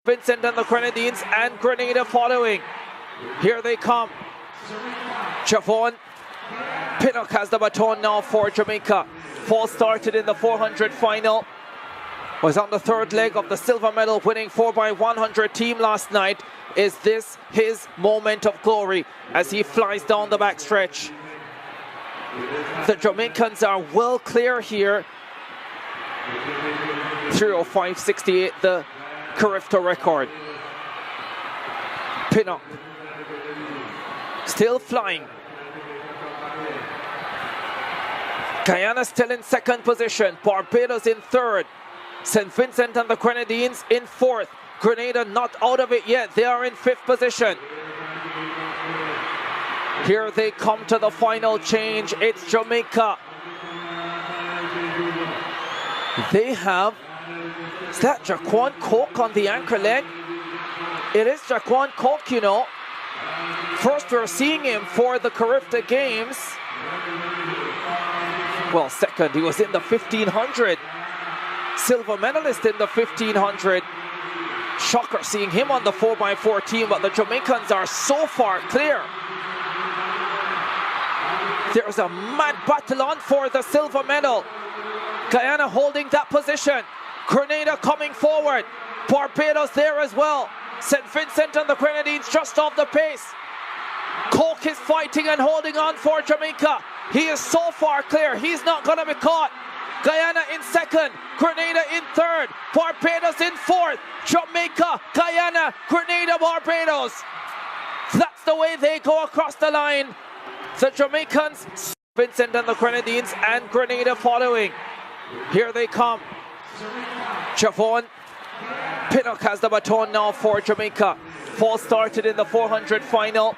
Vincent and the Grenadines, and Grenada following. Here they come. Javon Pinnock has the baton now for Jamaica. Falls started in the 400 final. Was on the third leg of the silver medal winning 4x100 team last night. Is this his moment of glory as he flies down the backstretch? The Jamaicans are well clear here. 3:05.68, the Carifta record. Pinnock still flying. Guyana still in second position. Barbados in third. St. Vincent and the Grenadines in fourth. Grenada not out of it yet. They are in fifth position. Here they come to the final change. It's Jamaica. They have, is that Jaquan Coke on the anchor leg? It is Jaquan Coke, you know. First we're seeing him for the Carifta Games. Well, second, he was in the 1500. Silver medalist in the 1500. Shocker seeing him on the 4x4 team, but the Jamaicans are so far clear. There's a mad battle on for the silver medal. Guyana holding that position. Grenada coming forward. Barbados there as well. St. Vincent and the Grenadines just off the pace. Coke is fighting and holding on for Jamaica. He is so far clear, he's not going to be caught. Guyana in second, Grenada in third, Barbados in fourth, Jamaica, Guyana, Grenada, Barbados. That's the way they go across the line. The Jamaicans, Vincent and the Grenadines, and Grenada following. Here they come. Javon Pinnock has the baton now for Jamaica. Falls started in the 400 final.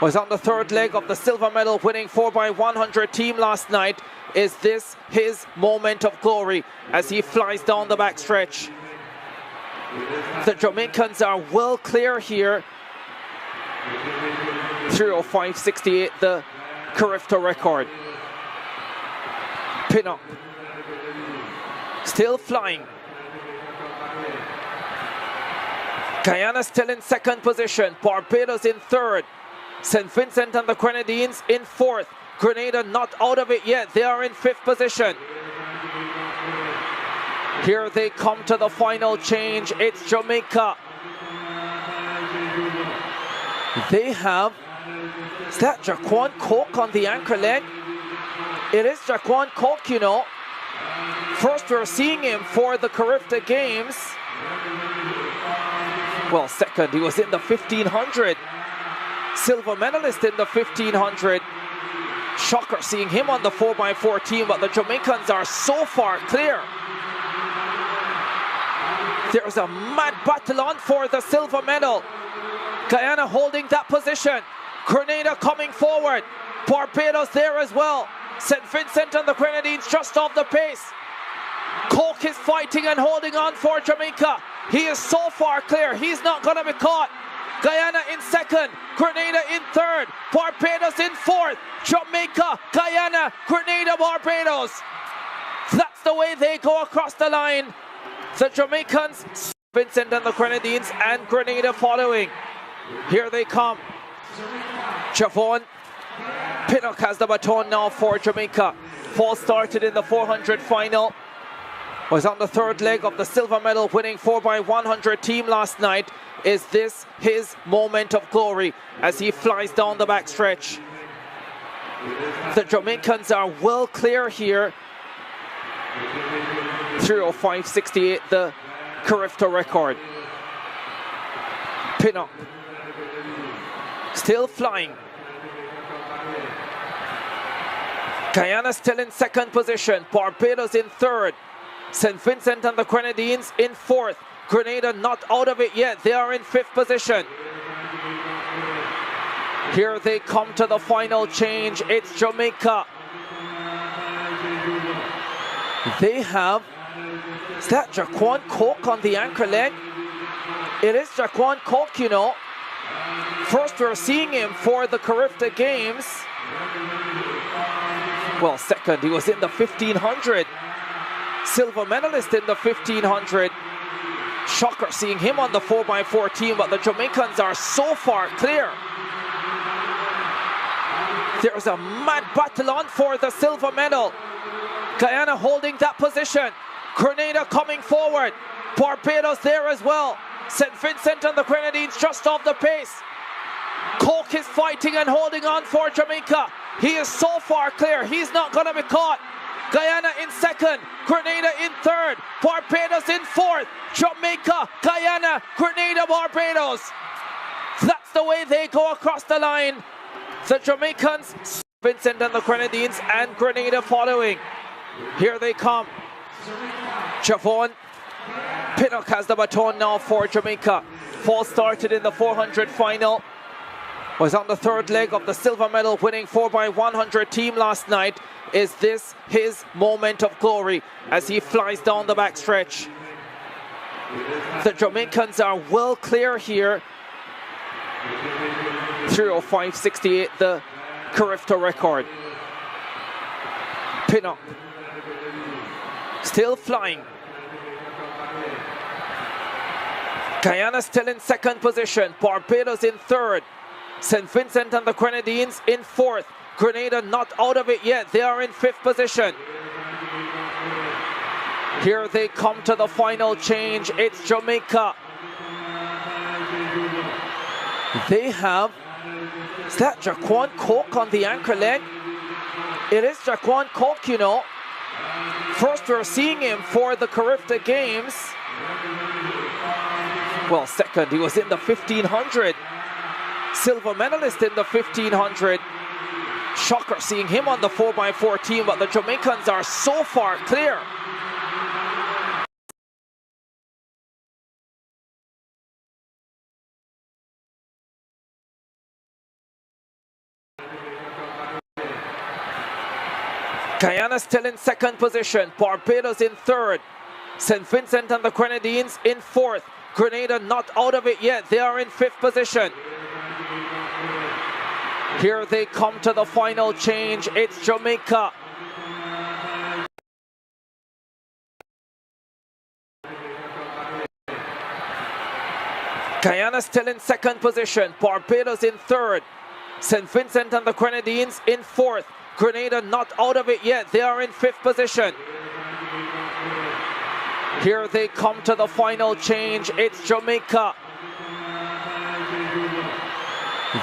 Was on the third leg of the silver medal winning 4x100 team last night. Is this his moment of glory as he flies down the backstretch? The Jamaicans are well clear here. 3:05.68, the Carifta record. Pinnock still flying. Guyana still in second position. Barbados in third. St. Vincent and the Grenadines in fourth. Grenada not out of it yet. They are in fifth position. Here they come to the final change. It's Jamaica. They have, is that Jaquan Coke on the anchor leg? It is Jaquan Coke, you know. First we're seeing him for the Carifta Games. Well, second, he was in the 1500. Silver medalist in the 1500. Shocker seeing him on the 4x4 team, but the Jamaicans are so far clear. There's a mad battle on for the silver medal. Guyana holding that position. Grenada coming forward. Barbados there as well. St. Vincent and the Grenadines just off the pace. Coke is fighting and holding on for Jamaica. He is so far clear, he's not going to be caught. Guyana in second, Grenada in third, Barbados in fourth, Jamaica, Guyana, Grenada, Barbados. That's the way they go across the line. The Jamaicans, Vincent and the Grenadines, and Grenada following. Here they come. Javon Pinnock has the baton now for Jamaica. Falls started in the 400 final. Was on the third leg of the silver medal winning 4x100 team last night. Is this his moment of glory as he flies down the backstretch? The Jamaicans are well clear here. 3:05.68, the Carifta record. Pinnock still flying. Guyana still in second position. Barbados in third. St. Vincent and the Grenadines in fourth. Grenada not out of it yet. They are in fifth position. Here they come to the final change. It's Jamaica. They have, is that Jaquan Coke on the anchor leg? It is Jaquan Coke, you know. First we're seeing him for the Carifta Games. Well, second, he was in the 1500. Silver medalist in the 1500. Shocker seeing him on the 4x4 team, but the Jamaicans are so far clear. There's a mad battle on for the silver medal. Guyana holding that position. Grenada coming forward. Barbados there as well. St. Vincent and the Grenadines just off the pace. Coke is fighting and holding on for Jamaica. He is so far clear, he's not going to be caught. Guyana in second, Grenada in third, Barbados in fourth, Jamaica, Guyana, Grenada, Barbados. That's the way they go across the line. The Jamaicans, Vincent and the Grenadines, and Grenada following. Here they come. Javon Pinnock has the baton now for Jamaica. Fall started in the 400 final. Was on the third leg of the silver medal winning 4x100 team last night. Is this his moment of glory as he flies down the backstretch? The Jamaicans are well clear here. 3:05.68, the Carifta record. Pinnock still flying. Guyana still in second position. Barbados in third. St. Vincent and the Grenadines in fourth. Grenada not out of it yet. They are in fifth position. Here they come to the final change. It's Jamaica. They have... Is that Jaquan Coke on the anchor leg? It is Jaquan Coke, you know. First we're seeing him for the Carifta Games. Well, second, he was in the 1500. Silver medalist in the 1500. Shocker seeing him on the 4x4 team, but the Jamaicans are so far clear. Guyana still in second position. Barbados in third. St. Vincent and the Grenadines in fourth. Grenada not out of it yet. They are in fifth position. Here they come to the final change. It's Jamaica. Guyana still in second position. Barbados in third. St. Vincent and the Grenadines in fourth. Grenada not out of it yet. They are in fifth position. Here they come to the final change. It's Jamaica.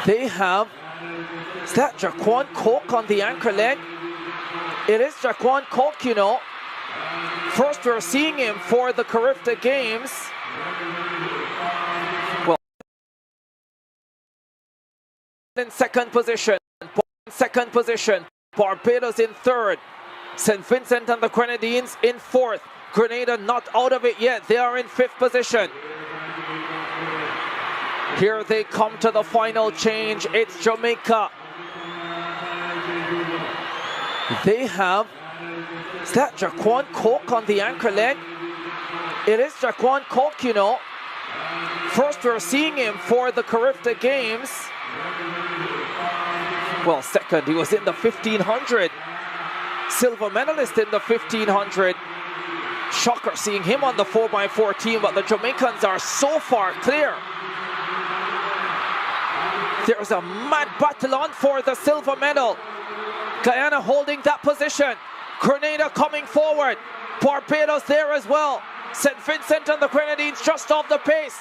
They have... Is that Jaquan Coke on the anchor leg? It is Jaquan Coke, you know. First we're seeing him for the Carifta Games. Well, in second position. Barbados in third. St. Vincent and the Grenadines in fourth. Grenada not out of it yet. They are in fifth position. Here they come to the final change. It's Jamaica. They have... Is that Jaquan Coke on the anchor leg? It is Jaquan Coke, you know. First we're seeing him for the Carifta Games. Well, second, he was in the 1500. Silver medalist in the 1500. Shocker seeing him on the 4x4 team, but the Jamaicans are so far clear. There's a mad battle on for the silver medal. Guyana holding that position. Grenada coming forward. Barbados there as well. St. Vincent and the Grenadines just off the pace.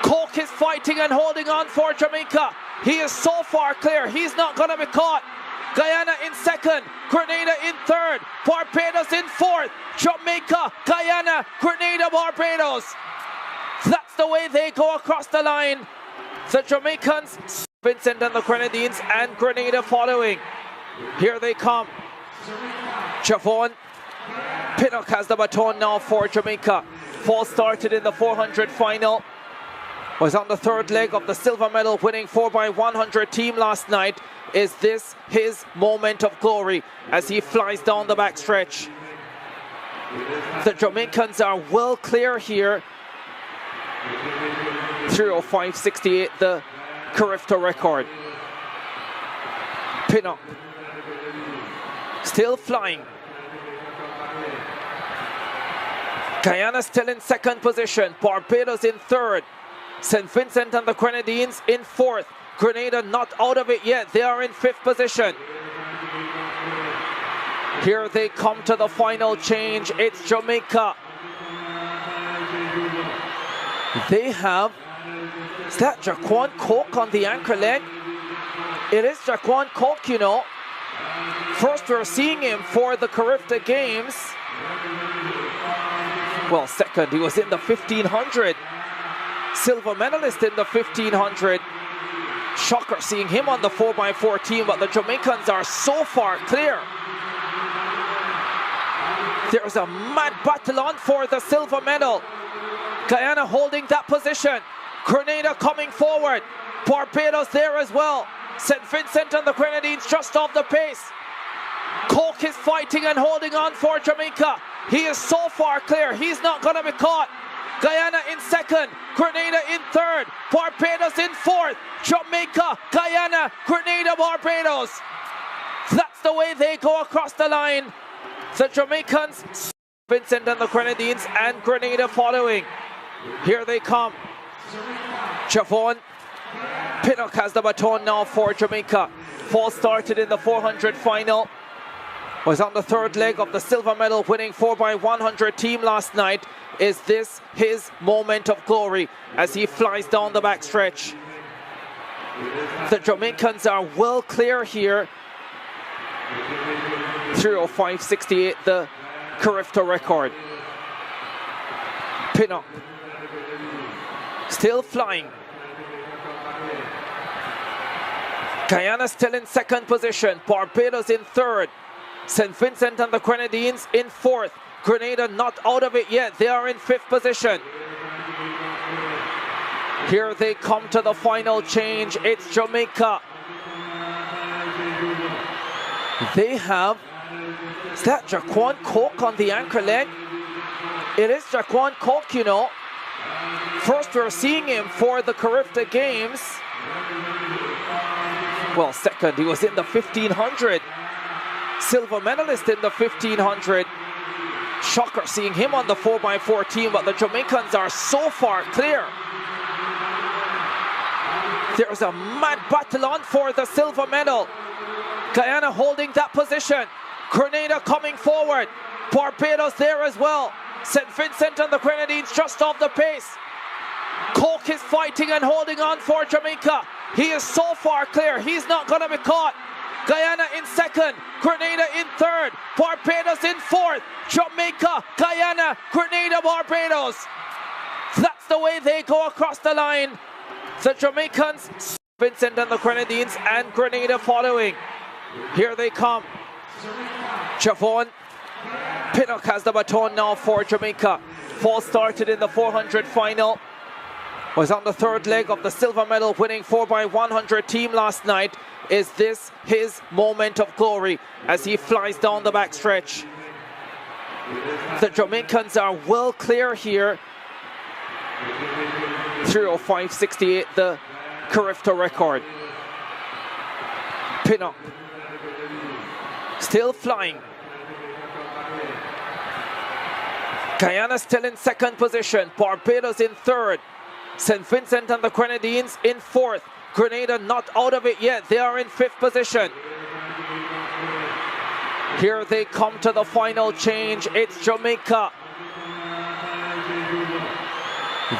Coke is fighting and holding on for Jamaica. He is so far clear, he's not going to be caught. Guyana in second, Grenada in third, Barbados in fourth, Jamaica, Guyana, Grenada, Barbados. That's the way they go across the line. The Jamaicans, Vincent and the Grenadines, and Grenada following. Here they come. Javon Pinnock has the baton now for Jamaica. Fall started in the 400 final. Was on the third leg of the silver medal winning 4x100 team last night. Is this his moment of glory as he flies down the backstretch? The Jamaicans are well clear here. 3:05.68, the Carifta record. Pinnock still flying. Guyana still in second position. Barbados in third. St. Vincent and the Grenadines in fourth. Grenada not out of it yet. They are in fifth position. Here they come to the final change. It's Jamaica. They have, is that Jaquan Coke on the anchor leg? It is Jaquan Coke, you know. First we're seeing him for the Carifta Games. Well, second, he was in the 1500. Silver medalist in the 1500. Shocker seeing him on the 4x4 team, but the Jamaicans are so far clear. There's a mad battle on for the silver medal. Guyana holding that position. Grenada coming forward. Barbados there as well. St. Vincent and the Grenadines just off the pace. Coke is fighting and holding on for Jamaica. He is so far clear, he's not going to be caught. Guyana in second, Grenada in third, Barbados in fourth, Jamaica, Guyana, Grenada, Barbados. That's the way they go across the line. The Jamaicans, Vincent and the Grenadines, and Grenada following. Here they come. Javon Pinnock has the baton now for Jamaica. Fall started in the 400 final. Was on the third leg of the silver medal winning 4x100 team last night. Is this his moment of glory as he flies down the backstretch? The Jamaicans are well clear here. 3:05.68, the Carifta record. Pinnock still flying. Guyana still in second position. Barbados in third. St. Vincent and the Grenadines in fourth. Grenada not out of it yet. They are in fifth position. Here they come to the final change. It's Jamaica. They have, is that Jaquan Coke on the anchor leg? It is Jaquan Coke, you know. First we're seeing him for the Carifta Games. Well, second, he was in the 1500. Silver medalist in the 1500. Shocker seeing him on the 4x4 team, but the Jamaicans are so far clear. There's a mad battle on for the silver medal. Guyana holding that position. Grenada coming forward. Barbados there as well. St. Vincent and the Grenadines just off the pace. Coke is fighting and holding on for Jamaica. He is so far clear, he's not going to be caught. Guyana in second, Grenada in third, Barbados in fourth, Jamaica, Guyana, Grenada, Barbados. That's the way they go across the line. The Jamaicans, Vincent and the Grenadines, and Grenada following. Here they come. Javon Pinnock has the baton now for Jamaica. Fall started in the 400 final. Was on the third leg of the silver medal winning 4x100 team last night. Is this his moment of glory as he flies down the backstretch? The Jamaicans are well clear here. 3:05.68, the Carifta record. Pinnock still flying. Guyana still in second position. Barbados in third. St. Vincent and the Grenadines in fourth. Grenada not out of it yet. They are in fifth position. Here they come to the final change. It's Jamaica.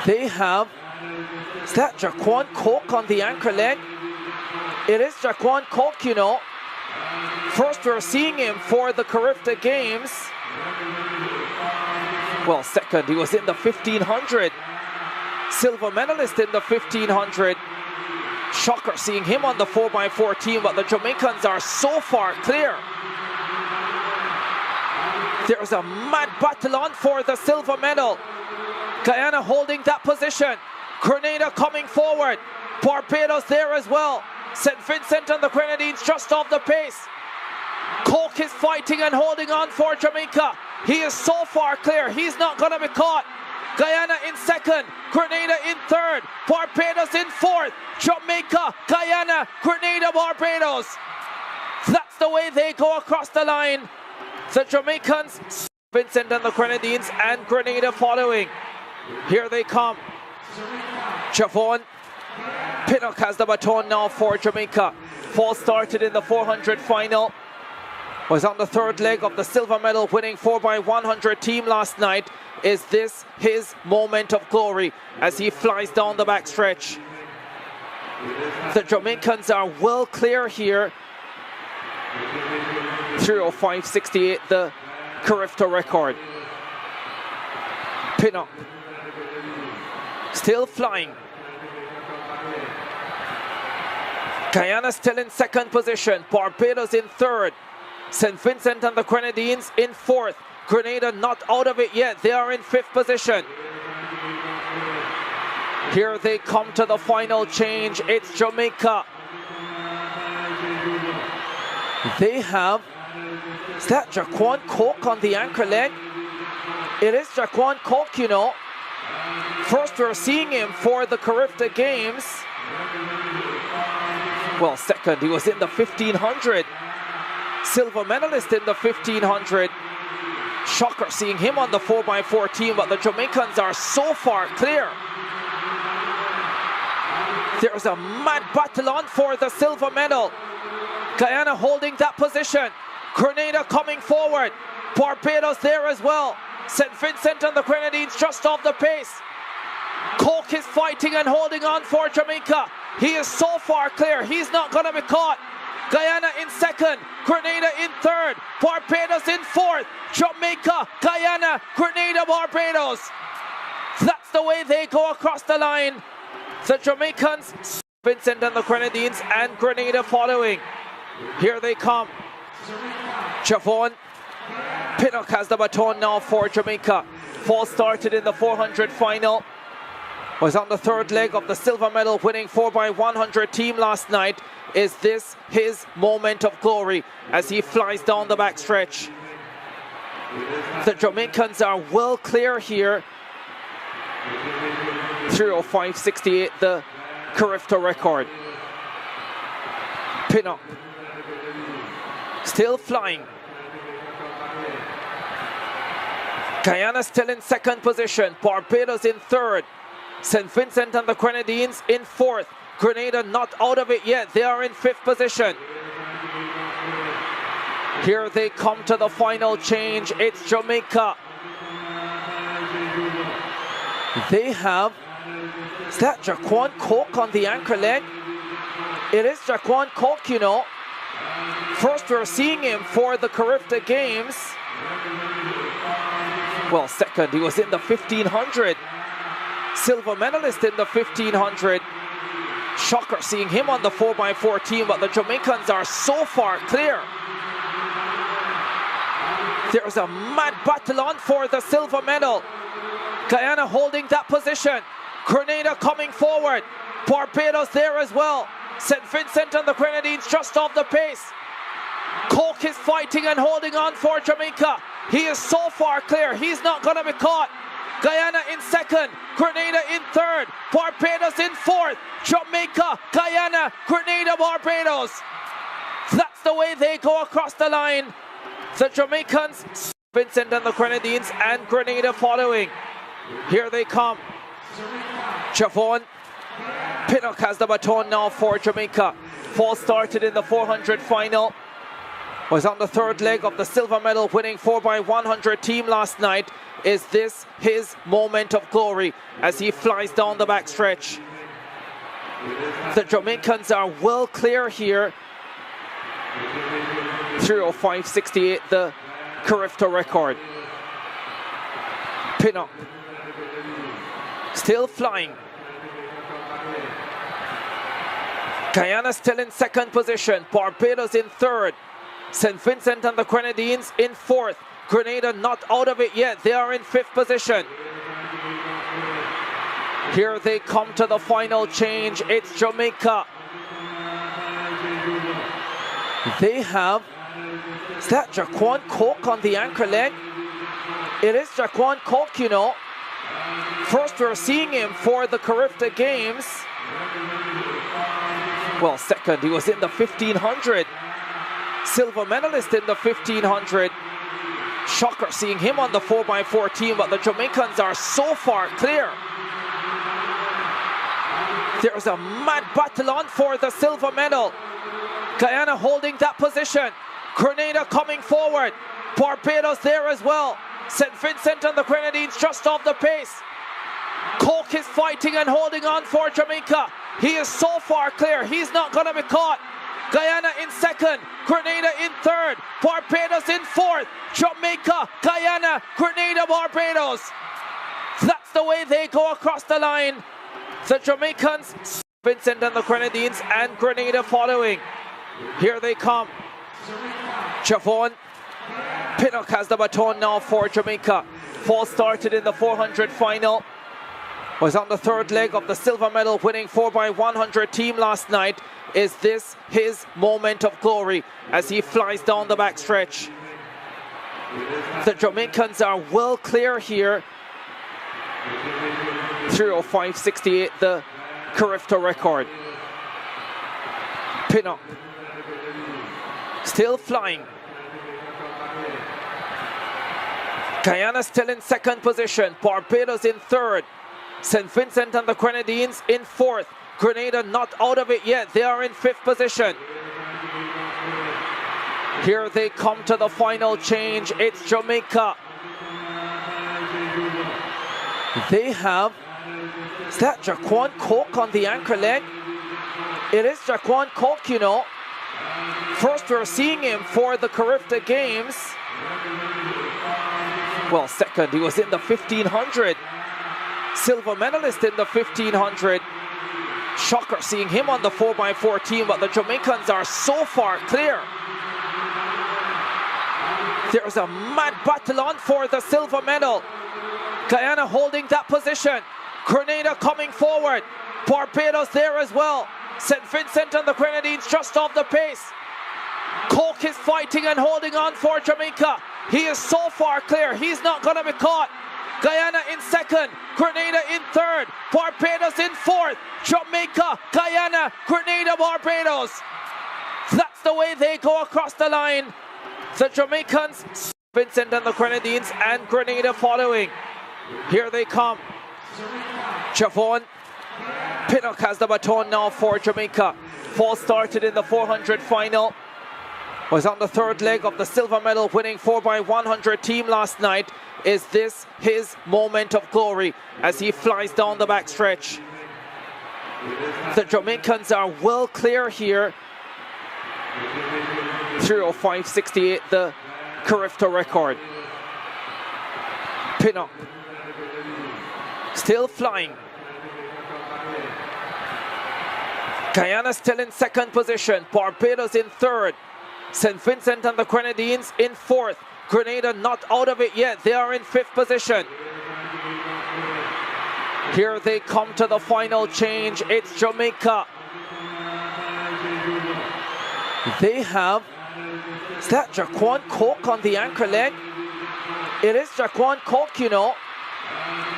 They have, is that Jaquan Coke on the anchor leg? It is Jaquan Coke, you know. First we're seeing him for the Carifta Games. Well, second, he was in the 1500. Silver medalist in the 1500. Shocker seeing him on the 4x4 team, but the Jamaicans are so far clear. There's a mad battle on for the silver medal. Guyana holding that position. Grenada coming forward. Barbados there as well. St. Vincent and the Grenadines just off the pace. Coke is fighting and holding on for Jamaica. He is so far clear, he's not going to be caught. Guyana in second, Grenada in third, Barbados in fourth, Jamaica, Guyana, Grenada, Barbados. That's the way they go across the line. The Jamaicans, Vincent and the Grenadines, and Grenada following. Here they come. Javon Pinnock has the baton now for Jamaica. Fall started in the 400 final. Was on the third leg of the silver medal winning 4x100 team last night. Is this his moment of glory as he flies down the backstretch? The Jamaicans are well clear here. 3:05.68, the Carifta record. Pinnock still flying. Guyana still in second position. Barbados in third. St. Vincent and the Grenadines in fourth. Grenada not out of it yet. They are in fifth position. Here they come to the final change. It's Jamaica. They have, is that Jaquan Coke on the anchor leg? It is Jaquan Coke, you know. First we're seeing him for the Carifta Games. Well, second, he was in the 1500. Silver medalist in the 1500. Shocker seeing him on the 4x4 team, but the Jamaicans are so far clear. There's a mad battle on for the silver medal. Guyana holding that position. Grenada coming forward. Barbados there as well. St. Vincent and the Grenadines just off the pace. Coke is fighting and holding on for Jamaica. He is so far clear, he's not going to be caught. Guyana in second, Grenada in third, Barbados in fourth, Jamaica, Guyana, Grenada, Barbados. That's the way they go across the line. The Jamaicans, Vincent and the Grenadines, and Grenada following. Here they come. Javon Pinnock has the baton now for Jamaica. Fall started in the 400 final. Was on the third leg of the silver medal winning 4x100 team last night. Is this his moment of glory as he flies down the backstretch? The Jamaicans are well clear here. 3:05.68, the Carifta record. Pinnock still flying. Guyana still in second position. Barbados in third. St. Vincent and the Grenadines in fourth. Grenada not out of it yet. They are in fifth position. Here they come to the final change. It's Jamaica. They have, is that Jaquan Coke on the anchor leg? It is Jaquan Coke, you know. First we're seeing him for the Carifta Games. Well, second, he was in the 1500. Silver medalist in the 1500. Shocker seeing him on the 4x4 team, but the Jamaicans are so far clear. There's a mad battle on for the silver medal. Guyana holding that position. Grenada coming forward. Barbados there as well. St. Vincent and the Grenadines just off the pace. Coke is fighting and holding on for Jamaica. He is so far clear, he's not going to be caught. Guyana in second, Grenada in third, Barbados in fourth, Jamaica, Guyana, Grenada, Barbados. That's the way they go across the line. The Jamaicans, Vincent and the Grenadines, and Grenada following. Here they come. Javon Pinnock has the baton now for Jamaica. Fall started in the 400 final. Was on the third leg of the silver medal winning 4x100 team last night. Is this his moment of glory as he flies down the backstretch? The Jamaicans are well clear here. 3:05.68, the Carifta record. Pinnock still flying. Guyana still in second position. Barbados in third. St. Vincent and the Grenadines in fourth. Grenada not out of it yet. They are in fifth position. Here they come to the final change. It's Jamaica. They have, is that Jaquan Coke on the anchor leg? It is Jaquan Coke, you know. First we're seeing him for the Carifta Games. Well, second, he was in the 1500. Silver medalist in the 1500. Shocker seeing him on the 4x4 team, but the Jamaicans are so far clear. There's a mad battle on for the silver medal. Guyana holding that position. Grenada coming forward. Barbados there as well. St. Vincent and the Grenadines just off the pace. Coke is fighting and holding on for Jamaica. He is so far clear, he's not going to be caught. Guyana in second, Grenada in third, Barbados in fourth, Jamaica, Guyana, Grenada, Barbados. That's the way they go across the line. The Jamaicans, Vincent and the Grenadines, and Grenada following. Here they come. Javon Pinnock has the baton now for Jamaica. Fall started in the 400 final. Was on the third leg of the silver medal winning 4x100 team last night. Is this his moment of glory as he flies down the backstretch? The Jamaicans are well clear here. 3:05.68, the Carifta record. Pinnock still flying. Guyana still in second position. Barbados in third. St. Vincent and the Grenadines in fourth. Grenada not out of it yet. They are in fifth position. Here they come to the final change. It's Jamaica. They have, is that Jaquan Coke on the anchor leg? It is Jaquan Coke, you know. First we're seeing him for the Carifta Games. Well, second, he was in the 1500. Silver medalist in the 1500. Shocker seeing him on the 4x4 team, but the Jamaicans are so far clear. There's a mad battle on for the silver medal. Guyana holding that position. Grenada coming forward. Barbados there as well. St. Vincent and the Grenadines just off the pace. Coke is fighting and holding on for Jamaica. He is so far clear, he's not going to be caught. Guyana in second, Grenada in third, Barbados in fourth, Jamaica, Guyana, Grenada, Barbados. That's the way they go across the line. The Jamaicans, Vincent and the Grenadines, and Grenada following. Here they come. Javon Pinnock has the baton now for Jamaica. Fall started in the 400 final. Was on the third leg of the silver medal winning 4x100 team last night. Is this his moment of glory as he flies down the backstretch? The Jamaicans are well clear here. 3:05.68, the Carifta record. Pinnock still flying. Guyana still in second position. Barbados in third. St. Vincent and the Grenadines in fourth. Grenada not out of it yet. They are in fifth position. Here they come to the final change. It's Jamaica. They have, is that Jaquan Coke on the anchor leg? It is Jaquan Coke, you know.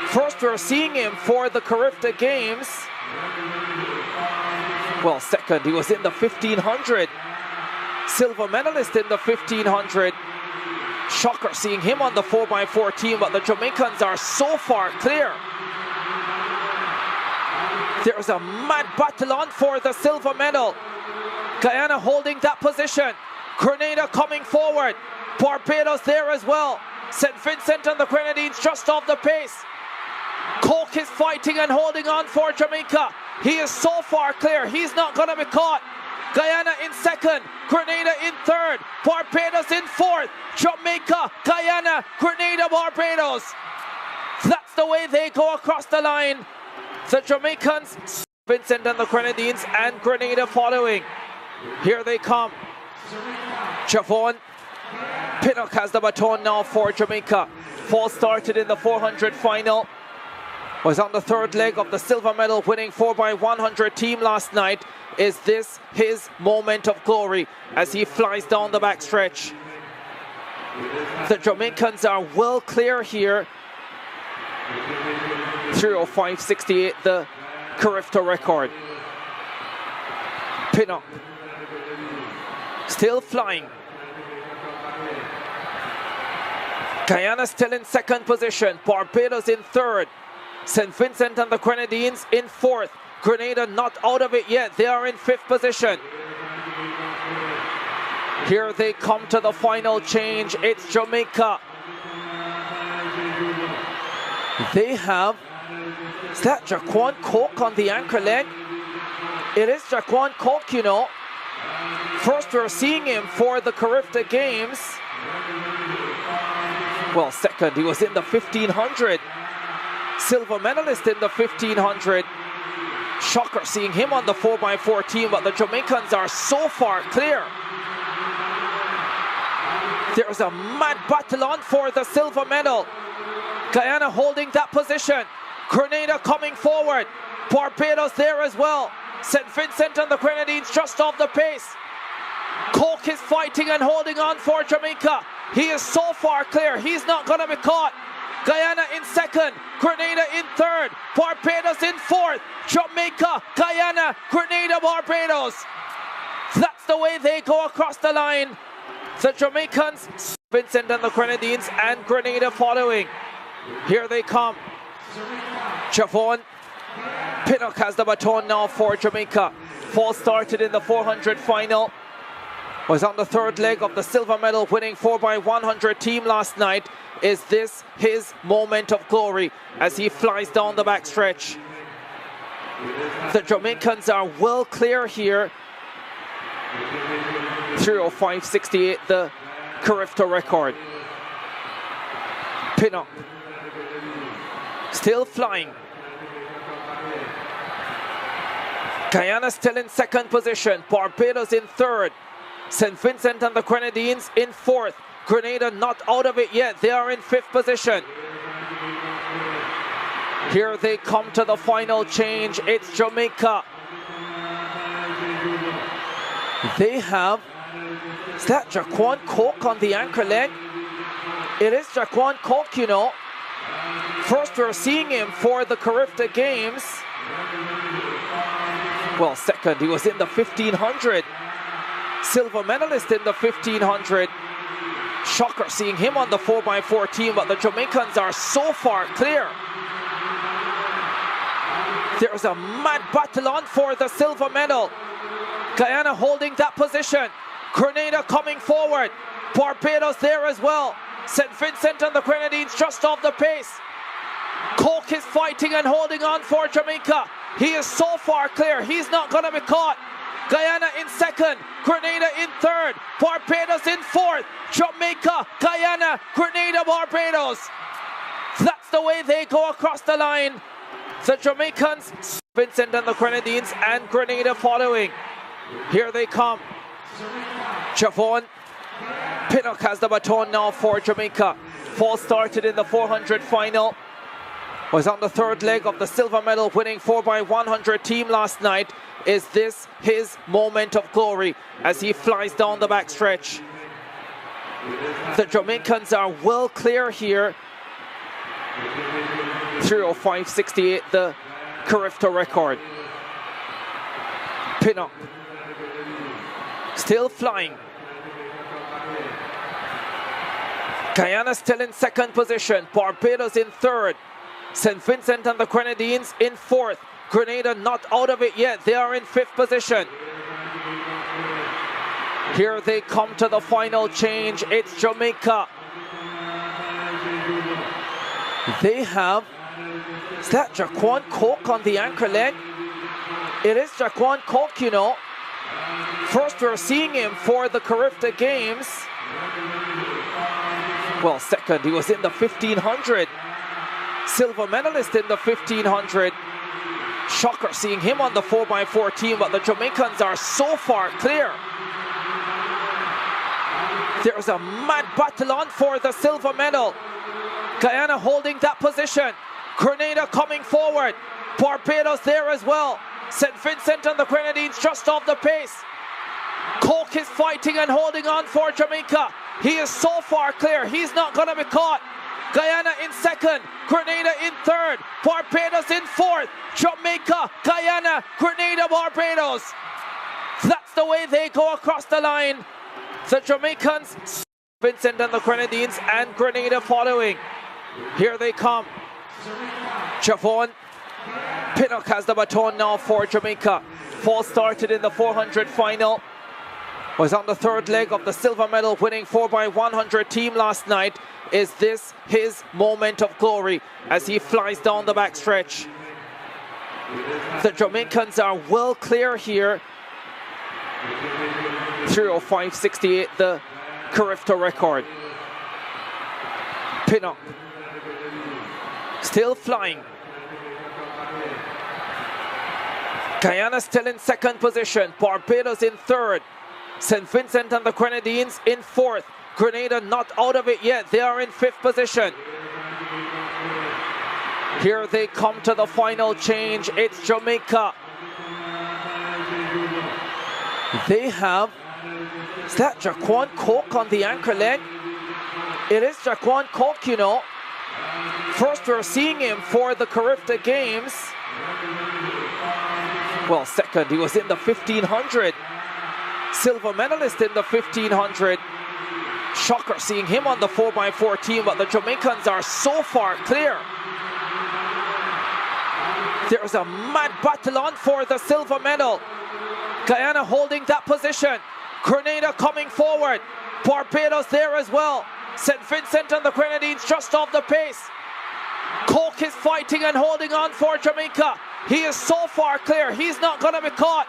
First we're seeing him for the Carifta Games. Well, second, he was in the 1500. Silver medalist in the 1500. Shocker seeing him on the 4x4 team, but the Jamaicans are so far clear. There's a mad battle on for the silver medal. Guyana holding that position. Grenada coming forward. Barbados there as well. St. Vincent and the Grenadines just off the pace. Coke is fighting and holding on for Jamaica. He is so far clear, he's not going to be caught. Guyana in second, Grenada in third, Barbados in fourth, Jamaica, Guyana, Grenada, Barbados. That's the way they go across the line. The Jamaicans, Vincent and the Grenadines, and Grenada following. Here they come. Javon Pinnock has the baton now for Jamaica. Fall started in the 400 final. Was on the third leg of the silver medal winning 4x100 team last night. Is this his moment of glory as he flies down the backstretch? The Jamaicans are well clear here. 3:05.68, the Carifta record. Pinnock still flying. Guyana still in second position, Barbados in third, St. Vincent and the Grenadines in fourth, Grenada not out of it yet, they are in fifth position. Here they come to the final change, it's Jamaica. They have, is that Jaquan Coke on the anchor leg? It is Jaquan Coke, you know. First we're seeing him for the Carifta Games. Well, second, he was in the 1500. Silver medalist in the 1500. Shocker seeing him on the 4x4 team, but the Jamaicans are so far clear. There's a mad battle on for the silver medal. Guyana holding that position. Grenada coming forward. Barbados there as well. St. Vincent and the Grenadines just off the pace. Coke is fighting and holding on for Jamaica. He is so far clear, he's not going to be caught. Guyana in second, Grenada in third, Barbados in fourth, Jamaica, Guyana, Grenada, Barbados. That's the way they go across the line. The Jamaicans, Vincent and the Grenadines, and Grenada following. Here they come. Javon Pinnock has the baton now for Jamaica. Fall started in the 400 final. Was on the third leg of the silver medal winning 4x100 team last night. Is this his moment of glory as he flies down the backstretch? The Jamaicans are well clear here. 3:05.68, the Carifta record. Pinnock still flying. Guyana still in second position, Barbados in third, St. Vincent and the Grenadines in fourth, Grenada not out of it yet, they are in fifth position. Here they come to the final change, it's Jamaica. They have, is that Jaquan Coke on the anchor leg? It is Jaquan Coke, you know. First we're seeing him for the Carifta Games. Well, second, he was in the 1500. Silver medalist in the 1500. Shocker seeing him on the 4x4 team, but the Jamaicans are so far clear. There's a mad battle on for the silver medal. Guyana holding that position. Grenada coming forward. Barbados there as well. St. Vincent and the Grenadines just off the pace. Coke is fighting and holding on for Jamaica. He is so far clear, he's not going to be caught. Guyana in second, Grenada in third, Barbados in fourth, Jamaica, Guyana, Grenada, Barbados. That's the way they go across the line. The Jamaicans, Vincent and the Grenadines, and Grenada following. Here they come. Javon Pinnock has the baton now for Jamaica. Fall started in the 400 final. Was on the third leg of the silver medal winning 4x100 team last night. Is this his moment of glory as he flies down the backstretch? The Jamaicans are well clear here. 3:05.68, the Carifta record. Pinnock still flying. Guyana still in second position, Barbados in third, St. Vincent and the Grenadines in fourth, Grenada not out of it yet, they are in fifth position. Here they come to the final change, it's Jamaica. They have, is that Jaquan Coke on the anchor leg? It is Jaquan Coke, you know. First we're seeing him for the Carifta Games. Well, second, he was in the 1500. Silver medalist in the 1500. Shocker seeing him on the 4x4 team, but the Jamaicans are so far clear. There's a mad battle on for the silver medal. Guyana holding that position. Grenada coming forward. Barbados there as well. St. Vincent and the Grenadines just off the pace. Coke is fighting and holding on for Jamaica. He is so far clear, he's not going to be caught. Guyana in second, Grenada in third, Barbados in fourth, Jamaica, Guyana, Grenada, Barbados. That's the way they go across the line. The Jamaicans Vincent and the Grenadines, and Grenada following. Here they come. Javon Pinnock has the baton now for Jamaica. Falls started in the 400 final. Was on the third leg of the silver medal winning 4x100 team last night. Is this his moment of glory as he flies down the backstretch? The Jamaicans are well clear here. 3:05.68, the Carifta record. Pinnock still flying. Guyana still in second position. Barbados in third. St. Vincent and the Grenadines in fourth. Grenada not out of it yet. They are in fifth position. Here they come to the final change. It's Jamaica. They have, is that Jaquan Coke on the anchor leg? It is Jaquan Coke, you know. First we're seeing him for the Carifta Games. Well, second, he was in the 1500. Silver medalist in the 1500. Shocker seeing him on the 4x4 team, but the Jamaicans are so far clear. There's a mad battle on for the silver medal. Guyana holding that position. Grenada coming forward. Barbados there as well. St. Vincent and the Grenadines just off the pace. Coke is fighting and holding on for Jamaica. He is so far clear, he's not going to be caught.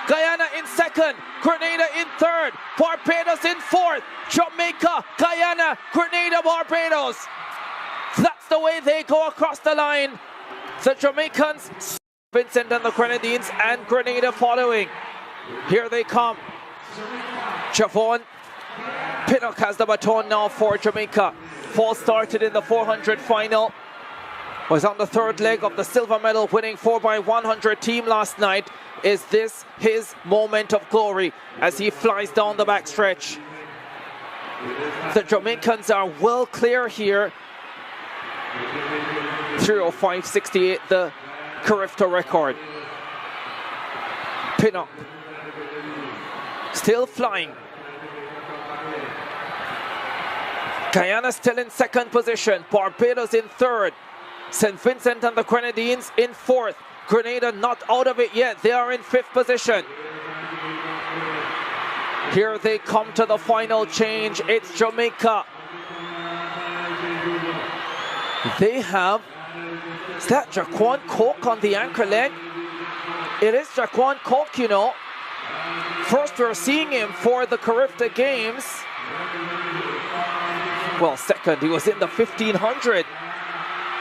Guyana in second, Grenada in third, Barbados in fourth, Jamaica, Guyana, Grenada, Barbados. That's the way they go across the line. The Jamaicans, Vincent and the Grenadines, and Grenada following. Here they come. Javon Pinnock has the baton now for Jamaica. Falls started in the 400 final. Was on the third leg of the silver medal winning 4x100 team last night. Is this his moment of glory as he flies down the backstretch? The Jamaicans are well clear here. 3:05.68, the Carifta record. Pinnock still flying. Guyana still in second position. Barbados in third. St. Vincent and the Grenadines in fourth. Grenada not out of it yet. They are in fifth position. Here they come to the final change. It's Jamaica. They have, is that Jaquan Coke on the anchor leg? It is Jaquan Coke, you know. First we're seeing him for the Carifta Games. Well, second, he was in the 1500.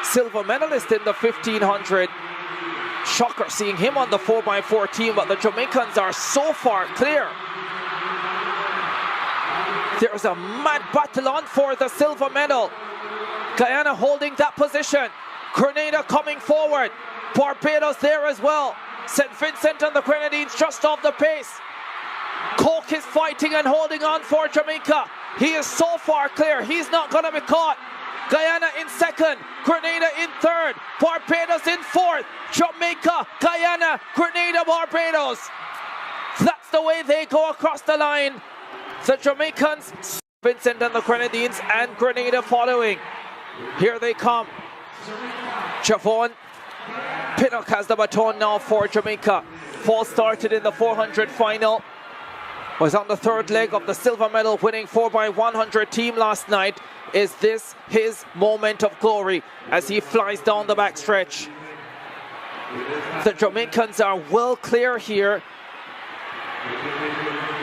Silver medalist in the 1500. Shocker seeing him on the 4x4 team, but the Jamaicans are so far clear. There's a mad battle on for the silver medal. Guyana holding that position. Grenada coming forward. Barbados there as well. St. Vincent and the Grenadines just off the pace. Coke is fighting and holding on for Jamaica. He is so far clear, he's not going to be caught. Guyana in second, Grenada in third, Barbados in fourth, Jamaica, Guyana, Grenada, Barbados. That's the way they go across the line. The Jamaicans, Vincent and the Grenadines, and Grenada following. Here they come. Javon Pinnock has the baton now for Jamaica. Falls started in the 400 final. Was on the third leg of the silver medal winning 4x100 team last night. Is this his moment of glory as he flies down the backstretch? The Jamaicans are well clear here.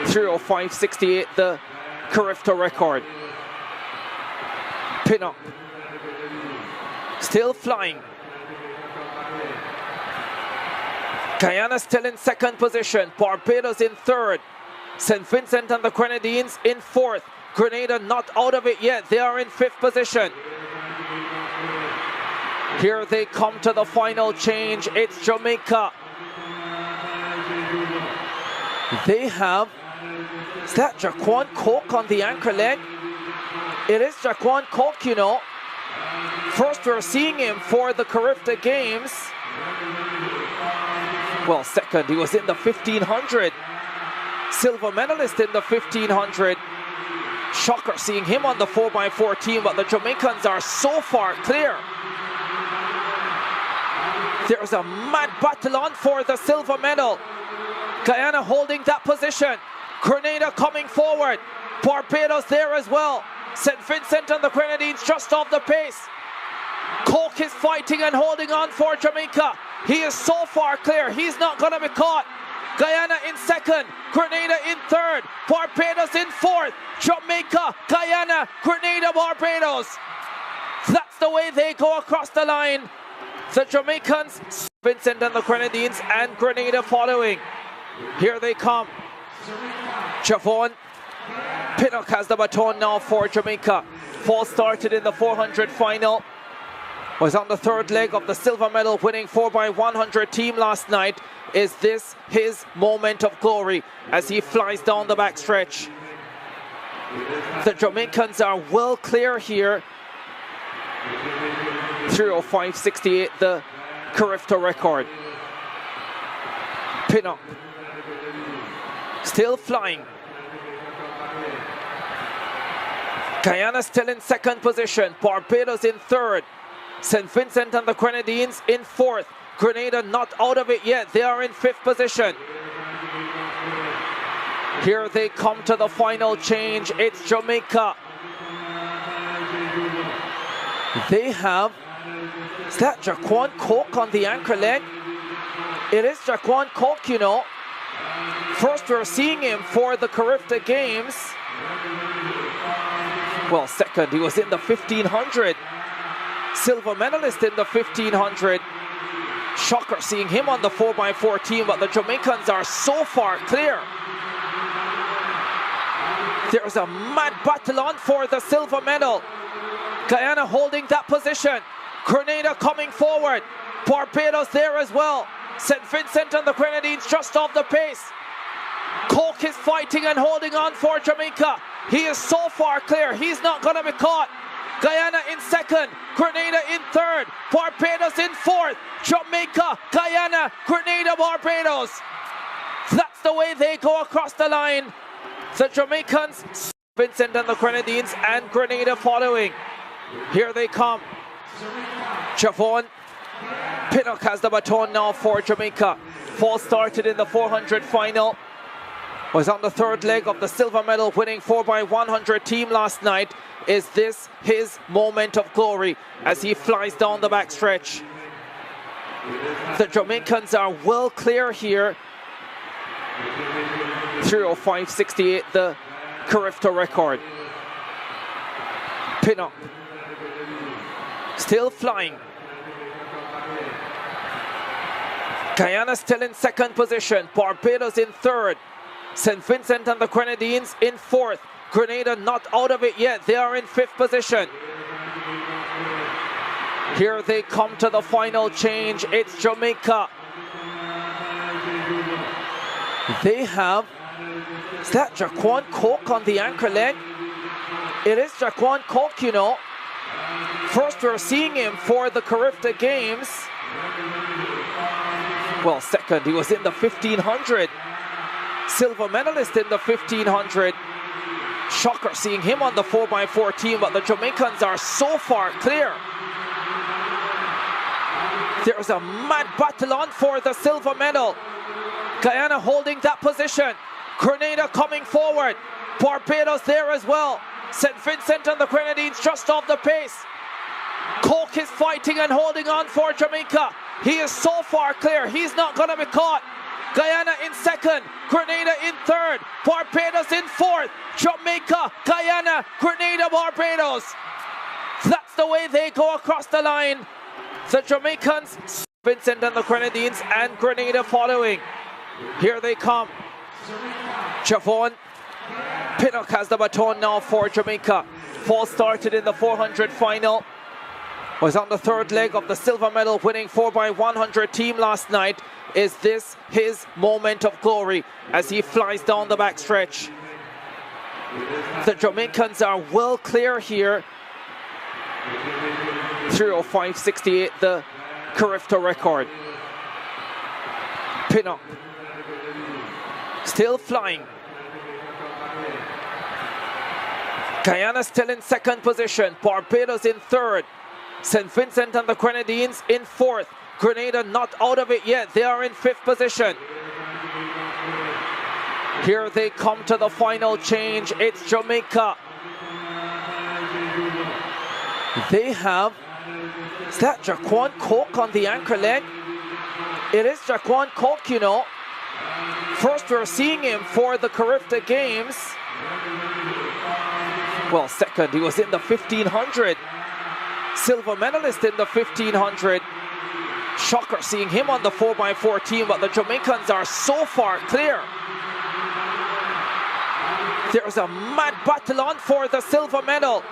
3:05.68, the Carifta record. Pinnock still flying. Guyana still in second position. Barbados in third. St. Vincent and the Grenadines in fourth. Grenada not out of it yet. They are in fifth position. Here they come to the final change. It's Jamaica. They have, is that Jaquan Coke on the anchor leg? It is Jaquan Coke, you know. First we're seeing him for the Carifta Games. Well, second, he was in the 1500. Silver medalist in the 1500. Shocker seeing him on the 4x4 team, but the Jamaicans are so far clear. There's a mad battle on for the silver medal. Guyana holding that position. Grenada coming forward. Barbados there as well. St. Vincent and the Grenadines just off the pace. Coke is fighting and holding on for Jamaica. He is so far clear, he's not going to be caught. Guyana in second, Grenada in third, Barbados in fourth, Jamaica, Guyana, Grenada, Barbados. That's the way they go across the line. The Jamaicans, Vincent and the Grenadines, and Grenada following. Here they come. Javon Pinnock has the baton now for Jamaica. Fall started in the 400 final. Was on the third leg of the silver medal winning 4x100 team last night. Is this his moment of glory as he flies down the backstretch? The Jamaicans are well clear here. 3:05.68, the Carifta record. Pinnock still flying. Guyana still in second position. Barbados in third. St. Vincent and the Grenadines in fourth. Grenada not out of it yet. They are in fifth position. Here they come to the final change. It's Jamaica. They have, is that Jaquan Coke on the anchor leg? It is Jaquan Coke, you know. First we're seeing him for the Carifta Games. Well, second, he was in the 1500. Silver medalist in the 1500. Shocker seeing him on the 4x4 team, but the Jamaicans are so far clear. There's a mad battle on for the silver medal. Guyana holding that position. Grenada coming forward. Barbados there as well. St. Vincent and the Grenadines just off the pace. Coke is fighting and holding on for Jamaica. He is so far clear, he's not going to be caught. Guyana in second, Grenada in third, Barbados in fourth, Jamaica, Guyana, Grenada, Barbados. That's the way they go across the line. The Jamaicans, Vincent and the Grenadines, and Grenada following. Here they come. Javon Pinnock has the baton now for Jamaica. Fall started in the 400 final. Was on the third leg of the silver medal winning 4x100 team last night. Is this his moment of glory as he flies down the backstretch? The Jamaicans are well clear here. 3:05.68, the Carifta record. Pinnock still flying. Guyana still in second position. Barbados in third. St. Vincent and the Grenadines in fourth. Grenada not out of it yet. They are in fifth position. Here they come to the final change. It's Jamaica. They have, is that Jaquan Coke on the anchor leg? It is Jaquan Coke, you know. First we're seeing him for the Carifta Games. Well, second, he was in the 1500. Silver medalist in the 1500. Shocker seeing him on the 4x4 team, but the Jamaicans are so far clear. There's a mad battle on for the silver medal. Guyana holding that position. Grenada coming forward. Barbados there as well. St. Vincent and the Grenadines just off the pace. Coke is fighting and holding on for Jamaica. He is so far clear, he's not going to be caught. Guyana in second, Grenada in third, Barbados in fourth, Jamaica, Guyana, Grenada, Barbados. That's the way they go across the line. The Jamaicans, Vincent and the Grenadines, and Grenada following. Here they come. Javon Pinnock has the baton now for Jamaica. Fall started in the 400 final. Was on the third leg of the silver medal winning 4x100 team last night. Is this his moment of glory as he flies down the backstretch? The Jamaicans are well clear here. 3:05.68, the Carifta record. Pinnock still flying. Guyana still in second position, Barbados in third, St. Vincent and the Grenadines in fourth, Grenada not out of it yet, they are in fifth position. Here they come to the final change, it's Jamaica. They have, is that Jaquan Coke on the anchor leg? It is Jaquan Coke, you know. First we're seeing him for the Carifta Games. Well, second, he was in the 1500. Silver medalist in the 1500. Shocker seeing him on the 4x4 team, but the Jamaicans are so far clear. There's a mad battle on for the silver medal.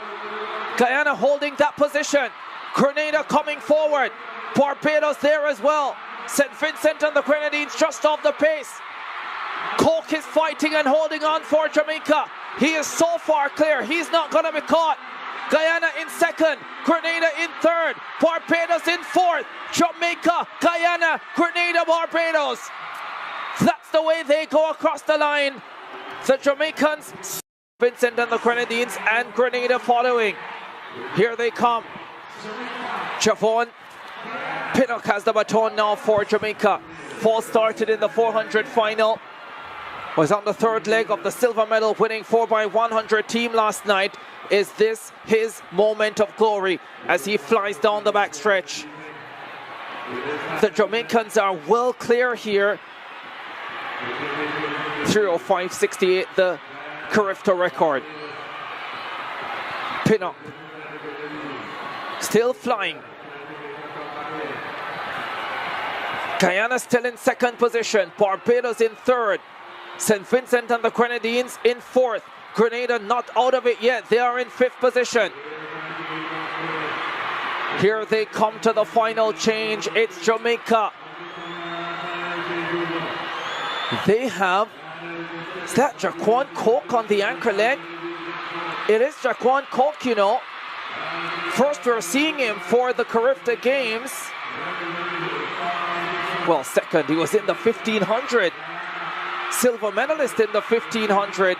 Guyana holding that position. Grenada coming forward. Barbados there as well. St. Vincent and the Grenadines just off the pace. Coke is fighting and holding on for Jamaica. He is so far clear, he's not going to be caught. Guyana in second, Grenada in third, Barbados in fourth, Jamaica, Guyana, Grenada, Barbados. That's the way they go across the line. The Jamaicans, Vincent and the Grenadines, and Grenada following. Here they come. Javon Pinnock has the baton now for Jamaica. Fall started in the 400 final. Was on the third leg of the silver medal winning 4x100 team last night. Is this his moment of glory as he flies down the backstretch? The Jamaicans are well clear here. 3:05.68, the Carifta record. Pinnock still flying. Guyana still in second position, Barbados in third, St. Vincent and the Grenadines in fourth, Grenada not out of it yet, they are in fifth position. Here they come to the final change, it's Jamaica. They have, is that Jaquan Coke on the anchor leg? It is Jaquan Coke, you know. First we're seeing him for the Carifta Games. Well, second, he was in the 1500. Silver medalist in the 1500.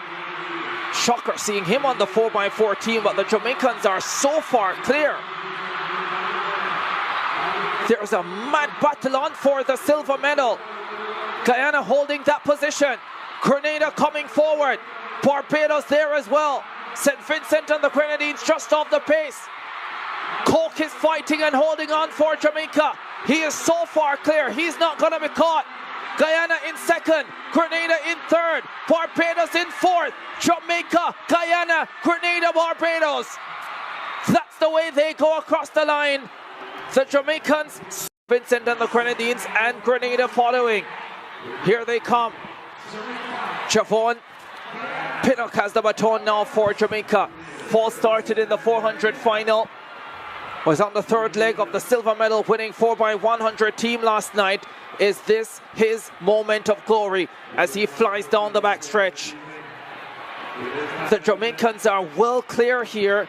Shocker seeing him on the 4x4 team, but the Jamaicans are so far clear. There's a mad battle on for the silver medal. Guyana holding that position. Grenada coming forward. Barbados there as well. St. Vincent and the Grenadines just off the pace. Coke is fighting and holding on for Jamaica. He is so far clear, he's not going to be caught. Guyana in second, Grenada in third, Barbados in fourth, Jamaica, Guyana, Grenada, Barbados. That's the way they go across the line. The Jamaicans, Vincent and the Grenadines, and Grenada following. Here they come. Javon Pinnock has the baton now for Jamaica. Fall started in the 400 final. Was on the third leg of the silver medal winning 4x100 team last night. Is this his moment of glory as he flies down the backstretch? The Jamaicans are well clear here.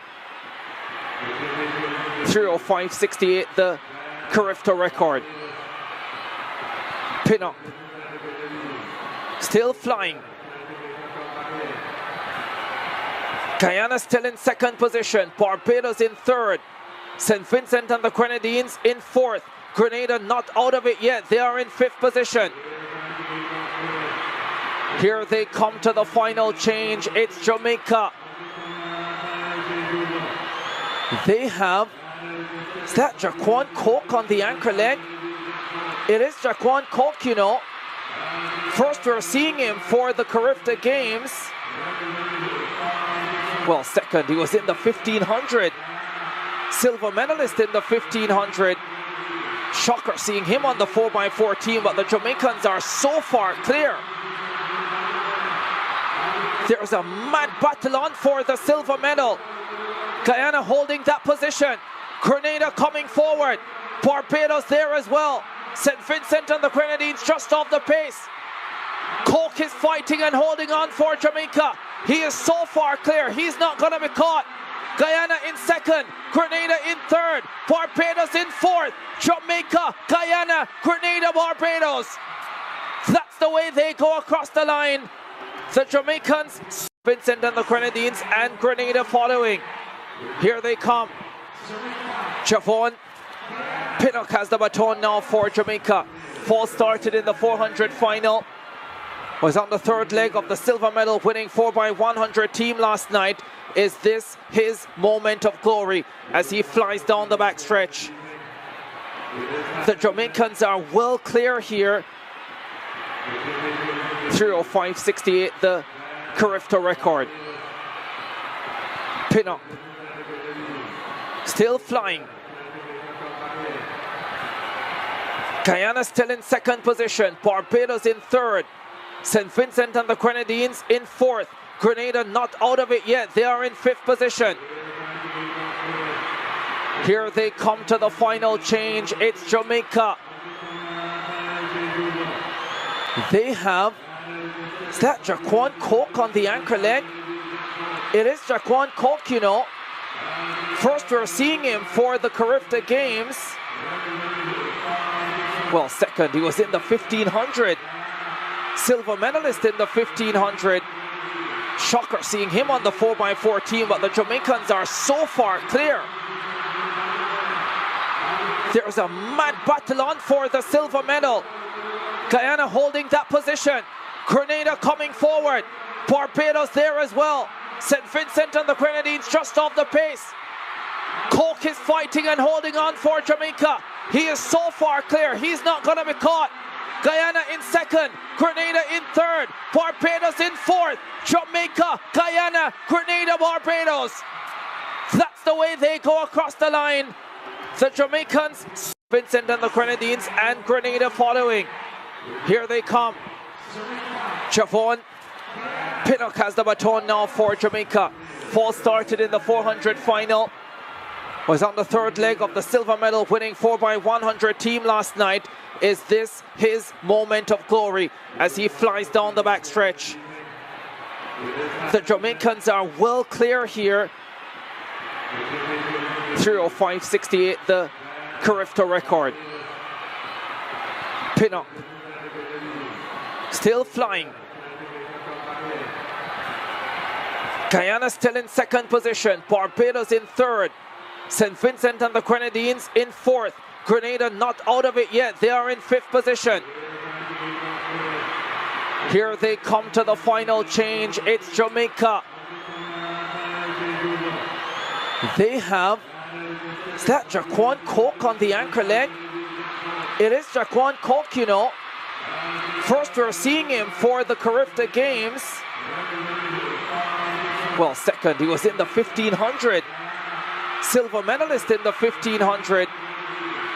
3:05.68, the Carifta record. Pinnock still flying. Guyana still in second position, Barbados in third, St. Vincent and the Grenadines in fourth, Grenada not out of it yet, they are in fifth position. Here they come to the final change, it's Jamaica. They have, is that Jaquan Coke on the anchor leg? It is Jaquan Coke, you know. First we're seeing him for the Carifta Games. Well, second, he was in the 1500. Silver medalist in the 1500. Shocker seeing him on the 4x4 team, but the Jamaicans are so far clear. There's a mad battle on for the silver medal. Guyana holding that position. Grenada coming forward. Barbados there as well. St. Vincent and the Grenadines just off the pace. Coke is fighting and holding on for Jamaica. He is so far clear, he's not going to be caught. Guyana in second, Grenada in third, Barbados in fourth, Jamaica, Guyana, Grenada, Barbados. That's the way they go across the line. The Jamaicans Vincent and the Grenadines, and Grenada following. Here they come. Javon Pinnock has the baton now for Jamaica. Falls started in the 400 final. Was on the third leg of the silver medal winning 4x100 team last night. Is this his moment of glory as he flies down the backstretch? The Jamaicans are well clear here. 3:05.68, the Carifta record. Pinnock still flying. Guyana still in second position. Barbados in third. St. Vincent and the Grenadines in fourth. Grenada not out of it yet. They are in fifth position. Here they come to the final change. It's Jamaica. They have, is that Jaquan Coke on the anchor leg? It is Jaquan Coke, you know. First we're seeing him for the Carifta Games. Well, second, he was in the 1500. Silver medalist in the 1500. Shocker seeing him on the 4x4 team, but the Jamaicans are so far clear. There's a mad battle on for the silver medal. Guyana holding that position. Grenada coming forward. Barbados there as well. St. Vincent and the Grenadines just off the pace. Coke is fighting and holding on for Jamaica. He is so far clear, he's not going to be caught. Guyana in second, Grenada in third, Barbados in fourth, Jamaica, Guyana, Grenada, Barbados. That's the way they go across the line. The Jamaicans, Vincent and the Grenadines, and Grenada following. Here they come. Javon Pinnock has the baton now for Jamaica. Fall started in the 400 final. Was on the third leg of the silver medal winning 4x100 team last night. Is this his moment of glory as he flies down the backstretch? The Jamaicans are well clear here. 3:05.68, the Carifta record. Pinnock still flying. Guyana still in second position. Barbados in third. St. Vincent and the Grenadines in fourth. Grenada not out of it yet. They are in fifth position. Here they come to the final change. It's Jamaica. They have, is that Jaquan Coke on the anchor leg? It is Jaquan Coke, you know. First we're seeing him for the Carifta Games. Well, second, he was in the 1500. Silver medalist in the 1500.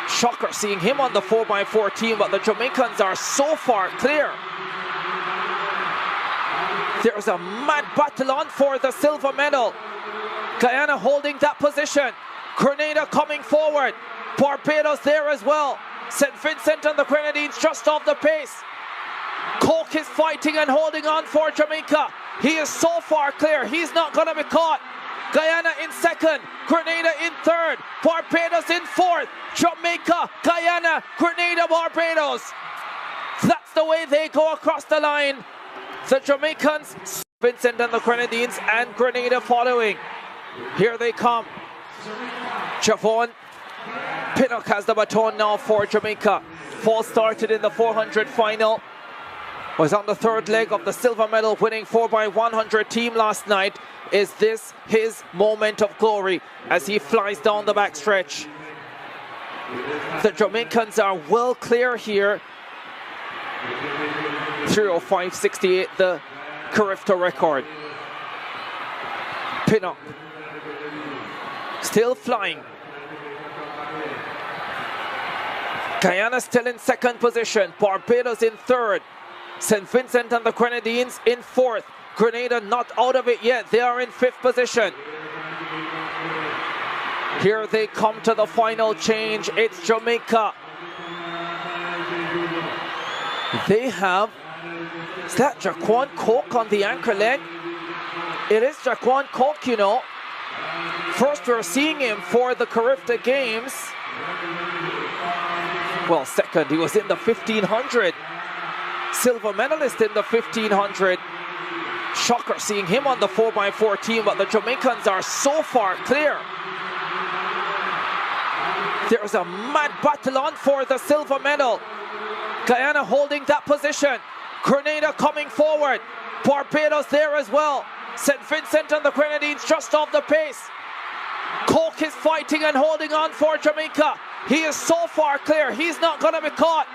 Shocker seeing him on the 4x4 team, but the Jamaicans are so far clear. There's a mad battle on for the silver medal. Guyana holding that position. Grenada coming forward. Barbados there as well. St. Vincent and the Grenadines just off the pace. Coke is fighting and holding on for Jamaica. He is so far clear, he's not going to be caught. Guyana in second, Grenada in third, Barbados in fourth, Jamaica, Guyana, Grenada, Barbados. That's the way they go across the line. The Jamaicans, Vincent and the Grenadines, and Grenada following. Here they come. Javon Pinnock has the baton now for Jamaica. Fall started in the 400 final. Was on the third leg of the silver medal winning 4x100 team last night. Is this his moment of glory as he flies down the backstretch? The Jamaicans are well clear here. 3:05.68, the Carifta record. Pinnock still flying. Guyana still in second position. Barbados in third. St. Vincent and the Grenadines in fourth. Grenada not out of it yet. They are in fifth position. Here they come to the final change. It's Jamaica. They have, is that Jaquan Coke on the anchor leg? It is Jaquan Coke, you know. First we're seeing him for the Carifta Games. Well, second, he was in the 1500. Silver medalist in the 1500. Shocker seeing him on the 4x4 team, but the Jamaicans are so far clear. There's a mad battle on for the silver medal. Guyana holding that position. Grenada coming forward. Barbados there as well. St. Vincent and the Grenadines just off the pace. Coke is fighting and holding on for Jamaica. He is so far clear, he's not going to be caught.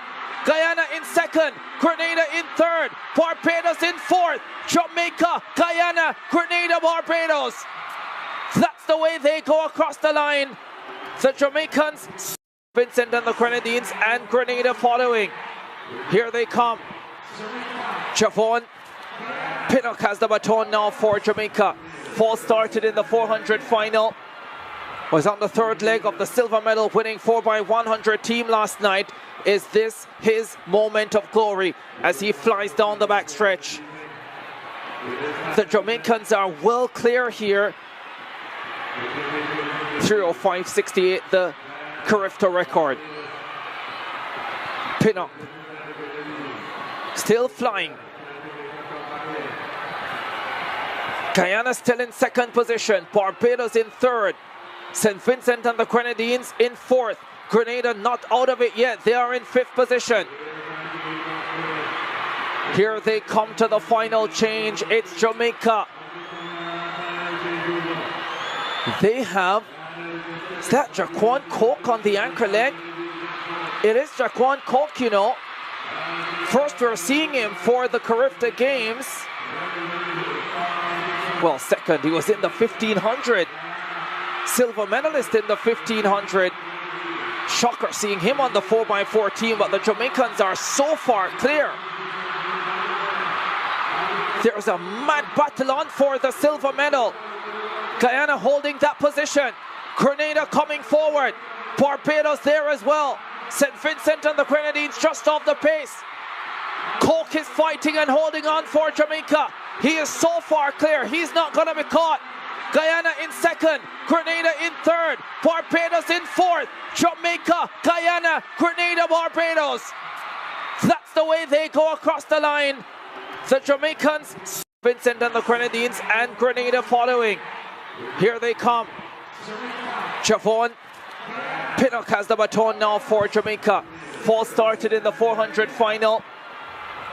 Guyana in second, Grenada in third, Barbados in fourth, Jamaica, Guyana, Grenada, Barbados. That's the way they go across the line. The Jamaicans, Vincent and the Grenadines, and Grenada following. Here they come. Javon Pinnock has the baton now for Jamaica. Fall started in the 400 final. Was on the third leg of the silver medal winning 4x100 team last night. Is this his moment of glory as he flies down the backstretch? The Jamaicans are well clear here. 3:05.68, the Carifta record. Pinnock still flying. Guyana still in second position. Barbados in third. St. Vincent and the Grenadines in fourth. Grenada not out of it yet. They are in fifth position. Here they come to the final change. It's Jamaica. They have, is that Jaquan Coke on the anchor leg? It is Jaquan Coke, you know. First we're seeing him for the Carifta Games. Well, second, he was in the 1500. Silver medalist in the 1500. Shocker seeing him on the 4x4 team, but the Jamaicans are so far clear. There's a mad battle on for the silver medal. Guyana holding that position. Grenada coming forward. Barbados there as well. St. Vincent and the Grenadines just off the pace. Coke is fighting and holding on for Jamaica. He is so far clear, he's not going to be caught. Guyana in second, Grenada in third, Barbados in fourth, Jamaica, Guyana, Grenada, Barbados. That's the way they go across the line. The Jamaicans, Vincent and the Grenadines, and Grenada following. Here they come. Javon Pinnock has the baton now for Jamaica. Fall started in the 400 final.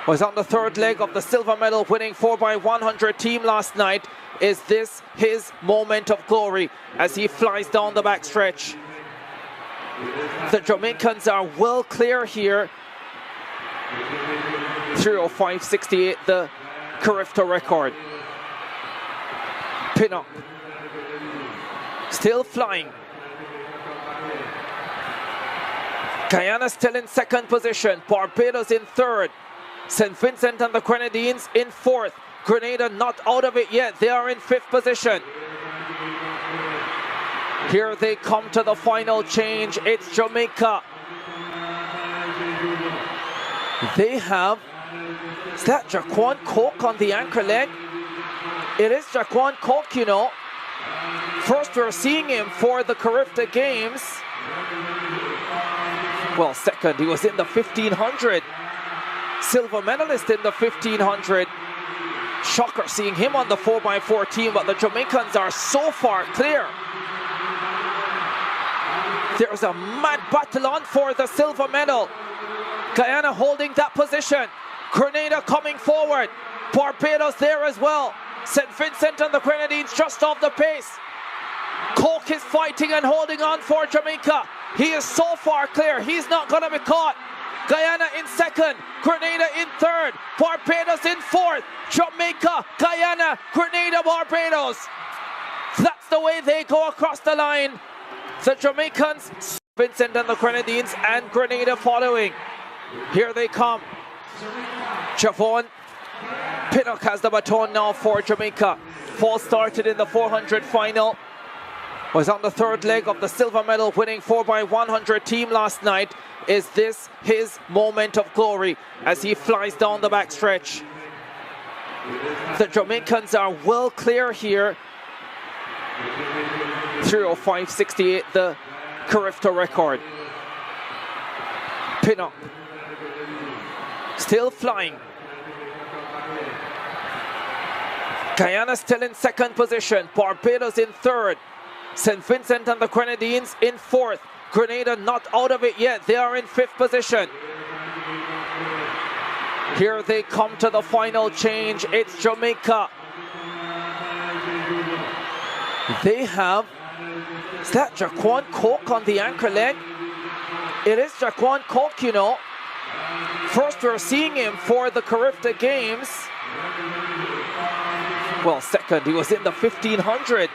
Was on the third leg of the silver medal winning 4x100 team last night. Is this his moment of glory as he flies down the backstretch? The Jamaicans are well clear here. 3:05.68, the Carifta record. Pinnock still flying. Guyana still in second position. Barbados in third. St. Vincent and the Grenadines in fourth. Grenada not out of it yet. They are in fifth position. Here they come to the final change. It's Jamaica. They have, is that Jaquan Coke on the anchor leg? It is Jaquan Coke, you know. First we're seeing him for the Carifta Games. Well, second, he was in the 1500. Silver medalist in the 1500. Shocker seeing him on the 4x4 team, but the Jamaicans are so far clear. There's a mad battle on for the silver medal. Guyana holding that position. Grenada coming forward. Barbados there as well. St. Vincent and the Grenadines just off the pace. Coke is fighting and holding on for Jamaica. He is so far clear, he's not going to be caught. Guyana in second, Grenada in third, Barbados in fourth, Jamaica, Guyana, Grenada, Barbados. That's the way they go across the line. The Jamaicans, Vincent and the Grenadines, and Grenada following. Here they come. Javon Pinnock has the baton now for Jamaica. Fall started in the 400 final. Was on the third leg of the silver medal winning 4x100 team last night. Is this his moment of glory as he flies down the backstretch? The Jamaicans are well clear here. 3:05.68, the Carifta record. Pinnock still flying. Guyana still in second position, Barbados in third, St. Vincent and the Grenadines in fourth, Grenada not out of it yet, they are in fifth position. Here they come to the final change, it's Jamaica. They have, is that Jaquan Coke on the anchor leg? It is Jaquan Coke, you know. First we're seeing him for the Carifta Games. Well, second, he was in the 1500.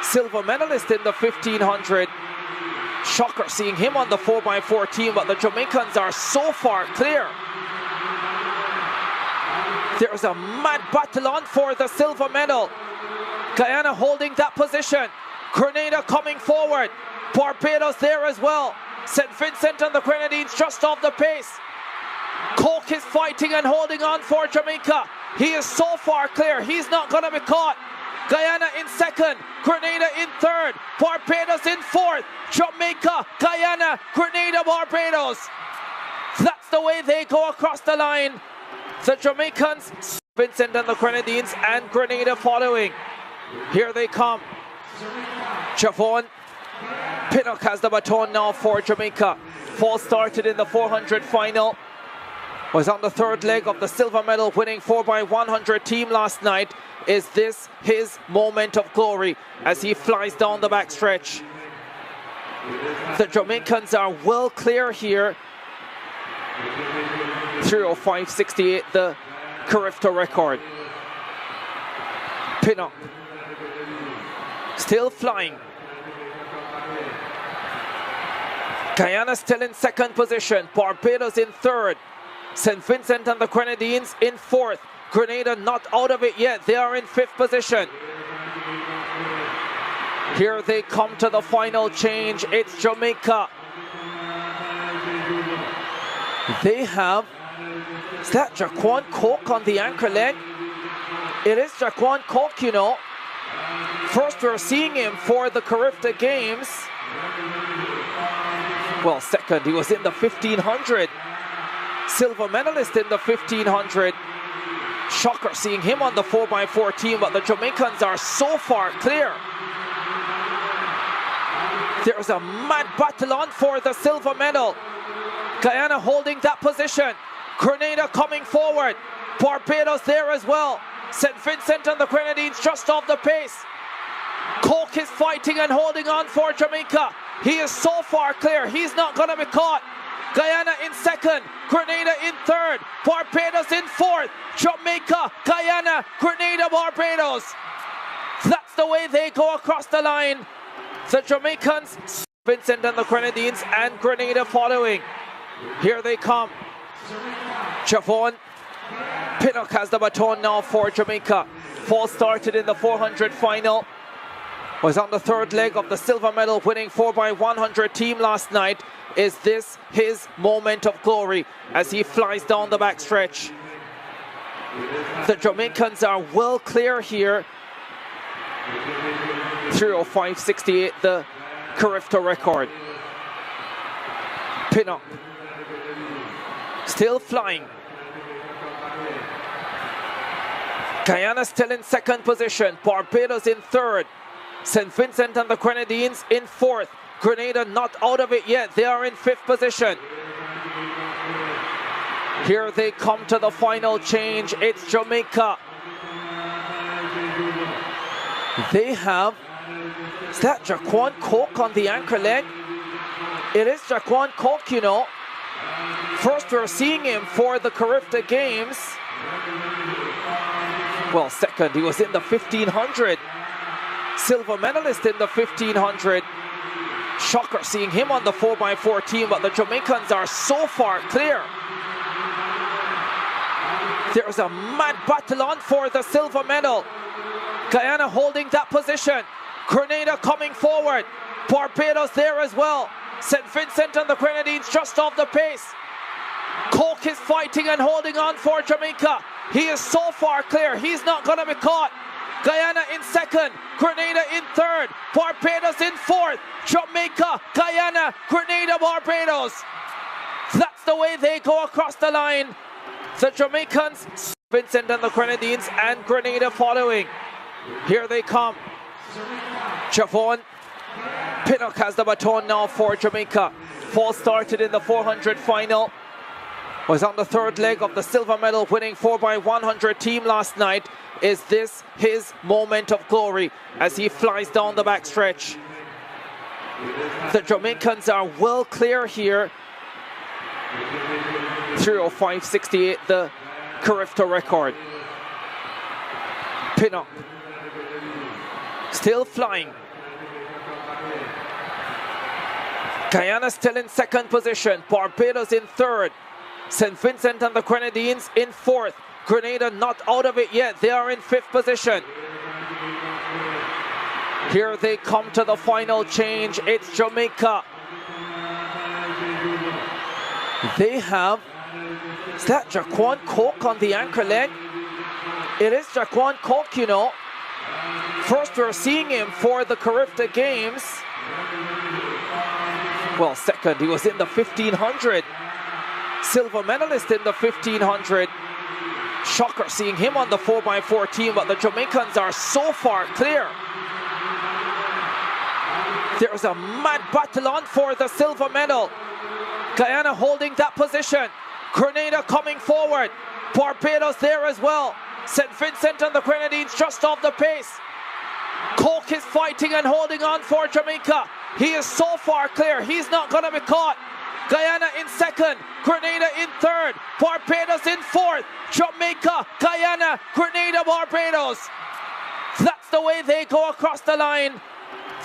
Silver medalist in the 1500. Shocker seeing him on the 4x4 team, but the Jamaicans are so far clear. There's a mad battle on for the silver medal. Guyana holding that position. Grenada coming forward. Barbados there as well. St. Vincent and the Grenadines just off the pace. Coke is fighting and holding on for Jamaica. He is so far clear, he's not going to be caught. Guyana in second, Grenada in third, Barbados in fourth, Jamaica, Guyana, Grenada, Barbados. That's the way they go across the line. The Jamaicans, Vincent and the Grenadines, and Grenada following. Here they come. Javon Pinnock has the baton now for Jamaica. Fall started in the 400 final. Was on the third leg of the silver medal winning 4x100 team last night. Is this his moment of glory as he flies down the backstretch? The Jamaicans are well clear here. 3:05.68, the Carifta record. Pinnock still flying. Guyana still in second position, Barbados in third, St. Vincent and the Grenadines in fourth, Grenada not out of it yet, they are in fifth position. Here they come to the final change, it's Jamaica. They have, is that Jaquan Coke on the anchor leg? It is Jaquan Coke, you know. First we're seeing him for the Carifta Games. Well, second, he was in the 1500. Silver medalist in the 1500. Shocker seeing him on the 4x4 team, but the Jamaicans are so far clear. There's a mad battle on for the silver medal. Guyana holding that position. Grenada coming forward. Barbados there as well. St. Vincent and the Grenadines just off the pace. Coke is fighting and holding on for Jamaica. He is so far clear, he's not going to be caught. Guyana in second, Grenada in third, Barbados in fourth, Jamaica, Guyana, Grenada, Barbados. That's the way they go across the line. The Jamaicans, Vincent and the Grenadines, and Grenada following. Here they come. Javon Pinnock has the baton now for Jamaica. Fall started in the 400 final. Was on the third leg of the silver medal winning 4x100 team last night. Is this his moment of glory as he flies down the backstretch? The Jamaicans are well clear here. 3:05.68, the Carifta record. Pinnock still flying. Guyana still in second position, Barbados in third, St. Vincent and the Grenadines in fourth, Grenada not out of it yet, they are in fifth position. Here they come to the final change, it's Jamaica. They have, is that Jaquan Coke on the anchor leg? It is Jaquan Coke, you know. First we're seeing him for the Carifta Games. Well, second, he was in the 1500. Silver medalist in the 1500. Shocker seeing him on the 4x4 team, but the Jamaicans are so far clear. There's a mad battle on for the silver medal. Guyana holding that position. Grenada coming forward. Barbados there as well. St. Vincent and the Grenadines just off the pace. Coke is fighting and holding on for Jamaica. He is so far clear, he's not going to be caught. Guyana in second, Grenada in third, Barbados in fourth, Jamaica, Guyana, Grenada, Barbados. That's the way they go across the line. The Jamaicans Vincent and the Grenadines, and Grenada following. Here they come. Javon Pinnock has the baton now for Jamaica. Fall started in the 400 final. Was on the third leg of the silver medal winning 4x100 team last night. Is this his moment of glory as he flies down the backstretch? The Jamaicans are well clear here. 3:05.68, the Carifta record. Pinnock still flying. Guyana still in second position. Barbados in third. St. Vincent and the Grenadines in fourth. Grenada not out of it yet. They are in fifth position. Here they come to the final change. It's Jamaica. They have, is that Jaquan Coke on the anchor leg? It is Jaquan Coke, you know. First we're seeing him for the Carifta Games. Well, second, he was in the 1500. Silver medalist in the 1500. Shocker seeing him on the 4x4 team, but the Jamaicans are so far clear. There's a mad battle on for the silver medal. Guyana holding that position. Grenada coming forward. Barbados there as well. St. Vincent and the Grenadines just off the pace. Coke is fighting and holding on for Jamaica. He is so far clear. He's not going to be caught. Guyana in second. Grenada in third. Barbados in fourth. Jamaica, Guyana, Grenada, Barbados. That's the way they go across the line.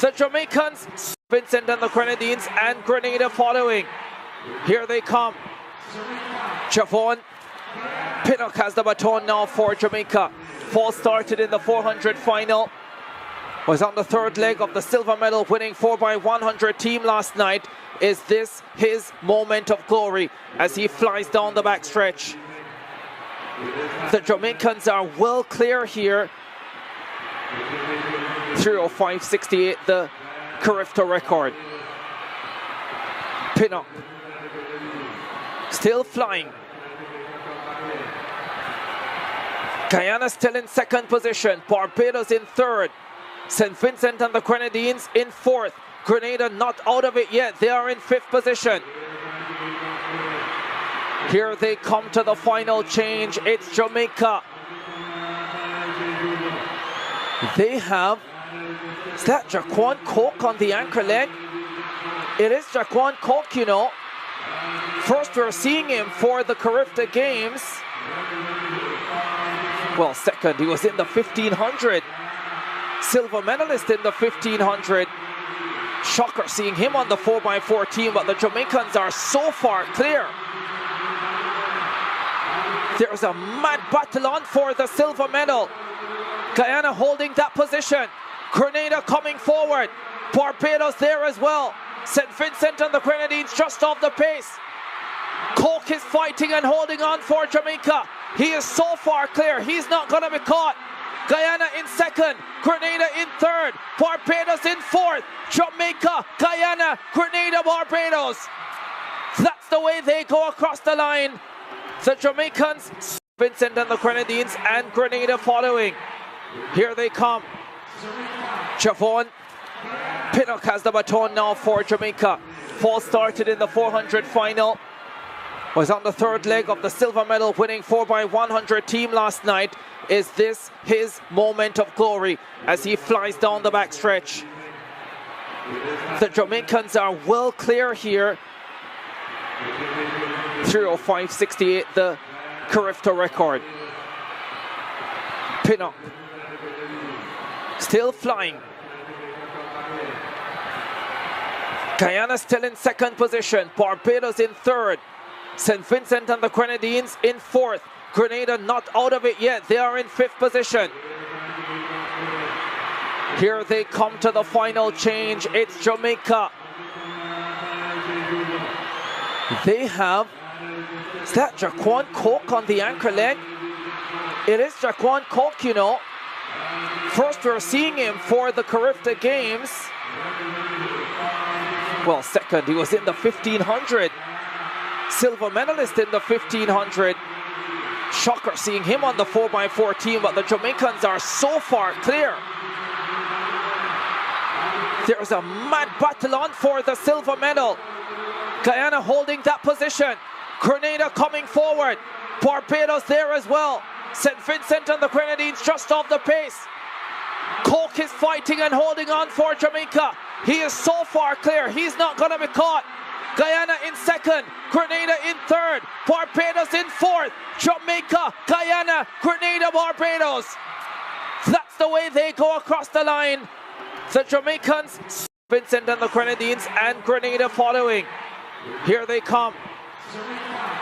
The Jamaicans, Vincent and the Grenadines, and Grenada following. Here they come. Javon Pinnock has the baton now for Jamaica. Fall started in the 400 final. Was on the third leg of the silver medal winning 4x100 team last night. Is this his moment of glory as he flies down the backstretch? The Jamaicans are well clear here. 3:05.68, the Carifta record. Pinnock still flying. Guyana still in second position. Barbados in third. St. Vincent and the Grenadines in fourth. Grenada not out of it yet. They are in fifth position. Here they come to the final change. It's Jamaica. They have, is that Jaquan Coke on the anchor leg? It is Jaquan Coke, you know. First we're seeing him for the Carifta Games. Well, second, he was in the 1500. Silver medalist in the 1500. Shocker seeing him on the 4x4 team, but the Jamaicans are so far clear. There's a mad battle on for the silver medal. Guyana holding that position. Grenada coming forward. Barbados there as well. St. Vincent and the Grenadines just off the pace. Coke is fighting and holding on for Jamaica. He is so far clear. He's not going to be caught. Guyana in second. Grenada in third. Barbados in fourth. Jamaica, Guyana, Grenada, Barbados. That's the way they go across the line. The Jamaicans, Vincent and the Grenadines, and Grenada following. Here they come. Javon Pinnock has the baton now for Jamaica. Fall started in the 400 final. Was on the third leg of the silver medal winning 4x100 team last night. Is this his moment of glory as he flies down the backstretch? The Jamaicans are well clear here. 3:05.68, the Carifta record. Pinnock still flying. Guyana still in second position. Barbados in third. St. Vincent and the Grenadines in fourth. Grenada not out of it yet. They are in fifth position. Here they come to the final change. It's Jamaica. They have, is that Jaquan Coke on the anchor leg? It is Jaquan Coke, you know. First we're seeing him for the Carifta Games. Well, second, he was in the 1500. Silver medalist in the 1500. Shocker seeing him on the 4x4 team, but the Jamaicans are so far clear. There's a mad battle on for the silver medal. Guyana holding that position. Grenada coming forward. Barbados there as well. St. Vincent and the Grenadines just off the pace. Coke is fighting and holding on for Jamaica. He is so far clear. He's not going to be caught. Guyana in second. Grenada in third. Barbados in fourth. Jamaica, Guyana, Grenada, Barbados. That's the way they go across the line. The Jamaicans, Vincent and the Grenadines, and Grenada following. Here they come.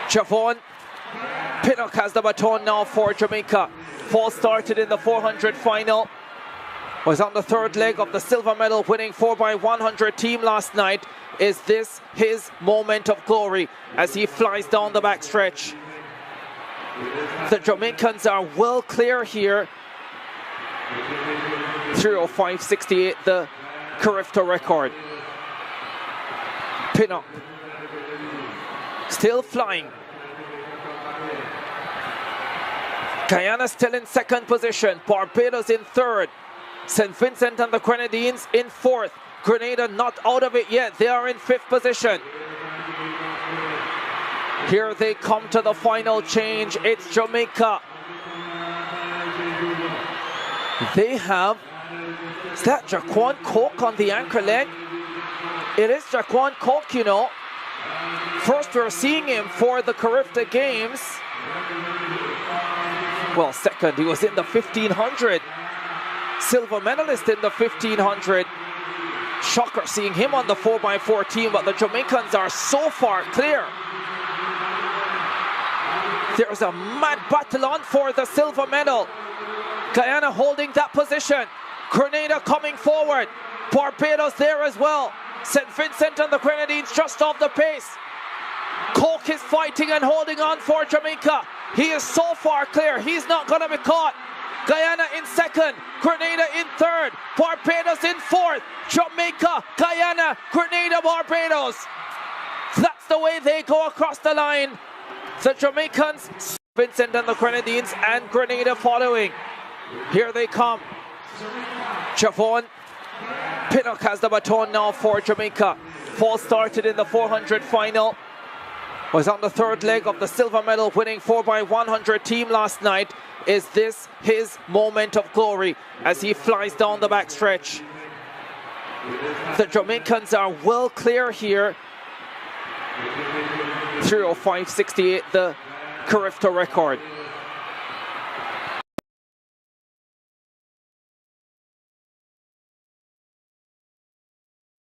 Javon Pinnock has the baton now for Jamaica. Fall started in the 400 final. Was on the third leg of the silver medal winning 4x100 team last night. Is this his moment of glory as he flies down the backstretch? The Jamaicans are well clear here. 3:05.68, the Carifta record. Pinnock still flying. Guyana still in second position. Barbados in third. St. Vincent and the Grenadines in fourth. Grenada not out of it yet. They are in fifth position. Here they come to the final change. It's Jamaica. They have, is that Jaquan Coke on the anchor leg? It is Jaquan Coke, you know. First we're seeing him for the Carifta Games. Well, second, he was in the 1500. Silver medalist in the 1500. Shocker seeing him on the 4x4 team, but the Jamaicans are so far clear. There's a mad battle on for the silver medal. Guyana holding that position. Grenada coming forward. Barbados there as well. St. Vincent and the Grenadines just off the pace. Coke is fighting and holding on for Jamaica. He is so far clear. He's not going to be caught. Guyana in second. Grenada in third. Barbados in fourth. Jamaica, Guyana, Grenada, Barbados. That's the way they go across the line. The Jamaicans, Vincent and the Grenadines, and Grenada following. Here they come. Javon Pinnock has the baton now for Jamaica. Fall started in the 400 final. Was on the third leg of the silver medal winning 4x100 team last night. Is this his moment of glory as he flies down the backstretch? The Jamaicans are well clear here. 3:05.68, the Carifta record.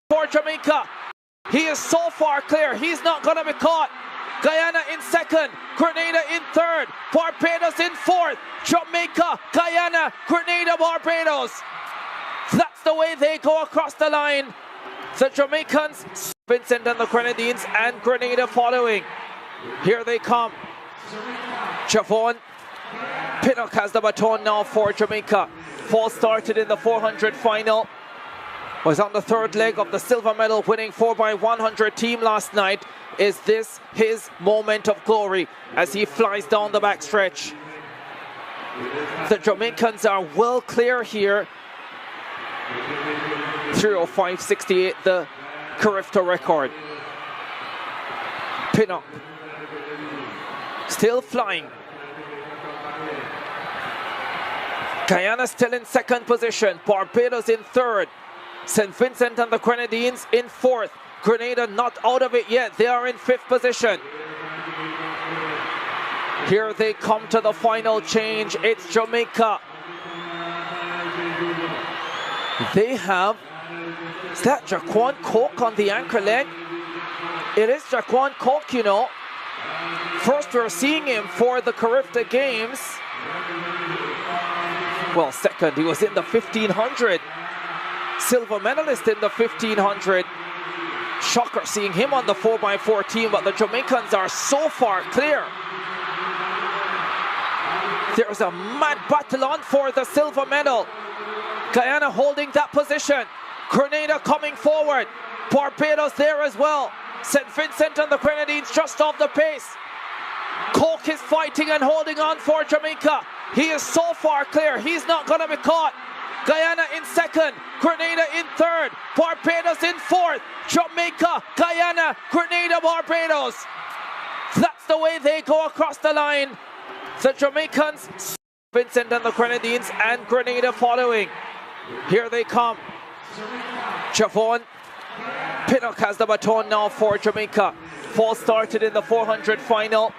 For Jamaica, he is so far clear. He's not going to be caught. Guyana in second, Grenada in third, Barbados in fourth, Jamaica, Guyana, Grenada, Barbados. That's the way they go across the line. The Jamaicans, Vincent and the Grenadines, and Grenada following. Here they come. Javon Pinnock has the baton now for Jamaica. Fall started in the 400 final. Was on the third leg of the silver medal winning 4x100 team last night. Is this his moment of glory as he flies down the backstretch? The Jamaicans are well clear here. 3:05.68, the Carifta record. Pinnock still flying. Guyana still in second position. Barbados in third. St. Vincent and the Grenadines in fourth. Grenada not out of it yet. They are in fifth position. Here they come to the final change. It's Jamaica. They have, is that Jaquan Coke on the anchor leg? It is Jaquan Coke, you know. First we're seeing him for the Carifta Games. Well, second, he was in the 1500. Silver medalist in the 1500. Shocker seeing him on the 4x4 team, but the Jamaicans are so far clear. There's a mad battle on for the silver medal. Guyana holding that position. Grenada coming forward. Barbados there as well. St. Vincent and the Grenadines just off the pace. Coke is fighting and holding on for Jamaica. He is so far clear, he's not going to be caught. Guyana in second, Grenada in third, Barbados in fourth, Jamaica, Guyana, Grenada, Barbados. That's the way they go across the line. The Jamaicans, Vincent and the Grenadines, and Grenada following. Here they come. Javon Pinnock has the baton now for Jamaica. Fall started in the 400 final.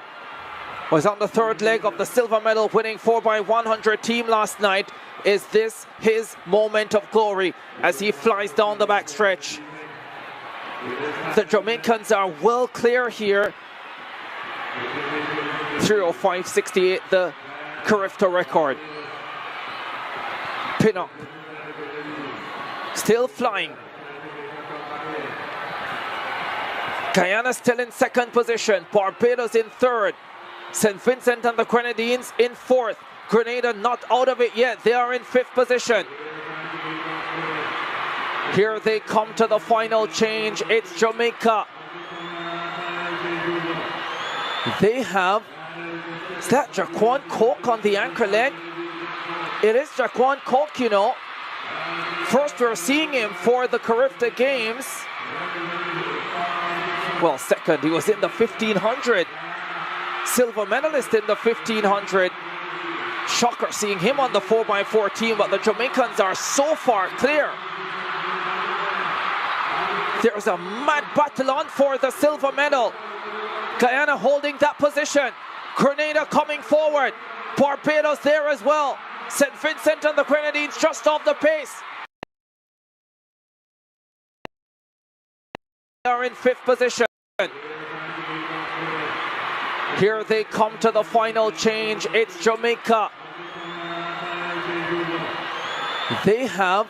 Was on the third leg of the silver medal winning 4x100 team last night. Is this his moment of glory as he flies down the backstretch? The Jamaicans are well clear here. 3:05.68, the Carifta record. Pinnock still flying. Guyana still in second position, Barbados in third, St. Vincent and the Grenadines in fourth, Grenada not out of it yet, they are in fifth position. Here they come to the final change, it's Jamaica. They have, is that Jaquan Coke on the anchor leg? It is Jaquan Coke, you know. First we're seeing him for the Carifta Games. Well, second, he was in the 1500. Silver medalist in the 1500. Shocker seeing him on the 4x4 team, but the Jamaicans are so far clear. There's a mad battle on for the silver medal. Guyana holding that position. Grenada coming forward. Barbados there as well. St. Vincent and the Grenadines just off the pace. They are in fifth position. Here they come to the final change. It's Jamaica. They have,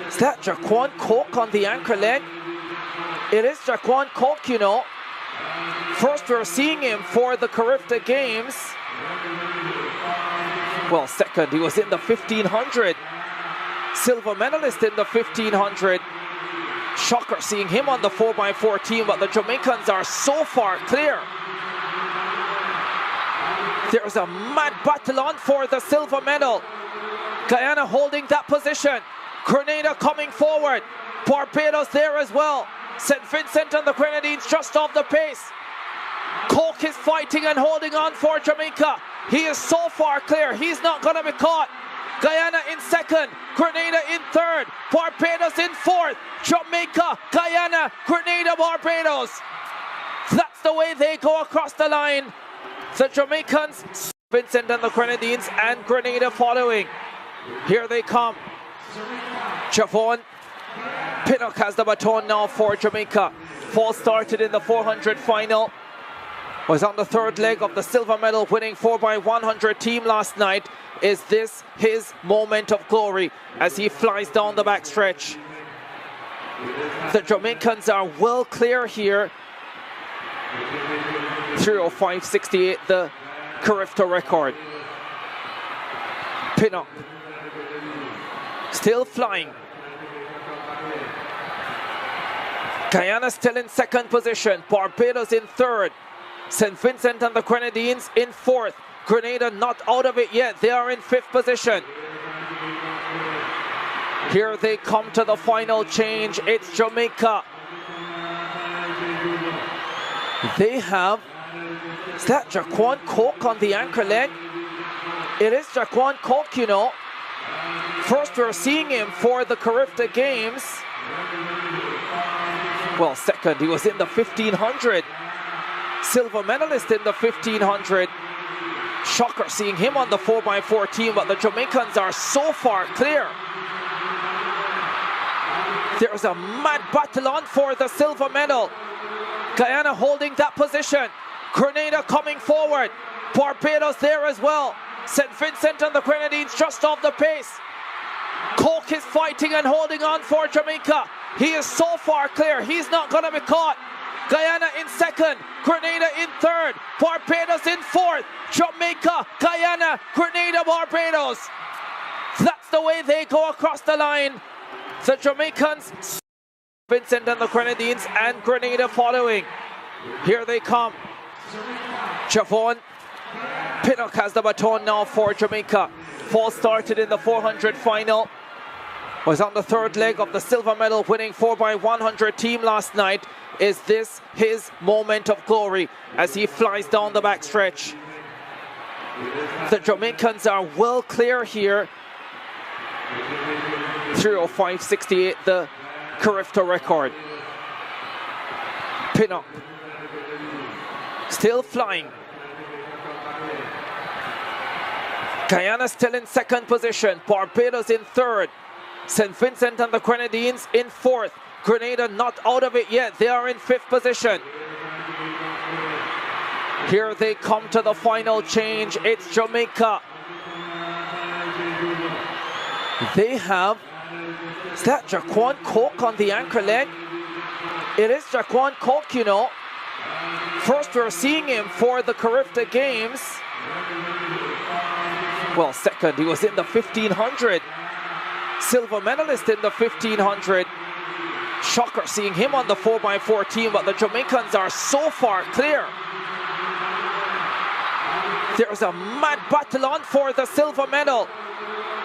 is that Jaquan Coke on the anchor leg? It is Jaquan Coke, you know. First we're seeing him for the Carifta Games. Well, second, he was in the 1500. Silver medalist in the 1500. Shocker seeing him on the 4x4 team, but the Jamaicans are so far clear. There's a mad battle on for the silver medal. Guyana holding that position. Grenada coming forward. Barbados there as well. St. Vincent and the Grenadines just off the pace. Coke is fighting and holding on for Jamaica. He is so far clear, he's not going to be caught. Guyana in second, Grenada in third, Barbados in fourth, Jamaica, Guyana, Grenada, Barbados. That's the way they go across the line. The Jamaicans, Vincent and the Grenadines, and Grenada following. Here they come. Javon Pinnock has the baton now for Jamaica. Fall started in the 400 final. Was on the third leg of the silver medal winning 4x100 team last night. Is this his moment of glory as he flies down the backstretch? The Jamaicans are well clear here. 3:05.68, the Carifta record. Pinnock still flying. Guyana still in second position, Barbados in third, St. Vincent and the Grenadines in fourth, Grenada not out of it yet, they are in fifth position. Here they come to the final change, it's Jamaica. They have, is that Jaquan Coke on the anchor leg? It is Jaquan Coke, you know. First we're seeing him for the Carifta Games. Well, second, he was in the 1500. Silver medalist in the 1500. Shocker seeing him on the 4x4 team, but the Jamaicans are so far clear. There's a mad battle on for the silver medal. Guyana holding that position. Grenada coming forward. Barbados there as well. St. Vincent and the Grenadines just off the pace. Coke is fighting and holding on for Jamaica. He is so far clear, he's not going to be caught. Guyana in second, Grenada in third, Barbados in fourth, Jamaica, Guyana, Grenada, Barbados. That's the way they go across the line. The Jamaicans, Vincent and the Grenadines, and Grenada following. Here they come. Javon Pinnock has the baton now for Jamaica. Fall started in the 400 final. Was on the third leg of the silver medal winning 4x100 team last night. Is this his moment of glory as he flies down the backstretch? The Jamaicans are well clear here. 3:05.68, the Carifta record. Pinnock still flying. Guyana still in second position. Barbados in third. St. Vincent and the Grenadines in fourth. Grenada not out of it yet. They are in fifth position. Here they come to the final change. It's Jamaica. They have, is that Jaquan Coke on the anchor leg? It is Jaquan Coke, you know. First we're seeing him for the Carifta Games. Well, second, he was in the 1500. Silver medalist in the 1500. Shocker seeing him on the 4x4 team, but the Jamaicans are so far clear. There's a mad battle on for the silver medal.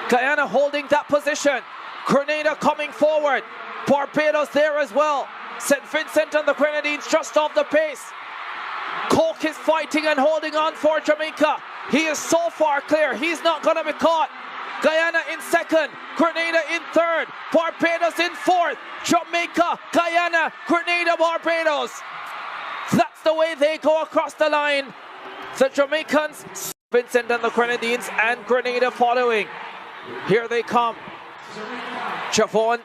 Guyana holding that position. Grenada coming forward. Barbados there as well. St. Vincent and the Grenadines just off the pace. Coke is fighting and holding on for Jamaica. He is so far clear, he's not going to be caught. Guyana in second, Grenada in third, Barbados in fourth, Jamaica, Guyana, Grenada, Barbados. That's the way they go across the line. The Jamaicans, Vincent and the Grenadines, and Grenada following. Here they come. Javon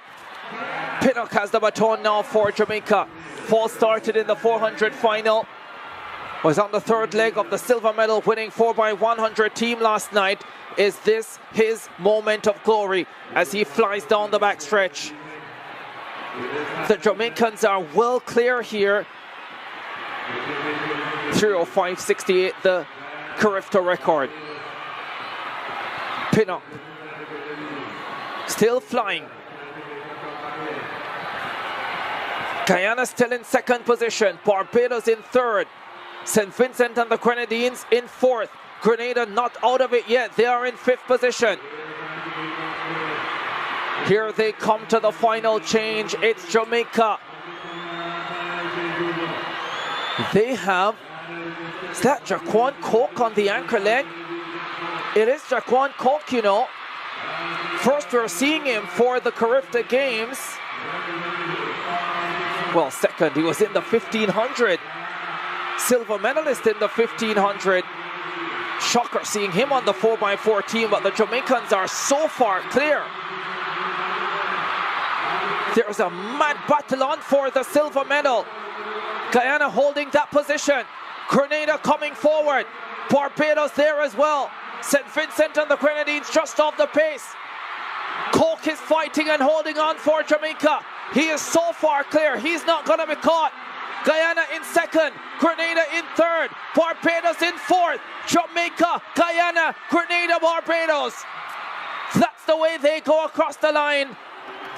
Pinnock has the baton now for Jamaica. Fall started in the 400 final. Was on the third leg of the silver medal winning 4x100 team last night. Is this his moment of glory as he flies down the backstretch? The Jamaicans are well clear here. 3:05.68, the Carifta record. Pinnock still flying. Guyana still in second position. Barbados in third. St. Vincent and the Grenadines in fourth. Grenada not out of it yet. They are in fifth position. Here they come to the final change. It's Jamaica. They have, is that Jaquan Coke on the anchor leg? It is Jaquan Coke, you know. First we're seeing him for the Carifta Games. Well, second, he was in the 1500. Silver medalist in the 1500. Shocker seeing him on the 4x4 team, but the Jamaicans are so far clear. There's a mad battle on for the silver medal. Guyana holding that position. Grenada coming forward. Barbados there as well. St. Vincent and the Grenadines just off the pace. Coke is fighting and holding on for Jamaica. He is so far clear, he's not going to be caught. Guyana in second, Grenada in third, Barbados in fourth, Jamaica, Guyana, Grenada, Barbados. That's the way they go across the line.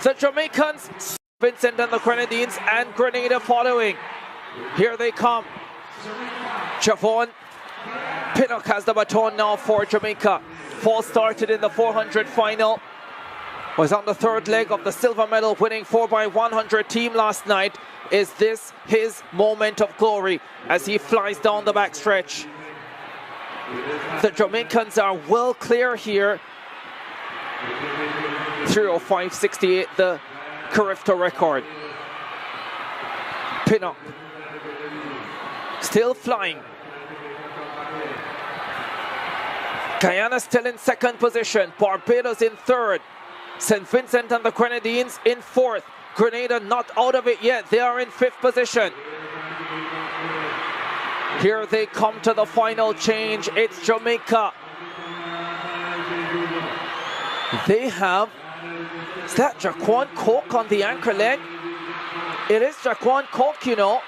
The Jamaicans, Vincent and the Grenadines, and Grenada following. Here they come. Javon Pinnock has the baton now for Jamaica. Fall started in the 400 final. Was on the third leg of the silver medal winning 4x100 team last night. Is this his moment of glory as he flies down the backstretch? The Jamaicans are well clear here. 3:05.68, the Carifta record. Pinnock still flying. Guyana still in second position. Barbados in third. St. Vincent and the Grenadines in fourth. Grenada not out of it yet. They are in fifth position. Here they come to the final change. It's Jamaica. They have, is that Jaquan Coke on the anchor leg? It is Jaquan Coke, you know.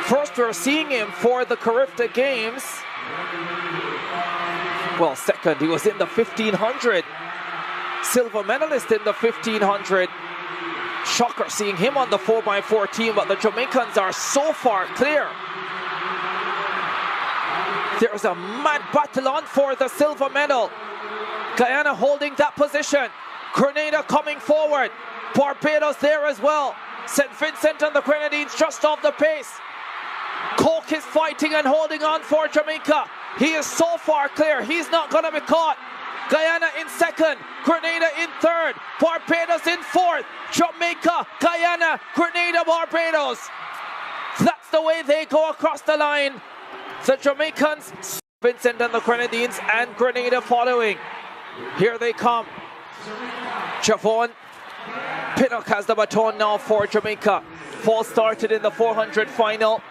First we're seeing him for the Carifta Games. Well, second, he was in the 1500. Silver medalist in the 1500. Shocker seeing him on the 4x4 team, but the Jamaicans are so far clear. There's a mad battle on for the silver medal. Guyana holding that position. Grenada coming forward. Barbados there as well. St. Vincent and the Grenadines just off the pace. Coke is fighting and holding on for Jamaica. He is so far clear. He's not going to be caught. Guyana in second. Grenada in third. Barbados in fourth. Jamaica, Guyana, Grenada, Barbados. That's the way they go across the line. The Jamaicans, Vincent and the Grenadines, and Grenada following. Here they come. Javon Pinnock has the baton now for Jamaica. Fall started in the 400 final.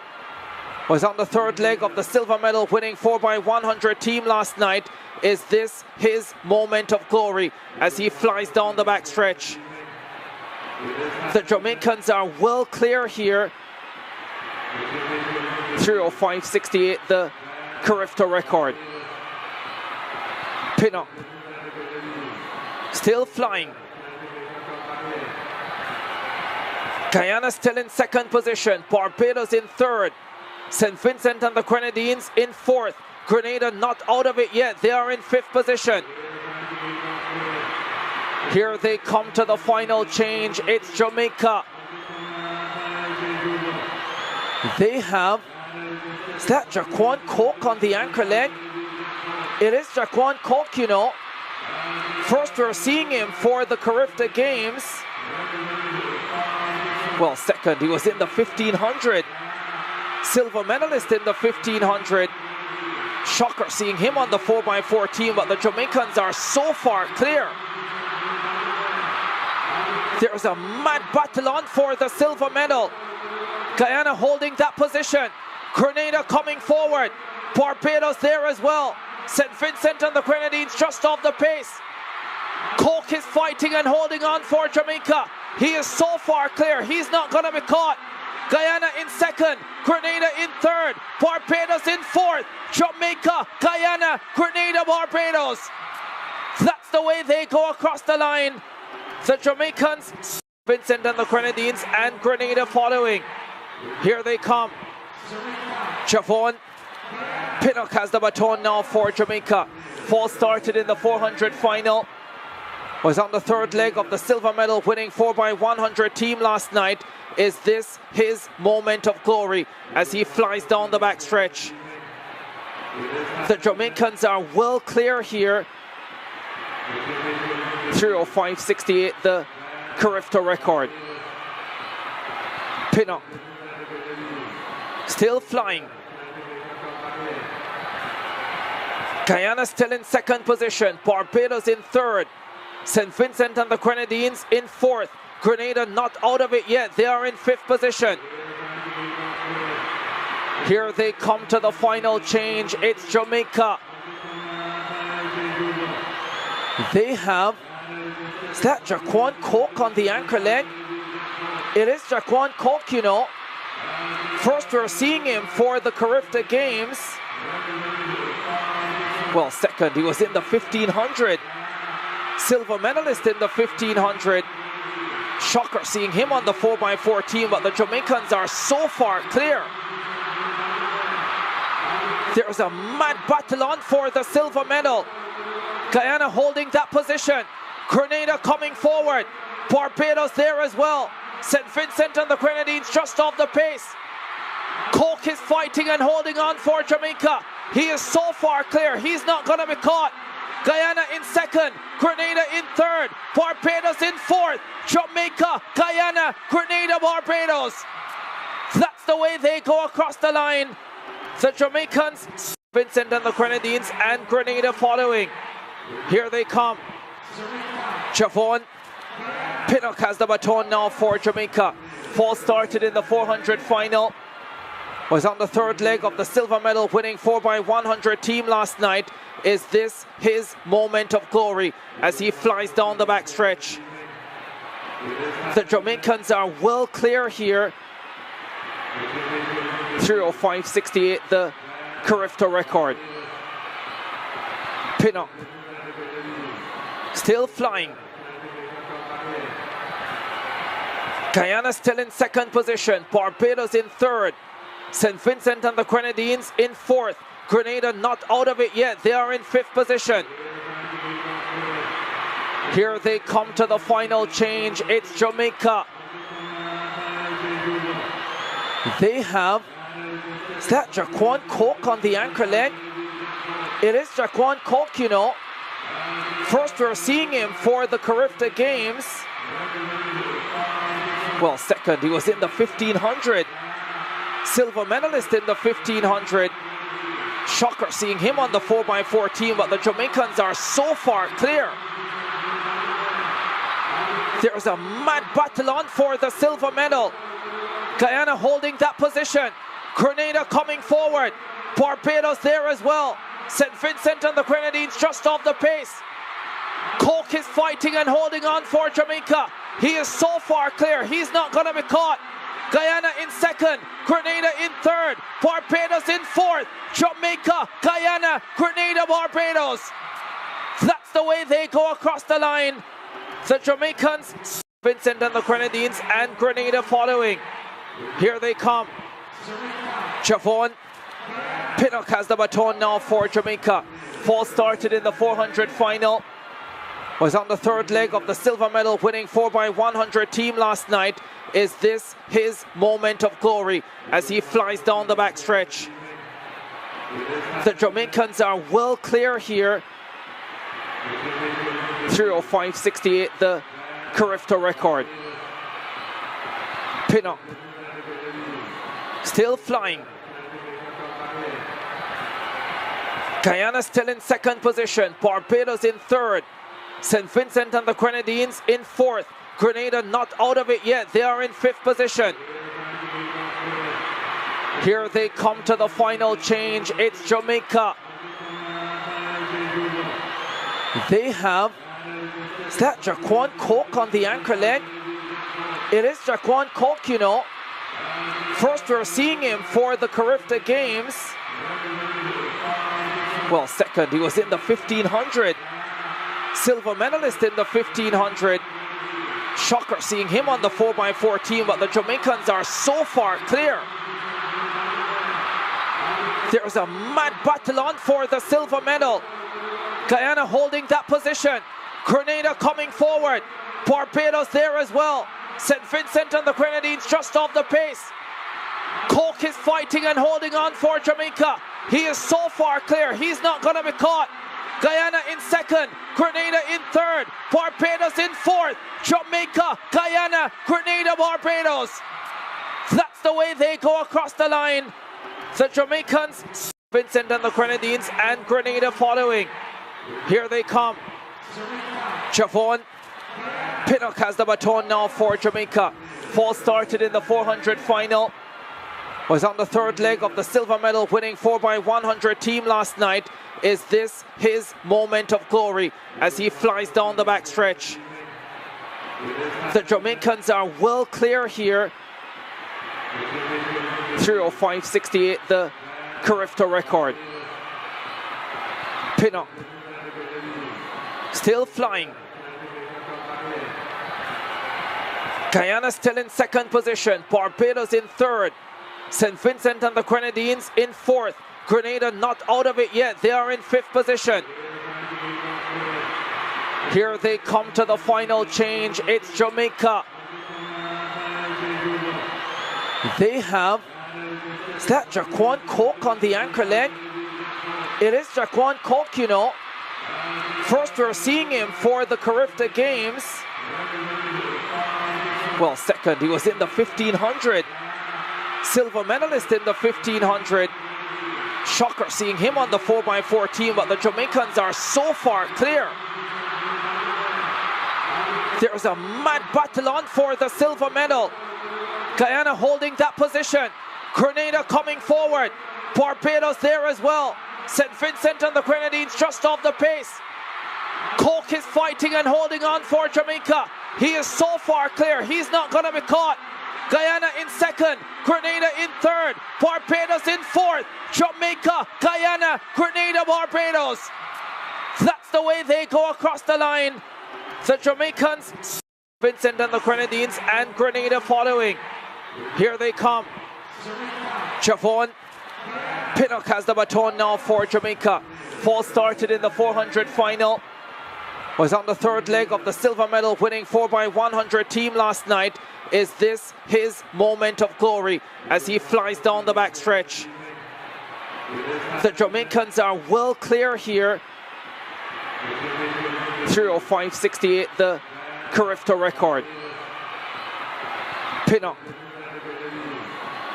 Was on the third leg of the silver medal winning 4x100 team last night. Is this his moment of glory as he flies down the backstretch? The Jamaicans are well clear here. 3:05.68, the Carifta record. Pinnock still flying. Guyana still in second position. Barbados in third. St. Vincent and the Grenadines in fourth. Grenada not out of it yet. They are in fifth position. Here they come to the final change. It's Jamaica. They have, is that Jaquan Coke on the anchor leg? It is Jaquan Coke, you know. First we're seeing him for the Carifta Games. Well, second, he was in the 1500. Silver medalist in the 1500. Shocker seeing him on the 4x4 team, but the Jamaicans are so far clear. There's a mad battle on for the silver medal. Guyana holding that position. Grenada coming forward. Barbados there as well. St. Vincent and the Grenadines just off the pace. Coke is fighting and holding on for Jamaica. He is so far clear. He's not going to be caught. Guyana in second. Grenada in third. Barbados in fourth. Jamaica, Guyana, Grenada, Barbados. That's the way they go across the line. The Jamaicans, Vincent and the Grenadines, and Grenada following. Here they come. Javon Pinnock has the baton now for Jamaica. Fall started in the 400 final. Was on the third leg of the silver medal winning 4x100 team last night. Is this his moment of glory as he flies down the backstretch? The Jamaicans are well clear here. 3:05.68, the Carifta record. Pinnock still flying. Guyana still in second position. Barbados in third. St. Vincent and the Grenadines in fourth. Grenada not out of it yet. They are in fifth position. Here they come to the final change. It's Jamaica. They have, is that Jaquan Coke on the anchor leg? It is Jaquan Coke, you know. First we're seeing him for the Carifta Games. Well, second, he was in the 1500. Silver medalist in the 1500. Shocker seeing him on the 4x4 team, but the Jamaicans are so far clear. There's a mad battle on for the silver medal. Guyana holding that position. Grenada coming forward. Barbados there as well. St. Vincent and the Grenadines just off the pace. Coke is fighting and holding on for Jamaica. He is so far clear. He's not going to be caught. Guyana in second. Grenada in third. Barbados in fourth. Jamaica, Guyana, Grenada, Barbados. That's the way they go across the line. The Jamaicans, Vincent and the Grenadines, and Grenada following. Here they come. Javon Pinnock has the baton now for Jamaica. Fall started in the 400 final. Was on the third leg of the silver medal winning 4x100 team last night. Is this his moment of glory as he flies down the backstretch? The Jamaicans are well clear here. 3:05.68, the Carifta record. Pinnock still flying. Guyana still in second position. Barbados in third. St. Vincent and the Grenadines in fourth. Grenada not out of it yet. They are in 5th position. Here they come to the final change. It's Jamaica. They have, is that Jaquan Coke on the anchor leg? It is Jaquan Coke, you know. First we're seeing him for the Carifta Games. Well, second, he was in the 1500. Silver medalist in the 1500. Shocker seeing him on the 4x4 team, but the Jamaicans are so far clear. There's a mad battle on for the silver medal. Guyana holding that position. Grenada coming forward. Barbados there as well. St. Vincent and the Grenadines just off the pace. Coke is fighting and holding on for Jamaica. He is so far clear. He's not going to be caught. Guyana in 2nd. Grenada in 3rd. Barbados in 4th. Jamaica, Guyana, Grenada, Barbados. That's the way they go across the line. The Jamaicans, Vincent and the Grenadines, and Grenada following. Here they come. Javon Pinnock has the baton now for Jamaica. Fall started in the 400 final. Was on the 3rd leg of the silver medal winning 4x100 team last night. Is this his moment of glory as he flies down the backstretch? The Jamaicans are well clear here. 3:05.68, the Carifta record. Pinnock still flying. Guyana still in 2nd position. Barbados in 3rd. St. Vincent and the Grenadines in 4th. Grenada not out of it yet. They are in 5th position. Here they come to the final change. It's Jamaica. They have, is that Jaquan Coke on the anchor leg? It is Jaquan Coke, you know. First we're seeing him for the Carifta Games. Well, second, he was in the 1500. Silver medalist in the 1500. Shocker seeing him on the 4x4 team, but the Jamaicans are so far clear. There's a mad battle on for the silver medal. Guyana holding that position. Grenada coming forward. Barbados there as well. St. Vincent and the Grenadines just off the pace. Coke is fighting and holding on for Jamaica. He is so far clear. He's not going to be caught. Guyana in 2nd. Grenada in 3rd. Barbados in 4th. Jamaica, Guyana, Grenada, Barbados. That's the way they go across the line. The Jamaicans, Vincent and the Grenadines, and Grenada following. Here they come. Javon Pinnock has the baton now for Jamaica. Fall started in the 400 final. Was on the 3rd leg of the silver medal winning 4x100 team last night. Is this his moment of glory as he flies down the backstretch? The Jamaicans are well clear here. 3:05.68, the Carifta record. Pinnock still flying. Guyana still in 2nd position. Barbados in 3rd. St. Vincent and the Grenadines in 4th. Grenada not out of it yet. They are in 5th position. Here they come to the final change. It's Jamaica. They have, is that Jaquan Coke on the anchor leg? It is Jaquan Coke, you know. First we're seeing him for the Carifta Games. Well, second, he was in the 1500. Silver medalist in the 1500. Shocker seeing him on the 4x4 team, but the Jamaicans are so far clear. There's a mad battle on for the silver medal. Guyana holding that position. Grenada coming forward. Barbados there as well. St. Vincent and the Grenadines just off the pace. Coke is fighting and holding on for Jamaica. He is so far clear. He's not going to be caught. Guyana in 2nd. Grenada in 3rd. Barbados in 4th. Jamaica, Guyana, Grenada, Barbados. That's the way they go across the line. The Jamaicans, Vincent and the Grenadines, and Grenada following. Here they come. Javon Pinnock has the baton now for Jamaica. Fall started in the 400 final. Was on the third leg of the silver medal winning 4x100 team last night. Is this his moment of glory as he flies down the backstretch? The Jamaicans are well clear here. 3:05.68, the Carifta record. Pinnock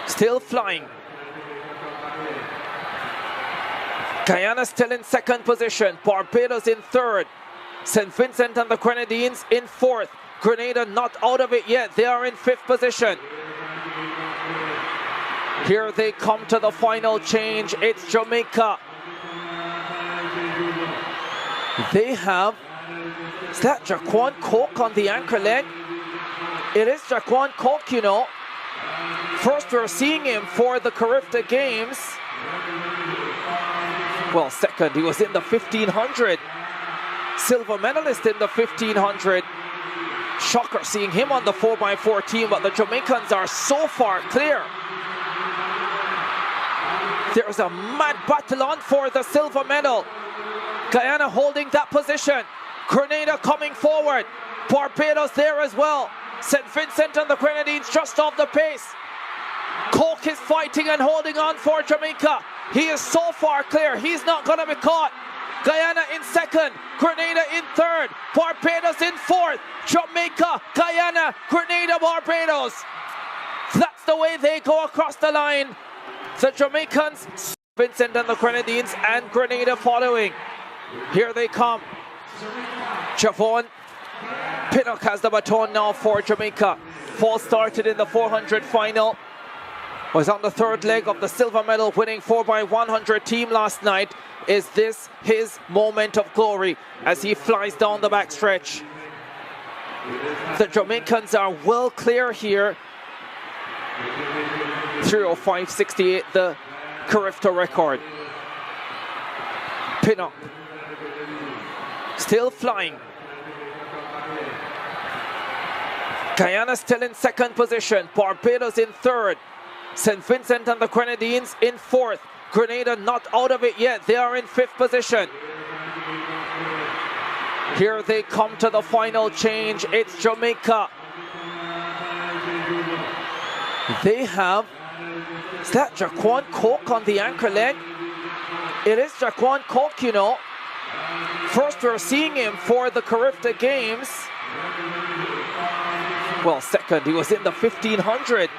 still flying. Guyana still in second position. Barbados in third. St. Vincent and the Grenadines in fourth. Grenada not out of it yet. They are in fifth position. Here they come to the final change. It's Jamaica. They have, is that Jaquan Coke on the anchor leg? It is Jaquan Coke, you know. First we're seeing him for the Carifta Games. Well, second, he was in the 1500. Silver medalist in the 1500. Shocker seeing him on the 4x4 team, but the Jamaicans are so far clear. There's a mad battle on for the silver medal. Guyana holding that position. Grenada coming forward. Barbados there as well. St. Vincent and the Grenadines just off the pace. Coke is fighting and holding on for Jamaica. He is so far clear, he's not going to be caught. Guyana in second, Grenada in third, Barbados in fourth, Jamaica, Guyana, Grenada, Barbados. That's the way they go across the line. The Jamaicans, Vincent and the Grenadines, and Grenada following. Here they come. Javon Pinnock has the baton now for Jamaica. Fall started in the 400 final. Was on the third leg of the silver medal winning 4x100 team last night. Is this his moment of glory as he flies down the backstretch? The Jamaicans are well clear here. 3:05.68, the Carifta record. Pinnock still flying. Guyana still in second position. Barbados in third. St. Vincent and the Grenadines in fourth. Grenada not out of it yet. They are in fifth position. Here they come to the final change. It's Jamaica. They have, is that Jaquan Coke on the anchor leg? It is Jaquan Coke, you know. First we're seeing him for the Carifta Games. Well, second, he was in the 1500.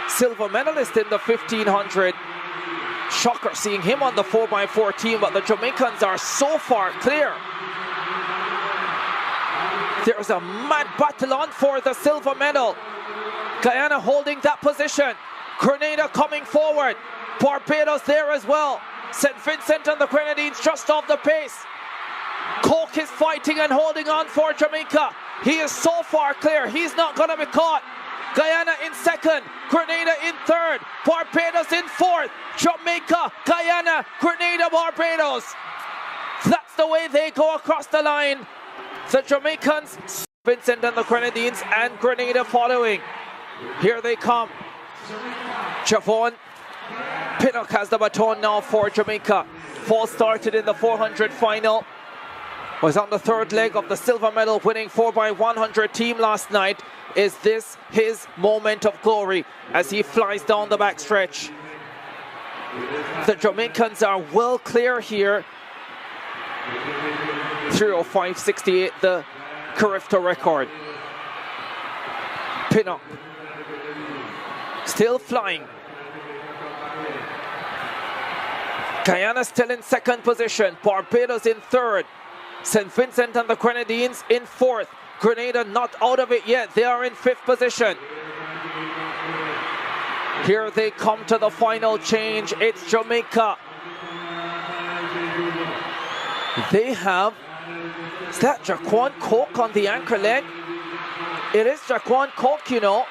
Silver medalist in the 1500. Shocker seeing him on the 4x4 team, but the Jamaicans are so far clear. There's a mad battle on for the silver medal. Guyana holding that position. Grenada coming forward. Barbados there as well. St. Vincent and the Grenadines just off the pace. Coke is fighting and holding on for Jamaica. He is so far clear, he's not going to be caught. Guyana in second, Grenada in third, Barbados in fourth, Jamaica, Guyana, Grenada, Barbados. That's the way they go across the line. The Jamaicans, Vincent and the Grenadines, and Grenada following. Here they come. Javon Pinnock has the baton now for Jamaica. Fall started in the 400 final. Was on the third leg of the silver medal winning 4x100 team last night. Is this his moment of glory as he flies down the backstretch? The Jamaicans are well clear here. 3:05.68, the Carifta record. Pinnock still flying. Guyana still in second position. Barbados in third. St. Vincent and the Grenadines in fourth. Grenada not out of it yet. They are in fifth position. Here they come to the final change. It's Jamaica. They have, is that Jaquan Coke on the anchor leg? It is Jaquan Coke, you know.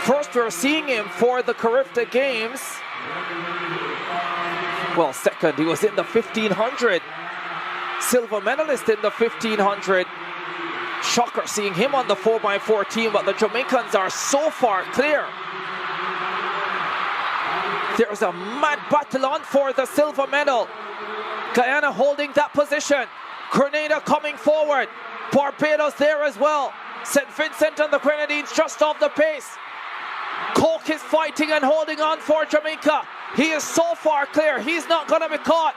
First we're seeing him for the Carifta Games. Well, second, he was in the 1500. Silver medalist in the 1500. Shocker seeing him on the 4x4 team, but the Jamaicans are so far clear. There's a mad battle on for the silver medal. Guyana holding that position. Grenada coming forward. Barbados there as well. St. Vincent and the Grenadines just off the pace. Cork is fighting and holding on for Jamaica. He is so far clear. He's not going to be caught.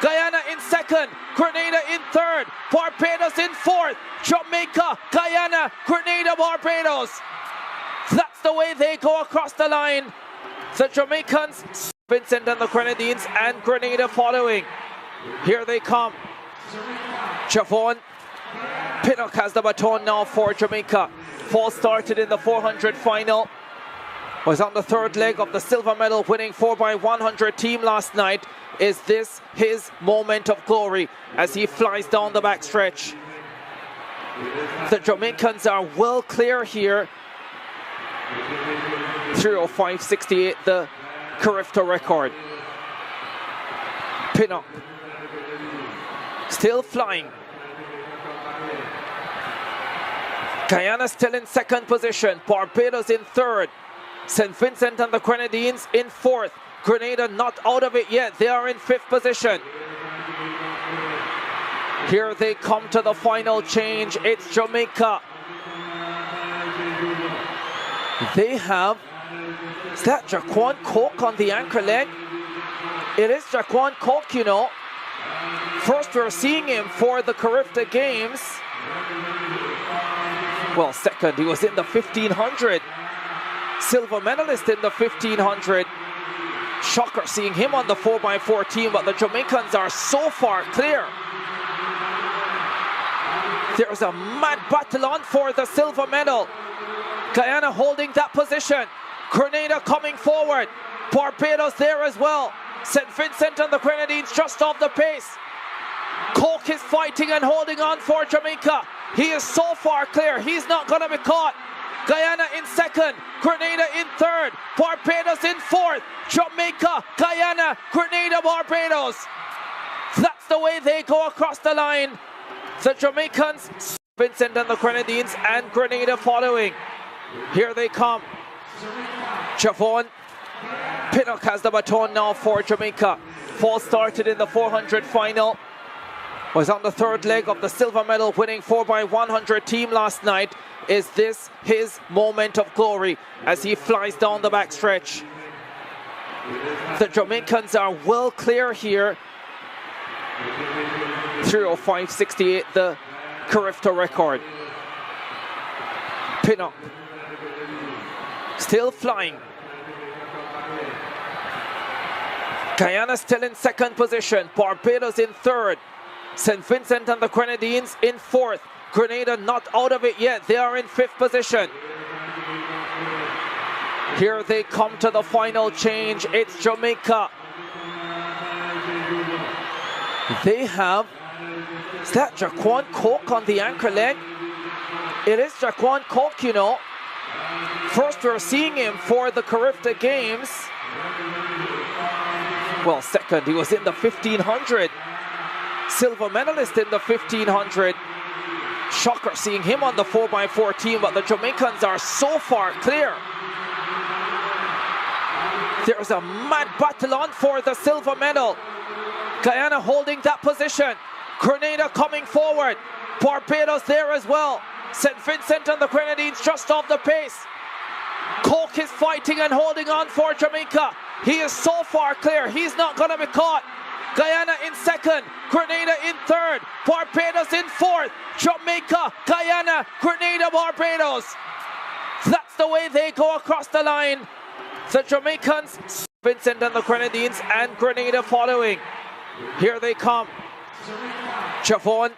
Guyana in second. Grenada in third. Barbados in fourth. Jamaica, Guyana, Grenada, Barbados. That's the way they go across the line. The Jamaicans, Vincent and the Grenadines, and Grenada following. Here they come. Javon Pinnock has the baton now for Jamaica. Fall started in the 400 final. Was on the third leg of the silver medal winning 4x100 team last night. Is this his moment of glory as he flies down the backstretch? The Jamaicans are well clear here. 3:05.68, the Carifta record. Pinnock still flying. Guyana still in second position. Barbados in third. St. Vincent and the Grenadines in fourth. Grenada not out of it yet. They are in fifth position. Here they come to the final change. It's Jamaica. They have, is that Jaquan Coke on the anchor leg? It is Jaquan Coke, you know. First we're seeing him for the Carifta Games. Well, second, he was in the 1500. Silver medalist in the 1500. Shocker seeing him on the 4x4 team, but the Jamaicans are so far clear. There's a mad battle on for the silver medal. Guyana holding that position. Grenada coming forward. Barbados there as well. St. Vincent and the Grenadines just off the pace. Cork is fighting and holding on for Jamaica. He is so far clear. He's not going to be caught. Guyana in second. Grenada in third. Barbados in fourth. Jamaica, Guyana, Grenada, Barbados. That's the way they go across the line. The Jamaicans, Vincent and the Grenadines, and Grenada following. Here they come. Javon Pinnock has the baton now for Jamaica. Fall started in the 400 final. Was on the third leg of the silver medal winning 4x100 team last night. Is this his moment of glory as he flies down the backstretch? The Jamaicans are well clear here. 3:05.68, the Carifta record. Pinnock still flying. Guyana still in second position. Barbados in third. St. Vincent and the Grenadines in fourth. Grenada not out of it yet. They are in fifth position. Here they come to the final change. It's Jamaica. They have, is that Jaquan Coke on the anchor leg? It is Jaquan Coke, you know. First we're seeing him for the Carifta Games. Well, second, he was in the 1500. Silver medalist in the 1500. Shocker seeing him on the 4x4 team, but the Jamaicans are so far clear. There's a mad battle on for the silver medal. Guyana holding that position. Grenada coming forward. Barbados there as well. St. Vincent and the Grenadines just off the pace. Cork is fighting and holding on for Jamaica. He is so far clear. He's not going to be caught. Guyana in second. Grenada in third. Barbados in fourth. Jamaica, Guyana, Grenada, Barbados. That's the way they go across the line. The Jamaicans, Vincent and the Grenadines, and Grenada following. Here they come. Javon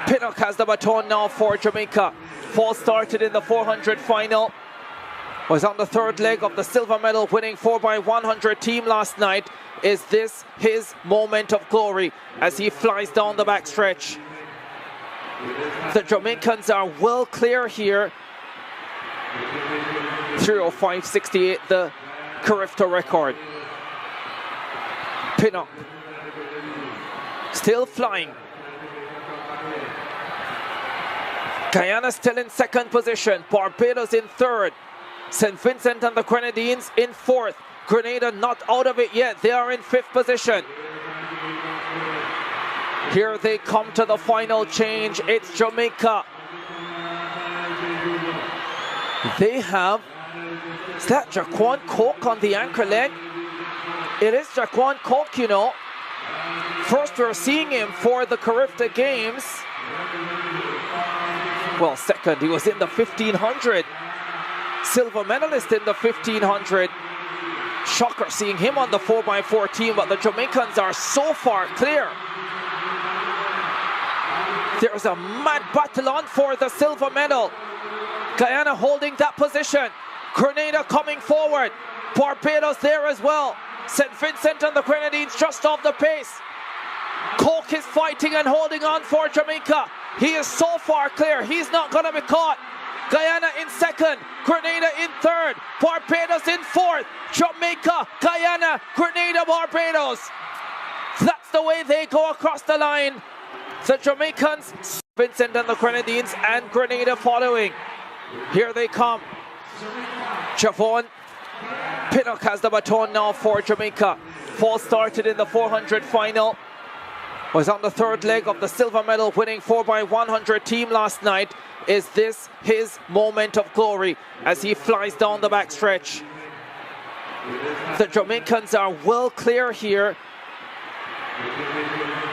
Pinnock has the baton now for Jamaica. Fall started in the 400 final. Was on the third leg of the silver medal winning 4x100 team last night. Is this his moment of glory as he flies down the backstretch? The Jamaicans are well clear here. 3:05.68, the Carifta record. Pinnock still flying. Guyana still in second position. Barbados in third. St. Vincent and the Grenadines in fourth. Grenada not out of it yet. They are in 5th position. Here they come to the final change. It's Jamaica. They have, is that Jaquan Coke on the anchor leg? It is Jaquan Coke, you know. First we're seeing him for the Carifta Games. Well, second, he was in the 1500. Silver medalist in the 1500. Shocker seeing him on the 4x4 team, but the Jamaicans are so far clear. There's a mad battle on for the silver medal. Guyana holding that position. Grenada coming forward. Barbados there as well. St. Vincent and the Grenadines just off the pace. Coke is fighting and holding on for Jamaica. He is so far clear, he's not going to be caught. Guyana in 2nd, Grenada in 3rd, Barbados in 4th, Jamaica, Guyana, Grenada, Barbados. That's the way they go across the line. The Jamaicans, Vincent and the Grenadines, and Grenada following. Here they come. Javon Pinnock has the baton now for Jamaica. Fall started in the 400 final. Was on the 3rd leg of the silver medal winning 4x100 team last night. Is this his moment of glory as he flies down the backstretch? The Jamaicans are well clear here.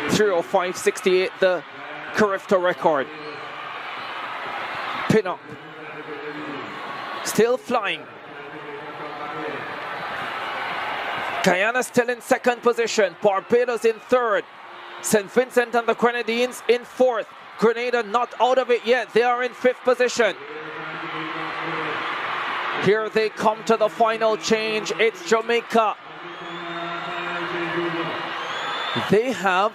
3:05.68, the Carifta record. Pinnock still flying. Guyana still in 2nd position. Barbados in 3rd. St. Vincent and the Grenadines in 4th. Grenada not out of it yet. They are in 5th position. Here they come to the final change. It's Jamaica. They have,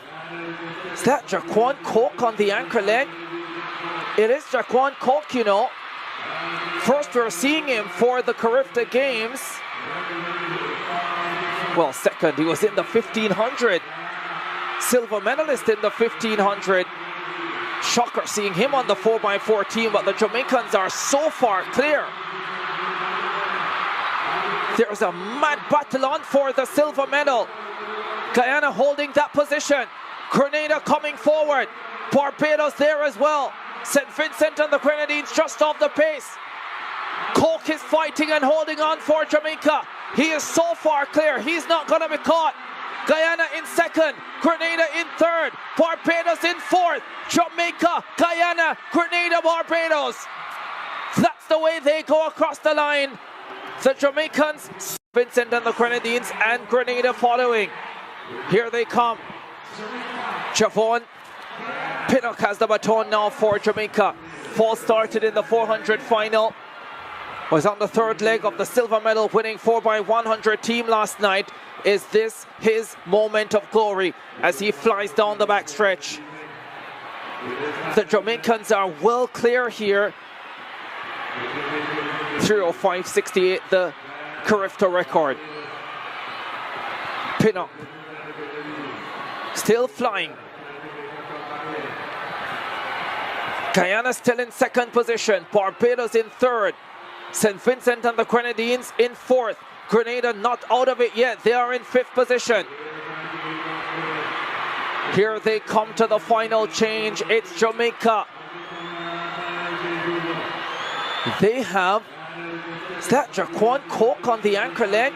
is that Jaquan Coke on the anchor leg? It is Jaquan Coke, you know. First we're seeing him for the Carifta Games. Well, second, he was in the 1500. Silver medalist in the 1500. Shocker seeing him on the 4x4 team, but the Jamaicans are so far clear. There's a mad battle on for the silver medal. Guyana holding that position. Grenada coming forward. Barbados there as well. St. Vincent and the Grenadines just off the pace. Coke is fighting and holding on for Jamaica. He is so far clear, he's not going to be caught. Guyana in 2nd, Grenada in 3rd, Barbados in 4th, Jamaica, Guyana, Grenada, Barbados. That's the way they go across the line. The Jamaicans, Vincent and the Grenadines, and Grenada following. Here they come. Javon Pinnock has the baton now for Jamaica. Fall started in the 400 final. Was on the 3rd leg of the silver medal winning 4x100 team last night. Is this his moment of glory as he flies down the backstretch? The Jamaicans are well clear here. 3:05.68, the Carifta record. Pinnock still flying. Guyana still in 2nd position. Barbados in 3rd. St. Vincent and the Grenadines in 4th. Grenada not out of it yet. They are in 5th position. Here they come to the final change. It's Jamaica. They have, is that Jaquan Coke on the anchor leg?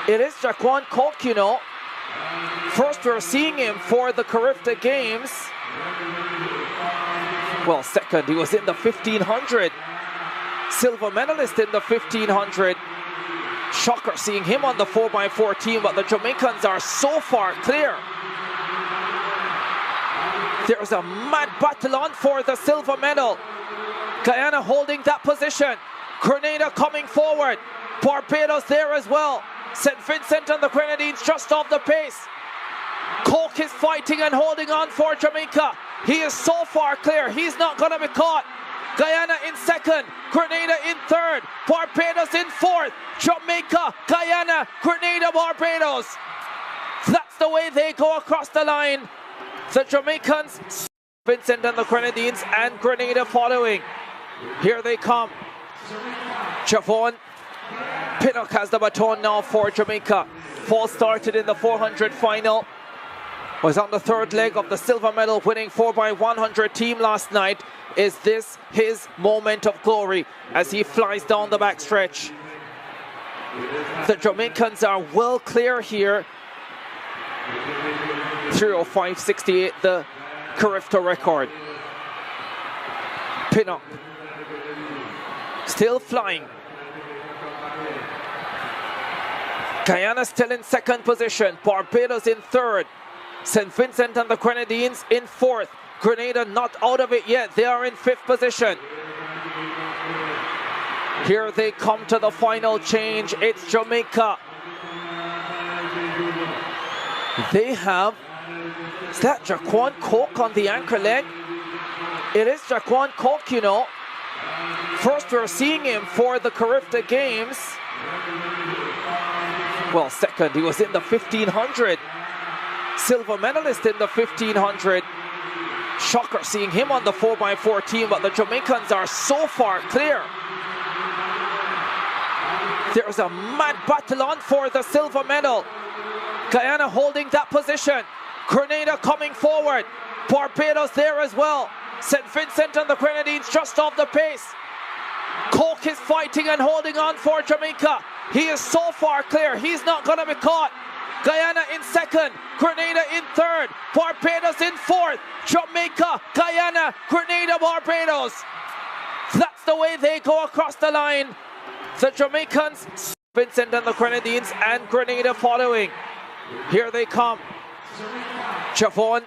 It is Jaquan Coke, you know. First we're seeing him for the Carifta Games. Well, second, he was in the 1500. Silver medalist in the 1500. Shocker seeing him on the 4x4 team, but the Jamaicans are so far clear. There's a mad battle on for the silver medal. Guyana holding that position. Grenada coming forward. Barbados there as well. St. Vincent and the Grenadines just off the pace. Coke is fighting and holding on for Jamaica. He is so far clear, he's not going to be caught. Guyana in 2nd, Grenada in 3rd, Barbados in 4th, Jamaica, Guyana, Grenada, Barbados. That's the way they go across the line. The Jamaicans, Vincent and the Grenadines, and Grenada following. Here they come. Javon Pinnock has the baton now for Jamaica. Falls started in the 400 final. Was on the third leg of the silver medal winning 4x100 team last night. Is this his moment of glory as he flies down the backstretch? The Jamaicans are well clear here. 3:05.68, the Carifta record. Pinnock still flying. Guyana still in second position. Barbados in third. St. Vincent and the Grenadines in fourth. Grenada not out of it yet. They are in fifth position. Here they come to the final change. It's Jamaica. They have, is that Jaquan Coke on the anchor leg? It is Jaquan Coke, you know. First we're seeing him for the Carifta Games. Well, second, he was in the 1500. Silver medalist in the 1500. Shocker seeing him on the 4x4 team, but the Jamaicans are so far clear. There's a mad battle on for the silver medal. Guyana holding that position. Grenada coming forward. Barbados there as well. St. Vincent and the Grenadines just off the pace. Coke is fighting and holding on for Jamaica. He is so far clear, he's not going to be caught. Guyana in second, Grenada in third, Barbados in fourth, Jamaica, Guyana, Grenada, Barbados. That's the way they go across the line. The Jamaicans, Vincent and the Grenadines, and Grenada following. Here they come. Javon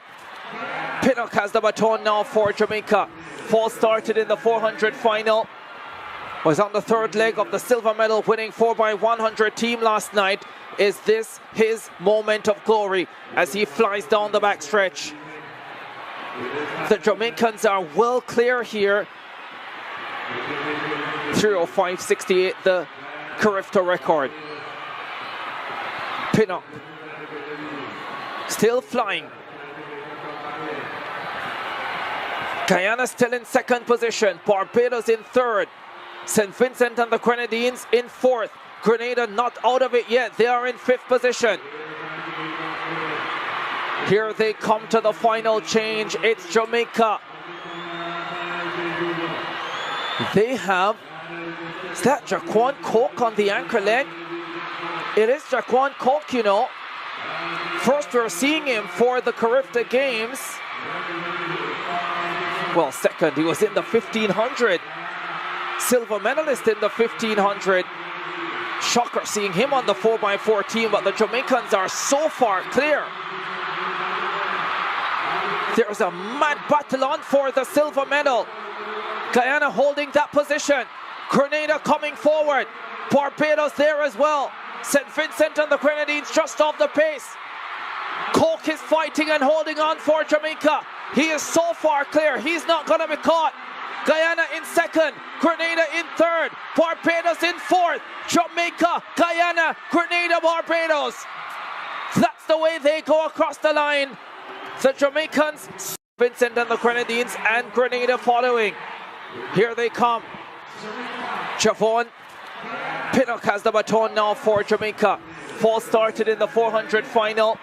Pinnock has the baton now for Jamaica. Fall started in the 400 final. Was on the third leg of the silver medal winning 4x100 team last night. Is this his moment of glory as he flies down the backstretch? The Jamaicans are well clear here. 3:05.68, the Carifta record. Pinnock still flying. Guyana still in second position. Barbados in third. St. Vincent and the Grenadines in fourth. Grenada not out of it yet. They are in fifth position. Here they come to the final change. It's Jamaica. They have, is that Jaquan Coke on the anchor leg? It is Jaquan Coke, you know. First we're seeing him for the Carifta Games. Well, second, he was in the 1500. Silver medalist in the 1500. Shocker seeing him on the 4x4 team, but the Jamaicans are so far clear. There's a mad battle on for the silver medal. Guyana holding that position. Grenada coming forward. Barbados there as well. St. Vincent and the Grenadines just off the pace. Coke is fighting and holding on for Jamaica. He is so far clear, he's not going to be caught. Guyana in second, Grenada in third, Barbados in fourth, Jamaica, Guyana, Grenada, Barbados. That's the way they go across the line. The Jamaicans, Vincent and the Grenadines, and Grenada following. Here they come. Javon Pinnock has the baton now for Jamaica. Fall started in the 400 final.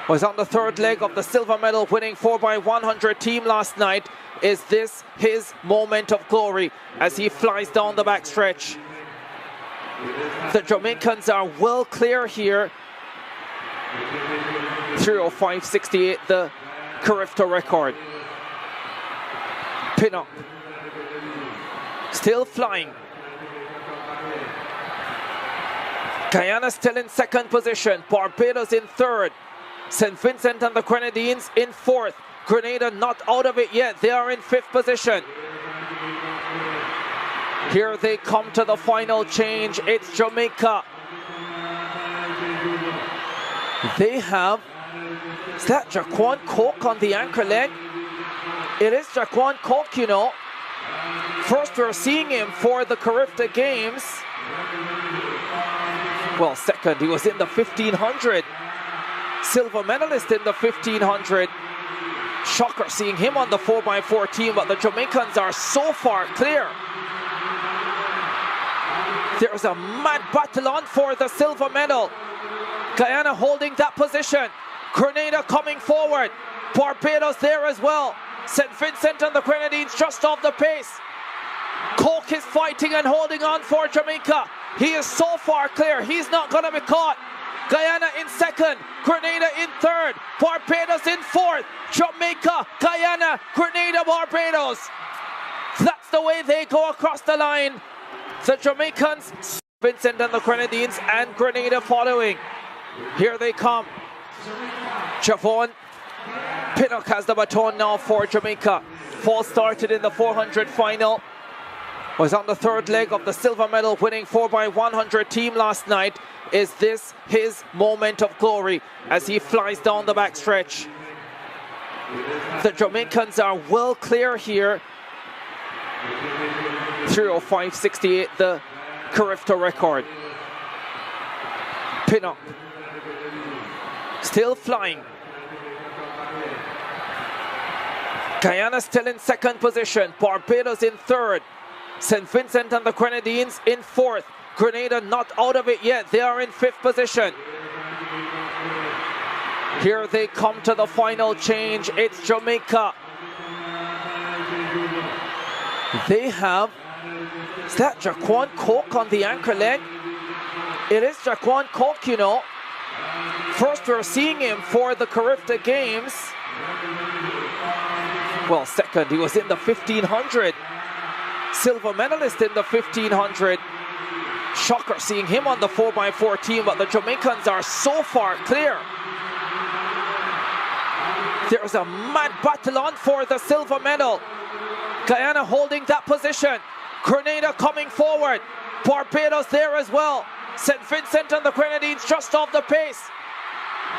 Was on the third leg of the silver medal winning 4x100 team last night. Is this his moment of glory as he flies down the backstretch? The Jamaicans are well clear here. 3:05.68, the Carifta record. Pinnock still flying. Guyana still in second position. Barbados in third. St. Vincent and the Grenadines in fourth. Grenada not out of it yet. They are in fifth position. Here they come to the final change. It's Jamaica. They have, is that Jaquan Coke on the anchor leg? It is Jaquan Coke, you know. First we're seeing him for the Carifta Games. Well, second, he was in the 1500. Silver medalist in the 1500. Shocker seeing him on the 4x4 team, but the Jamaicans are so far clear. There's a mad battle on for the silver medal. Guyana holding that position. Grenada coming forward. Barbados there as well. St. Vincent and the Grenadines just off the pace. Coke is fighting and holding on for Jamaica. He is so far clear, he's not going to be caught. Guyana in second, Grenada in third, Barbados in fourth, Jamaica, Guyana, Grenada, Barbados. That's the way they go across the line. The Jamaicans, Vincent and the Grenadines, and Grenada following. Here they come. Javon Pinnock has the baton now for Jamaica. Fall started in the 400 final. Was on the third leg of the silver medal winning 4x100 team last night. Is this his moment of glory as he flies down the backstretch? The Jamaicans are well clear here. 3:05.68, the Carifta record. Pinnock still flying. Guyana still in second position. Barbados in third. St. Vincent and the Grenadines in fourth. Grenada not out of it yet. They are in fifth position. Here they come to the final change. It's Jamaica. They have, is that Jaquan Coke on the anchor leg? It is Jaquan Coke, you know. First we're seeing him for the Carifta Games. Well, second, he was in the 1500. Silver medalist in the 1500. Shocker seeing him on the 4x4 team, but the Jamaicans are so far clear. There's a mad battle on for the silver medal. Guyana holding that position. Grenada coming forward. Barbados there as well. St. Vincent and the Grenadines just off the pace.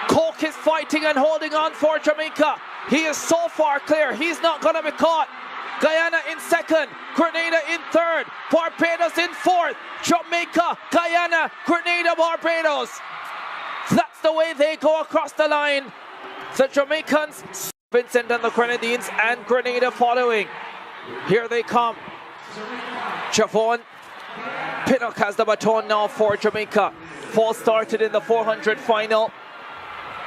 Coke is fighting and holding on for Jamaica. He is so far clear, he's not going to be caught. Guyana in second, Grenada in third, Barbados in fourth, Jamaica, Guyana, Grenada, Barbados. That's the way they go across the line. The Jamaicans, Vincent and the Grenadines, and Grenada following. Here they come. Javon Pinnock has the baton now for Jamaica. Fall started in the 400 final.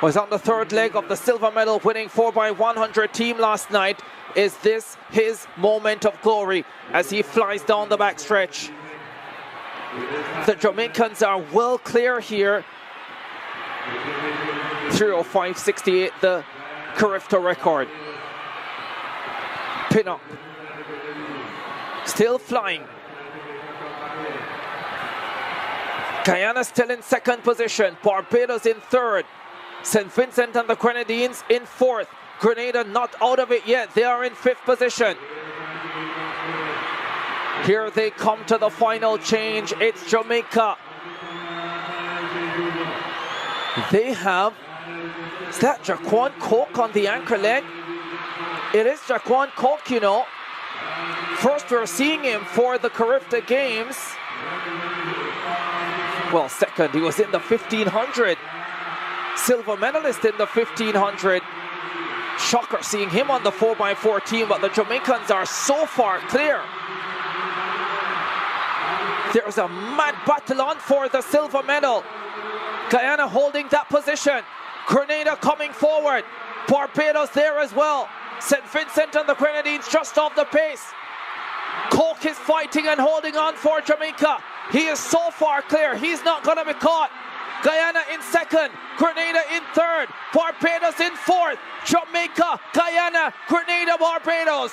Was on the third leg of the silver medal winning 4x100 team last night. Is this his moment of glory as he flies down the backstretch? The Jamaicans are well clear here. 3:05.68, the Carifta record. Pinnock still flying. Guyana still in second position. Barbados in third. St. Vincent and the Grenadines in fourth. Grenada not out of it yet. They are in fifth position. Here they come to the final change. It's Jamaica. They have, is that Jaquan Coke on the anchor leg? It is Jaquan Coke, you know. First we're seeing him for the Carifta Games. Well, second, he was in the 1500. Silver medalist in the 1500. Shocker seeing him on the 4x4 team, but the Jamaicans are so far clear. There's a mad battle on for the silver medal. Guyana holding that position. Grenada coming forward. Barbados there as well. St. Vincent and the Grenadines just off the pace. Coke is fighting and holding on for Jamaica. He is so far clear, he's not going to be caught. Guyana in second, Grenada in third, Barbados in fourth, Jamaica, Guyana, Grenada, Barbados.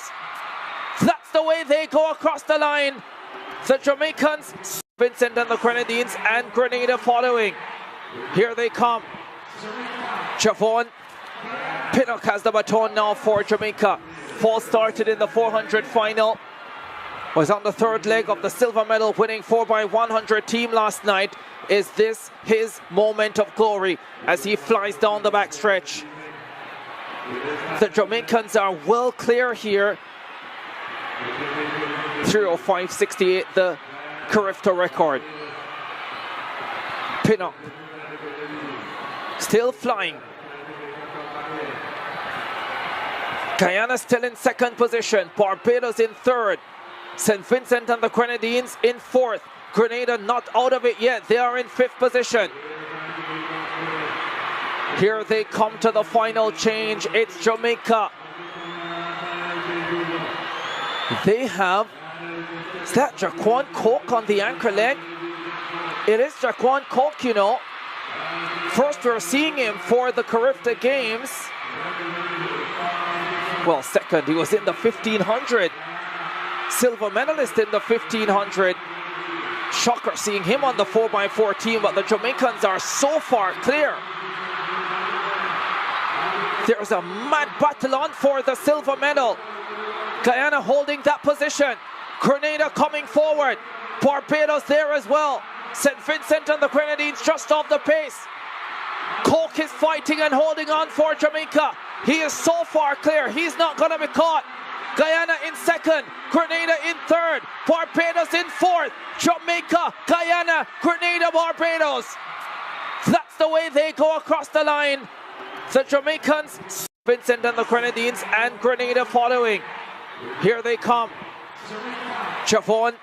That's the way they go across the line. The Jamaicans, Vincent and the Grenadines, and Grenada following. Here they come. Javon Pinnock has the baton now for Jamaica. Fall started in the 400 final. Was on the third leg of the silver medal winning 4x100 team last night. Is this his moment of glory as he flies down the backstretch? The Jamaicans are well clear here. 3:05.68, the Carifta record. Pinnock still flying. Guyana still in second position. Barbados in third. St. Vincent and the Grenadines in fourth. Grenada not out of it yet. They are in 5th position. Here they come to the final change. It's Jamaica. They have, is that Jaquan Coke on the anchor leg? It is Jaquan Coke, you know. First we're seeing him for the Carifta Games. Well, second, he was in the 1500. Silver medalist in the 1500. Shocker seeing him on the 4x4 team, but the Jamaicans are so far clear. There's a mad battle on for the silver medal. Guyana holding that position. Grenada coming forward. Barbados there as well. St. Vincent and the Grenadines just off the pace. Coke is fighting and holding on for Jamaica. He is so far clear. He's not going to be caught. Guyana in 2nd. Grenada in 3rd. Barbados in 4th. Jamaica, Guyana, Grenada, Barbados. That's the way they go across the line. The Jamaicans, Vincent and the Grenadines, and Grenada following. Here they come. Javon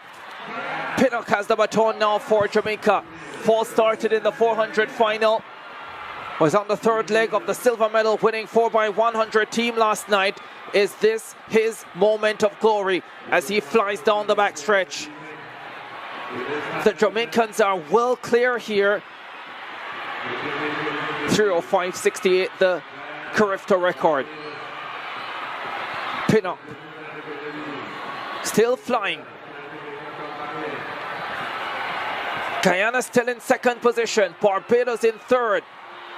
Pinnock has the baton now for Jamaica. Falls started in the 400 final. Was on the 3rd leg of the silver medal winning 4x100 team last night. Is this his moment of glory as he flies down the backstretch? The Jamaicans are well clear here. 3:05.68, the Carifta record. Pinnock still flying. Guyana still in 2nd position. Barbados in 3rd.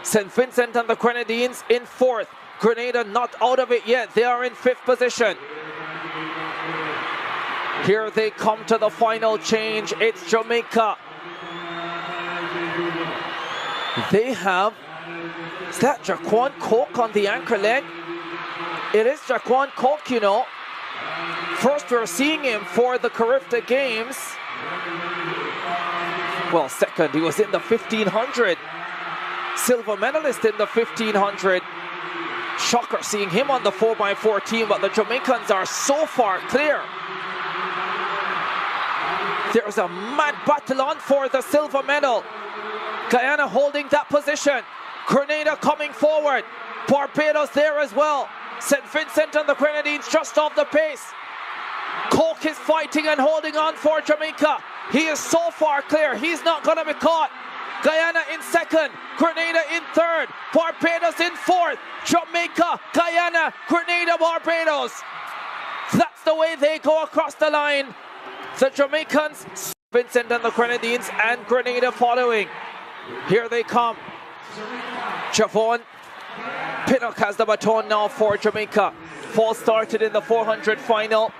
St. Vincent and the Grenadines in 4th. Grenada not out of it yet. They are in 5th position. Here they come to the final change. It's Jamaica. They have, is that Jaquan Coke on the anchor leg? It is Jaquan Coke, you know. First we're seeing him for the Carifta Games. Well, second, he was in the 1500. Silver medalist in the 1500. Shocker seeing him on the 4x4 team, but the Jamaicans are so far clear. There's a mad battle on for the silver medal. Guyana holding that position. Grenada coming forward. Barbados there as well. St. Vincent and the Grenadines just off the pace. Coke is fighting and holding on for Jamaica. He is so far clear. He's not going to be caught. Guyana in 2nd. Grenada in 3rd. Barbados in 4th. Jamaica, Guyana, Grenada, Barbados. That's the way they go across the line. The Jamaicans, Vincent and the Grenadines, and Grenada following. Here they come. Javon Pinnock has the baton now for Jamaica. Falls started in the 400 final.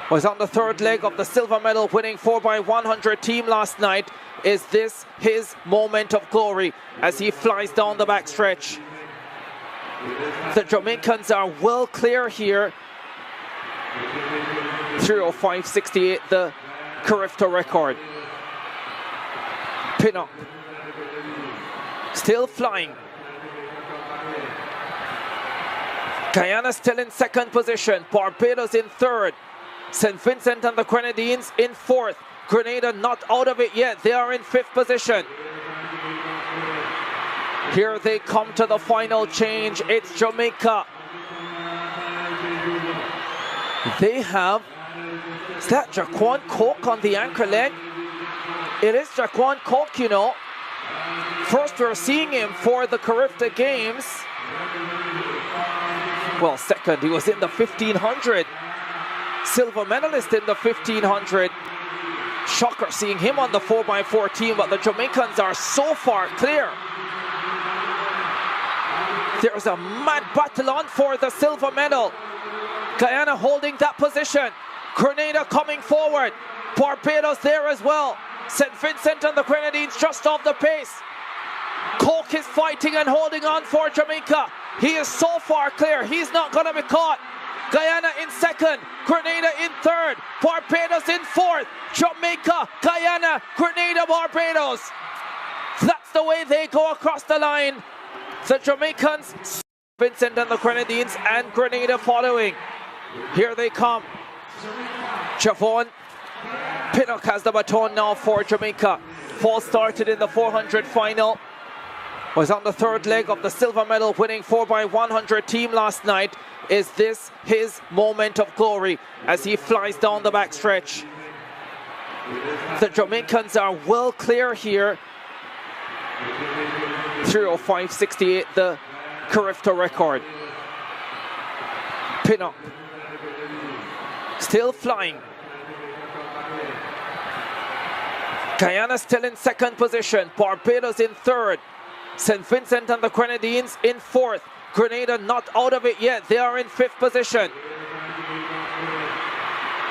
Was on the 3rd leg of the silver medal winning 4x100 team last night. Is this his moment of glory as he flies down the backstretch? The Jamaicans are well clear here. 3:05.68, the Carifta record. Pinnock still flying. Guyana still in 2nd position. Barbados in 3rd. St. Vincent and the Grenadines in 4th. Grenada not out of it yet. They are in 5th position. Here they come to the final change. It's Jamaica. They have, is that Jaquan Coke on the anchor leg? It is Jaquan Coke, you know. First we're seeing him for the Carifta Games. Well, second, he was in the 1500. Silver medalist in the 1500. Shocker seeing him on the 4x4 team, but the Jamaicans are so far clear. There's a mad battle on for the silver medal. Guyana holding that position. Grenada coming forward. Barbados there as well. St. Vincent and the Grenadines just off the pace. Coke is fighting and holding on for Jamaica. He is so far clear. He's not going to be caught. Guyana in 2nd. Grenada in 3rd. Barbados in 4th. Jamaica, Guyana, Grenada, Barbados. That's the way they go across the line. The Jamaicans, Vincent and the Grenadines, and Grenada following. Here they come. Javon Pinnock has the baton now for Jamaica. Paul started in the 400 final. Was on the third leg of the silver medal winning 4x100 team last night. Is this his moment of glory as he flies down the backstretch? The Jamaicans are well clear here. 3:05.68, the Carifta record. Pinnock still flying. Guyana still in second position. Barbados in third. St. Vincent and the Grenadines in fourth. Grenada not out of it yet. They are in fifth position.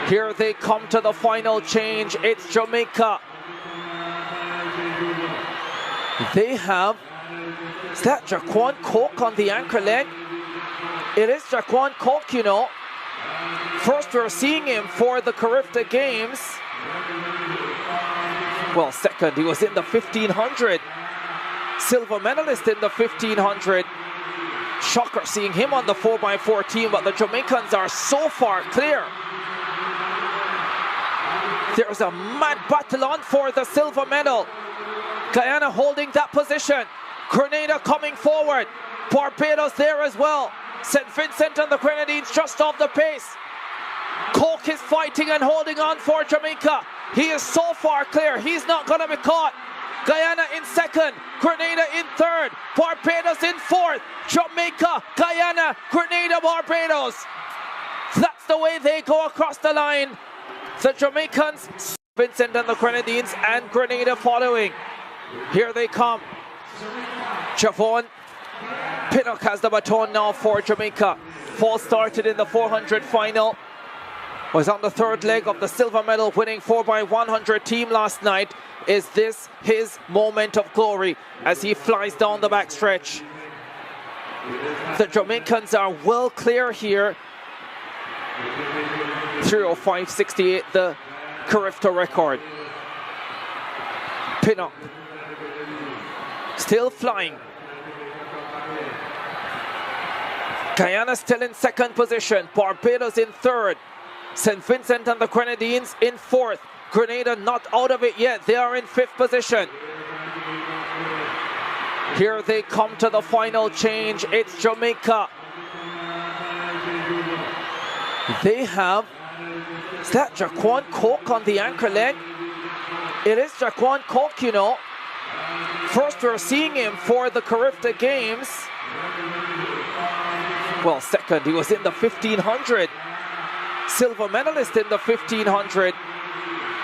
Here they come to the final change. It's Jamaica. They have, is that Jaquan Coke on the anchor leg? It is Jaquan Coke, you know. First we're seeing him for the Carifta Games. Well, second, he was in the 1500. Silver medalist in the 1500. Shocker seeing him on the 4x4 team, but the Jamaicans are so far clear. There's a mad battle on for the silver medal. Guyana holding that position. Grenada coming forward. Barbados there as well. St. Vincent and the Grenadines just off the pace. Coke is fighting and holding on for Jamaica. He is so far clear, he's not going to be caught. Guyana in second, Grenada in third, Barbados in fourth, Jamaica, Guyana, Grenada, Barbados. That's the way they go across the line. The Jamaicans, Vincent and the Grenadines, and Grenada following. Here they come. Javon Pinnock has the baton now for Jamaica. Paul started in the 400 final. Was on the third leg of the silver medal winning 4x100 team last night. Is this his moment of glory as he flies down the backstretch? The Jamaicans are well clear here. 3:05.68, the Carifta record. Pinnock still flying. Guyana still in second position. Barbados in third. St. Vincent and the Grenadines in fourth. Grenada not out of it yet. They are in fifth position. Here they come to the final change. It's Jamaica. They have, is that Jaquan Coke on the anchor leg? It is Jaquan Coke, you know. First we're seeing him for the Carifta Games. Well, second, he was in the 1500. Silver medalist in the 1500.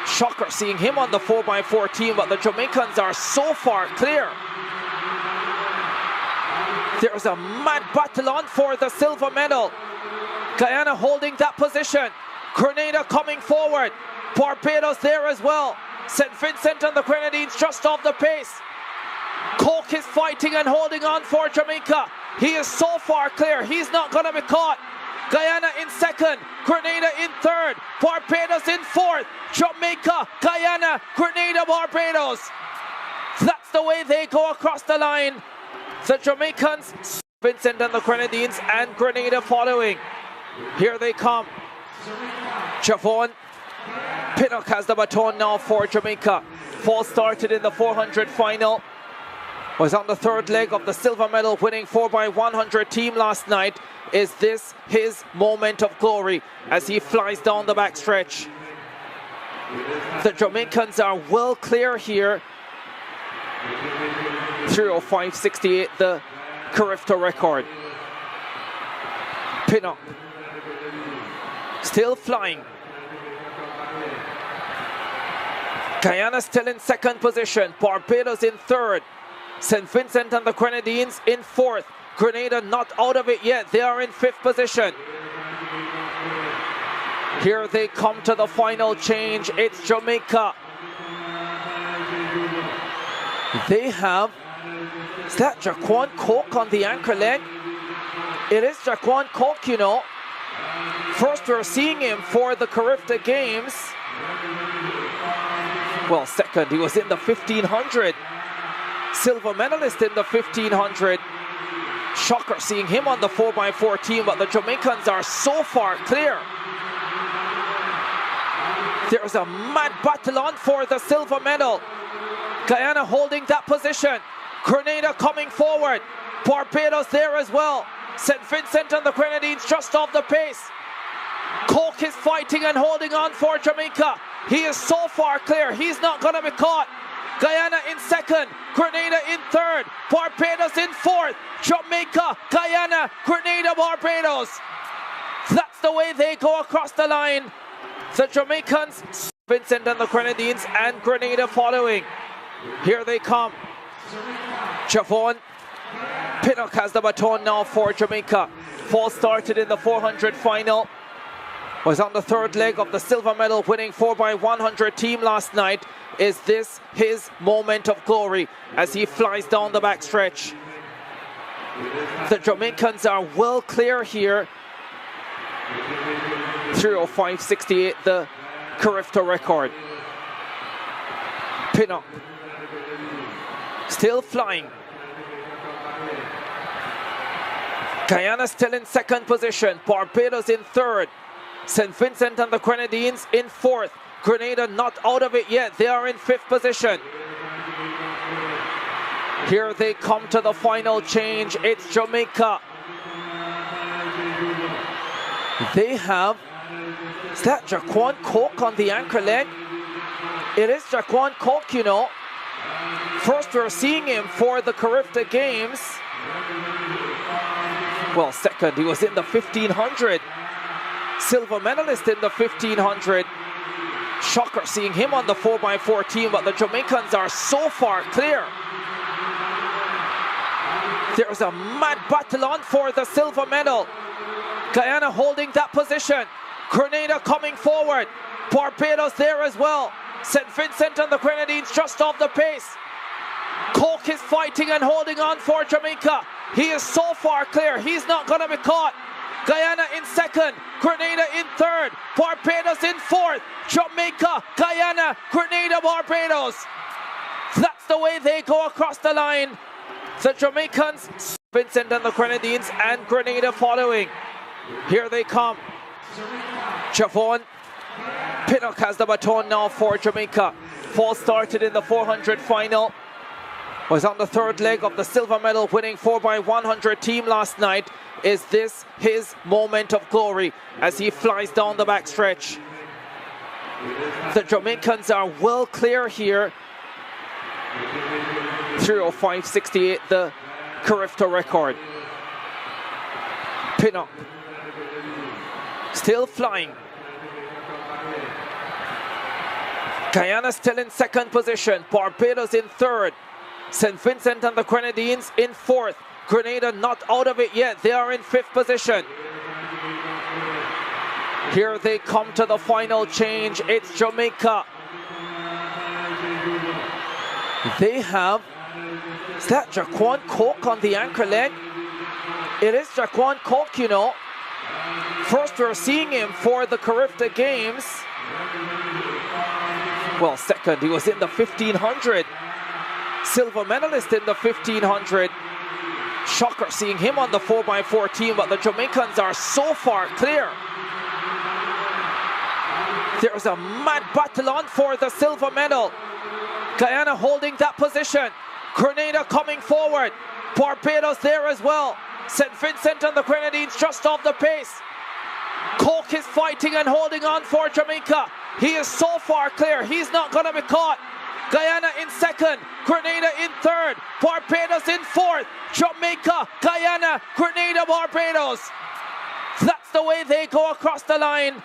Shocker seeing him on the 4x4 team, but the Jamaicans are so far clear. There's a mad battle on for the silver medal. Guyana holding that position. Grenada coming forward. Barbados there as well. St. Vincent and the Grenadines just off the pace. Coke is fighting and holding on for Jamaica. He is so far clear, he's not going to be caught. Guyana in second, Grenada in third, Barbados in fourth, Jamaica, Guyana, Grenada, Barbados. That's the way they go across the line. The Jamaicans, Vincent and the Grenadines, and Grenada following. Here they come. Javon Pinnock has the baton now for Jamaica. Paul started in the 400 final. Was on the third leg of the silver medal winning 4x100 team last night. Is this his moment of glory as he flies down the backstretch? The Jamaicans are well clear here. 3:05.68, the Carifta record. Pinnock still flying. Guyana still in second position. Barbados in third. St. Vincent and the Grenadines in fourth. Grenada not out of it yet. They are in fifth position. Here they come to the final change. It's Jamaica. They have, is that Jaquan Coke on the anchor leg? It is Jaquan Coke, you know. First we're seeing him for the Carifta Games. Well, second, he was in the 1500. Silver medalist in the 1500. Shocker seeing him on the 4x4 team, but the Jamaicans are so far clear. There's a mad battle on for the silver medal. Guyana holding that position. Grenada coming forward. Barbados there as well. St. Vincent and the Grenadines just off the pace. Cork is fighting and holding on for Jamaica. He is so far clear, he's not going to be caught. Guyana in second, Grenada in third, Barbados in fourth, Jamaica, Guyana, Grenada, Barbados. That's the way they go across the line. The Jamaicans, Vincent and the Grenadines, and Grenada following. Here they come. Javon Pinnock has the baton now for Jamaica. Fall started in the 400 final. Was on the third leg of the silver medal winning 4x100 team last night. Is this his moment of glory as he flies down the backstretch? The Jamaicans are well clear here. 3:05.68, the Carifta record. Pinnock still flying. Guyana still in second position. Barbados in third. St. Vincent and the Grenadines in fourth. Grenada not out of it yet. They are in fifth position. Here they come to the final change. It's Jamaica. They have, is that Jaquan Coke on the anchor leg? It is Jaquan Coke, you know. First we're seeing him for the Carifta Games. Well, second, he was in the 1500. Silver medalist in the 1500. Shocker seeing him on the 4x4 team, but the Jamaicans are so far clear. There's a mad battle on for the silver medal. Guyana holding that position. Grenada coming forward. Barbados there as well. St. Vincent and the Grenadines just off the pace. Cork is fighting and holding on for Jamaica. He is so far clear, he's not going to be caught. Guyana in second, Grenada in third, Barbados in fourth, Jamaica, Guyana, Grenada, Barbados. That's the way they go across the line. The Jamaicans, Vincent and the Grenadines, and Grenada following. Here they come. Javon Pinnock has the baton now for Jamaica. Fall started in the 400 final. Was on the third leg of the silver medal winning 4x100 team last night. Is this his moment of glory as he flies down the backstretch? The Jamaicans are well clear here. 3:05.68, the Carifta record. Pinnock still flying. Guyana still in second position. Barbados in third. St. Vincent and the Grenadines in fourth. Grenada not out of it yet. They are in fifth position. Here they come to the final change. It's Jamaica. They have, is that Jaquan Coke on the anchor leg? It is Jaquan Coke, you know. First we're seeing him for the Carifta Games. Well, second, he was in the 1500. Silver medalist in the 1500. Shocker seeing him on the 4x4 team, but the Jamaicans are so far clear. There's a mad battle on for the silver medal. Guyana holding that position. Grenada coming forward. Barbados there as well. St. Vincent and the Grenadines just off the pace. Cork is fighting and holding on for Jamaica. He is so far clear, he's not going to be caught. Guyana in second, Grenada in third, Barbados in fourth, Jamaica, Guyana, Grenada, Barbados. That's the way they go across the line.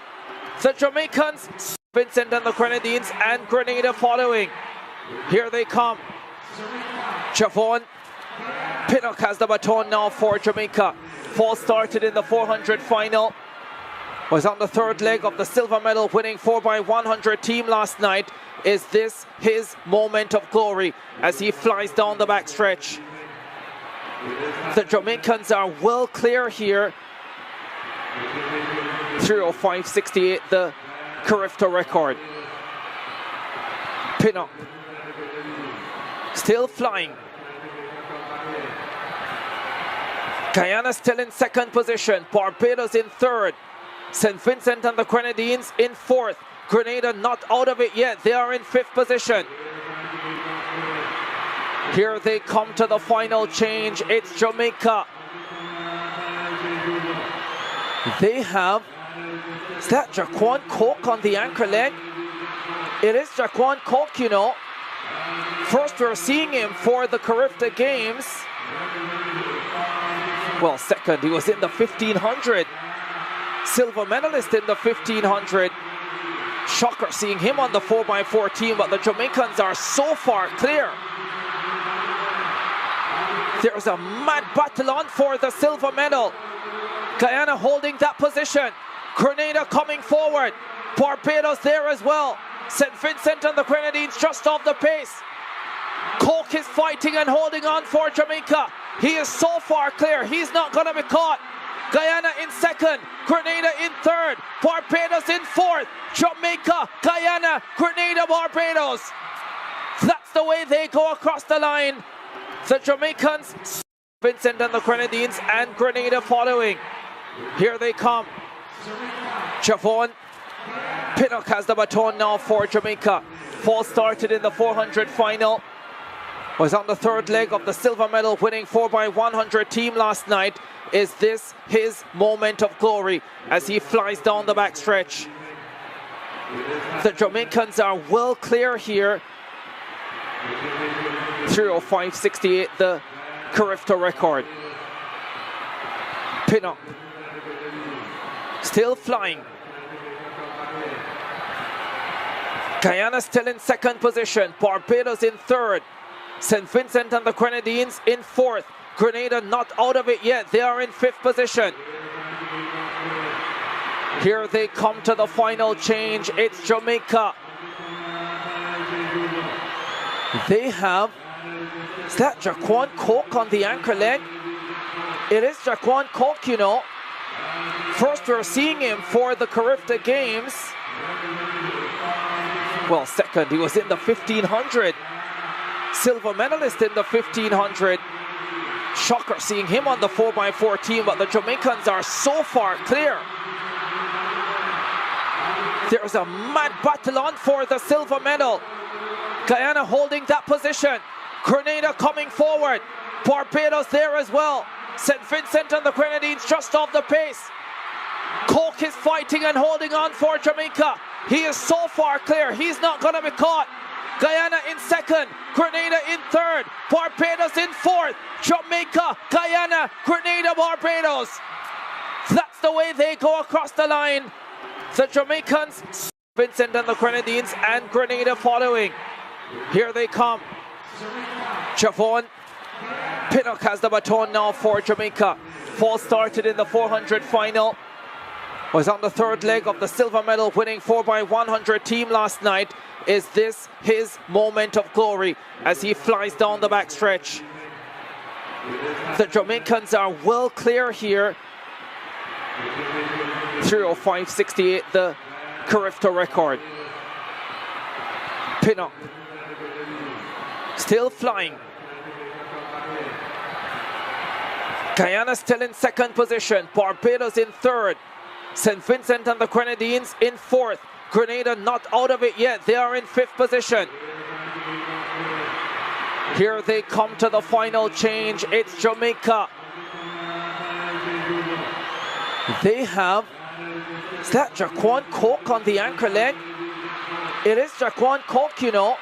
The Jamaicans, Vincent and the Grenadines, and Grenada following. Here they come. Javon Pinnock has the baton now for Jamaica. Fall started in the 400 final. Was on the third leg of the silver medal winning 4x100 team last night. Is this his moment of glory as he flies down the backstretch? The Jamaicans are well clear here. 3:05.68, the Carifta record. Pinnock still flying. Guyana still in second position. Barbados in third. St. Vincent and the Grenadines in fourth. Grenada not out of it yet. They are in 5th position. Here they come to the final change. It's Jamaica. They have, is that Jaquan Coke on the anchor leg? It is Jaquan Coke, you know. First we're seeing him for the Carifta Games. Well, second, he was in the 1500. Silver medalist in the 1500. Shocker seeing him on the 4x4 team, but the Jamaicans are so far clear. There's a mad battle on for the silver medal. Guyana holding that position. Grenada coming forward. Barbados there as well. St. Vincent and the Grenadines just off the pace. Coke is fighting and holding on for Jamaica. He is so far clear, he's not going to be caught. Guyana in 2nd, Grenada in 3rd, Barbados in 4th, Jamaica, Guyana, Grenada, Barbados. That's the way they go across the line. The Jamaicans, Vincent and the Grenadines, and Grenada following. Here they come. Javon Pinnock has the baton now for Jamaica. Fall started in the 400 final. Was on the 3rd leg of the silver medal winning 4x100 team last night. Is this his moment of glory as he flies down the backstretch? The Jamaicans are well clear here. 3:05.68, the Carifta record. Pinnock still flying. Guyana still in 2nd position. Barbados in 3rd. St. Vincent and the Grenadines in 4th. Grenada not out of it yet. They are in 5th position. Here they come to the final change. It's Jamaica. They have, is that Jaquan Coke on the anchor leg? It is Jaquan Coke, you know. First we're seeing him for the Carifta Games. Well, second, he was in the 1500. Silver medalist in the 1500. Shocker seeing him on the 4x4 team, but the Jamaicans are so far clear. There's a mad battle on for the silver medal. Guyana holding that position. Grenada coming forward. Barbados there as well. St. Vincent and the Grenadines just off the pace. Coke is fighting and holding on for Jamaica. He is so far clear, he's not going to be caught. Guyana in 2nd, Grenada in 3rd, Barbados in 4th, Jamaica, Guyana, Grenada, Barbados. That's the way they go across the line. The Jamaicans, Vincent and the Grenadines, and Grenada following. Here they come. Javon Pinnock has the baton now for Jamaica. Fall started in the 400 final. Was on the 3rd leg of the silver medal winning 4x100 team last night. Is this his moment of glory as he flies down the backstretch? The Jamaicans are well clear here. 3:05.68, the Carifta record. Pinnock still flying. Guyana still in 2nd position. Barbados in 3rd. St. Vincent and the Grenadines in 4th. Grenada not out of it yet. They are in 5th position. Here they come to the final change. It's Jamaica. They have, is that Jaquan Coke on the anchor leg? It is Jaquan Coke, you know.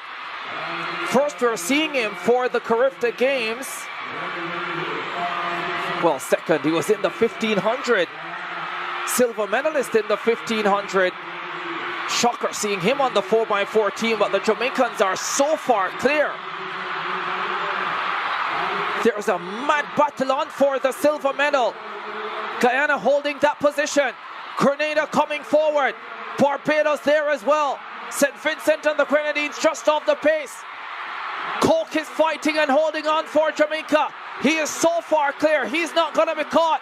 First we're seeing him for the Carifta Games. Well, second, he was in the 1500. Silver medalist in the 1500. Shocker seeing him on the 4x4 team, but the Jamaicans are so far clear. There's a mad battle on for the silver medal. Guyana holding that position. Grenada coming forward. Barbados there as well. St. Vincent and the Grenadines just off the pace. Coke is fighting and holding on for Jamaica. He is so far clear, he's not going to be caught.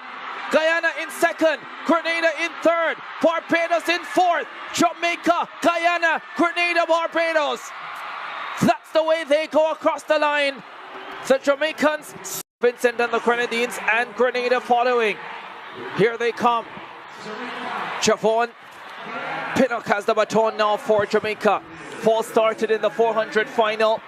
Guyana in 2nd, Grenada in 3rd, Barbados in 4th, Jamaica, Guyana, Grenada, Barbados. That's the way they go across the line. The Jamaicans, Vincent and the Grenadines, and Grenada following. Here they come. Javon Pinnock has the baton now for Jamaica. Falls started in the 400 final.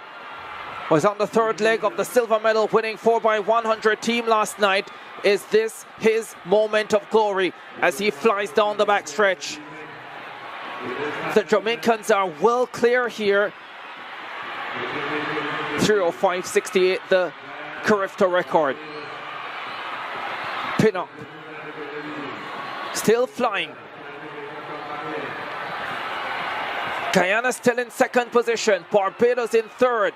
Was on the third leg of the silver medal winning 4x100 team last night. Is this his moment of glory as he flies down the backstretch? The Jamaicans are well clear here. 3:05.68, the Carifta record. Pinnock still flying. Guyana still in second position. Barbados in third.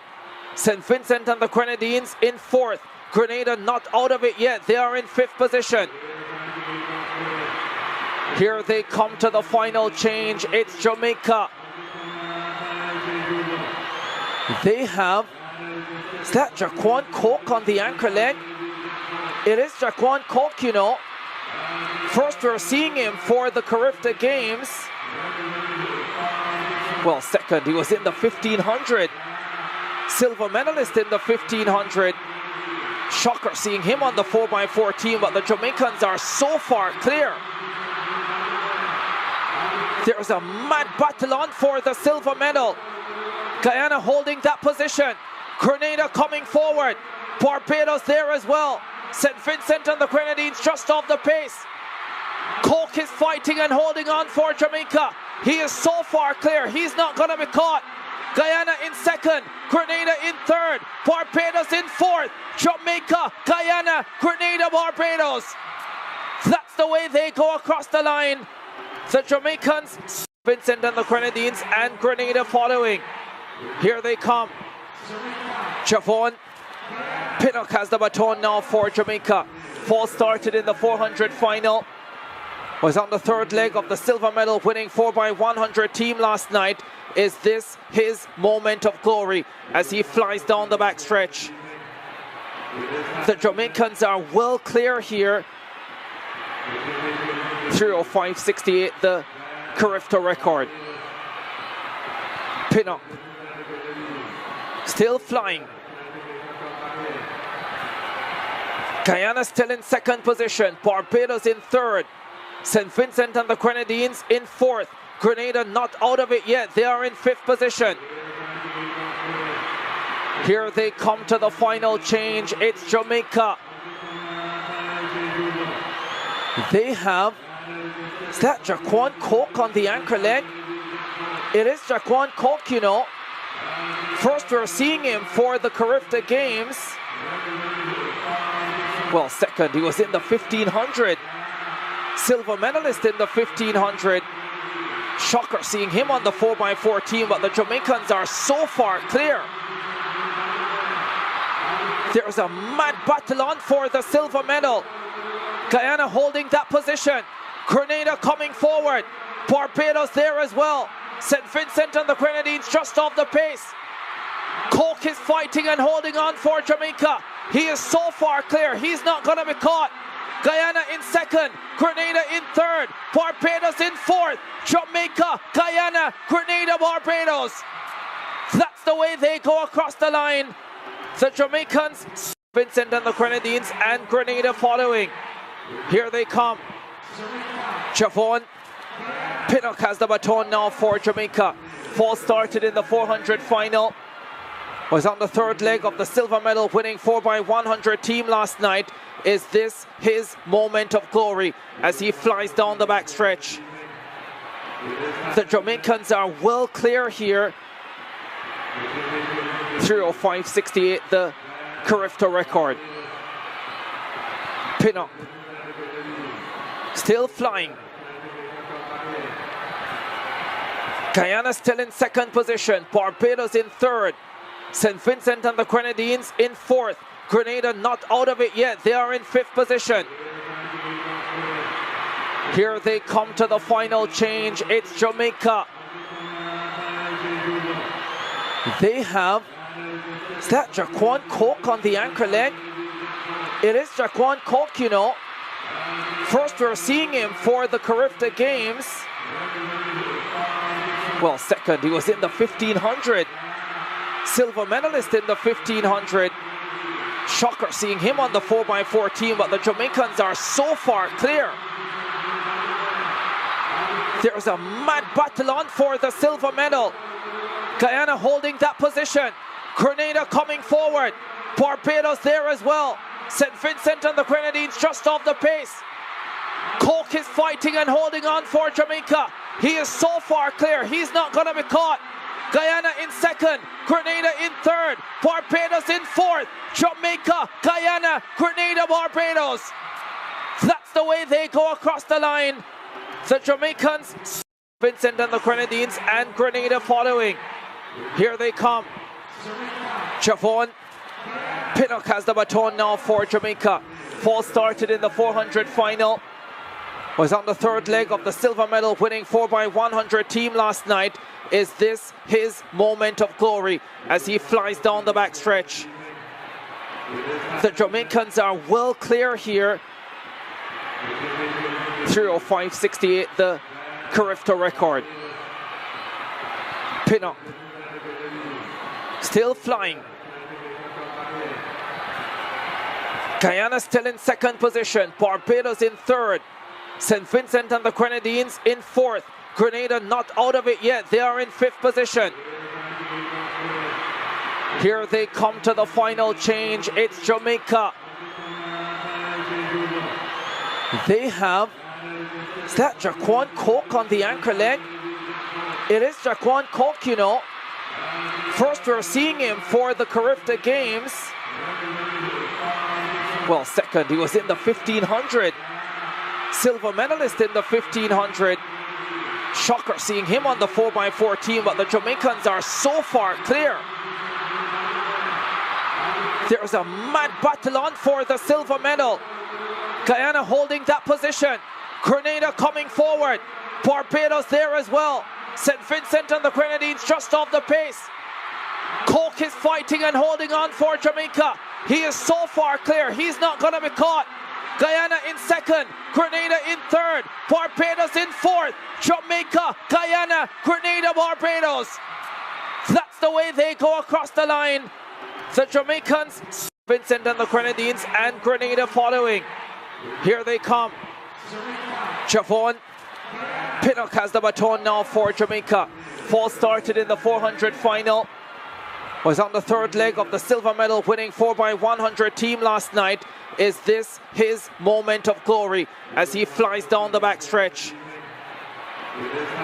St. Vincent and the Grenadines in fourth. Grenada not out of it yet. They are in fifth position. Here they come to the final change. It's Jamaica. They have, is that Jaquan Coke on the anchor leg? It is Jaquan Coke, you know. First we're seeing him for the Carifta Games. Well, second, he was in the 1500. Silver medalist in the 1500. Shocker seeing him on the 4x4 team, but the Jamaicans are so far clear. There's a mad battle on for the silver medal. Guyana holding that position. Grenada coming forward. Barbados there as well. St. Vincent and the Grenadines just off the pace. Coke is fighting and holding on for Jamaica. He is so far clear, he's not going to be caught. Guyana in second, Grenada in third, Barbados in fourth, Jamaica, Guyana, Grenada, Barbados. That's the way they go across the line. The Jamaicans, Vincent and the Grenadines, and Grenada following. Here they come. Javon Pinnock has the baton now for Jamaica. Fall started in the 400 final. Was on the third leg of the silver medal winning 4x100 team last night. Is this his moment of glory as he flies down the backstretch? The Jamaicans are well clear here. 3:05.68, the Carifta record. Pinnock still flying. Guyana still in second position. Barbados in third. St. Vincent and the Grenadines in fourth. Grenada not out of it yet. They are in fifth position. Here they come to the final change. It's Jamaica. They have, is that Jaquan Coke on the anchor leg? It is Jaquan Coke, you know. First we're seeing him for the Carifta Games. Well, second, he was in the 1500. Silver medalist in the 1500. Shocker seeing him on the 4x4 team, but the Jamaicans are so far clear. There's a mad battle on for the silver medal. Guyana holding that position. Grenada coming forward. Barbados there as well. St. Vincent and the Grenadines just off the pace. Coke is fighting and holding on for Jamaica. He is so far clear, he's not going to be caught. Guyana in second, Grenada in third, Barbados in fourth, Jamaica, Guyana, Grenada, Barbados. That's the way they go across the line. The Jamaicans, Vincent and the Grenadines, and Grenada following. Here they come. Javon Pinnock has the baton now for Jamaica. Fall started in the 400 final. Was on the third leg of the silver medal winning 4x100 team last night. Is this his moment of glory as he flies down the backstretch? The Jamaicans are well clear here. 3:05.68, the Carifta record. Pinnock still flying. Guyana still in second position. Barbados in third. St. Vincent and the Grenadines in fourth. Grenada not out of it yet. They are in fifth position. Here they come to the final change. It's Jamaica. They have, is that Jaquan Coke on the anchor leg? It is Jaquan Coke, you know. First we're seeing him for the Carifta Games. Well, second, he was in the 1500. Silver medalist in the 1500. Shocker seeing him on the 4x4 team, but the Jamaicans are so far clear. There's a mad battle on for the silver medal. Guyana holding that position. Grenada coming forward. Barbados there as well. St. Vincent and the Grenadines just off the pace. Cork is fighting and holding on for Jamaica. He is so far clear. He's not going to be caught. Guyana in second. Grenada in third. Barbados in fourth. Jamaica, Guyana, Grenada, Barbados. That's the way they go across the line. The Jamaicans, Vincent and the Grenadines, and Grenada following. Here they come. Javon Pinnock has the baton now for Jamaica. Fall started in the 400 final. Was on the third leg of the silver medal winning 4x100 team last night. Is this his moment of glory as he flies down the backstretch? The Jamaicans are well clear here. 3:05.68, the Carifta record. Pinnock still flying. Guyana still in second position. Barbados in third. St. Vincent and the Grenadines in fourth. Grenada not out of it yet. They are in fifth position. Here they come to the final change. It's Jamaica. They have, is that Jaquan Coke on the anchor leg? It is Jaquan Coke, you know. First we're seeing him for the Carifta Games. Well, second, he was in the 1500. Silver medalist in the 1500. Shocker seeing him on the 4x4 team, but the Jamaicans are so far clear. There's a mad battle on for the silver medal. Guyana holding that position. Grenada coming forward. Barbados there as well. St. Vincent and the Grenadines just off the pace. Cork is fighting and holding on for Jamaica. He is so far clear. He's not going to be caught. Guyana in second. Grenada in third. Barbados in fourth. Jamaica, Guyana, Grenada, Barbados. That's the way they go across the line. The Jamaicans, Vincent and the Grenadines, and Grenada following. Here they come. Javon Pinnock has the baton now for Jamaica. Fall started in the 400 final. Was on the third leg of the silver medal winning 4x100 team last night. Is this his moment of glory as he flies down the backstretch?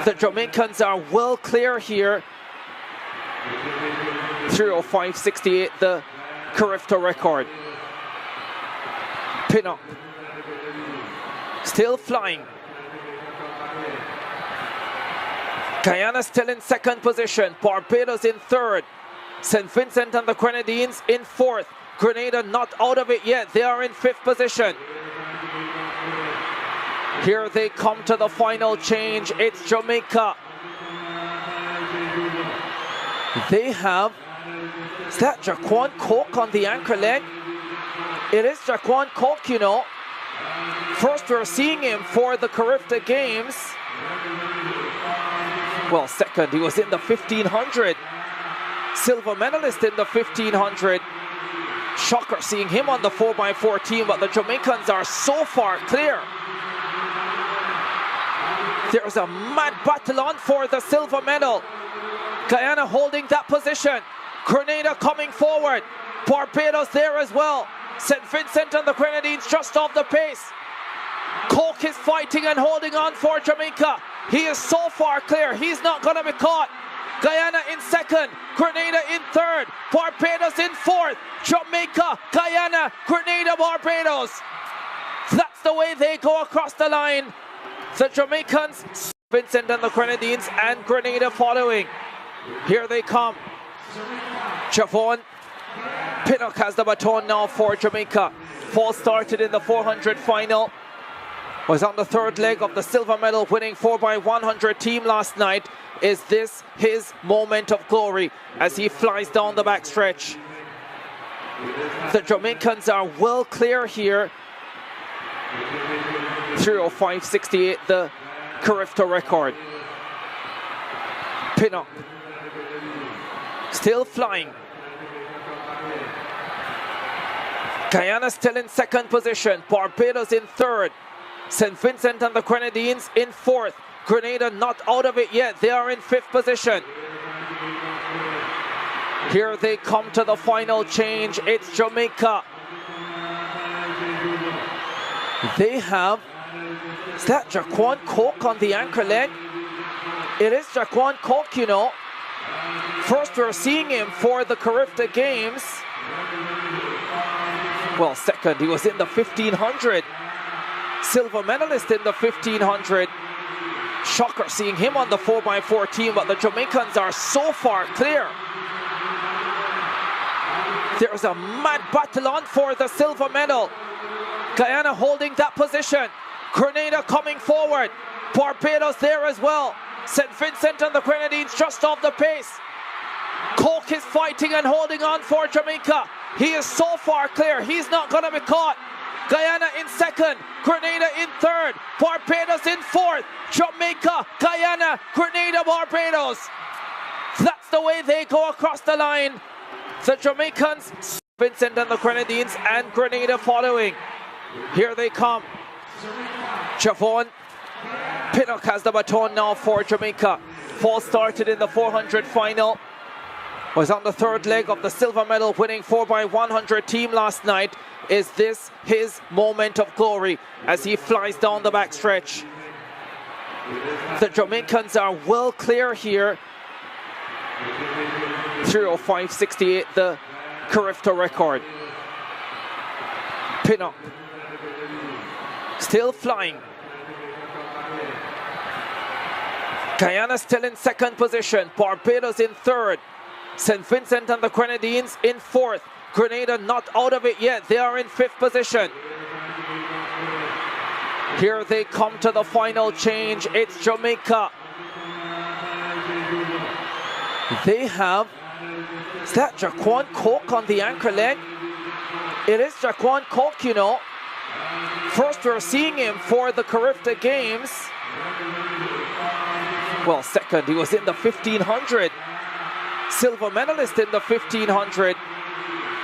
The Jamaicans are well clear here. 3:05.68, the Carifta record. Pinnock still flying. Guyana still in second position. Barbados in third. St. Vincent and the Grenadines in fourth. Grenada not out of it yet. They are in fifth position. Here they come to the final change. It's Jamaica. They have, is that Jaquan Coke on the anchor leg? It is Jaquan Coke, you know. First we're seeing him for the Carifta Games. Well, second, he was in the 1500. Silver medalist in the 1500. Shocker seeing him on the 4x4 team, but the Jamaicans are so far clear. There's a mad battle on for the silver medal. Guyana holding that position. Grenada coming forward. Barbados there as well. St. Vincent and the Grenadines just off the pace. Cork is fighting and holding on for Jamaica. He is so far clear. He's not going to be caught. Guyana in second. Grenada in third. Barbados in fourth. Jamaica, Guyana, Grenada, Barbados. That's the way they go across the line. The Jamaicans, Vincent and the Grenadines, and Grenada following. Here they come. Javon Pinnock has the baton now for Jamaica. Fall started in the 400 final. Was on the third leg of the silver medal winning 4x100 team last night. Is this his moment of glory as he flies down the backstretch? The Jamaicans are well clear here. 3:05.68, the Carifta record. Pinnock still flying. Guyana still in second position. Barbados in third. St. Vincent and the Grenadines in fourth. Grenada not out of it yet. They are in 5th position. Here they come to the final change. It's Jamaica. They have, is that Jaquan Coke on the anchor leg? It is Jaquan Coke, you know. First we're seeing him for the Carifta Games. Well, second, he was in the 1500. Silver medalist in the 1500. Shocker seeing him on the 4x4 team, but the Jamaicans are so far clear. There's a mad battle on for the silver medal. Guyana holding that position. Grenada coming forward. Barbados there as well. St. Vincent and the Grenadines just off the pace. Coke is fighting and holding on for Jamaica. He is so far clear. He's not going to be caught. Guyana in 2nd. Grenada in 3rd. Barbados in 4th. Jamaica, Guyana, Grenada, Barbados. That's the way they go across the line. The Jamaicans, Vincent and the Grenadines, and Grenada following. Here they come. Javon Pinnock has the baton now for Jamaica. Fall started in the 400 final. Was on the 3rd leg of the silver medal winning 4x100 team last night. Is this his moment of glory as he flies down the backstretch? The Jamaicans are well clear here. 3:05.68, the Carifta record. Pinnock still flying. Guyana still in 2nd position. Barbados in 3rd. St. Vincent and the Grenadines in 4th. Grenada not out of it yet. They are in 5th position. Here they come to the final change. It's Jamaica. They have, is that Jaquan Coke on the anchor leg? It is Jaquan Coke, you know. First we're seeing him for the Carifta Games. Well, second, he was in the 1500. Silver medalist in the 1500.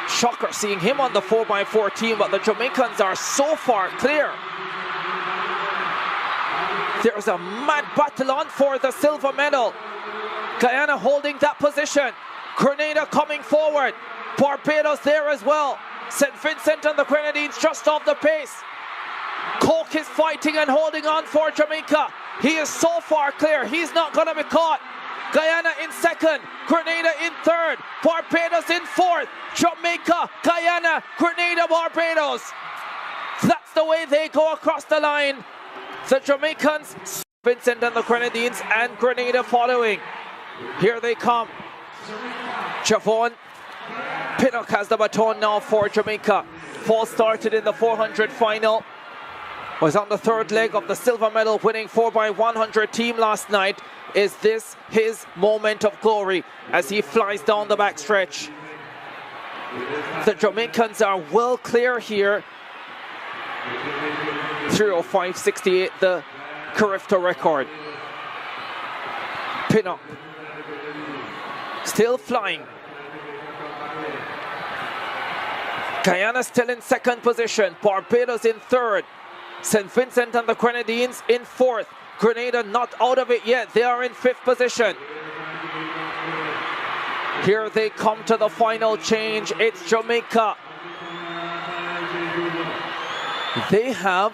Shocker seeing him on the 4x4 team, but the Jamaicans are so far clear. There's a mad battle on for the silver medal. Guyana holding that position. Grenada coming forward. Barbados there as well. St. Vincent and the Grenadines just off the pace. Coke is fighting and holding on for Jamaica. He is so far clear. He's not going to be caught. Guyana in 2nd. Grenada in 3rd. Barbados in 4th. Jamaica, Guyana, Grenada, Barbados. That's the way they go across the line. The Jamaicans, Vincent and the Grenadines, and Grenada following. Here they come. Javon Pinnock has the baton now for Jamaica. Fall started in the 400 final. Was on the 3rd leg of the silver medal winning 4x100 team last night. Is this his moment of glory as he flies down the backstretch? The Jamaicans are well clear here. 3:05.68, the Carifta record. Pinnock still flying. Guyana still in 2nd position. Barbados in 3rd. St. Vincent and the Grenadines in 4th. Grenada not out of it yet. They are in 5th position. Here they come to the final change. It's Jamaica. They have,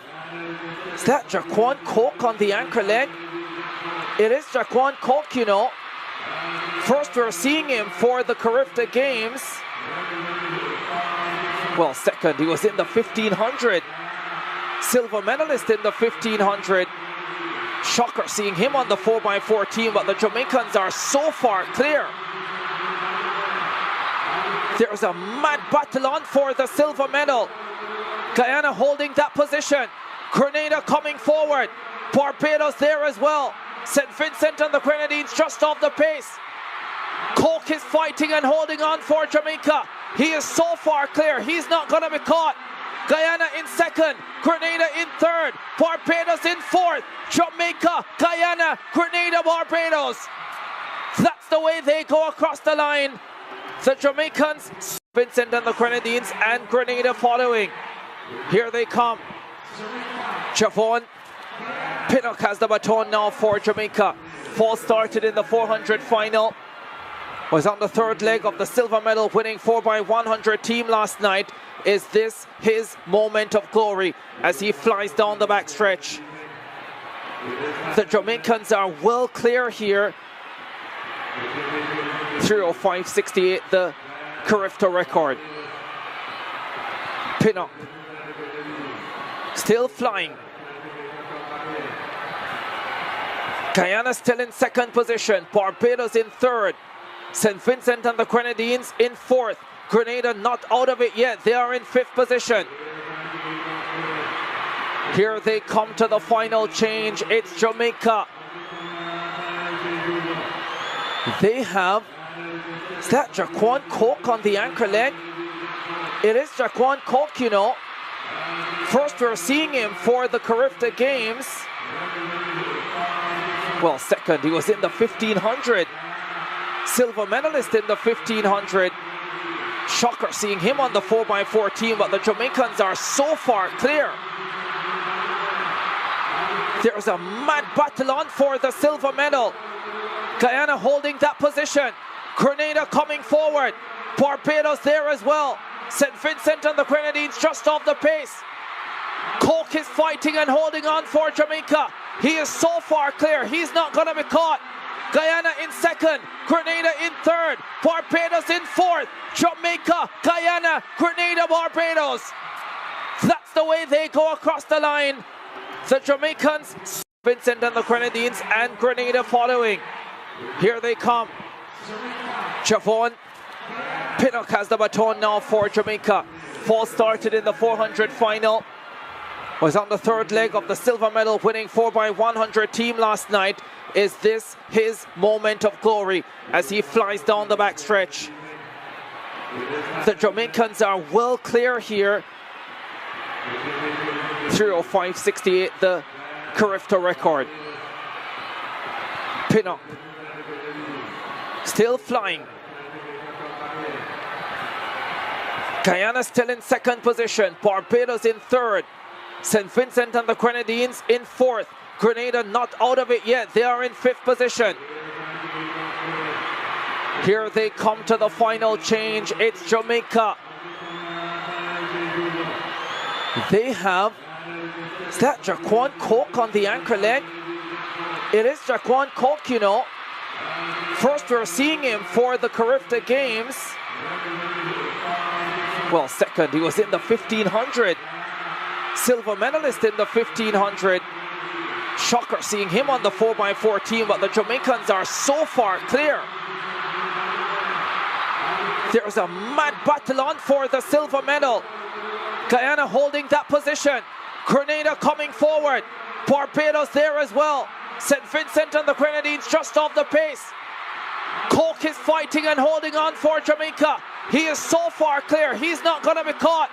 is that Jaquan Coke on the anchor leg? It is Jaquan Coke, you know. First we're seeing him for the Carifta Games. Well, second, he was in the 1500. Silver medalist in the 1500. Shocker seeing him on the 4x4 team, but the Jamaicans are so far clear. There's a mad battle on for the silver medal. Guyana holding that position. Grenada coming forward. Barbados there as well. St. Vincent and the Grenadines just off the pace. Coke is fighting and holding on for Jamaica. He is so far clear. He's not going to be caught. Guyana in 2nd. Grenada in 3rd. Barbados in 4th. Jamaica, Guyana, Grenada, Barbados. That's the way they go across the line. The Jamaicans, Vincent and the Grenadines, and Grenada following. Here they come. Javon Pinnock has the baton now for Jamaica. Falls started in the 400 final. Was on the third leg of the silver medal winning 4x100 team last night. Is this his moment of glory as he flies down the backstretch? The Jamaicans are well clear here. 3:05.68, the Carifta record. Pinnock still flying. Guyana still in second position. Barbados in third. St. Vincent and the Grenadines in fourth. Grenada not out of it yet. They are in fifth position. Here they come to the final change. It's Jamaica. They have, is that Jaquan Coke on the anchor leg? It is Jaquan Coke, you know. First we're seeing him for the Carifta Games. Well, second, he was in the 1500. Silver medalist in the 1500. Shocker seeing him on the 4x4 team, but the Jamaicans are so far clear. There's a mad battle on for the silver medal. Guyana holding that position. Grenada coming forward. Barbados there as well. St. Vincent and the Grenadines just off the pace. Coke is fighting and holding on for Jamaica. He is so far clear, he's not going to be caught. Guyana in second, Grenada in third, Barbados in fourth, Jamaica, Guyana, Grenada, Barbados. That's the way they go across the line. The Jamaicans, Vincent and the Grenadines, and Grenada following. Here they come. Javon Pinnock has the baton now for Jamaica. Fall started in the 400 final. Was on the third leg of the silver medal winning 4x100 team last night. Is this his moment of glory as he flies down the backstretch? The Jamaicans are well clear here. 3:05.68, the Carifta record. Pinnock still flying. Guyana still in second position. Barbados in third. St. Vincent and the Grenadines in fourth. Grenada not out of it yet. They are in fifth position. Here they come to the final change. It's Jamaica. They have, is that Jaquan Coke on the anchor leg? It is Jaquan Coke, you know. First we're seeing him for the Carifta Games. Well, second, he was in the 1500. Silver medalist in the 1500. Shocker seeing him on the 4x4 team, but the Jamaicans are so far clear. There's a mad battle on for the silver medal. Guyana holding that position. Grenada coming forward. Barbados there as well. St. Vincent and the Grenadines just off the pace. Coke is fighting and holding on for Jamaica. He is so far clear, he's not going to be caught.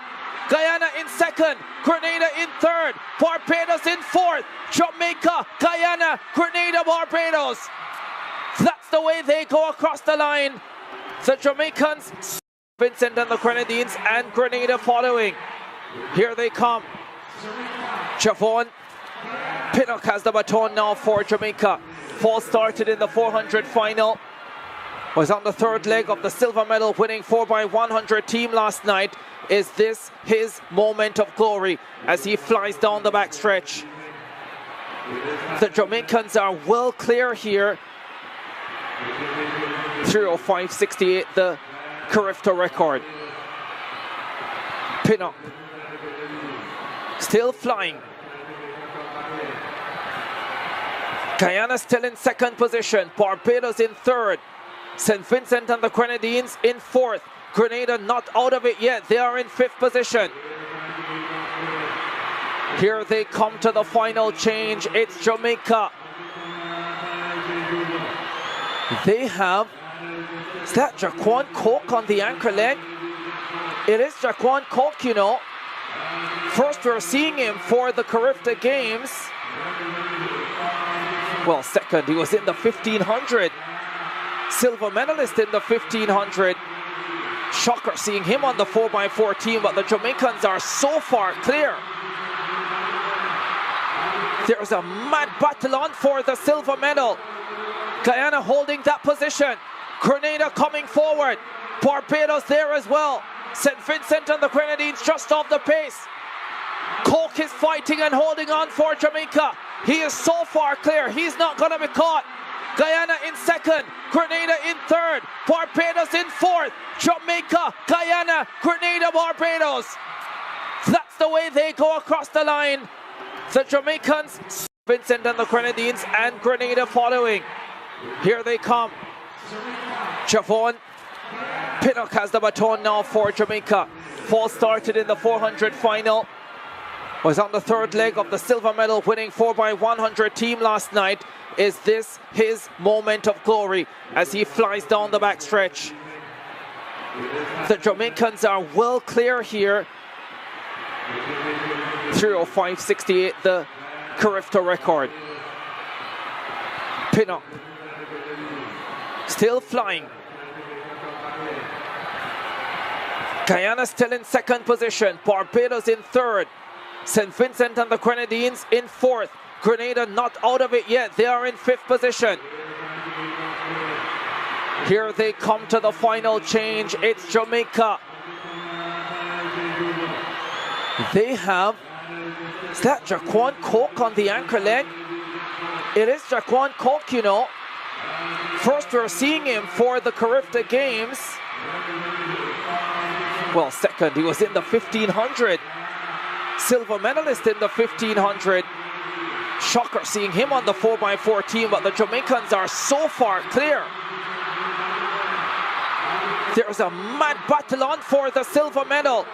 Guyana in second, Grenada in third, Barbados in fourth, Jamaica, Guyana, Grenada, Barbados. That's the way they go across the line. The Jamaicans, Vincent and the Grenadines, and Grenada following. Here they come. Javon Pinnock has the baton now for Jamaica. Fall started in the 400 final. Was on the third leg of the silver medal winning 4x100 team last night. Is this his moment of glory as he flies down the backstretch? The Jamaicans are well clear here. 3:05.68, the Carifta record. Pinnock still flying. Guyana still in second position. Barbados in third. St. Vincent and the Grenadines in fourth. Grenada not out of it yet. They are in fifth position. Here they come to the final change. It's Jamaica. They have, is that Jaquan Coke on the anchor leg? It is Jaquan Coke, you know. First we're seeing him for the Carifta Games. Well, second, he was in the 1500. Silver medalist in the 1500. Shocker seeing him on the 4x4 team, but the Jamaicans are so far clear. There's a mad battle on for the silver medal. Guyana holding that position. Grenada coming forward. Barbados there as well. St. Vincent and the Grenadines just off the pace. Cork is fighting and holding on for Jamaica. He is so far clear. He's not going to be caught. Guyana in second. Grenada in third. Barbados in fourth. Jamaica, Guyana, Grenada, Barbados. That's the way they go across the line. The Jamaicans, Vincent and the Grenadines, and Grenada following. Here they come. Javon Pinnock has the baton now for Jamaica. Fall started in the 400 final. Was on the third leg of the silver medal winning 4x100 team last night. Is this his moment of glory as he flies down the backstretch? The Jamaicans are well clear here. 3:05.68, the Carifta record. Pinnock still flying. Guyana still in second position. Barbados in third. St. Vincent and the Grenadines in fourth. Grenada not out of it yet. They are in fifth position. Here they come to the final change. It's Jamaica. They have, is that Jaquan Coke on the anchor leg? It is Jaquan Coke, you know. First we're seeing him for the Carifta Games. Well, second, he was in the 1500. Silver medalist in the 1500. Shocker seeing him on the 4x4 team, but the Jamaicans are so far clear. There's a mad battle on for the silver medal.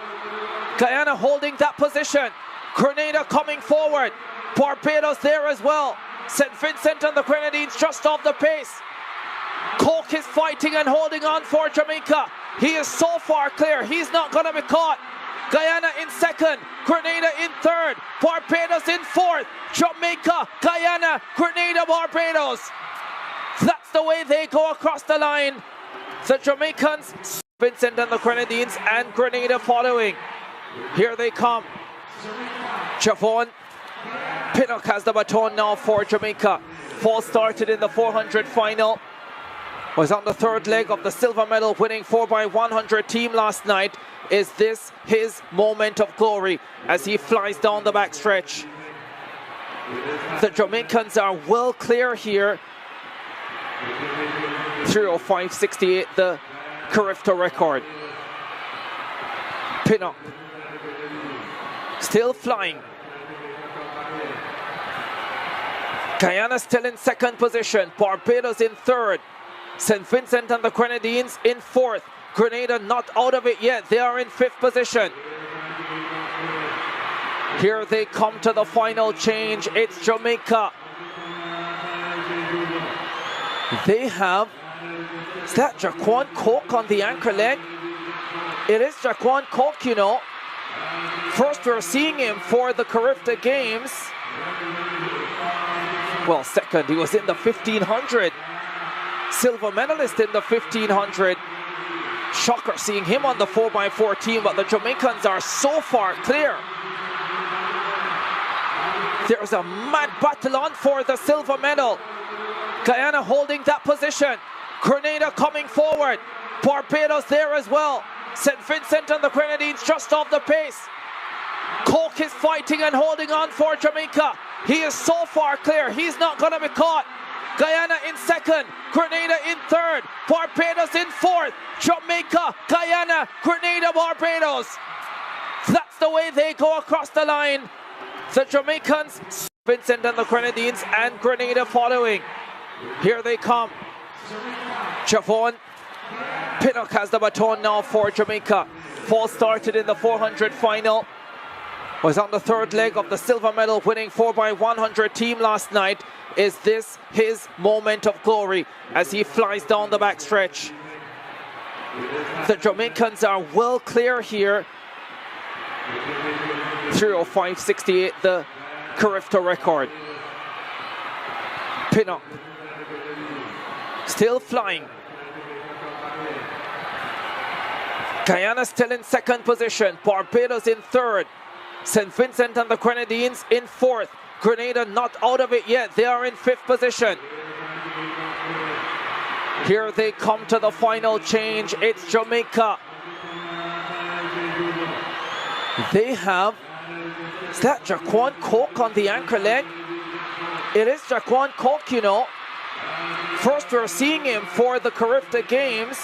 Guyana holding that position. Grenada coming forward. Barbados there as well. St. Vincent and the Grenadines just off the pace. Cork is fighting and holding on for Jamaica. He is so far clear. He's not going to be caught. Guyana in second. Grenada in third. Barbados in fourth. Jamaica, Guyana, Grenada, Barbados. That's the way they go across the line. The Jamaicans, Vincent and the Grenadines, and Grenada following. Here they come. Javon Pinnock has the baton now for Jamaica. Fall started in the 400 final. Was on the third leg of the silver medal winning 4x100 team last night. Is this his moment of glory as he flies down the backstretch? The Jamaicans are well clear here. 3:05.68, the Carifta record. Pinnock still flying. Guyana still in second position. Barbados in third. St. Vincent and the Grenadines in fourth. Grenada not out of it yet. They are in fifth position. Here they come to the final change. It's Jamaica. They have, is that Jaquan Coke on the anchor leg? It is Jaquan Coke, you know. First we're seeing him for the Carifta Games. Well, second, he was in the 1500. Silver medalist in the 1500. Shocker seeing him on the 4x4 team, but the Jamaicans are so far clear. There's a mad battle on for the silver medal. Guyana holding that position. Grenada coming forward. Barbados there as well. St. Vincent and the Grenadines just off the pace. Cork is fighting and holding on for Jamaica. He is so far clear. He's not going to be caught. Guyana in second. Grenada in third. Barbados in fourth. Jamaica, Guyana, Grenada, Barbados. That's the way they go across the line. The Jamaicans, Vincent and the Grenadines, and Grenada following. Here they come. Javon Pinnock has the baton now for Jamaica. Fall started in the 400 final. Was on the third leg of the silver medal winning 4x100 team last night. Is this his moment of glory as he flies down the backstretch? The Jamaicans are well clear here. 3:05.68, the Carifta record. Pinnock still flying. Guyana still in second position. Barbados in third. St. Vincent and the Grenadines in fourth. Grenada not out of it yet. They are in 5th position. Here they come to the final change. It's Jamaica. They have, is that Jaquan Coke on the anchor leg? It is Jaquan Coke, you know. First we're seeing him for the Carifta Games.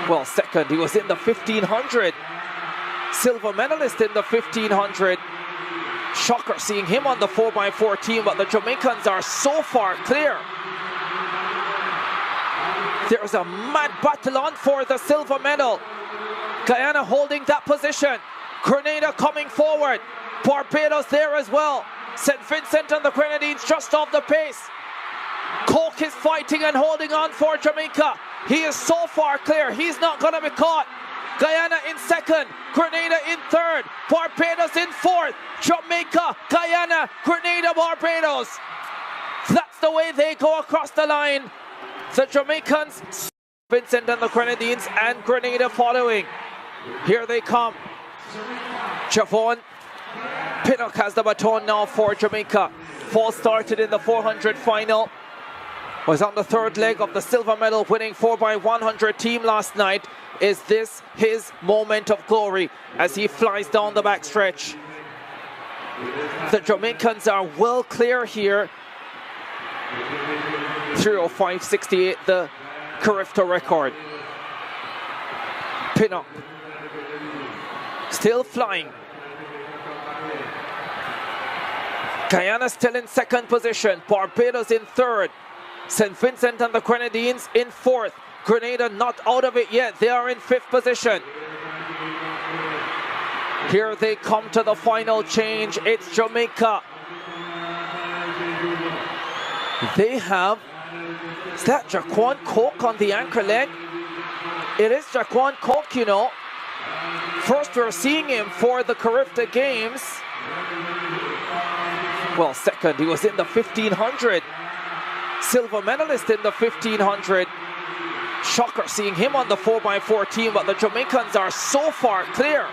Well, second, he was in the 1500. Silver medalist in the 1500. Shocker seeing him on the 4x4 team, but the Jamaicans are so far clear. There's a mad battle on for the silver medal. Guyana holding that position. Grenada coming forward. Barbados there as well. St. Vincent and the Grenadines just off the pace. Coke is fighting and holding on for Jamaica. He is so far clear. He's not going to be caught. Guyana in 2nd. Grenada in 3rd. Barbados in 4th. Jamaica, Guyana, Grenada, Barbados. That's the way they go across the line. The Jamaicans, Vincent and the Grenadines, and Grenada following. Here they come. Javon Pinnock has the baton now for Jamaica. Fall started in the 400 final. Was on the 3rd leg of the silver medal winning 4x100 team last night. Is this his moment of glory as he flies down the backstretch? The Jamaicans are well clear here. 3:05.68, the Carifta record. Pinnock still flying. Guyana still in 2nd position. Barbados in 3rd. St. Vincent and the Grenadines in 4th. Grenada not out of it yet. They are in 5th position. Here they come to the final change. It's Jamaica. They have, is that Jaquan Coke on the anchor leg? It is Jaquan Coke, you know. First we're seeing him for the Carifta Games. Well, second, he was in the 1500. Silver medalist in the 1500. Shocker seeing him on the 4x4 team, but the Jamaicans are so far clear.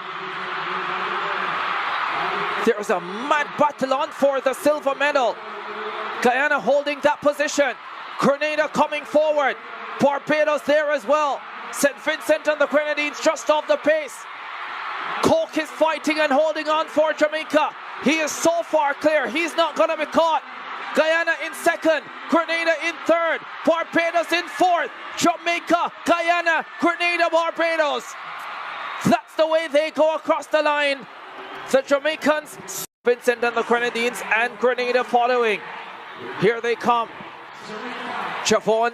There's a mad battle on for the silver medal. Guyana holding that position. Grenada coming forward. Barbados there as well. St. Vincent and the Grenadines just off the pace. Coke is fighting and holding on for Jamaica. He is so far clear. He's not going to be caught. Guyana in 2nd. Grenada in 3rd. Barbados in 4th. Jamaica, Guyana, Grenada, Barbados. That's the way they go across the line. The Jamaicans, Vincent and the Grenadines, and Grenada following. Here they come. Javon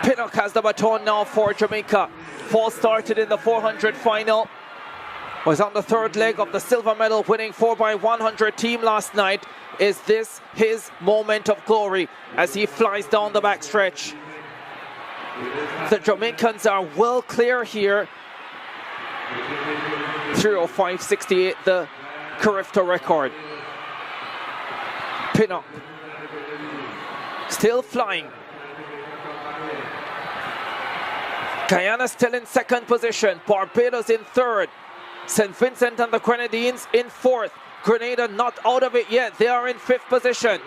Pinnock has the baton now for Jamaica. Fall started in the 400 final. Was on the 3rd leg of the silver medal winning 4x100 team last night. Is this his moment of glory as he flies down the backstretch? The Jamaicans are well clear here. 3:05.68, the Carifta record. Pinnock still flying. Guyana still in 2nd position. Barbados in 3rd. St. Vincent and the Grenadines in 4th. Grenada not out of it yet. They are in 5th position.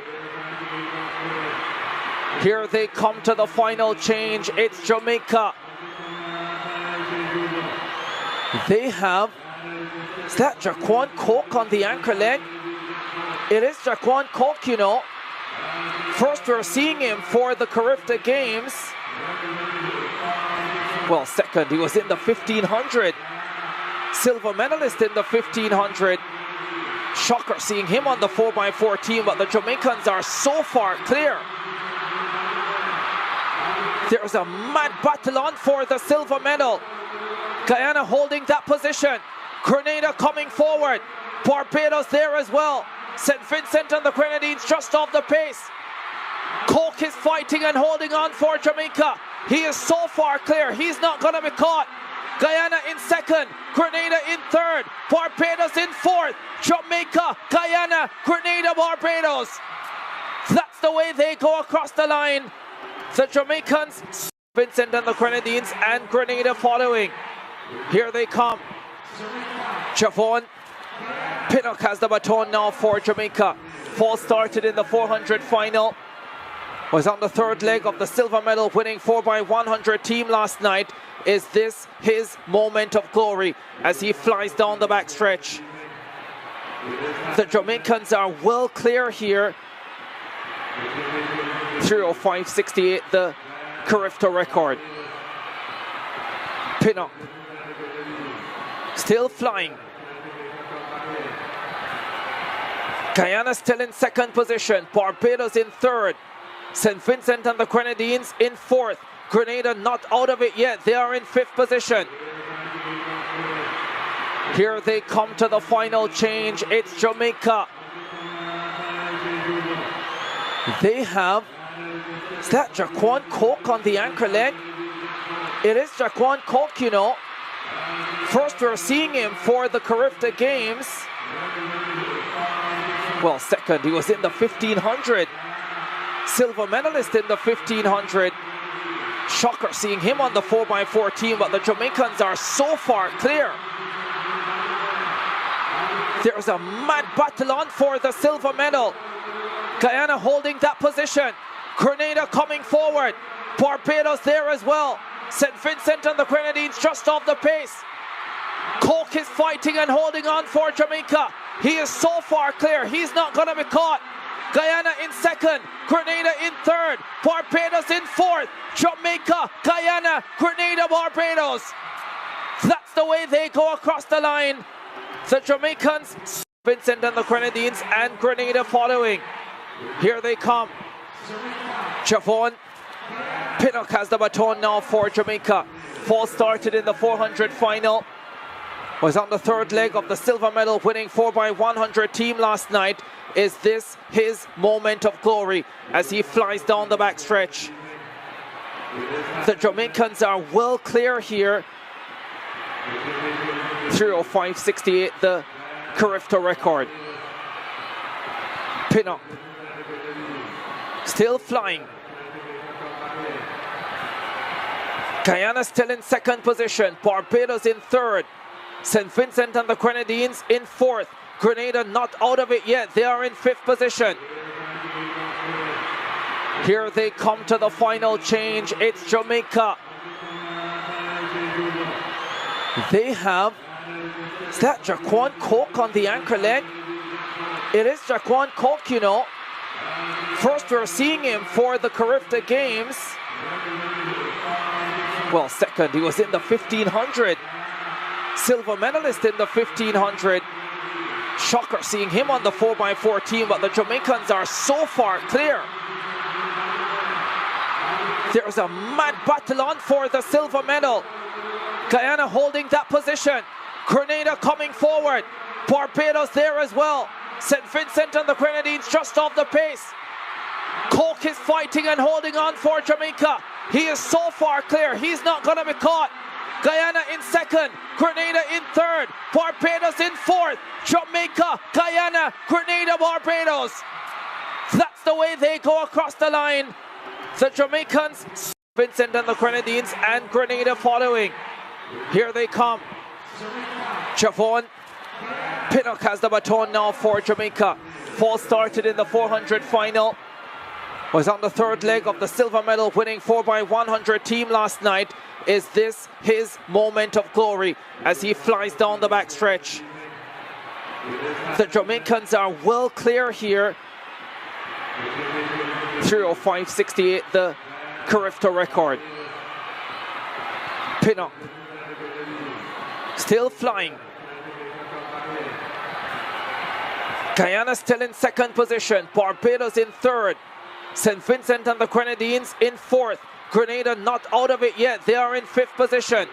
Here they come to the final change. It's Jamaica. They have, is that Jaquan Coke on the anchor leg? It is Jaquan Coke, you know. First we're seeing him for the Carifta Games. Well, second, he was in the 1500. Silver medalist in the 1500. Shocker seeing him on the 4x4 team, but the Jamaicans are so far clear. There's a mad battle on for the silver medal. Guyana holding that position. Grenada coming forward. Barbados there as well. St. Vincent and the Grenadines just off the pace. Coke is fighting and holding on for Jamaica. He is so far clear. He's not going to be caught. Guyana in 2nd. Grenada in 3rd. Barbados in 4th. Jamaica, Guyana, Grenada, Barbados. That's the way they go across the line. The Jamaicans, Vincent and the Grenadines, and Grenada following. Here they come. Javon Pinnock has the baton now for Jamaica. Fall started in the 400 final. Was on the third leg of the silver medal winning 4x100 team last night. Is this his moment of glory as he flies down the backstretch? The Jamaicans are well clear here. 3:05.68, the Carifta record. Pinnock still flying. Guyana still in second position. Barbados in third. St. Vincent and the Grenadines in fourth. Grenada not out of it yet. They are in fifth position. Here they come to the final change. It's Jamaica. They have, is that Jaquan Coke on the anchor leg? It is Jaquan Coke, you know. First we're seeing him for the Carifta Games. Well, second, he was in the 1500. Silver medalist in the 1500. Shocker seeing him on the 4x4 team, but the Jamaicans are so far clear. There's a mad battle on for the silver medal. Guyana holding that position. Grenada coming forward. Barbados there as well. St. Vincent and the Grenadines just off the pace. Coke is fighting and holding on for Jamaica. He is so far clear. He's not going to be caught. Guyana in second. Grenada in third. Barbados in fourth. Jamaica, Guyana, Grenada, Barbados. That's the way they go across the line. The Jamaicans, Vincent and the Grenadines, and Grenada following. Here they come. Javon Pinnock has the baton now for Jamaica. Fall started in the 400 final. Was on the third leg of the silver medal winning 4x100 team last night. Is this his moment of glory as he flies down the backstretch? The Jamaicans are well clear here. 3:05.68, the Carifta record. Pinnock still flying. Guyana still in second position. Barbados in third. St. Vincent and the Grenadines in fourth. Grenada not out of it yet. They are in fifth position. Here they come to the final change. It's Jamaica. They have, is that Jaquan Coke on the anchor leg? It is Jaquan Coke, you know. First we're seeing him for the Carifta Games. Well, second, he was in the 1500. Silver medalist in the 1500. Shocker seeing him on the 4x4 team, but the Jamaicans are so far clear. There's a mad battle on for the silver medal. Guyana holding that position. Grenada coming forward. Barbados there as well. St. Vincent and the Grenadines just off the pace. Coke is fighting and holding on for Jamaica. He is so far clear. He's not going to be caught. Guyana in second. Grenada in third. Barbados in fourth. Jamaica, Guyana, Grenada, Barbados. That's the way they go across the line. The Jamaicans, Vincent and the Grenadines, and Grenada following. Here they come. Javon Pinnock has the baton now for Jamaica. Fall started in the 400 final. Was on the third leg of the silver medal winning 4x100 team last night. Is this his moment of glory as he flies down the backstretch? The Jamaicans are well clear here. 3:05.68, the Carifta record. Pinnock still flying. Guyana still in second position. Barbados in third. St. Vincent and the Grenadines in fourth. Grenada not out of it yet. They are in fifth position.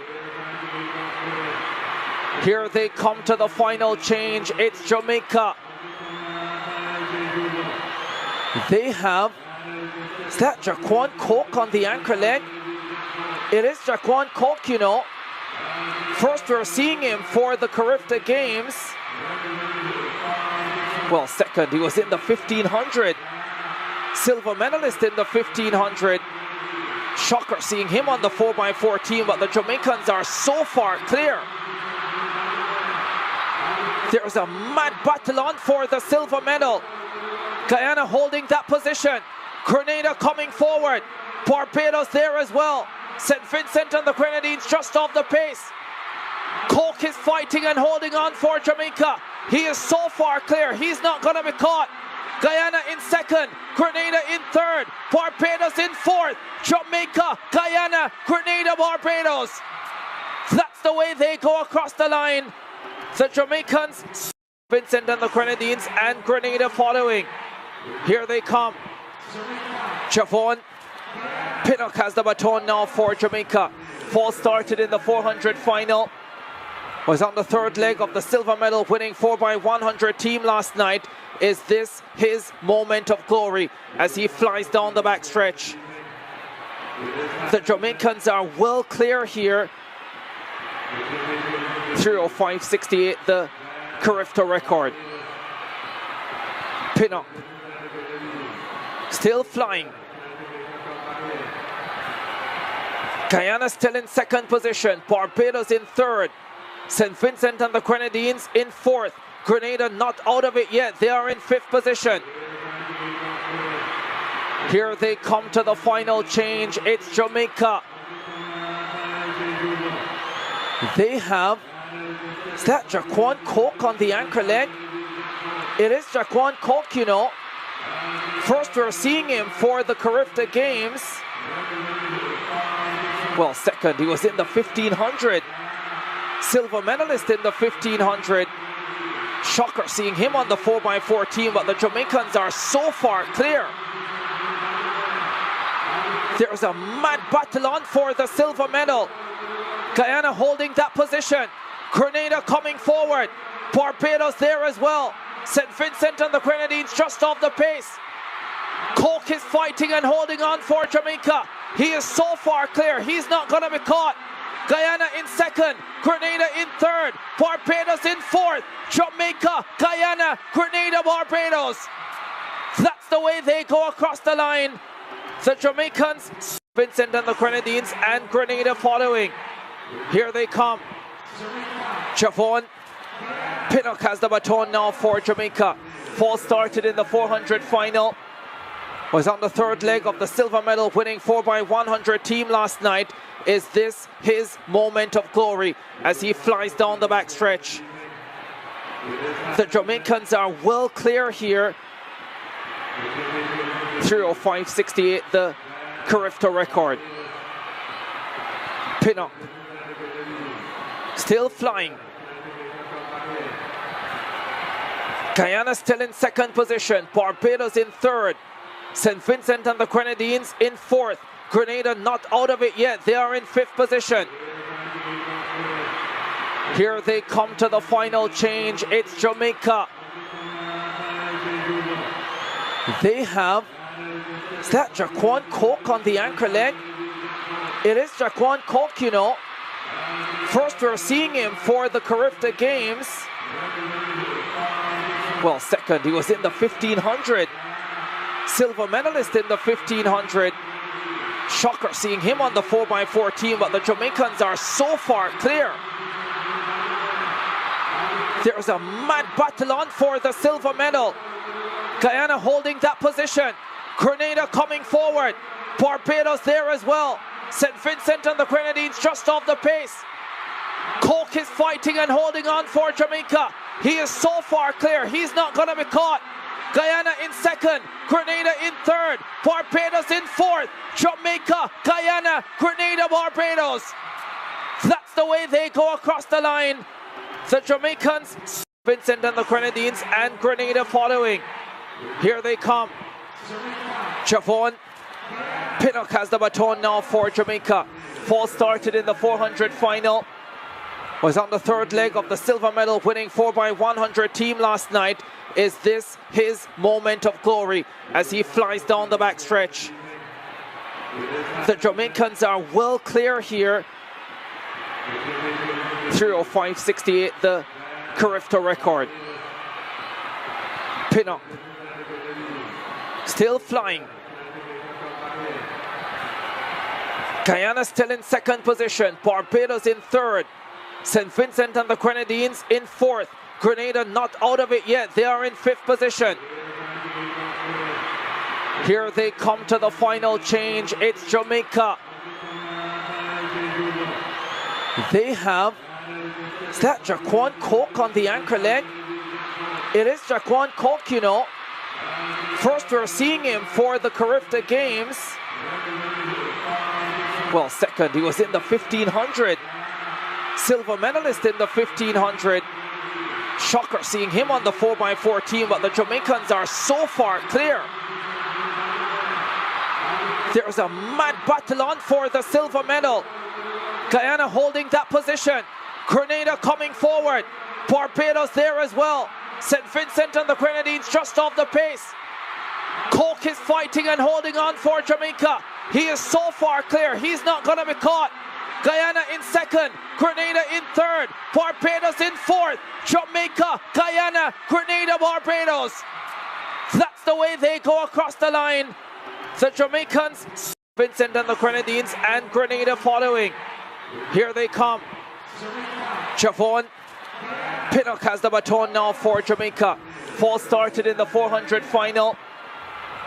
Here they come to the final change. It's Jamaica. They have, is that Jaquan Coke on the anchor leg? It is Jaquan Coke, you know. First we're seeing him for the Carifta Games. Well, second, he was in the 1500. Silver medalist in the 1500. Shocker seeing him on the 4x4 team, but the Jamaicans are so far clear. There's a mad battle on for the silver medal. Guyana holding that position. Grenada coming forward. Barbados there as well. St. Vincent and the Grenadines just off the pace. Cork is fighting and holding on for Jamaica. He is so far clear. He's not going to be caught. Guyana in second. Grenada in third. Barbados in fourth. Jamaica, Guyana, Grenada, Barbados. That's the way they go across the line. The Jamaicans, Vincent and the Grenadines, and Grenada following. Here they come. Javon Pinnock has the baton now for Jamaica. Fall started in the 400 final. Was on the third leg of the silver medal winning 4x100 team last night. Is this his moment of glory as he flies down the backstretch? The Jamaicans are well clear here. 3:05.68, the Carifta record. Pinnock still flying. Guyana still in second position. Barbados in third. St. Vincent and the Grenadines in fourth. Grenada not out of it yet. They are in fifth position. Here they come to the final change. It's Jamaica. They have, is that Jaquan Coke on the anchor leg? It is Jaquan Coke, you know. First we're seeing him for the Carifta Games. Well, second, he was in the 1500. Silver medalist in the 1500. Shocker seeing him on the 4x4 team, but the Jamaicans are so far clear. There's a mad battle on for the silver medal. Guyana holding that position. Grenada coming forward. Barbados there as well. St. Vincent and the Grenadines just off the pace. Cork is fighting and holding on for Jamaica. He is so far clear. He's not going to be caught. Guyana in second. Grenada in third. Barbados in fourth. Jamaica, Guyana, Grenada, Barbados. That's the way they go across the line. The Jamaicans, Vincent and the Grenadines, and Grenada following. Here they come. Javon Pinnock has the baton now for Jamaica. Fall started in the 400 final. Was on the third leg of the silver medal winning 4x100 team last night. Is this his moment of glory as he flies down the backstretch? The Jamaicans are well clear here. 3:05.68, the Carifta record. Pinnock still flying. Guyana still in second position. Barbados in third. St. Vincent and the Grenadines in fourth. Grenada not out of it yet. They are in fifth position. Here they come to the final change. It's Jamaica. They have, is that Jaquan Coke on the anchor leg? It is Jaquan Coke, you know. First we're seeing him for the Carifta Games. Well, second, he was in the 1500. Silver medalist in the 1500. Shocker seeing him on the 4x4 team, but the Jamaicans are so far clear. There's a mad battle on for the silver medal. Guyana holding that position. Grenada coming forward. Barbados there as well. St. Vincent and the Grenadines just off the pace. Cork is fighting and holding on for Jamaica. He is so far clear. He's not going to be caught. Guyana in second. Grenada in third. Barbados in fourth. Jamaica, Guyana, Grenada, Barbados. That's the way they go across the line. The Jamaicans, Vincent and the Grenadines, and Grenada following. Here they come. Javon Pinnock has the baton now for Jamaica. Fall started in the 400 final. Was on the third leg of the silver medal winning 4x100 team last night. Is this his moment of glory as he flies down the backstretch? The Jamaicans are well clear here. 3:05.68, the Carifta record. Pinnock still flying. Guyana still in second position. Barbados in third. St. Vincent and the Grenadines in fourth. Grenada not out of it yet. They are in 5th position. Here they come to the final change. It's Jamaica. They have, is that Jaquan Coke on the anchor leg? It is Jaquan Coke, you know. First we're seeing him for the Carifta Games. Well, second, he was in the 1500. Silver medalist in the 1500. Shocker seeing him on the 4x4 team, but the Jamaicans are so far clear. There's a mad battle on for the silver medal. Guyana holding that position. Grenada coming forward. Barbados there as well. St. Vincent and the Grenadines just off the pace. Coke is fighting and holding on for Jamaica. He is so far clear, he's not going to be caught. Guyana in 2nd, Grenada in 3rd, Barbados in 4th, Jamaica, Guyana, Grenada, Barbados. That's the way they go across the line. The Jamaicans, Vincent and the Grenadines, and Grenada following. Here they come. Javon Pinnock has the baton now for Jamaica. Fall started in the 400 final.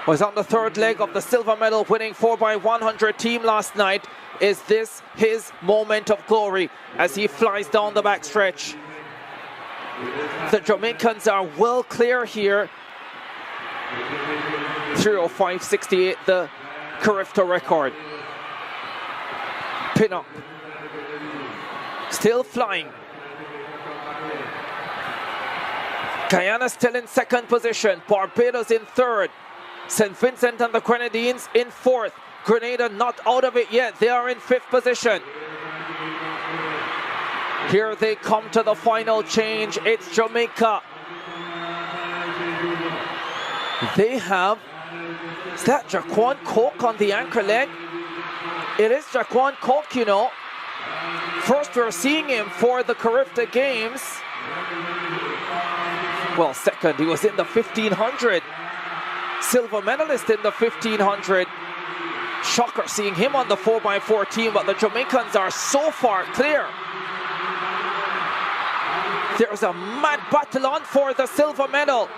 Was on the 3rd leg of the silver medal winning 4x100 team last night. Is this his moment of glory as he flies down the backstretch? The Jamaicans are well clear here. 3:05.68, the Carifta record. Pinnock still flying. Guyana still in 2nd position. Barbados in 3rd. St. Vincent and the Grenadines in 4th. Grenada not out of it yet. They are in 5th position. Here they come to the final change. It's Jamaica. They have, is that Jaquan Coke on the anchor leg? It is Jaquan Coke, you know. First we're seeing him for the Carifta Games. Well, second, he was in the 1500. Silver medalist in the 1500. Shocker seeing him on the 4x4 team, but the Jamaicans are so far clear. There's a mad battle on for the silver medal.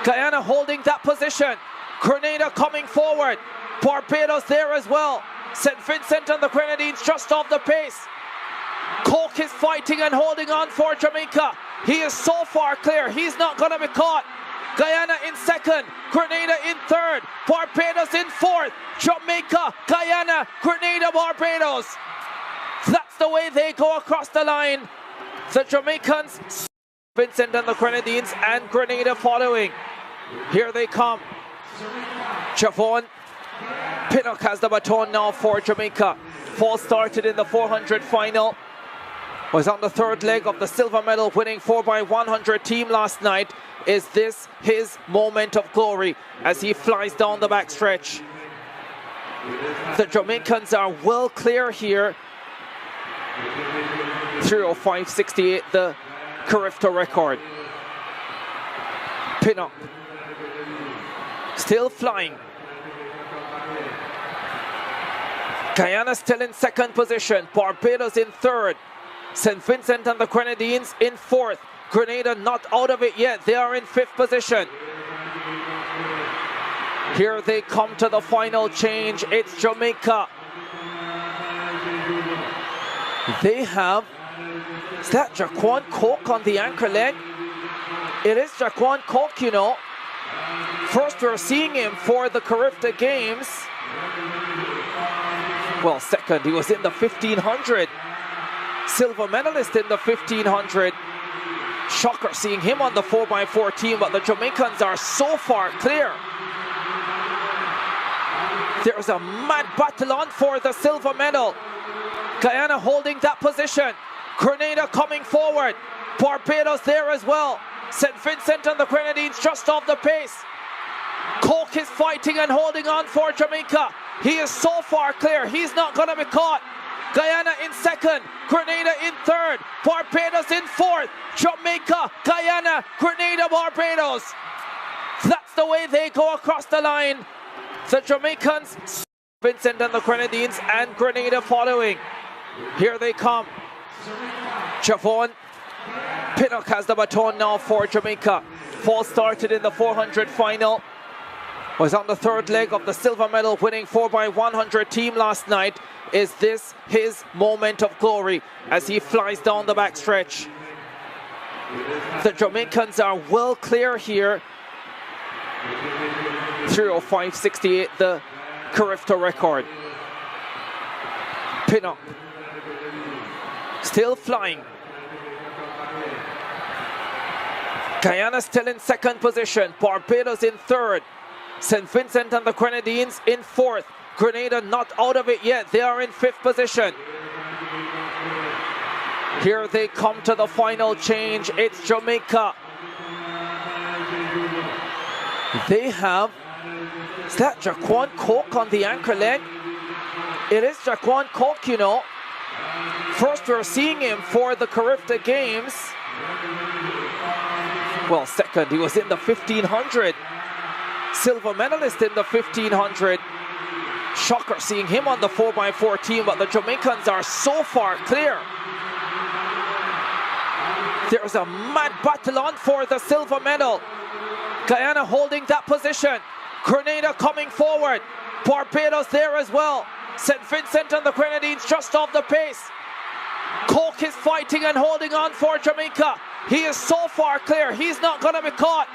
Guyana holding that position. Grenada coming forward. Barbados there as well. St. Vincent and the Grenadines just off the pace. Coke is fighting and holding on for Jamaica. He is so far clear, he's not going to be caught. Guyana in 2nd, Grenada in 3rd, Barbados in 4th, Jamaica, Guyana, Grenada, Barbados. That's the way they go across the line. The Jamaicans, Vincent and the Grenadines, and Grenada following. Here they come. Javon Pinnock has the baton now for Jamaica. Fall started in the 400 final. Was on the 3rd leg of the silver medal winning 4x100 team last night. Is this his moment of glory as he flies down the backstretch? The Jamaicans are well clear here. 3:05.68, the Carifta record. Pinnock still flying. Guyana still in 2nd position. Barbados in 3rd. St. Vincent and the Grenadines in 4th. Grenada not out of it yet. They are in 5th position. Here they come to the final change. It's Jamaica. They have, is that Jaquan Coke on the anchor leg? It is Jaquan Coke, you know. First we're seeing him for the Carifta Games. Well, second, he was in the 1500. Silver medalist in the 1500. Shocker seeing him on the 4x4 team, but the Jamaicans are so far clear. There's a mad battle on for the silver medal. Guyana holding that position. Grenada coming forward. Barbados there as well. St. Vincent and the Grenadines just off the pace. Coke is fighting and holding on for Jamaica. He is so far clear, he's not going to be caught. Guyana in 2nd, Grenada in 3rd, Barbados in 4th, Jamaica, Guyana, Grenada, Barbados. That's the way they go across the line. The Jamaicans, Vincent and the Grenadines, and Grenada following. Here they come. Javon Pinnock has the baton now for Jamaica. Fall started in the 400 final. Was on the third leg of the silver medal winning 4x100 team last night. Is this his moment of glory as he flies down the backstretch? The Jamaicans are well clear here. 3:05.68, the Carifta record. Pinnock still flying. Guyana still in second position. Barbados in third. St. Vincent and the Grenadines in fourth. Grenada not out of it yet. They are in fifth position. Here they come to the final change. It's Jamaica. They have, is that Jaquan Coke on the anchor leg? It is Jaquan Coke, you know. First we're seeing him for the Carifta Games. Well, second, he was in the 1500. Silver medalist in the 1500. Shocker seeing him on the 4x4 team, but the Jamaicans are so far clear. There's a mad battle on for the silver medal. Guyana holding that position. Grenada coming forward. Barbados there as well. St. Vincent and the Grenadines just off the pace. Coke is fighting and holding on for Jamaica. He is so far clear, he's not going to be caught.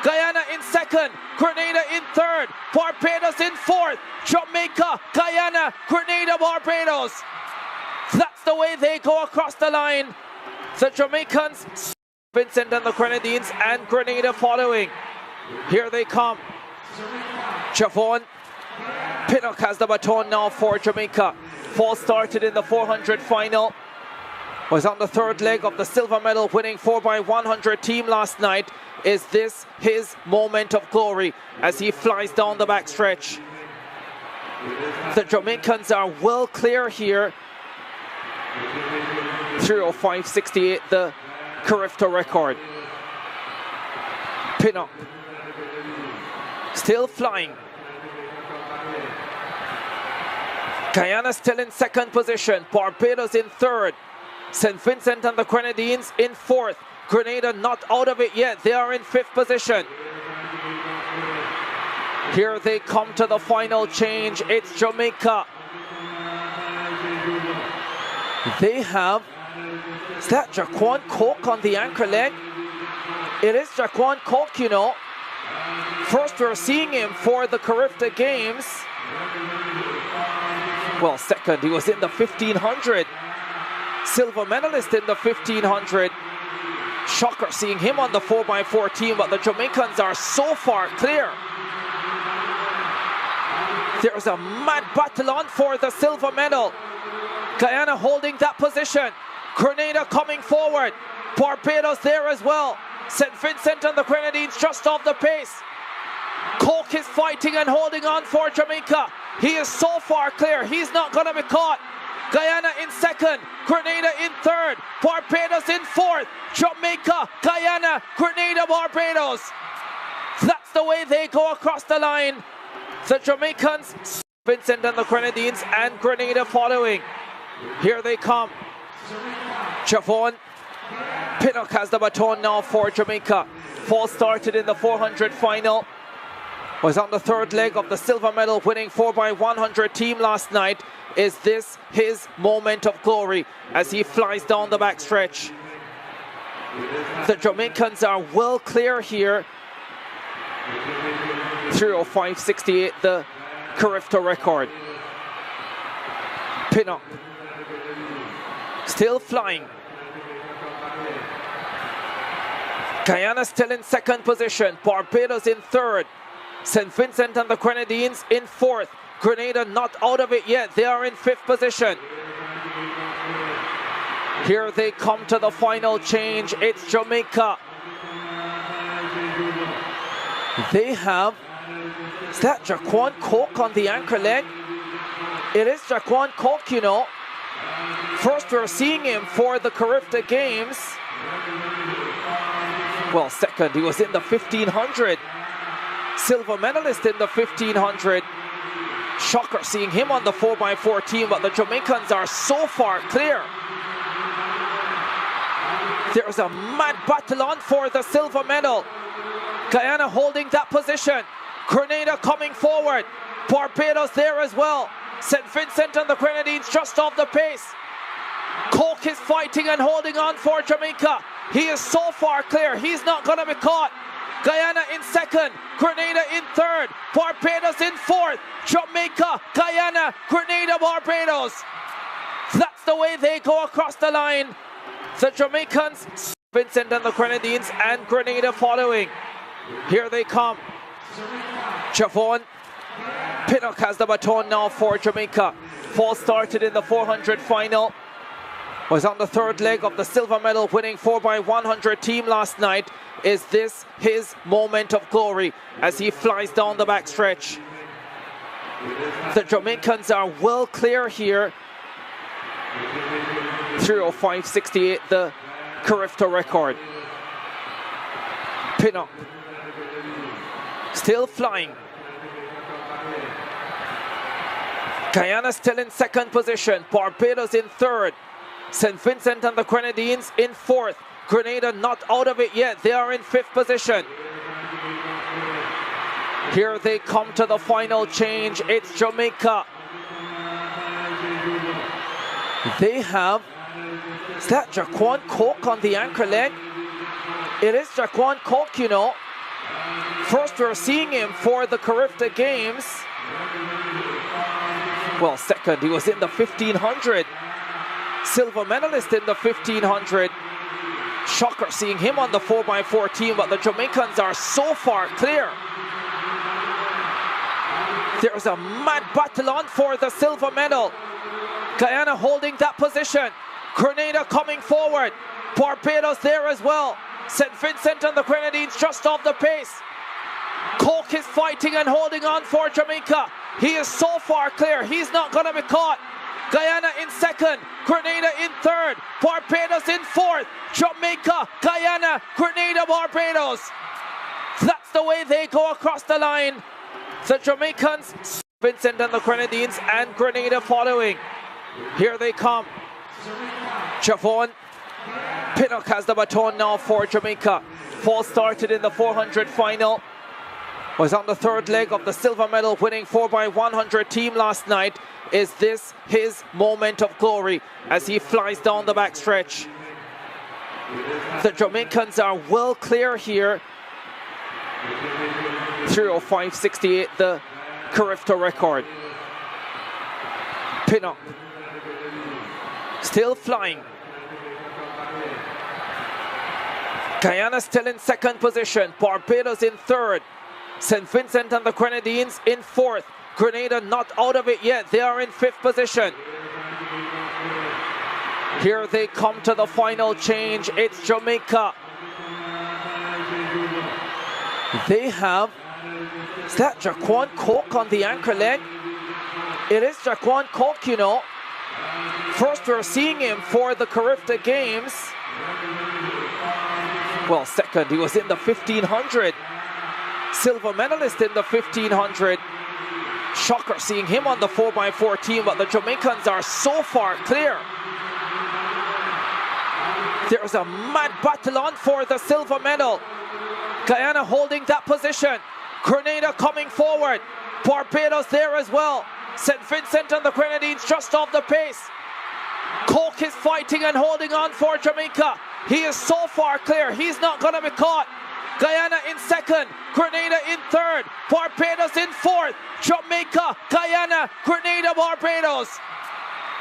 Guyana in second, Grenada in third, Barbados in fourth, Jamaica, Guyana, Grenada, Barbados. That's the way they go across the line. The Jamaicans, Vincent and the Grenadines, and Grenada following. Here they come. Javon Pinnock has the baton now for Jamaica. Fall started in the 400 final. Was on the third leg of the silver medal winning 4x100 team last night. Is this his moment of glory as he flies down the backstretch? The Jamaicans are well clear here. 3:05.68, the Carifta record. Pinnock still flying. Guyana still in second position. Barbados in third. St. Vincent and the Grenadines in fourth. Grenada not out of it yet. They are in fifth position. Here they come to the final change. It's Jamaica. They have, is that Jaquan Coke on the anchor leg? It is Jaquan Coke, you know. First we're seeing him for the Carifta Games. Well, second, he was in the 1500. Silver medalist in the 1500. Shocker seeing him on the 4x4 team, but the Jamaicans are so far clear. There's a mad battle on for the silver medal. Guyana holding that position. Grenada coming forward. Barbados there as well. St. Vincent and the Grenadines just off the pace. Coke is fighting and holding on for Jamaica. He is so far clear, he's not going to be caught. Guyana in second, Grenada in third, Barbados in fourth, Jamaica, Guyana, Grenada, Barbados. That's the way they go across the line. The Jamaicans, Vincent and the Grenadines, and Grenada following. Here they come. Javon Pinnock has the baton now for Jamaica. Fall started in the 400 final. Was on the third leg of the silver medal winning 4x100 team last night. Is this his moment of glory as he flies down the backstretch? The Jamaicans are well clear here. 3:05.68, the Carifta record. Pinnock still flying. Guyana still in second position. Barbados in third. St. Vincent and the Grenadines in fourth. Grenada not out of it yet. They are in fifth position. Here they come to the final change. It's Jamaica. They have, is that Jaquan Coke on the anchor leg? It is Jaquan Coke, you know. First we're seeing him for the Carifta Games. Well, second, he was in the 1500. Silver medalist in the 1500. Shocker seeing him on the 4x4 team, but the Jamaicans are so far clear. There's a mad battle on for the silver medal. Guyana holding that position. Grenada coming forward. Barbados there as well. St. Vincent and the Grenadines just off the pace. Coke is fighting and holding on for Jamaica. He is so far clear. He's not going to be caught. Guyana in second. Grenada in third. Barbados in fourth. Jamaica, Guyana, Grenada, Barbados. That's the way they go across the line. The Jamaicans, Vincent and the Grenadines, and Grenada following. Here they come. Javon Pinnock has the baton now for Jamaica. Fall started in the 400 final. Was on the third leg of the silver medal winning 4x100 team last night. Is this his moment of glory as he flies down the backstretch? The Jamaicans are well clear here. 3:05.68, the Carifta record. Pinnock still flying. Guyana still in second position. Barbados in third. St. Vincent and the Grenadines in fourth. Grenada not out of it yet. They are in fifth position. Here they come to the final change. It's Jamaica. They have, is that Jaquan Coke on the anchor leg? It is Jaquan Coke, you know. First we're seeing him for the Carifta Games. Well, second, he was in the 1500. Silver medalist in the 1500. Shocker seeing him on the 4x4 team, but the Jamaicans are so far clear. There's a mad battle on for the silver medal. Guyana holding that position. Grenada coming forward. Barbados there as well. St. Vincent and the Grenadines just off the pace. Coke is fighting and holding on for Jamaica. He is so far clear. He's not going to be caught. Guyana in second. Grenada in third. Barbados in fourth. Jamaica, Guyana, Grenada, Barbados. That's the way they go across the line. The Jamaicans, Vincent and the Grenadines, and Grenada following. Here they come. Javon Pinnock has the baton now for Jamaica. Fall started in the 400 final. Was on the third leg of the silver medal winning 4x100 team last night. Is this his moment of glory as he flies down the backstretch? The Jamaicans are well clear here. 3:05.68, the Carifta record. Pinnock still flying. Guyana still in second position. Barbados in third. St. Vincent and the Grenadines in fourth. Grenada not out of it yet. They are in fifth position. Here they come to the final change. It's Jamaica. They have, is that Jaquan Coke on the anchor leg? It is Jaquan Coke, you know. First we're seeing him for the Carifta Games. Well, second, he was in the 1500. Silver medalist in the 1500. Shocker seeing him on the 4x4 team, but the Jamaicans are so far clear. There's a mad battle on for the silver medal. Guyana holding that position. Grenada coming forward. Barbados there as well. St. Vincent and the Grenadines just off the pace. Coke is fighting and holding on for Jamaica. He is so far clear. He's not going to be caught. Guyana in second. Grenada in third. Barbados in fourth. Jamaica, Guyana, Grenada, Barbados.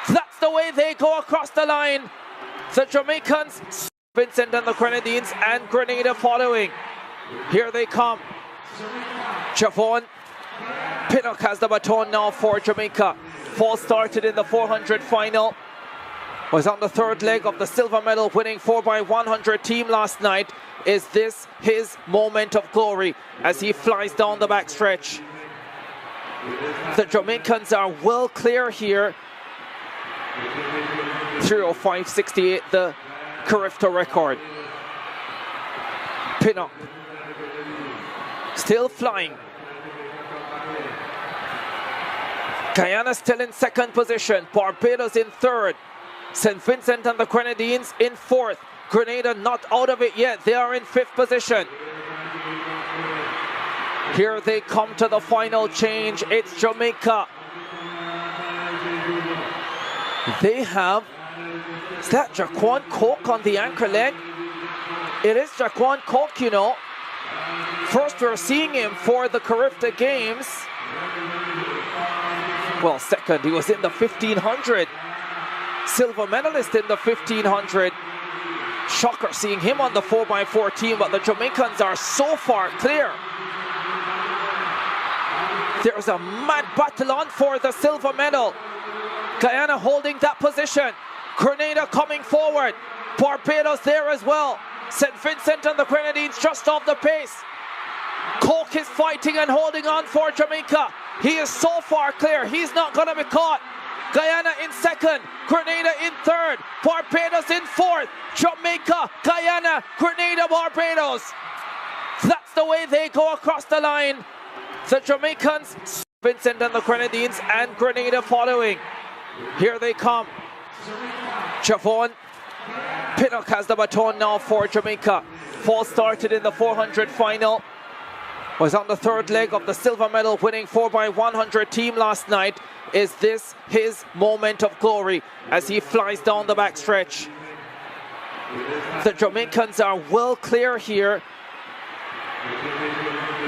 That's the way they go across the line. The Jamaicans, Vincent and the Grenadines, and Grenada following. Here they come. Javon Pinnock has the baton now for Jamaica. Fall started in the 400 final. Was on the third leg of the silver medal winning 4x100 team last night. Is this his moment of glory as he flies down the backstretch? The Jamaicans are well clear here. 3:05.68, the Carifta record. Pinnock still flying. Guyana still in second position. Barbados in third. St. Vincent and the Grenadines in fourth. Grenada not out of it yet. They are in 5th position. Here they come to the final change. It's Jamaica. They have, is that Jaquan Coke on the anchor leg? It is Jaquan Coke, you know. First we're seeing him for the Carifta Games. Well, second, he was in the 1500. Silver medalist in the 1500. Shocker seeing him on the 4x4 team, but the Jamaicans are so far clear. There's a mad battle on for the silver medal. Guyana holding that position. Grenada coming forward. Barbados there as well. St. Vincent and the Grenadines just off the pace. Coke is fighting and holding on for Jamaica. He is so far clear. He's not going to be caught. Guyana in 2nd. Grenada in 3rd. Barbados in 4th. Jamaica, Guyana, Grenada, Barbados. That's the way they go across the line. The Jamaicans, Vincent and the Grenadines, and Grenada following. Here they come. Javon Pinnock has the baton now for Jamaica. Fall started in the 400 final. Was on the 3rd leg of the silver medal winning 4x100 team last night. Is this his moment of glory as he flies down the backstretch? The Jamaicans are well clear here.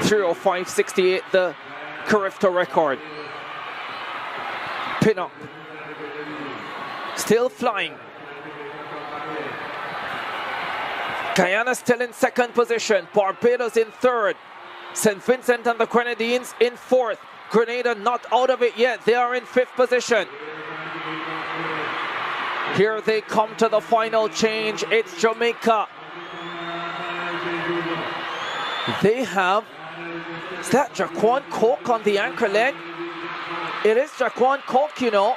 3:05.68, the Carifta record. Pinnock still flying. Guyana still in 2nd position. Barbados in 3rd. St. Vincent and the Grenadines in 4th. Grenada not out of it yet. They are in 5th position. Here they come to the final change. It's Jamaica. They have, is that Jaquan Coke on the anchor leg? It is Jaquan Coke, you know.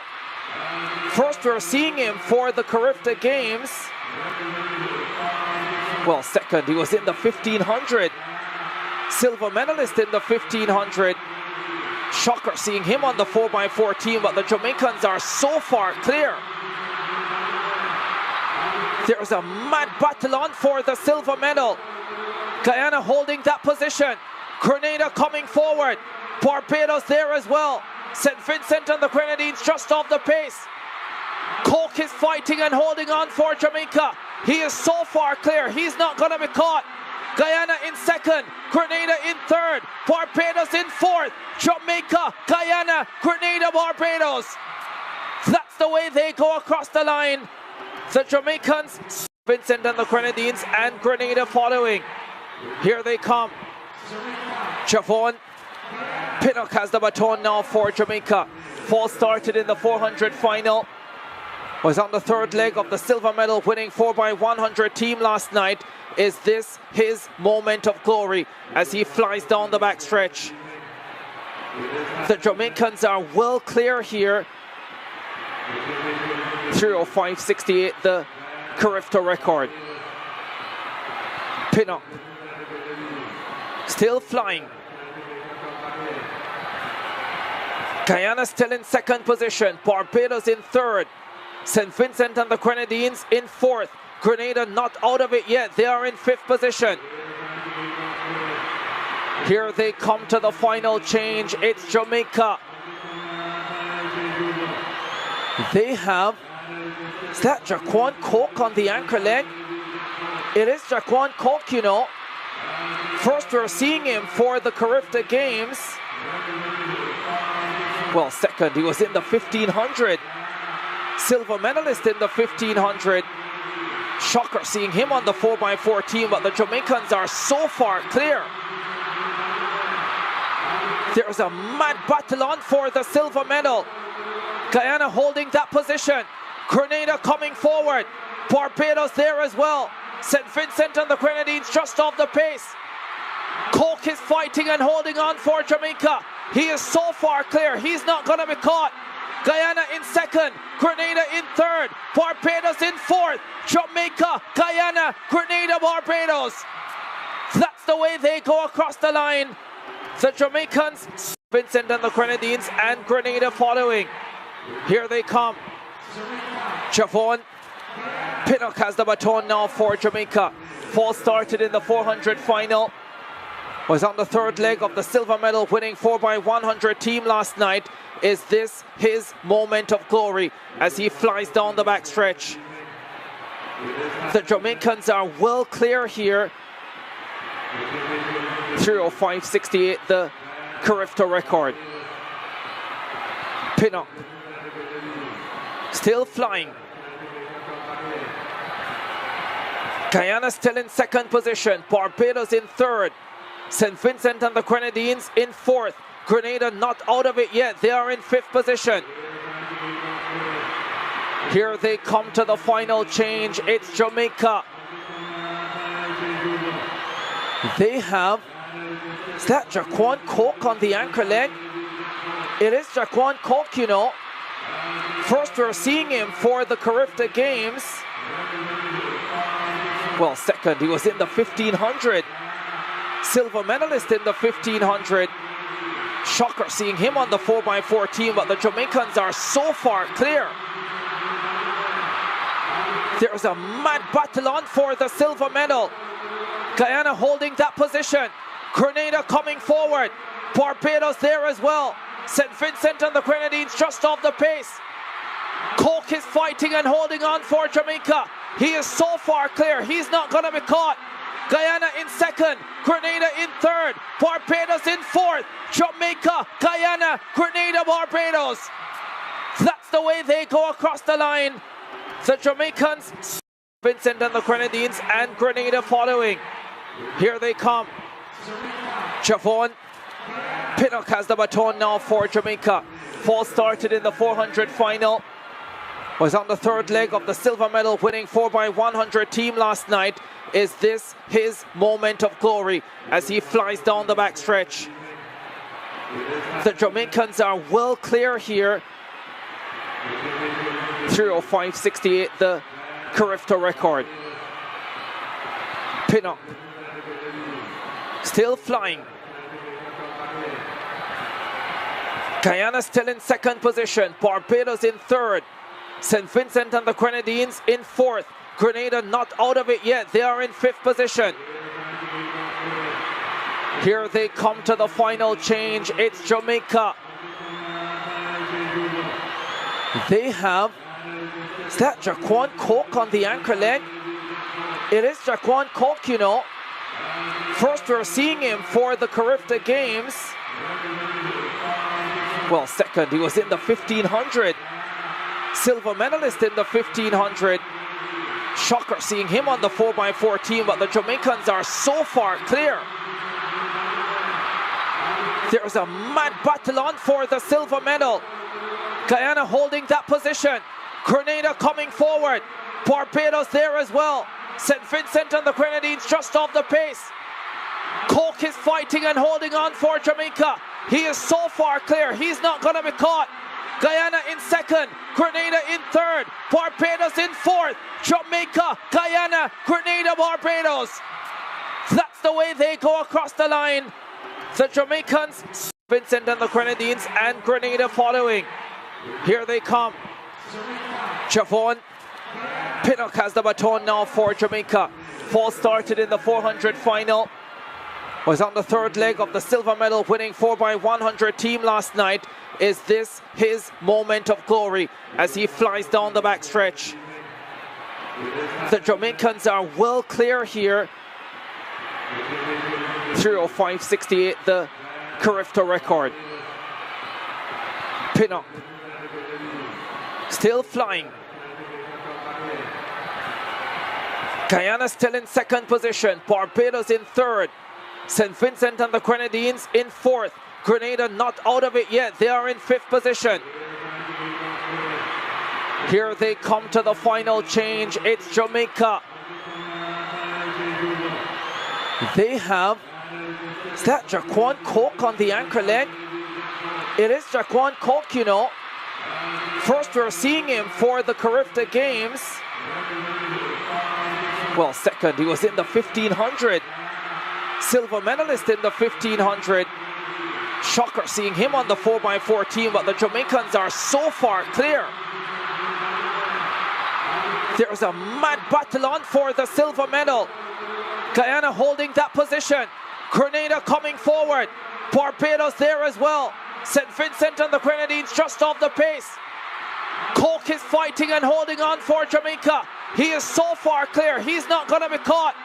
First we're seeing him for the Carifta Games. Well, second, he was in the 1500. Silver medalist in the 1500. Shocker seeing him on the 4x4 team, but the Jamaicans are so far clear. There's a mad battle on for the silver medal. Guyana holding that position. Grenada coming forward. Barbados there as well. St. Vincent and the Grenadines just off the pace. Coke is fighting and holding on for Jamaica. He is so far clear. He's not going to be caught. Guyana in 2nd. Grenada in 3rd. Barbados in 4th. Jamaica, Guyana, Grenada, Barbados. That's the way they go across the line. The Jamaicans, Vincent and the Grenadines, and Grenada following. Here they come. Javon Pinnock has the baton now for Jamaica. Fall started in the 400 final. Was on the 3rd leg of the silver medal winning 4x100 team last night. Is this his moment of glory as he flies down the backstretch? The Jamaicans are well clear here. 3:05.68, the Carifta record. Pinnock still flying. Guyana still in 2nd position. Barbados in 3rd. St. Vincent and the Grenadines in 4th. Grenada not out of it yet. They are in 5th position. Here they come to the final change. It's Jamaica. They have, is that Jaquan Coke on the anchor leg? It is Jaquan Coke, you know. First we're seeing him for the Carifta Games. Well, second, he was in the 1500. Silver medalist in the 1500. Shocker seeing him on the 4x4 team, but the Jamaicans are so far clear. There's a mad battle on for the silver medal. Guyana holding that position. Grenada coming forward. Barbados there as well. St. Vincent and the Grenadines just off the pace. Coke is fighting and holding on for Jamaica. He is so far clear. He's not going to be caught. Guyana in 2nd. Grenada in 3rd. Barbados in 4th. Jamaica, Guyana, Grenada, Barbados. That's the way they go across the line. The Jamaicans, Vincent and the Grenadines, and Grenada following. Here they come. Javon Pinnock has the baton now for Jamaica. Fall started in the 400 final. Was on the third leg of the silver medal winning 4x100 team last night. Is this his moment of glory as he flies down the backstretch? The Jamaicans are well clear here. 3:05.68, the Carifta record. Pinnock still flying. Guyana still in second position. Barbados in third. St. Vincent and the Grenadines in fourth. Grenada not out of it yet. They are in fifth position. Here they come to the final change. It's Jamaica. They have, is that Jaquan Coke on the anchor leg? It is Jaquan Coke, you know. First we're seeing him for the Carifta Games. Well, second, he was in the 1500. Silver medalist in the 1500. Shocker seeing him on the 4x4 team, but the Jamaicans are so far clear. There's a mad battle on for the silver medal. Guyana holding that position. Grenada coming forward. Barbados there as well. St. Vincent and the Grenadines just off the pace. Coke is fighting and holding on for Jamaica. He is so far clear. He's not going to be caught. Guyana in second. Grenada in third. Barbados in fourth. Jamaica, Guyana, Grenada, Barbados. That's the way they go across the line. The Jamaicans, Vincent and the Grenadines, and Grenada following. Here they come. Javon Pinnock has the baton now for Jamaica. Fall started in the 400 final. Was on the third leg of the silver medal winning 4x100 team last night. Is this his moment of glory as he flies down the backstretch? The Jamaicans are well clear here. 3:05.68, the Carifta record. Pinnock still flying. Guyana still in second position. Barbados in third. St. Vincent and the Grenadines in fourth. Grenada not out of it yet. They are in fifth position. Here they come to the final change. It's Jamaica. They have, is that Jaquan Coke on the anchor leg? It is Jaquan Coke, you know. First we're seeing him for the Carifta Games. Well, second, he was in the 1500. Silver medalist in the 1500. Shocker seeing him on the 4x4 team, but the Jamaicans are so far clear. There's a mad battle on for the silver medal. Guyana holding that position. Grenada coming forward. Barbados there as well. St. Vincent and the Grenadines just off the pace. Coke is fighting and holding on for Jamaica. He is so far clear. He's not going to be caught. Guyana in second. Grenada in third. Barbados in fourth. Jamaica, Guyana, Grenada, Barbados. That's the way they go across the line. The Jamaicans, Vincent and the Grenadines, and Grenada following. Here they come. Javon Pinnock has the baton now for Jamaica. Fall started in the 400 final. Was on the third leg of the silver medal winning 4x100 team last night. Is this his moment of glory as he flies down the backstretch? The Jamaicans are well clear here. 3:05.68, the Carifta record. Pinnock still flying. Guyana still in second position. Barbados in third. St. Vincent and the Grenadines in fourth. Grenada not out of it yet. They are in fifth position. Here they come to the final change. It's Jamaica. They have, is that Jaquan Coke on the anchor leg? It is Jaquan Coke, you know. First we're seeing him for the Carifta Games. Well, second, he was in the 1500. Silver medalist in the 1500. Shocker seeing him on the 4x4 team, but the Jamaicans are so far clear. There's a mad battle on for the silver medal. Guyana holding that position. Grenada coming forward. Barbados there as well. St. Vincent and the Grenadines just off the pace. Coke is fighting and holding on for Jamaica. He is so far clear. He's not going to be caught.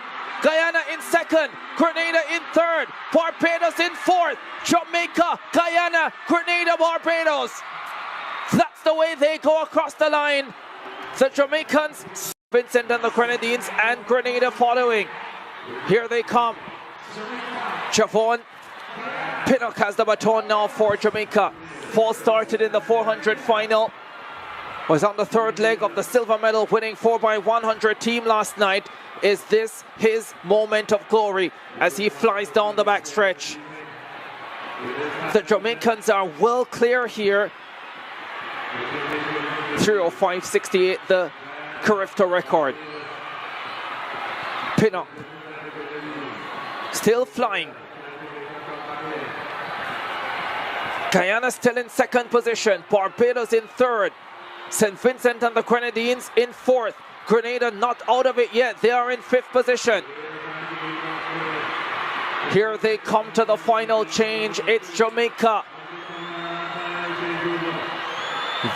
Guyana in second. Grenada in third. Barbados in fourth. Jamaica, Guyana, Grenada, Barbados. That's the way they go across the line. The Jamaicans, Vincent and the Grenadines, and Grenada following. Here they come. Javon Pinnock has the baton now for Jamaica. Fall started in the 400 final. Was on the third leg of the silver medal winning 4x100 team last night. Is this his moment of glory as he flies down the backstretch? The Jamaicans are well clear here. 3:05.68, the Carifta record. Pinnock still flying. Guyana still in second position. Barbados in third. St. Vincent and the Grenadines in fourth. Grenada not out of it yet. They are in fifth position. Here they come to the final change. It's Jamaica.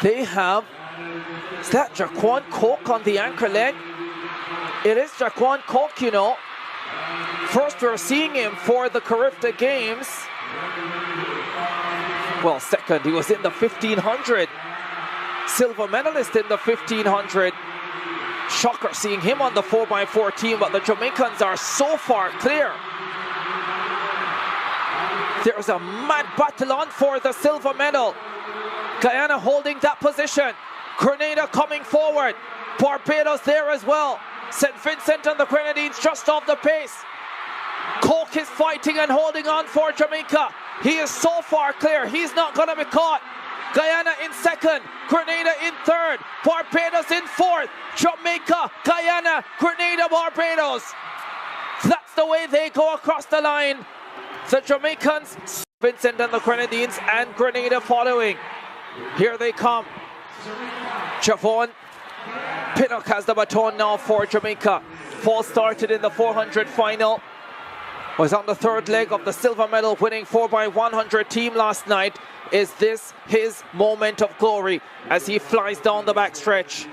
They have, is that Jaquan Coke on the anchor leg? It is Jaquan Coke, you know. First we're seeing him for the Carifta Games. Well, second, he was in the 1500. Silver medalist in the 1500. Shocker seeing him on the 4x4 team, but the Jamaicans are so far clear. There's a mad battle on for the silver medal. Guyana holding that position. Grenada coming forward. Barbados there as well. St. Vincent and the Grenadines just off the pace. Coke is fighting and holding on for Jamaica. He is so far clear. He's not going to be caught. Guyana in second. Grenada in third. Barbados in fourth. Jamaica, Guyana, Grenada, Barbados. That's the way they go across the line. The Jamaicans, Vincent and the Grenadines, and Grenada following. Here they come. Javon Pinnock has the baton now for Jamaica. Fall started in the 400 final. Was on the third leg of the silver medal winning 4x100 team last night. Is this his moment of glory as he flies down the backstretch?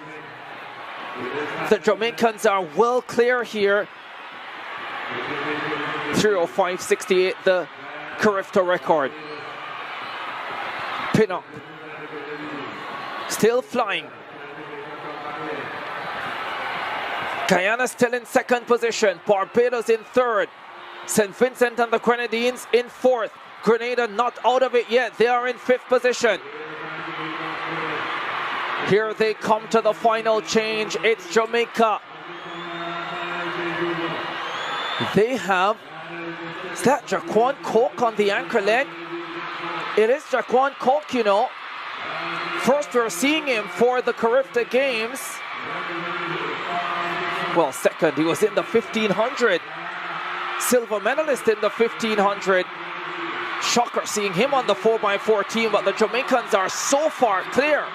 The Jamaicans are well clear here. 3:05.68, the Carifta record. Pinnock still flying. Guyana still in second position. Barbados in third. St. Vincent and the Grenadines in fourth. Grenada not out of it yet. They are in fifth position. Here they come to the final change. It's Jamaica. They have, is that Jaquan Coke on the anchor leg? It is Jaquan Coke, you know. First we're seeing him for the Carifta Games. Well, second, he was in the 1500. Silver medalist in the 1500. Shocker seeing him on the 4x4 team, but the Jamaicans are so far clear.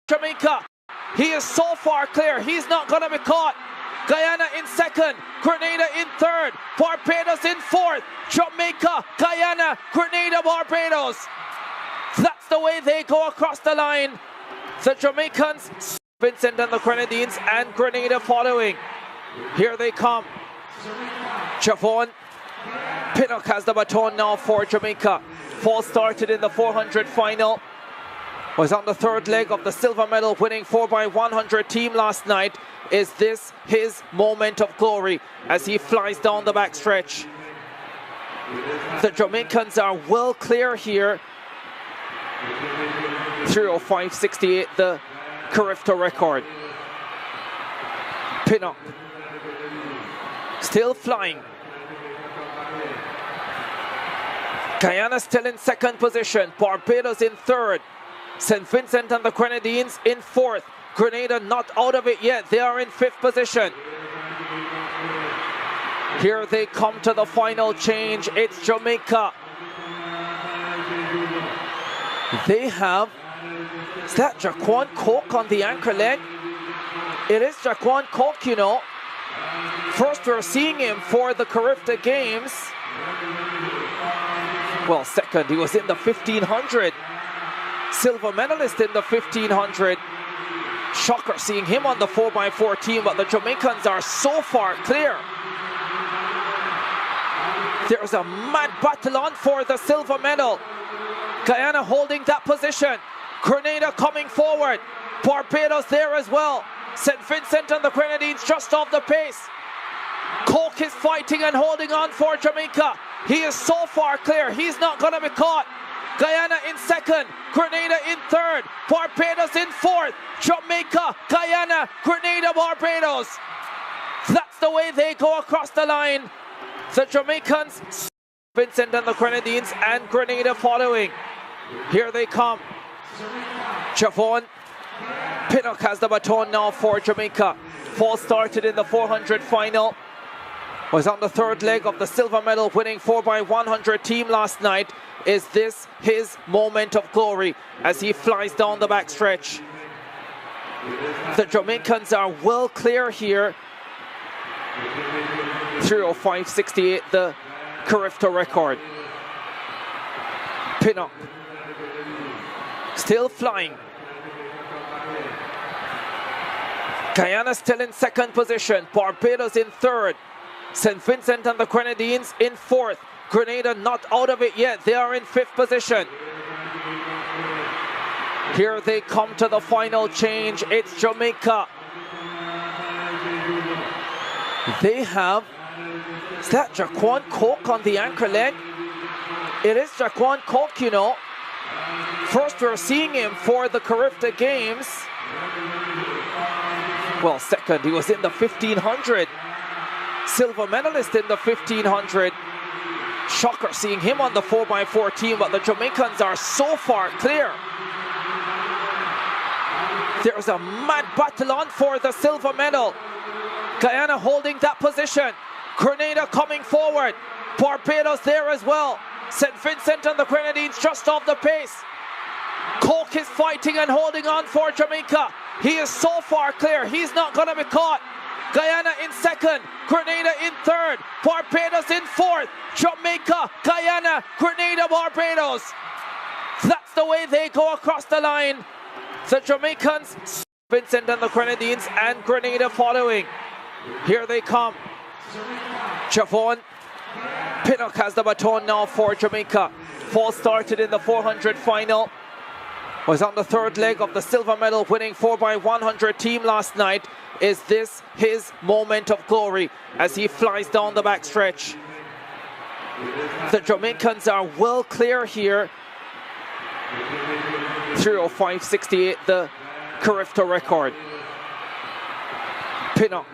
Jamaica. He is so far clear. He's not going to be caught. Guyana in second, Grenada in third, Barbados in fourth, Jamaica, Guyana, Grenada, Barbados. That's the way they go across the line. The Jamaicans, Vincent and the Grenadines, and Grenada following. Here they come. Javon Pinnock has the baton now for Jamaica. Fall started in the 400 final. Was on the third leg of the silver medal winning 4x100 team last night. Is this his moment of glory as he flies down the backstretch? The Jamaicans are well clear here. 3:05.68, the Carifta record. Pinnock still flying. Guyana still in second position, Barbados in third, St. Vincent and the Grenadines in fourth, Grenada not out of it yet, they are in fifth position. Here they come to the final change, it's Jamaica. They have, is that Jaquan Coke on the anchor leg? It is Jaquan Coke, you know. First we're seeing him for the Carifta Games. Well, second, he was in the 1500. Silver medalist in the 1500. Shocker seeing him on the 4x4 team, but the Jamaicans are so far clear. There's a mad battle on for the silver medal. Guyana holding that position. Grenada coming forward. Barbados there as well. St. Vincent and the Grenadines just off the pace. Coke is fighting and holding on for Jamaica. He is so far clear, he's not going to be caught. Guyana in second, Grenada in third, Barbados in fourth, Jamaica, Guyana, Grenada, Barbados. That's the way they go across the line. The Jamaicans, Vincent and the Grenadines, and Grenada following. Here they come. Javon Pinnock has the baton now for Jamaica. Fall started in the 400 final. Was on the third leg of the silver medal winning 4x100 team last night. Is this his moment of glory as he flies down the backstretch? The Jamaicans are well clear here. 3:05.68, the Carifta record. Pinnock still flying. Guyana still in second position, Barbados in third, St. Vincent and the Grenadines in fourth, Grenada not out of it yet, they are in fifth position. Here they come to the final change, it's Jamaica. They have, is that Jaquan Coke on the anchor leg? It is Jaquan Coke, you know. First we're seeing him for the Carifta Games. Well, second, he was in the 1500. Silver medalist in the 1500. Shocker seeing him on the 4x4 team, but the Jamaicans are so far clear. There's a mad battle on for the silver medal. Guyana holding that position. Grenada coming forward. Barbados there as well. St. Vincent and the Grenadines just off the pace. Coke is fighting and holding on for Jamaica. He is so far clear, he's not going to be caught. Guyana in second, Grenada in third, Barbados in fourth, Jamaica, Guyana, Grenada, Barbados. That's the way they go across the line. The Jamaicans, Vincent and the Grenadines, and Grenada following. Here they come. Javon Pinnock has the baton now for Jamaica. Fall started in the 400 final. Was on the third leg of the silver medal winning 4x100 team last night. Is this his moment of glory as he flies down the backstretch? The Jamaicans are well clear here. 3:05.68, the Carifta record. Pinnock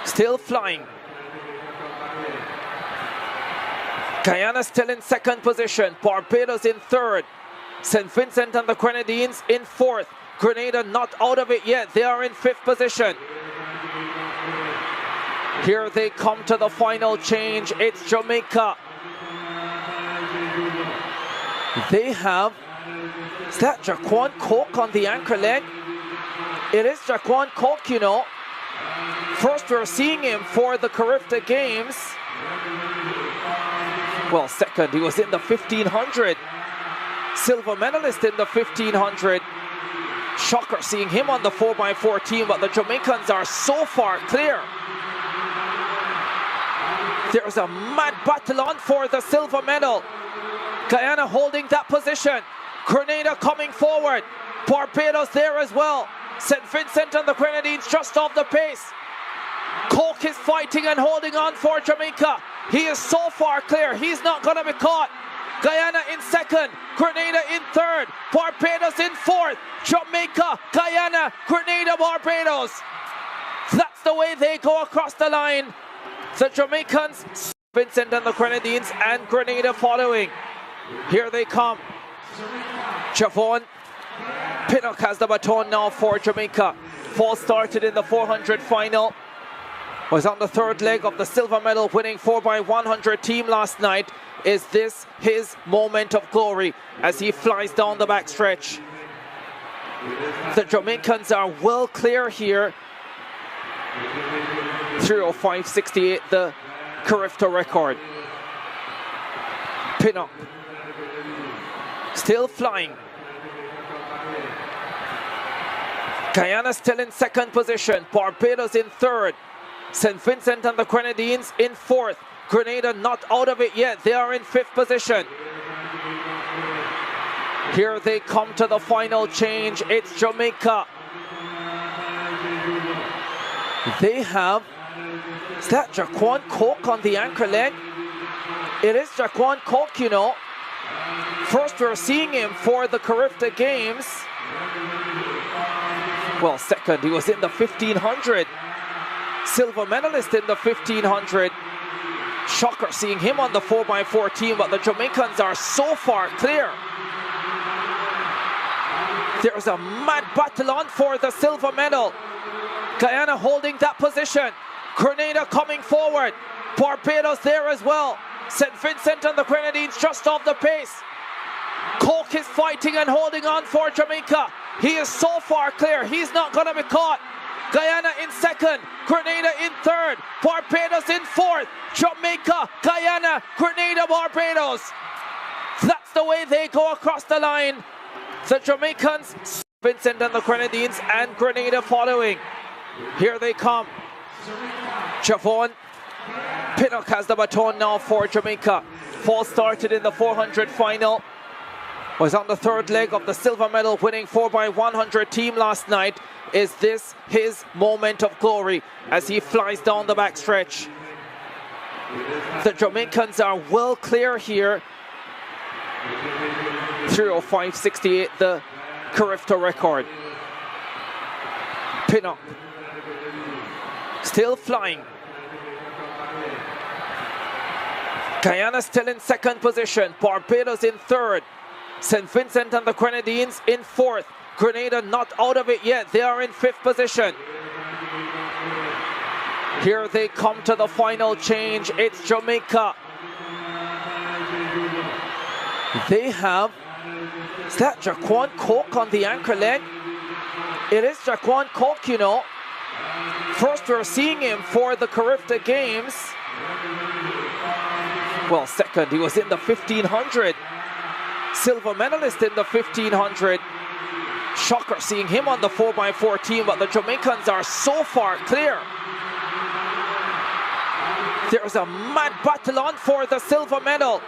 still flying. Guyana still in second position, Barbados in third, St. Vincent and the Grenadines in fourth, Grenada not out of it yet, they are in fifth position. Here they come to the final change, it's Jamaica. They have, Is that Jaquan Coke on the anchor leg? It is Jaquan Coke, you know. First we're seeing him for the Carifta Games. Well, second, he was in the 1500. Silver medalist in the 1500. Shocker seeing him on the 4x4 team, but the Jamaicans are so far clear. There's a mad battle on for the silver medal. Guyana holding that position. Grenada coming forward. Barbados there as well. St. Vincent and the Grenadines just off the pace. Coke is fighting and holding on for Jamaica. He is so far clear. He's not going to be caught. Guyana in second. Grenada in third. Barbados in fourth. Jamaica, Guyana, Grenada, Barbados. That's the way they go across the line. The Jamaicans, Vincent and the Grenadines, and Grenada following. Here they come. Javon Pinnock has the baton now for Jamaica. Fall started in the 400 final. Was on the third leg of the silver medal winning 4x100 team last night. Is this his moment of glory as he flies down the backstretch? The Jamaicans are well clear here. 3:05.68, the Carifta record. Pinnock still flying. Guyana still in second position. Barbados in third. St. Vincent and the Grenadines in fourth. Grenada not out of it yet. They are in fifth position. Here they come to the final change. It's Jamaica. They have, is that Jaquan Coke on the anchor leg? It is Jaquan Coke, you know. First we're seeing him for the Carifta Games. Well, second, he was in the 1500. Silver medalist in the 1500. Shocker seeing him on the 4x4 team, but the Jamaicans are so far clear. There's a mad battle on for the silver medal. Guyana holding that position. Grenada coming forward. Barbados there as well. St. Vincent and the Grenadines just off the pace. Coke is fighting and holding on for Jamaica. He is so far clear. He's not going to be caught. Guyana in second. Grenada in third. Barbados in fourth. Jamaica, Guyana, Grenada, Barbados. That's the way they go across the line. The Jamaicans, Vincent and the Grenadines, and Grenada following. Here they come. Javon Pinnock has the baton now for Jamaica. Fall started in the 400 final. Was on the third leg of the silver medal winning 4x100 team last night. Is this his moment of glory as he flies down the backstretch? The Jamaicans are well clear here. 3:05.68, the Carifta record. Pinnock still flying. Guyana still in second position. Barbados in third. St. Vincent and the Grenadines in fourth. Grenada not out of it yet. They are in fifth position. Here they come to the final change. It's Jamaica. They have, is that Jaquan Coke on the anchor leg? It is Jaquan Coke, you know. First we're seeing him for the Carifta Games. Well, second, he was in the 1500. Silver medalist in the 1500. Shocker seeing him on the 4x4 team, but the Jamaicans are so far clear. There's a mad battle on for the silver medal.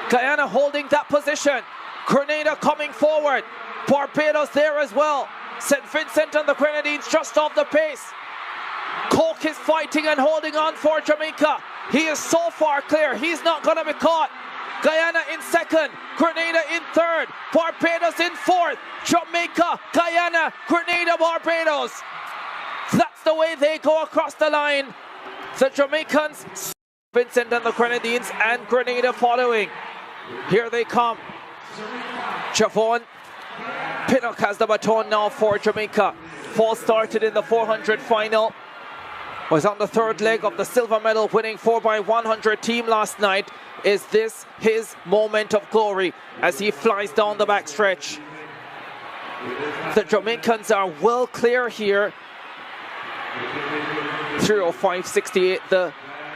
Guyana holding that position. Grenada coming forward. Barbados there as well. St. Vincent and the Grenadines just off the pace. Coke is fighting and holding on for Jamaica. He is so far clear. He's not going to be caught. Guyana in second. Grenada in third. Barbados in fourth. Jamaica, Guyana, Grenada, Barbados. That's the way they go across the line. The Jamaicans, Vincent and the Grenadines, and Grenada following. Here they come. Javon Pinnock has the baton now for Jamaica. Fall started in the 400 final. Was on the third leg of the silver medal winning 4x100 team last night. Is this his moment of glory as he flies down the backstretch? The Jamaicans are well clear here. 3:05.68, the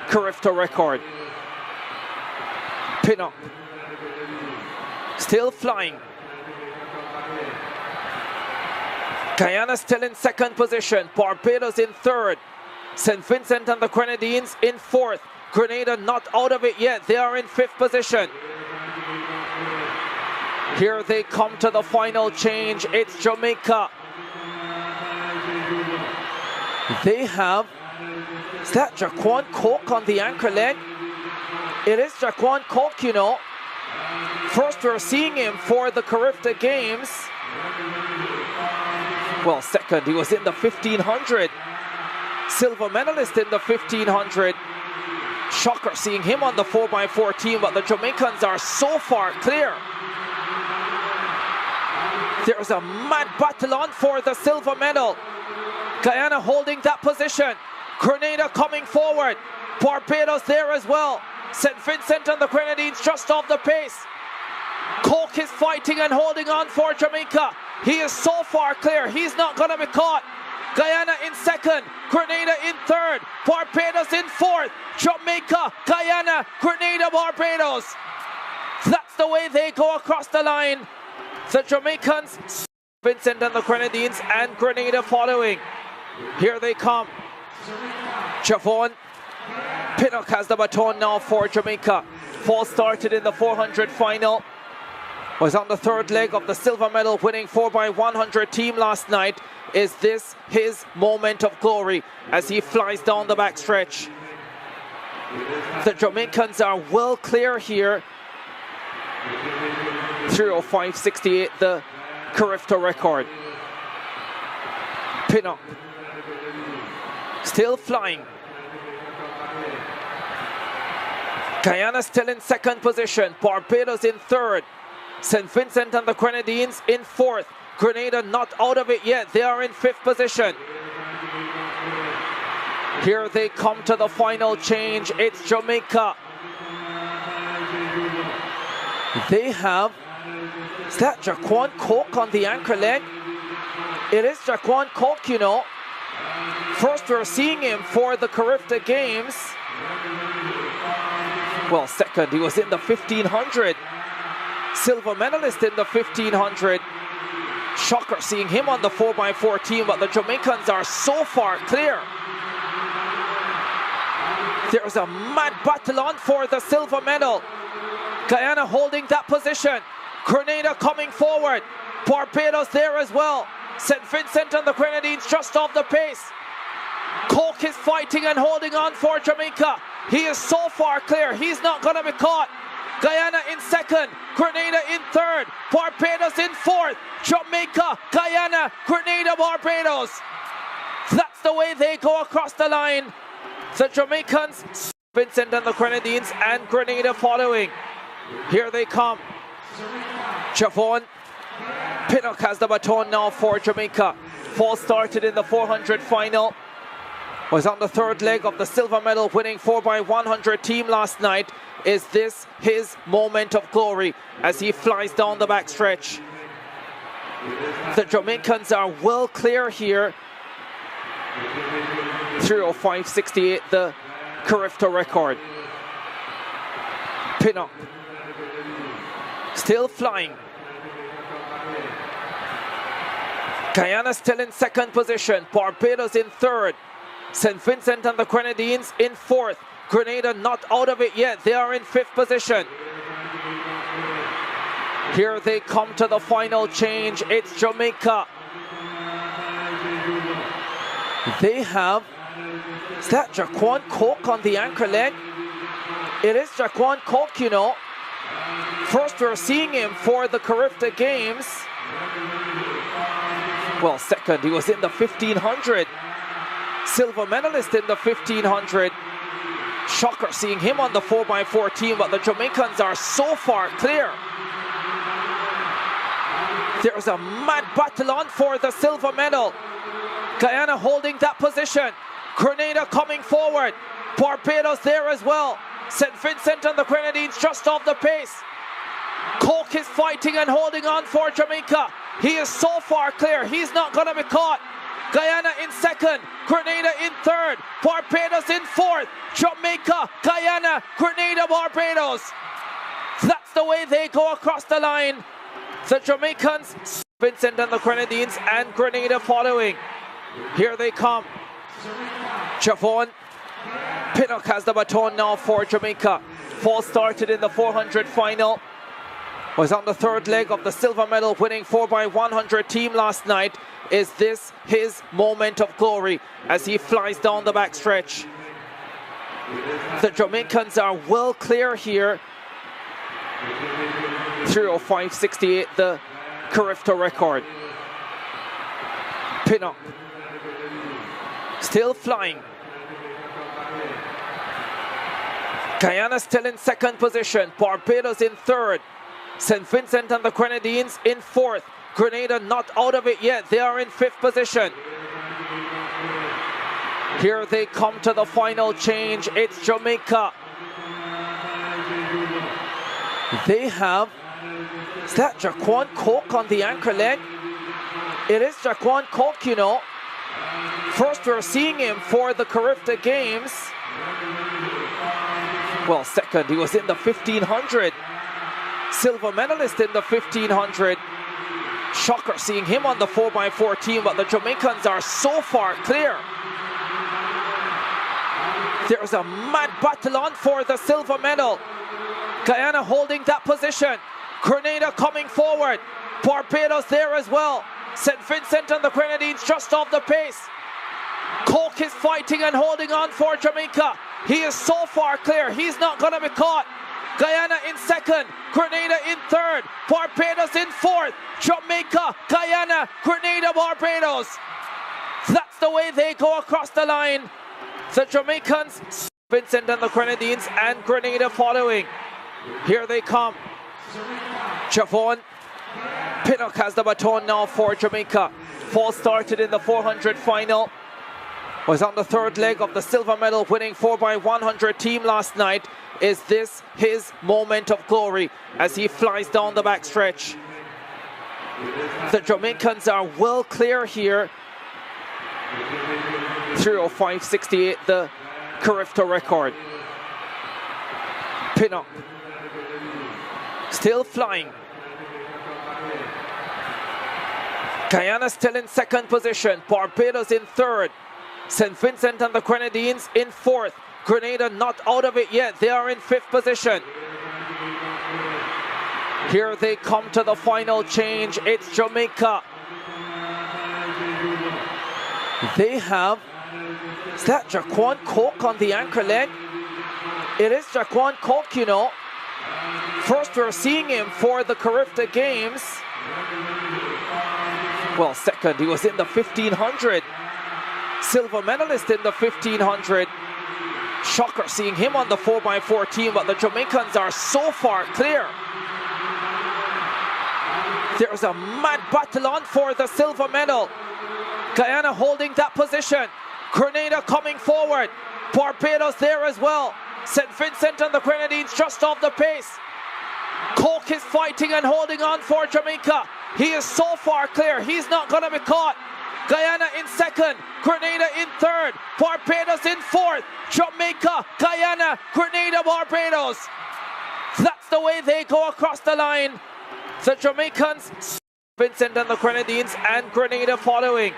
Carifta record. Pin up. Still flying. Guyana still in second position. Barbados in third. St. Vincent and the Grenadines in fourth. Grenada not out of it yet. They are in fifth position. Here they come to the final change. It's Jamaica. They have, is that Jaquan Coke on the anchor leg? It is Jaquan Coke, you know. First we're seeing him for the Carifta Games. Well, second, he was in the 1500. Silver medalist in the 1500. Shocker seeing him on the 4x4 team, but the Jamaicans are so far clear. There's a mad battle on for the silver medal. Guyana holding that position. Grenada coming forward. Barbados there as well. St. Vincent and the Grenadines just off the pace. Coke is fighting and holding on for Jamaica. He is so far clear. He's not going to be caught. Guyana in second. Grenada in third. Barbados in fourth. Jamaica, Guyana, Grenada, Barbados. That's the way they go across the line. The Jamaicans, Vincent and the Grenadines, and Grenada following. Here they come. Javon Pinnock has the baton now for Jamaica. Fall started in the 400 final. Was on the third leg of the silver medal winning 4x100 team last night. Is this his moment of glory as he flies down the backstretch? The Jamaicans are well clear here. 3:05.68, the Carifta record. Pin up. Still flying. Guyana still in second position. Barbados in third. St. Vincent and the Grenadines in fourth. Grenada not out of it yet. They are in fifth position. Here they come to the final change. It's Jamaica. They have, is that Jaquan Coke on the anchor leg? It is Jaquan Coke, you know. First we're seeing him for the Carifta Games. Well, second, he was in the 1500. Silver medalist in the 1500. Shocker seeing him on the 4x4 team, but the Jamaicans are so far clear. There's a mad battle on for the silver medal. Guyana holding that position. Grenada coming forward. Barbados there as well. St. Vincent and the Grenadines just off the pace. Coke is fighting and holding on for Jamaica. He is so far clear. He's not going to be caught. Guyana in second. Grenada in third. Barbados in fourth. Jamaica, Guyana, Grenada, Barbados. That's the way they go across the line. The Jamaicans, Vincent and the Grenadines, and Grenada following. Here they come. Javon Pinnock has the baton now for Jamaica. Fall started in the 400 final. Was on the third leg of the silver medal winning 4x100 team last night. Is this his moment of glory as he flies down the backstretch? The Jamaicans are well clear here. 3:05.68, the Carifta record. Pin up. Still flying. Guyana still in second position. Barbados in third. St. Vincent and the Grenadines in fourth. Grenada not out of it yet. They are in fifth position. Here they come to the final change. It's Jamaica. They have, is that Jaquan Coke on the anchor leg? It is Jaquan Coke, you know. First we're seeing him for the Carifta Games. Well, second, he was in the 1500. Silver medalist in the 1500. Shocker seeing him on the 4x4 team, but the Jamaicans are so far clear. There's a mad battle on for the silver medal. Guyana holding that position. Grenada coming forward. Barbados there as well. St. Vincent and the Grenadines just off the pace. Coke is fighting and holding on for Jamaica. He is so far clear. He's not going to be caught. Guyana in second. Grenada in third. Barbados in fourth. Jamaica, Guyana, Grenada, Barbados. That's the way they go across the line. The Jamaicans, Vincent and the Grenadines, and Grenada following. Here they come. Javon Pinnock has the baton now for Jamaica. Fall started in the 400 final. Was on the third leg of the silver medal winning 4x100 team last night. Is this his moment of glory as he flies down the backstretch? The Jamaicans are well clear here. 3:05.68, the Carifta record. Pinnock still flying. Guyana still in second position. Barbados in third. St. Vincent and the Grenadines in fourth. Grenada not out of it yet. They are in fifth position. Here they come to the final change. It's Jamaica. They have, is that Jaquan Coke on the anchor leg? It is Jaquan Coke, you know. First we're seeing him for the Carifta Games. Well, second, he was in the 1500. Silver medalist in the 1500. Shocker seeing him on the 4x4 team, but the Jamaicans are so far clear. There's a mad battle on for the silver medal. Guyana holding that position. Grenada coming forward. Barbados there as well. St. Vincent and the Grenadines just off the pace. Coke is fighting and holding on for Jamaica. He is so far clear. He's not going to be caught. Guyana in second. Grenada in third. Barbados in fourth. Jamaica, Guyana, Grenada, Barbados. That's the way they go across the line. The Jamaicans, Vincent and the Grenadines, and Grenada following. Here they come. Javon Pinnock has the baton now for Jamaica. Fall started in the 400 final. Was on the third leg of the silver medal winning 4x100 team last night. Is this his moment of glory as he flies down the backstretch? The Jamaicans are well clear here. 3:05.68, the Carifta record. Pinnock still flying. Guyana still in second position. Barbados in third. St. Vincent and the Grenadines in fourth. Grenada not out of it yet. They are in fifth position. Here they come to the final change. It's Jamaica. They have, is that Jaquan Coke on the anchor leg? It is Jaquan Coke, you know. First we're seeing him for the Carifta Games. Well, second, he was in the 1500. Silver medalist in the 1500. Shocker seeing him on the 4x4 team, but the Jamaicans are so far clear. There's a mad battle on for the silver medal. Guyana holding that position. Grenada coming forward. Barbados there as well. St. Vincent and the Grenadines just off the pace. Coke is fighting and holding on for Jamaica. He is so far clear. He's not going to be caught. Guyana in second. Grenada in third. Barbados in fourth. Jamaica, Guyana, Grenada, Barbados. That's the way they go across the line. The Jamaicans, Vincent and the Grenadines, and Grenada following.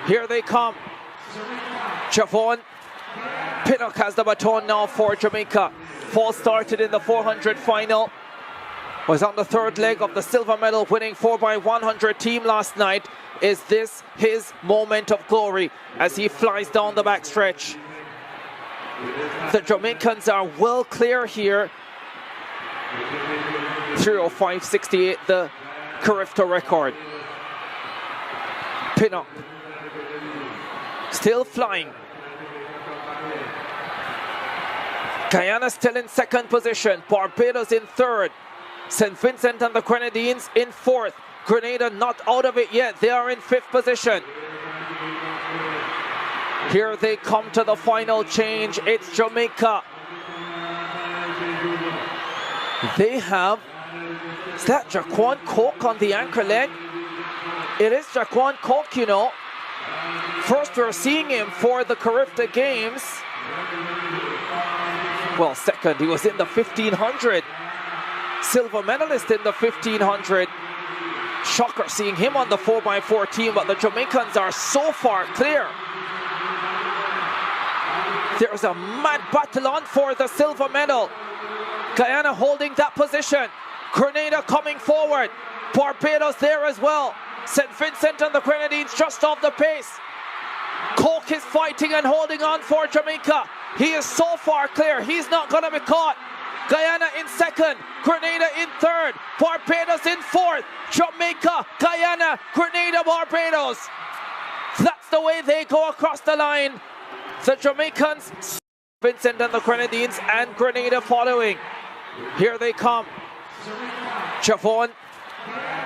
Here they come. Javon Pinnock has the baton now for Jamaica. Fall started in the 400 final. Was on the third leg of the silver medal winning 4x100 team last night. Is this his moment of glory as he flies down the backstretch? The Jamaicans are well clear here. 3:05.68, the Carifta record. Pinnock still flying. Guyana still in second position. Barbados in third. St. Vincent and the Grenadines in fourth. Grenada not out of it yet. They are in fifth position. Here they come to the final change. It's Jamaica. They have, is that Jaquan Coke on the anchor leg? It is Jaquan Coke, you know. First we're seeing him for the Carifta Games. Well, second, he was in the 1500. Silver medalist in the 1500. Shocker seeing him on the 4x4 team, but the Jamaicans are so far clear. There's a mad battle on for the silver medal. Guyana holding that position. Grenada coming forward. Barbados there as well. St. Vincent and the Grenadines just off the pace. Coke is fighting and holding on for Jamaica. He is so far clear, he's not going to be caught. Guyana in second, Grenada in third, Barbados in fourth, Jamaica, Guyana, Grenada, Barbados. That's the way they go across the line. The Jamaicans, Vincent and the Grenadines, and Grenada following. Here they come. Javon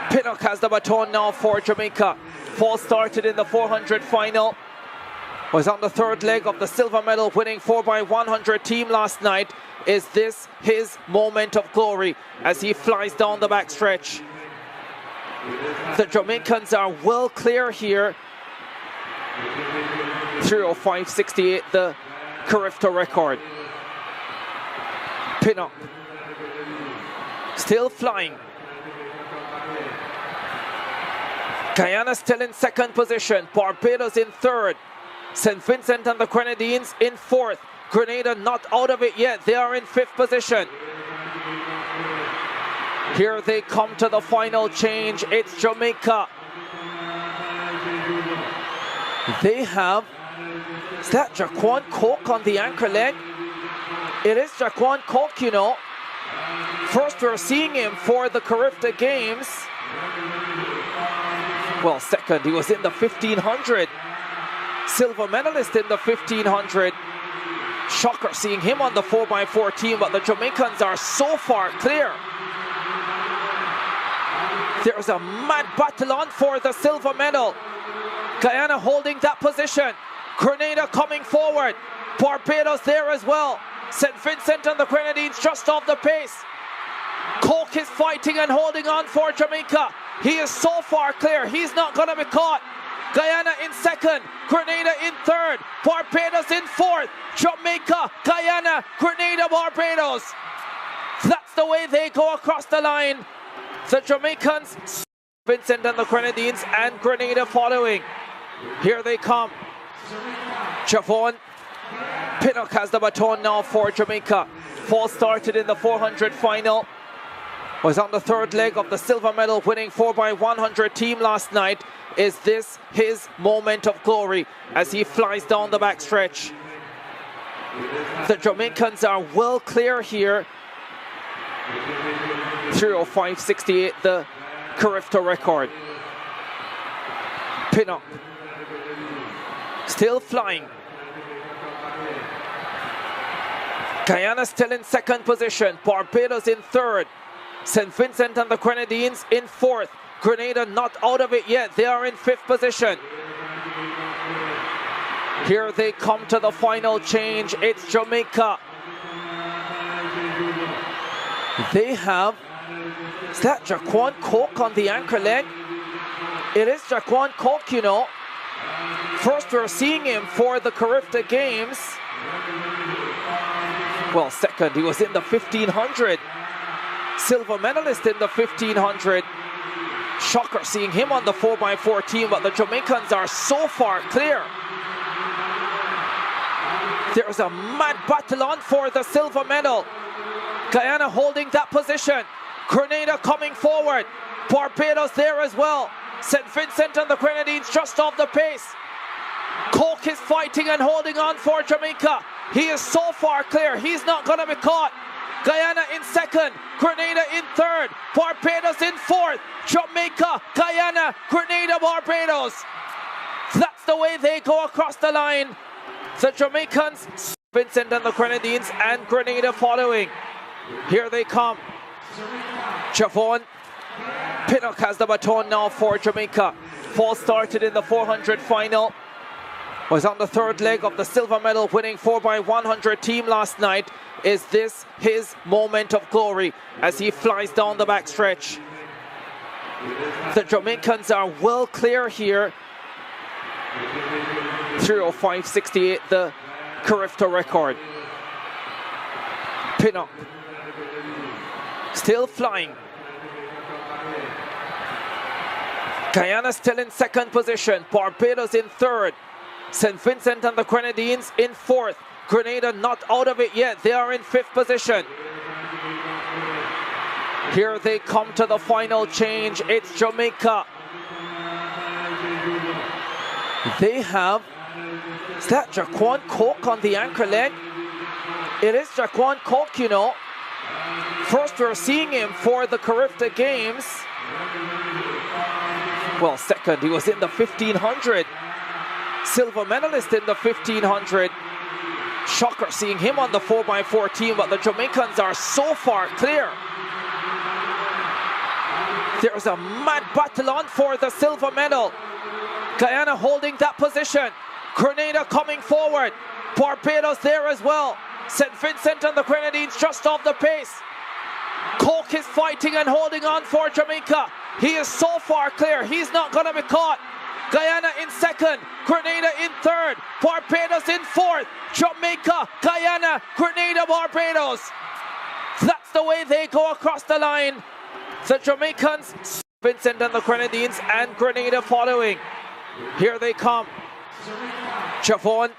Pinnock has the baton now for Jamaica. Fall started in the 400 final. Was on the third leg of the silver medal winning 4x100 team last night. Is this his moment of glory as he flies down the backstretch? The Jamaicans are well clear here. 3:05.68, the Carifta record. Pinnock still flying. Guyana still in second position. Barbados in third. St. Vincent and the Grenadines in fourth. Grenada not out of it yet. They are in fifth position. Here they come to the final change. It's Jamaica. They have, is that Jaquan Coke on the anchor leg? It is Jaquan Coke, you know. First we're seeing him for the Carifta Games. Well, second, he was in the 1500. Silver medalist in the 1500. Shocker seeing him on the 4x4 team, but the Jamaicans are so far clear. There's a mad battle on for the silver medal. Guyana holding that position. Grenada coming forward. Barbados there as well. St. Vincent and the Grenadines just off the pace. Coke is fighting and holding on for Jamaica. He is so far clear, he's not going to be caught. Guyana in second, Grenada in third, Barbados in fourth, Jamaica, Guyana, Grenada, Barbados. That's the way they go across the line. The Jamaicans, Vincent and the Grenadines, and Grenada following. Here they come. Javon Pinnock has the baton now for Jamaica. Fall started in the 400 final. Was on the third leg of the silver medal winning 4x100 team last night. Is this his moment of glory as he flies down the backstretch? The Jamaicans are well clear here. 3:05.68, the Carifta record. Pinnock still flying. Guyana still in second position. Barbados in third. St. Vincent and the Grenadines in fourth. Grenada not out of it yet. They are in fifth position. Here they come to the final change. It's Jamaica. They have, is that Jaquan Coke on the anchor leg? It is Jaquan Coke, you know. First we're seeing him for the Carifta Games. Well, second, he was in the 1500. Silver medalist in the 1500. Shocker seeing him on the 4x4 team, but the Jamaicans are so far clear. There's a mad battle on for the silver medal. Guyana holding that position. Grenada coming forward. Barbados there as well. St. Vincent and the Grenadines just off the pace. Coke is fighting and holding on for Jamaica. He is so far clear, he's not going to be caught. Guyana in second, Grenada in third, Barbados in fourth, Jamaica, Guyana, Grenada, Barbados. That's the way they go across the line. The Jamaicans, Vincent and the Grenadines, and Grenada following. Here they come. Javon Pinnock has the baton now for Jamaica. Fall started in the 400 final. Was on the third leg of the silver medal winning 4x100 team last night. Is this his moment of glory as he flies down the backstretch? The Jamaicans are well clear here. 3:05.68, the Carifta record. Pin up. Still flying. Guyana still in second position. Barbados in third. St. Vincent and the Grenadines in fourth. Grenada not out of it yet. They are in fifth position. Here they come to the final change. It's Jamaica. They have, is that Jaquan Coke on the anchor leg? It is Jaquan Coke, you know. First we're seeing him for the Carifta Games. Well, second, he was in the 1500. Silver medalist in the 1500. Shocker seeing him on the 4x4 team, but the Jamaicans are so far clear. There's a mad battle on for the silver medal. Guyana holding that position. Grenada coming forward. Barbados there as well. St. Vincent and the Grenadines just off the pace. Coke is fighting and holding on for Jamaica. He is so far clear, he's not going to be caught. Guyana in second, Grenada in third, Barbados in fourth, Jamaica, Guyana, Grenada, Barbados. That's the way they go across the line. The Jamaicans, Vincent and the Grenadines, and Grenada following. Here they come. Javon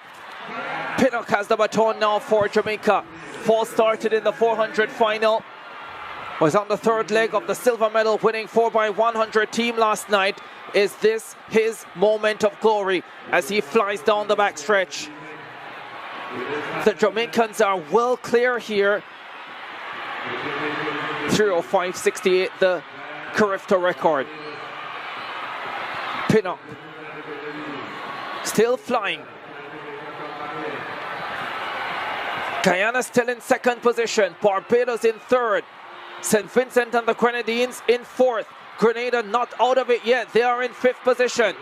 Pinnock has the baton now for Jamaica. Fall started in the 400 final. Was on the third leg of the silver medal winning 4x100 team last night. Is this his moment of glory as he flies down the backstretch? The Jamaicans are well clear here. 3:05.68, the Carifta record. Pin up. Still flying. Guyana still in second position. Barbados in third. St. Vincent and the Grenadines in fourth. Grenada not out of it yet. They are in fifth position.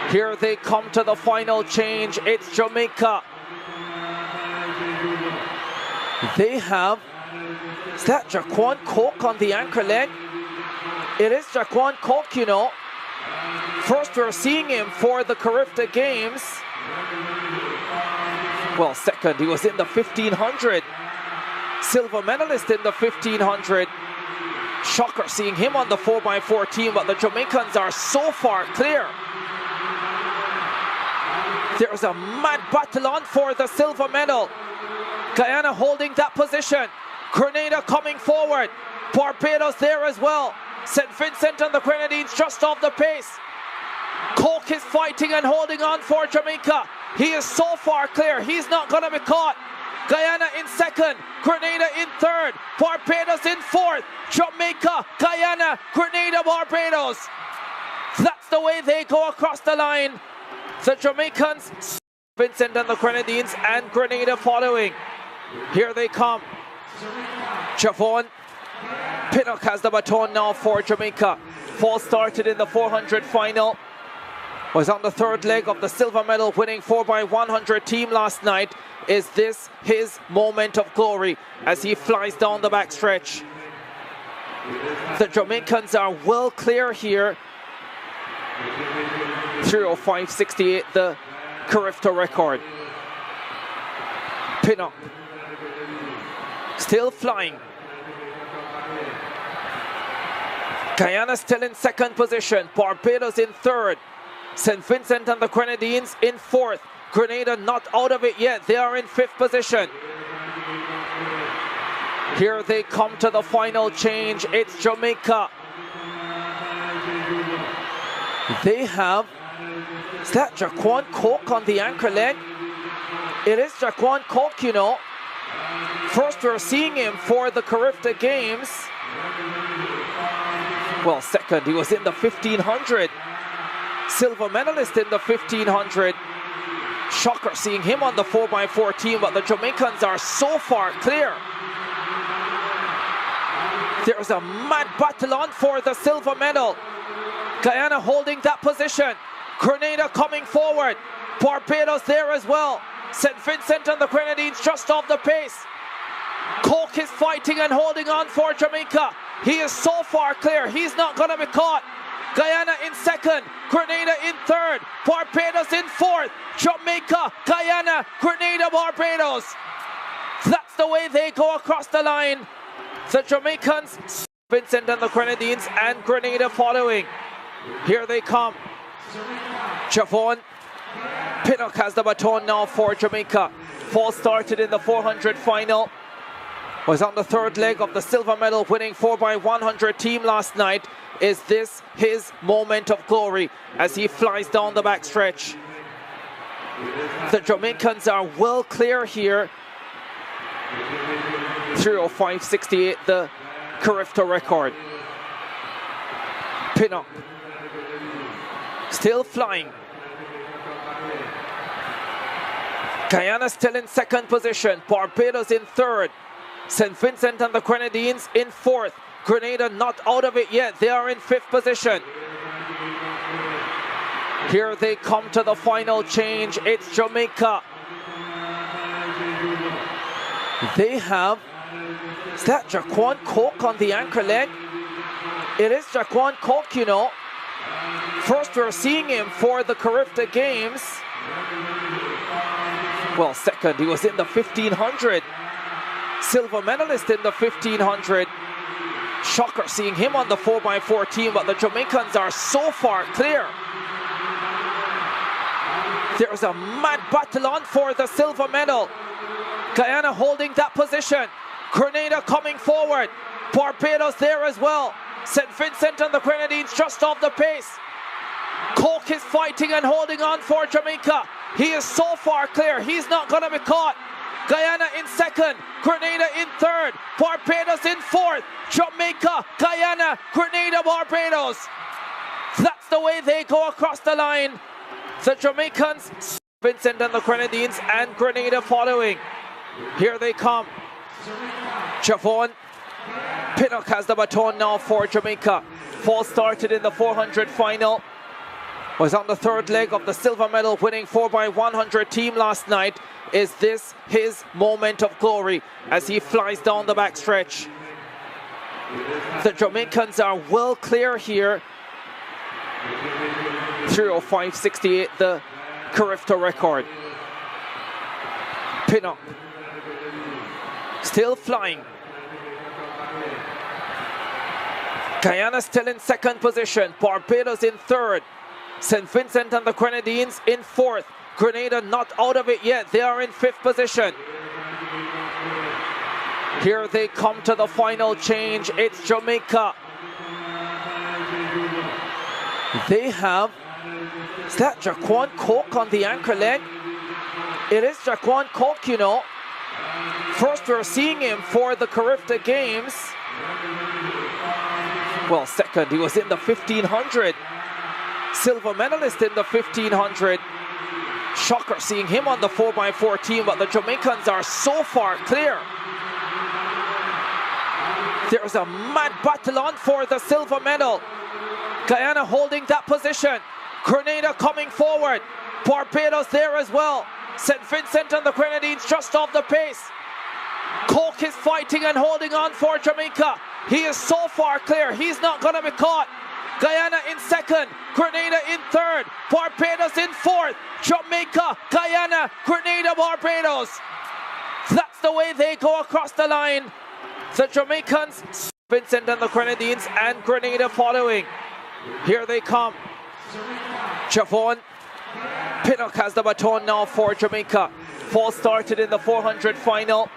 Here they come to the final change. It's Jamaica. They have, is that Jaquan Coke on the anchor leg? It is Jaquan Coke, you know. First we're seeing him for the Carifta Games. Well, second, he was in the 1500. Silver medalist in the 1500. Shocker seeing him on the 4x4 team, but the Jamaicans are so far clear. There's a mad battle on for the silver medal. Guyana holding that position. Grenada coming forward. Barbados there as well. St. Vincent and the Grenadines just off the pace. Coke is fighting and holding on for Jamaica. He is so far clear, he's not going to be caught. Guyana in second, Grenada in third, Barbados in fourth, Jamaica, Guyana, Grenada, Barbados. That's the way they go across the line. The Jamaicans, Vincent and the Grenadines, and Grenada following. Here they come. Javon Pinnock has the baton now for Jamaica. Fall started in the 400 final. Was on the third leg of the silver medal winning 4x100 team last night. Is this his moment of glory as he flies down the backstretch? The Jamaicans are well clear here. 3:05.68, the Carifta record. Pin up. Still flying. Guyana still in second position. Barbados in third. St. Vincent and the Grenadines in fourth. Grenada not out of it yet. They are in fifth position. Here they come to the final change. It's Jamaica. They have, is that Jaquan Coke on the anchor leg? It is Jaquan Coke, you know. First we're seeing him for the Carifta Games. Well, second, he was in the 1500. Silver medalist in the 1500. Shocker seeing him on the 4x4 team, but the Jamaicans are so far clear. There's a mad battle on for the silver medal. Guyana holding that position. Grenada coming forward. Barbados there as well. St. Vincent and the Grenadines just off the pace. Coke is fighting and holding on for Jamaica. He is so far clear. He's not going to be caught. Guyana in second. Grenada in third. Barbados in fourth. Jamaica, Guyana, Grenada, Barbados. That's the way they go across the line. The Jamaicans, Vincent and the Grenadines, and Grenada following. Here they come. Javon Pinnock has the baton now for Jamaica. Fall started in the 400 final. Was on the third leg of the silver medal winning 4x100 team last night. Is this his moment of glory as he flies down the backstretch? The Jamaicans are well clear here. 3:05.68, the Carifta record. Pinnock still flying. Guyana still in second position. Barbados in third. St. Vincent and the Grenadines in fourth. Grenada not out of it yet. They are in fifth position. Here they come to the final change. It's Jamaica. They have, is that Jaquan Coke on the anchor leg? It is Jaquan Coke, you know. First we're seeing him for the Carifta Games. Well, second, he was in the 1500. Silver medalist in the 1500. Shocker seeing him on the 4x4 team, but the Jamaicans are so far clear. There's a mad battle on for the silver medal. Guyana holding that position. Grenada coming forward. Barbados there as well. St. Vincent and the Grenadines just off the pace. Coke is fighting and holding on for Jamaica. He is so far clear. He's not going to be caught. Guyana in second. Grenada in third. Barbados in fourth. Jamaica, Guyana, Grenada, Barbados. That's the way they go across the line. The Jamaicans, Vincent and the Grenadines, and Grenada following. Here they come. Javon Pinnock has the baton now for Jamaica. Fall started in the 400 final. Was on the third leg of the silver medal winning 4x100 team last night. Is this his moment of glory as he flies down the backstretch? The Jamaicans are well clear here. 3:05.68, the Carifta record. Pinnock still flying. Guyana still in second position. Barbados in third. St. Vincent and the Grenadines in fourth. Grenada not out of it yet. They are in fifth position. Here they come to the final change. It's Jamaica. They have, is that Jaquan Coke on the anchor leg? It is Jaquan Coke, you know. First we're seeing him for the Carifta Games. Well, second, he was in the 1500. Silver medalist in the 1500. Shocker seeing him on the 4x4 team, but the Jamaicans are so far clear. There's a mad battle on for the silver medal. Guyana holding that position. Grenada coming forward. Barbados there as well. St. Vincent and the Grenadines just off the pace. Coke is fighting and holding on for Jamaica. He is so far clear. He's not going to be caught. Guyana in second. Grenada in third. Barbados in fourth. Jamaica, Guyana, Grenada, Barbados. That's the way they go across the line. The Jamaicans, Vincent and the Grenadines, and Grenada following. Here they come. Javon Pinnock has the baton now for Jamaica. Fall started in the 400 final.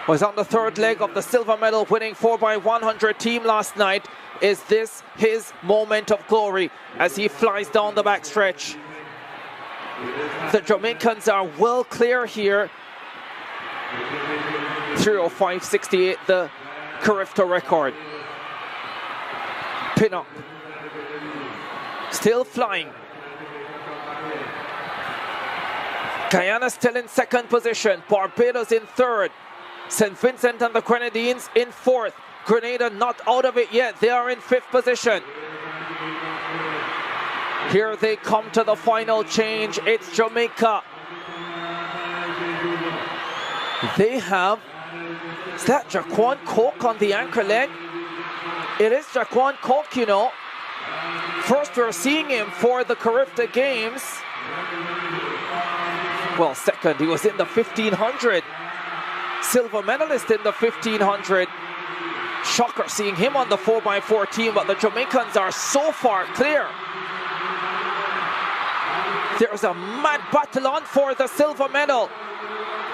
Was on the third leg of the silver medal winning 4x100 team last night. Is this his moment of glory as he flies down the backstretch? The Jamaicans are well clear here. 3:05.68, the Carifta record. Pinnock still flying. Guyana still in second position. Barbados in third. St. Vincent and the Grenadines in fourth. Grenada not out of it yet. They are in fifth position. Here they come to the final change. It's Jamaica. They have, is that Jaquan Coke on the anchor leg? It is Jaquan Coke, you know. First we're seeing him for the Carifta Games. Well, second, he was in the 1500. Silver medalist in the 1500. Shocker seeing him on the 4x4 team, but the Jamaicans are so far clear. There's a mad battle on for the silver medal.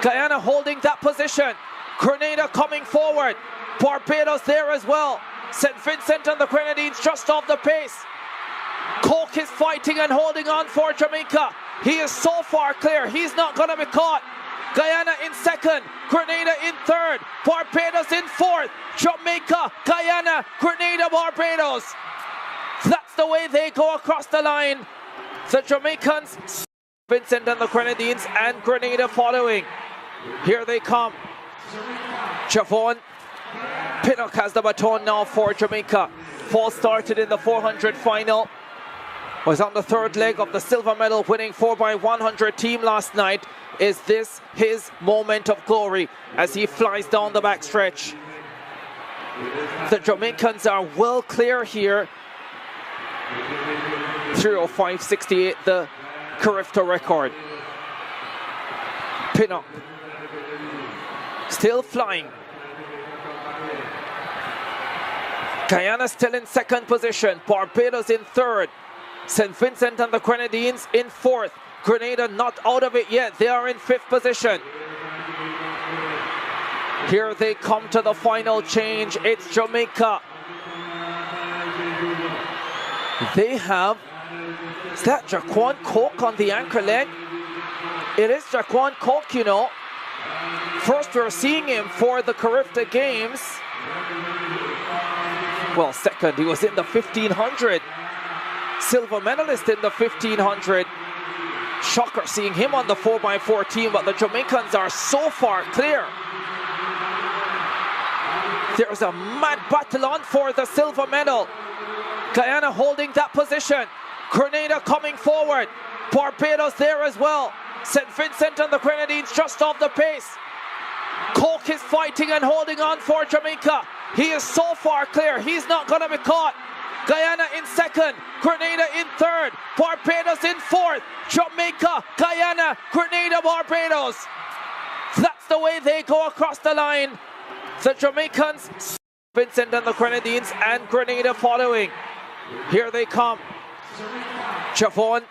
Guyana holding that position. Grenada coming forward. Barbados there as well. St. Vincent and the Grenadines just off the pace. Coke is fighting and holding on for Jamaica. He is so far clear, he's not going to be caught. Guyana in second, Grenada in third, Barbados in fourth, Jamaica, Guyana, Grenada, Barbados. That's the way they go across the line. The Jamaicans, Vincent and the Grenadines, and Grenada following. Here they come. Javon Pinnock has the baton now for Jamaica. Fall started in the 400 final. Was on the third leg of the silver medal winning 4x100 team last night. Is this his moment of glory as he flies down the backstretch? The Jamaicans are well clear here. 3:05.68, the Carifta record. Pinnock still flying. Guyana still in second position. Barbados in third. St. Vincent and the Grenadines in fourth. Grenada not out of it yet. They are in fifth position. Here they come to the final change. It's Jamaica. They have, is that Jaquan Coke on the anchor leg? It is Jaquan Coke, you know. First we're seeing him for the Carifta Games. Well, second, he was in the 1500. Silver medalist in the 1500. Shocker seeing him on the 4x4 team, but the Jamaicans are so far clear. There's a mad battle on for the silver medal. Guyana holding that position. Grenada coming forward. Barbados there as well. St. Vincent and the Grenadines just off the pace. Coke is fighting and holding on for Jamaica. He is so far clear, he's not going to be caught. Guyana in second, Grenada in third, Barbados in fourth, Jamaica, Guyana, Grenada, Barbados. That's the way they go across the line. The Jamaicans, Vincent and the Grenadines, and Grenada following. Here they come. Javon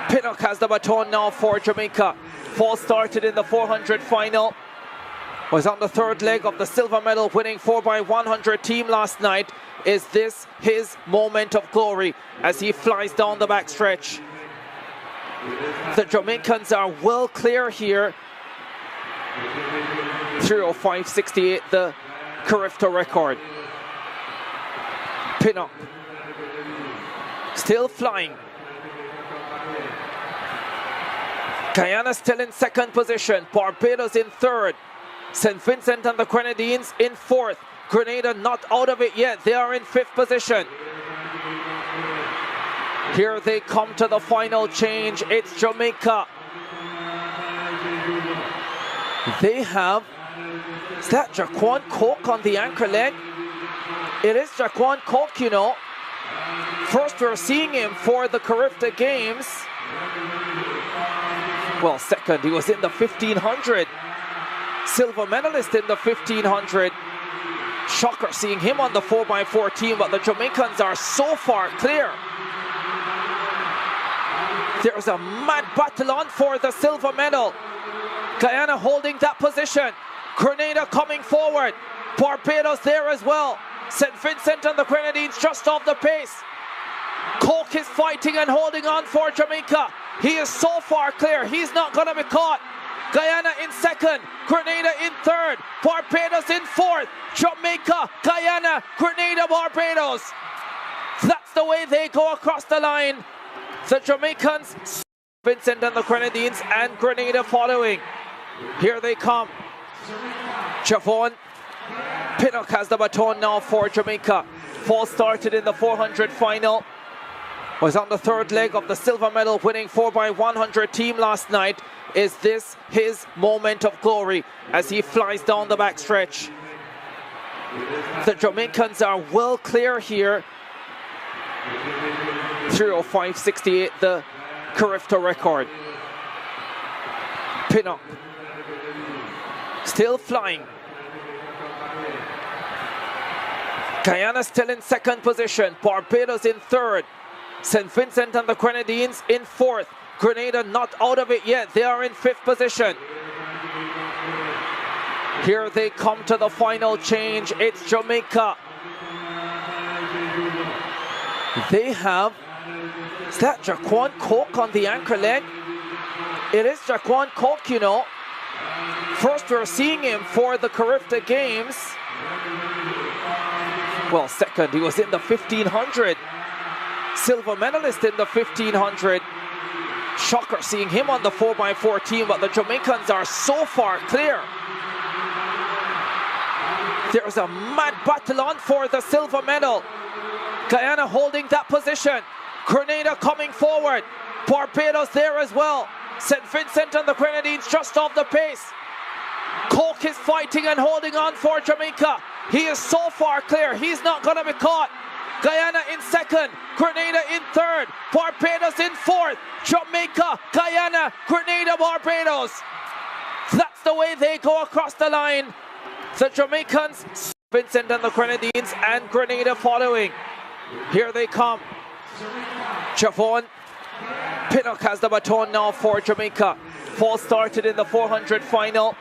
Pinnock has the baton now for Jamaica. Fall started in the 400 final. Was on the third leg of the silver medal winning 4x100 team last night. Is this his moment of glory as he flies down the backstretch? The Jamaicans are well clear here. 3:05.68, the Carifta record. Pinnock still flying. Guyana still in second position. Barbados in third. St. Vincent and the Grenadines in fourth. Grenada not out of it yet. They are in fifth position. Here they come to the final change. It's Jamaica. They have, is that Jaquan Coke on the anchor leg? It is Jaquan Coke, you know. First we're seeing him for the Carifta Games. Well, second, he was in the 1500. Silver medalist in the 1500. Shocker seeing him on the 4x4 team, but the Jamaicans are so far clear. There's a mad battle on for the silver medal. Guyana holding that position. Grenada coming forward. Barbados there as well. St. Vincent and the Grenadines just off the pace. Coke is fighting and holding on for Jamaica. He is so far clear, he's not going to be caught. Guyana in second, Grenada in third, Barbados in fourth, Jamaica, Guyana, Grenada, Barbados. That's the way they go across the line. The Jamaicans, Vincent and the Grenadines, and Grenada following. Here they come. Javon Pinnock has the baton now for Jamaica. Fall started in the 400 final. Was on the third leg of the silver medal winning 4x100 team last night. Is this his moment of glory as he flies down the backstretch? The Jamaicans are well clear here. 3:05.68, the Carifta record. Pinnock still flying. Guyana still in second position. Barbados in third. St. Vincent and the Grenadines in fourth. Grenada not out of it yet. They are in fifth position. Here they come to the final change. It's Jamaica. They have, is that Jaquan Coke on the anchor leg? It is Jaquan Coke, you know. First we're seeing him for the Carifta Games. Well, second, he was in the 1500. Silver medalist in the 1500. Shocker seeing him on the 4x4 team, but the Jamaicans are so far clear. There's a mad battle on for the silver medal. Guyana holding that position. Grenada coming forward. Barbados there as well. St. Vincent and the Grenadines just off the pace. Coke is fighting and holding on for Jamaica. He is so far clear, he's not going to be caught. Guyana in second, Grenada in third, Barbados in fourth, Jamaica, Guyana, Grenada, Barbados. That's the way they go across the line. The Jamaicans, Vincent and the Grenadines, and Grenada following. Here they come. Javon Pinnock has the baton now for Jamaica. Fall started in the 400 final.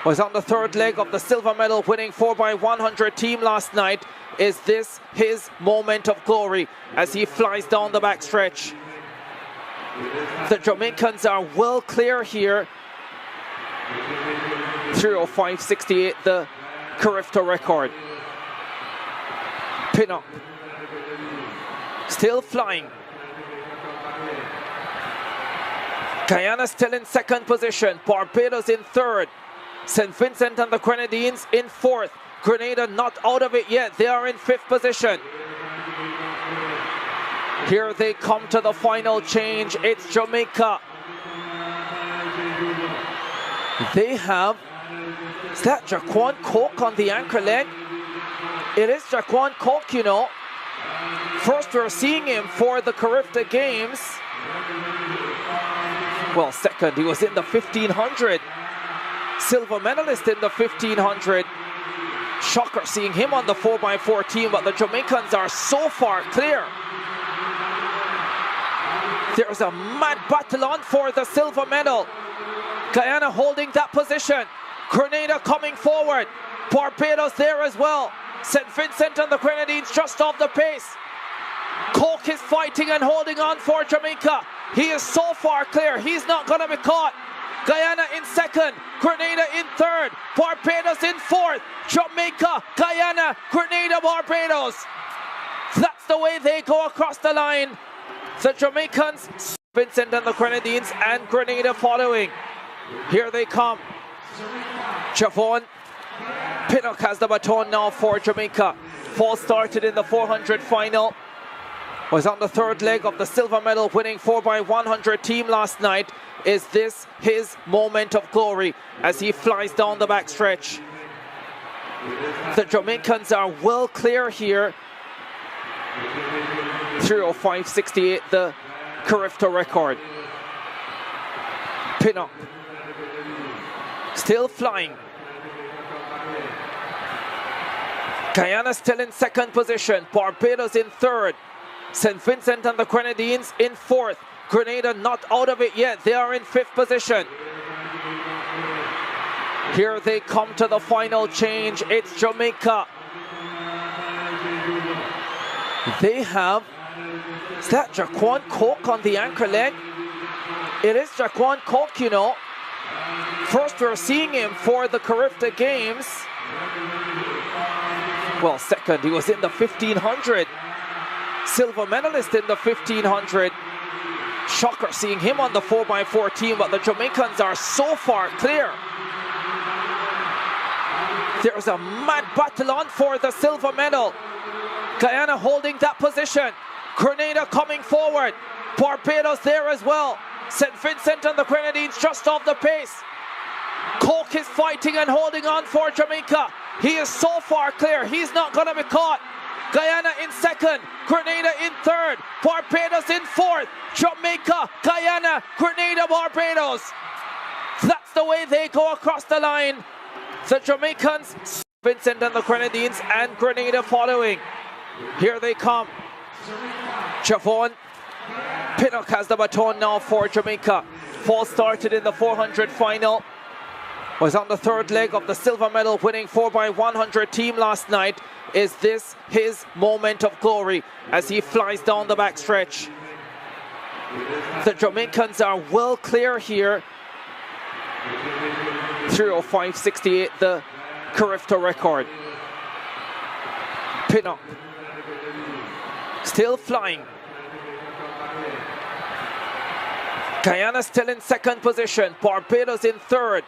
Was on the third leg of the silver medal winning 4x100 team last night. Is this his moment of glory as he flies down the backstretch? The Jamaicans are well clear here. 3:05.68, the Carifta record. Pinnock still flying. Guyana still in second position. Barbados in third. St. Vincent and the Grenadines in fourth. Grenada not out of it yet. They are in fifth position. Here they come to the final change. It's Jamaica. They have, is that Jaquan Coke on the anchor leg? It is Jaquan Coke, you know. First we're seeing him for the Carifta Games. Well, second, he was in the 1500. Silver medalist in the 1500. Shocker seeing him on the 4x4 team, but the Jamaicans are so far clear. There's a mad battle on for the silver medal. Guyana holding that position. Grenada coming forward. Barbados there as well. St. Vincent and the Grenadines just off the pace. Coke is fighting and holding on for Jamaica. He is so far clear, he's not going to be caught. Guyana in second, Grenada in third, Barbados in fourth, Jamaica, Guyana, Grenada, Barbados. That's the way they go across the line. The Jamaicans, Vincent and the Grenadines, and Grenada following. Here they come. Javon Pinnock has the baton now for Jamaica. Fall started in the 400 final. Was on the third leg of the silver medal winning 4x100 team last night. Is this his moment of glory as he flies down the backstretch? The Jamaicans are well clear here. 3:05.68, the Carifta record. Pinnock still flying. Guyana still in second position. Barbados in third. St. Vincent and the Grenadines in fourth. Grenada not out of it yet. They are in fifth position. Here they come to the final change. It's Jamaica. They have, is that Jaquan Coke on the anchor leg? It is Jaquan Coke, you know. First we're seeing him for the Carifta Games. Well, second, he was in the 1500. Silver medalist in the 1500. Shocker seeing him on the 4x4 team, but the Jamaicans are so far clear. There's a mad battle on for the silver medal. Guyana holding that position. Grenada coming forward. Barbados there as well. St. Vincent and the Grenadines just off the pace. Cork is fighting and holding on for Jamaica. He is so far clear. He's not going to be caught. Guyana in second. Grenada in third. Barbados in fourth. Jamaica, Guyana, Grenada, Barbados. That's the way they go across the line. The Jamaicans, Vincent and the Grenadines, and Grenada following. Here they come. Javon Pinnock has the baton now for Jamaica. Fall started in the 400 final. Was on the third leg of the silver medal winning 4x100 team last night. Is this his moment of glory as he flies down the backstretch? The Jamaicans are well clear here. 3:05.68, the Carifta record. Pinnock still flying. Guyana still in second position. Barbados in third.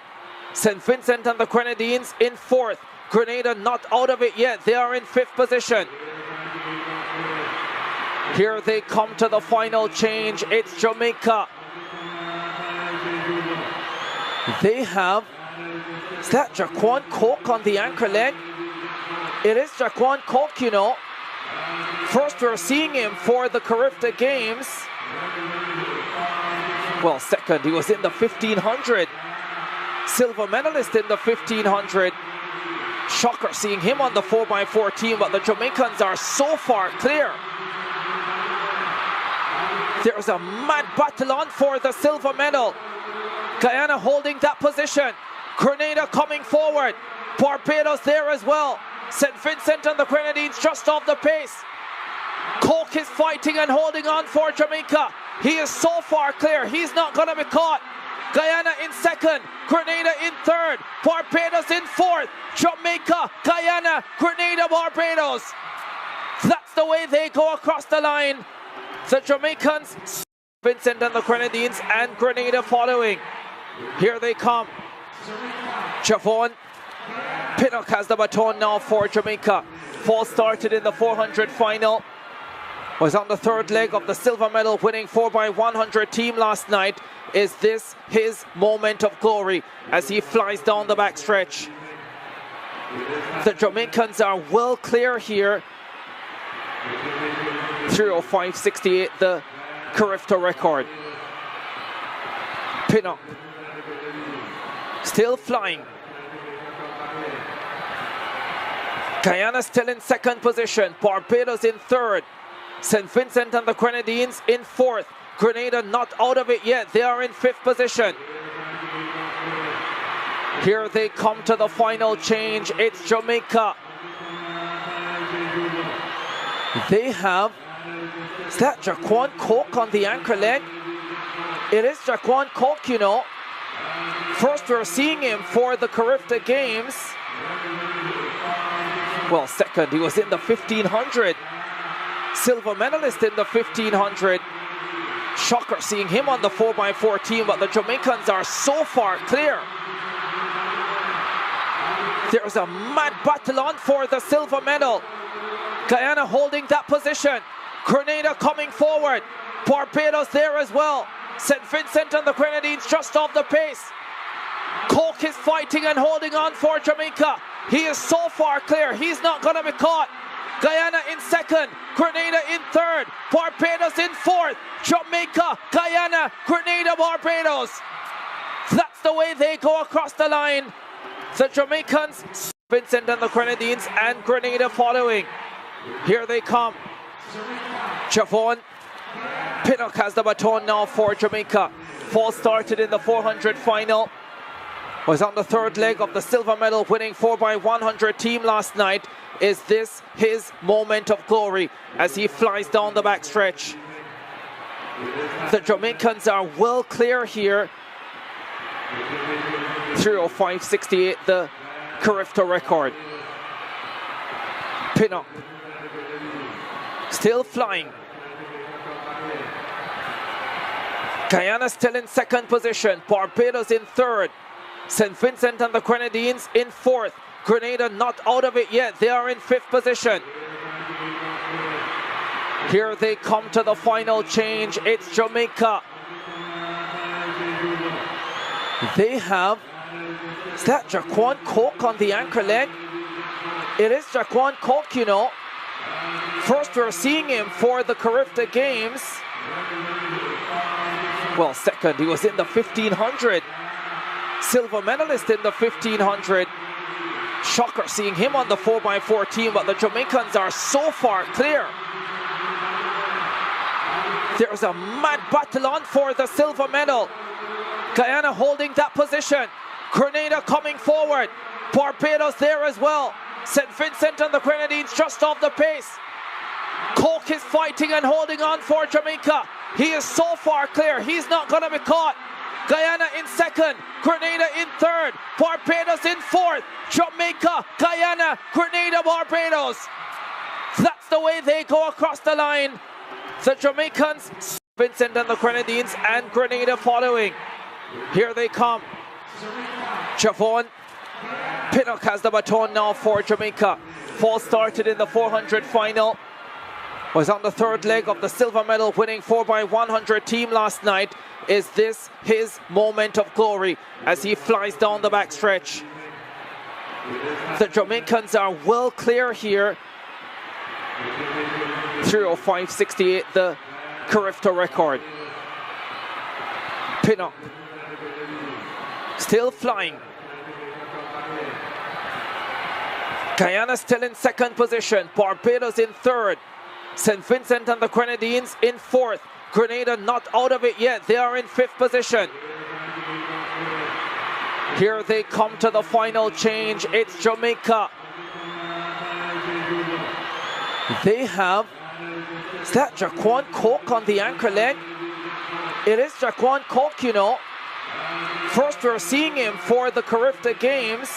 St. Vincent and the Grenadines in fourth. Grenada not out of it yet. They are in fifth position. Here they come to the final change. It's Jamaica. They have, is that Jaquan Coke on the anchor leg? It is Jaquan Coke, you know. First we're seeing him for the Carifta Games. Well, second, he was in the 1500. Silver medalist in the 1500. Shocker seeing him on the 4x4 team, but the Jamaicans are so far clear. There's a mad battle on for the silver medal. Guyana holding that position. Grenada coming forward. Barbados there as well. St. Vincent and the Grenadines just off the pace. Cork is fighting and holding on for Jamaica. He is so far clear. He's not going to be caught. Guyana in second. Grenada in third. Barbados in fourth. Jamaica, Guyana, Grenada, Barbados. That's the way they go across the line. The Jamaicans, Vincent and the Grenadines, and Grenada following. Here they come. Javon Pinnock has the baton now for Jamaica. Fall started in the 400 final. Was on the third leg of the silver medal winning 4x100 team last night. Is this his moment of glory as he flies down the backstretch? The Jamaicans are well clear here. 3:05.68, the Carifta record. Pinnock still flying. Guyana still in second position. Barbados in third. St. Vincent and the Grenadines in fourth. Grenada not out of it yet. They are in fifth position. Here they come to the final change. It's Jamaica. They have, is that Jaquan Coke on the anchor leg? It is Jaquan Coke, you know. First we're seeing him for the Carifta Games. Well, second, he was in the 1500. Silver medalist in the 1500. Shocker seeing him on the 4x4 team, but the Jamaicans are so far clear. There's a mad battle on for the silver medal. Guyana holding that position. Grenada coming forward. Barbados there as well. St. Vincent and the Grenadines just off the pace. Cork is fighting and holding on for Jamaica. He is so far clear. He's not going to be caught. Guyana in second. Grenada in third. Barbados in fourth. Jamaica, Guyana, Grenada, Barbados. That's the way they go across the line. The Jamaicans, Vincent and the Grenadines, and Grenada following. Here they come. Javon Pinnock has the baton now for Jamaica. Fall started in the 400 final. Was on the third leg of the silver medal winning 4x100 team last night. Is this his moment of glory as he flies down the backstretch? The Jamaicans are well clear here. 3:05.68, the Carifta record. Pinnock still flying. Guyana still in second position. Barbados in third. St. Vincent and the Grenadines in fourth. Grenada not out of it yet. They are in fifth position. Here they come to the final change. It's Jamaica. They have, is that Jaquan Coke on the anchor leg? It is Jaquan Coke, you know. First we're seeing him for the Carifta Games. Well, second, he was in the 1500. Silver medalist in the 1500. Shocker seeing him on the 4x4 team, but the Jamaicans are so far clear. There's a mad battle on for the silver medal. Guyana holding that position. Grenada coming forward. Barbados there as well. St. Vincent and the Grenadines just off the pace. Coke is fighting and holding on for Jamaica. He is so far clear, he's not going to be caught. Guyana in second, Grenada in third, Barbados in fourth, Jamaica, Guyana, Grenada, Barbados. That's the way they go across the line. The Jamaicans, Vincent and the Grenadines, and Grenada following. Here they come. Javon Pinnock has the baton now for Jamaica. Fall started in the 400 final. Was on the third leg of the silver medal winning 4x100 team last night. Is this his moment of glory as he flies down the backstretch? The Jamaicans are well clear here. 3:05.68, the Carifta record. Pinnock still flying. Guyana still in second position. Barbados in third. St. Vincent and the Grenadines in fourth. Grenada not out of it yet. They are in fifth position. Here they come to the final change. It's Jamaica. They have, is that Jaquan Coke on the anchor leg? It is Jaquan Coke, you know. First we're seeing him for the Carifta Games.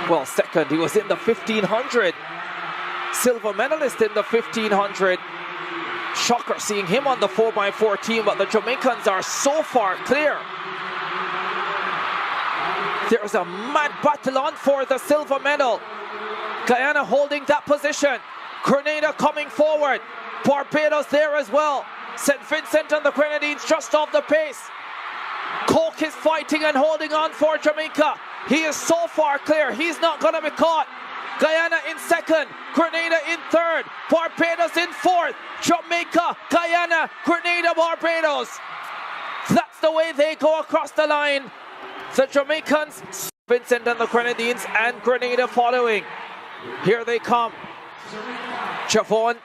Well, second, he was in the 1500. Silver medalist in the 1500. Shocker seeing him on the 4x4 team, but the Jamaicans are so far clear. There's a mad battle on for the silver medal. Guyana holding that position. Grenada coming forward. Barbados there as well. St. Vincent and the Grenadines just off the pace. Coke is fighting and holding on for Jamaica. He is so far clear, he's not going to be caught. Guyana in second, Grenada in third, Barbados in fourth, Jamaica, Guyana, Grenada, Barbados. That's the way they go across the line. The Jamaicans, Vincent and the Grenadines, and Grenada following. Here they come. Javon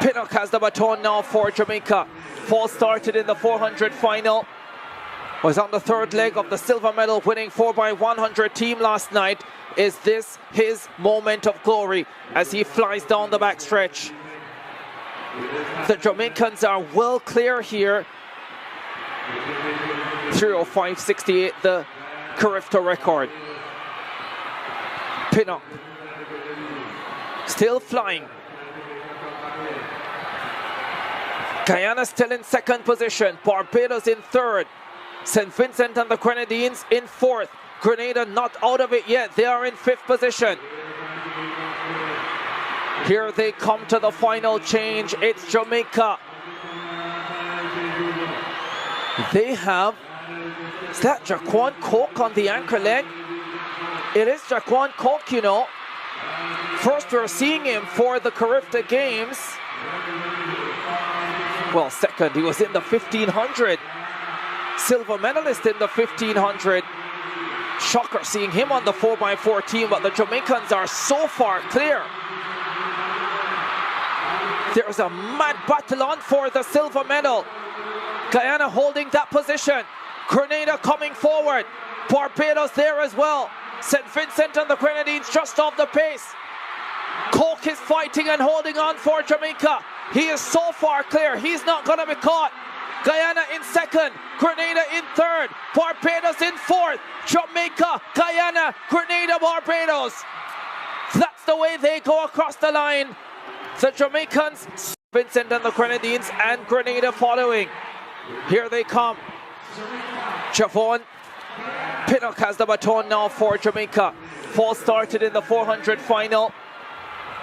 Pinnock has the baton now for Jamaica. Fall started in the 400 final. Was on the third leg of the silver medal winning 4x100 team last night. Is this his moment of glory as he flies down the backstretch? The Jamaicans are well clear here. 3:05.68, the Carifta record. Pinnock still flying. Guyana still in second position. Barbados in third. St. Vincent and the Grenadines in fourth. Grenada not out of it yet. They are in fifth position. Here they come to the final change. It's Jamaica. They have, is that Jaquan Coke on the anchor leg? It is Jaquan Coke, you know. First we're seeing him for the Carifta Games. Well, second, he was in the 1500. Silver medalist in the 1500. Shocker seeing him on the 4x4 team, but the Jamaicans are so far clear. There's a mad battle on for the silver medal. Guyana holding that position. Grenada coming forward. Barbados there as well. St. Vincent and the Grenadines just off the pace. Coke is fighting and holding on for Jamaica. He is so far clear, he's not going to be caught. Guyana in second, Grenada in third, Barbados in fourth, Jamaica, Guyana, Grenada, Barbados. That's the way they go across the line. The Jamaicans, Vincent and the Grenadines, and Grenada following. Here they come. Javon Pinnock has the baton now for Jamaica. Fall started in the 400 final.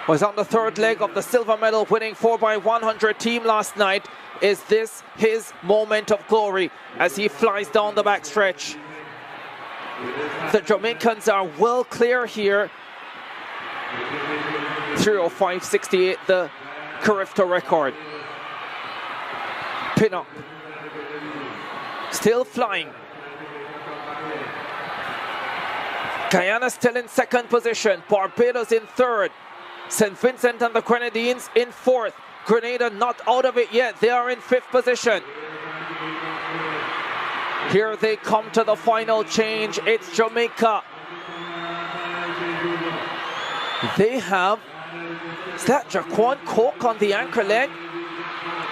Was on the third leg of the silver medal winning 4x100 team last night. Is this his moment of glory as he flies down the backstretch? The Jamaicans are well clear here. 3:05.68, the Carifta record. Pin up. Still flying. Guyana still in second position. Barbados in third. St. Vincent and the Grenadines in fourth. Grenada not out of it yet. They are in fifth position. Here they come to the final change. It's Jamaica. They have, is that Jaquan Coke on the anchor leg?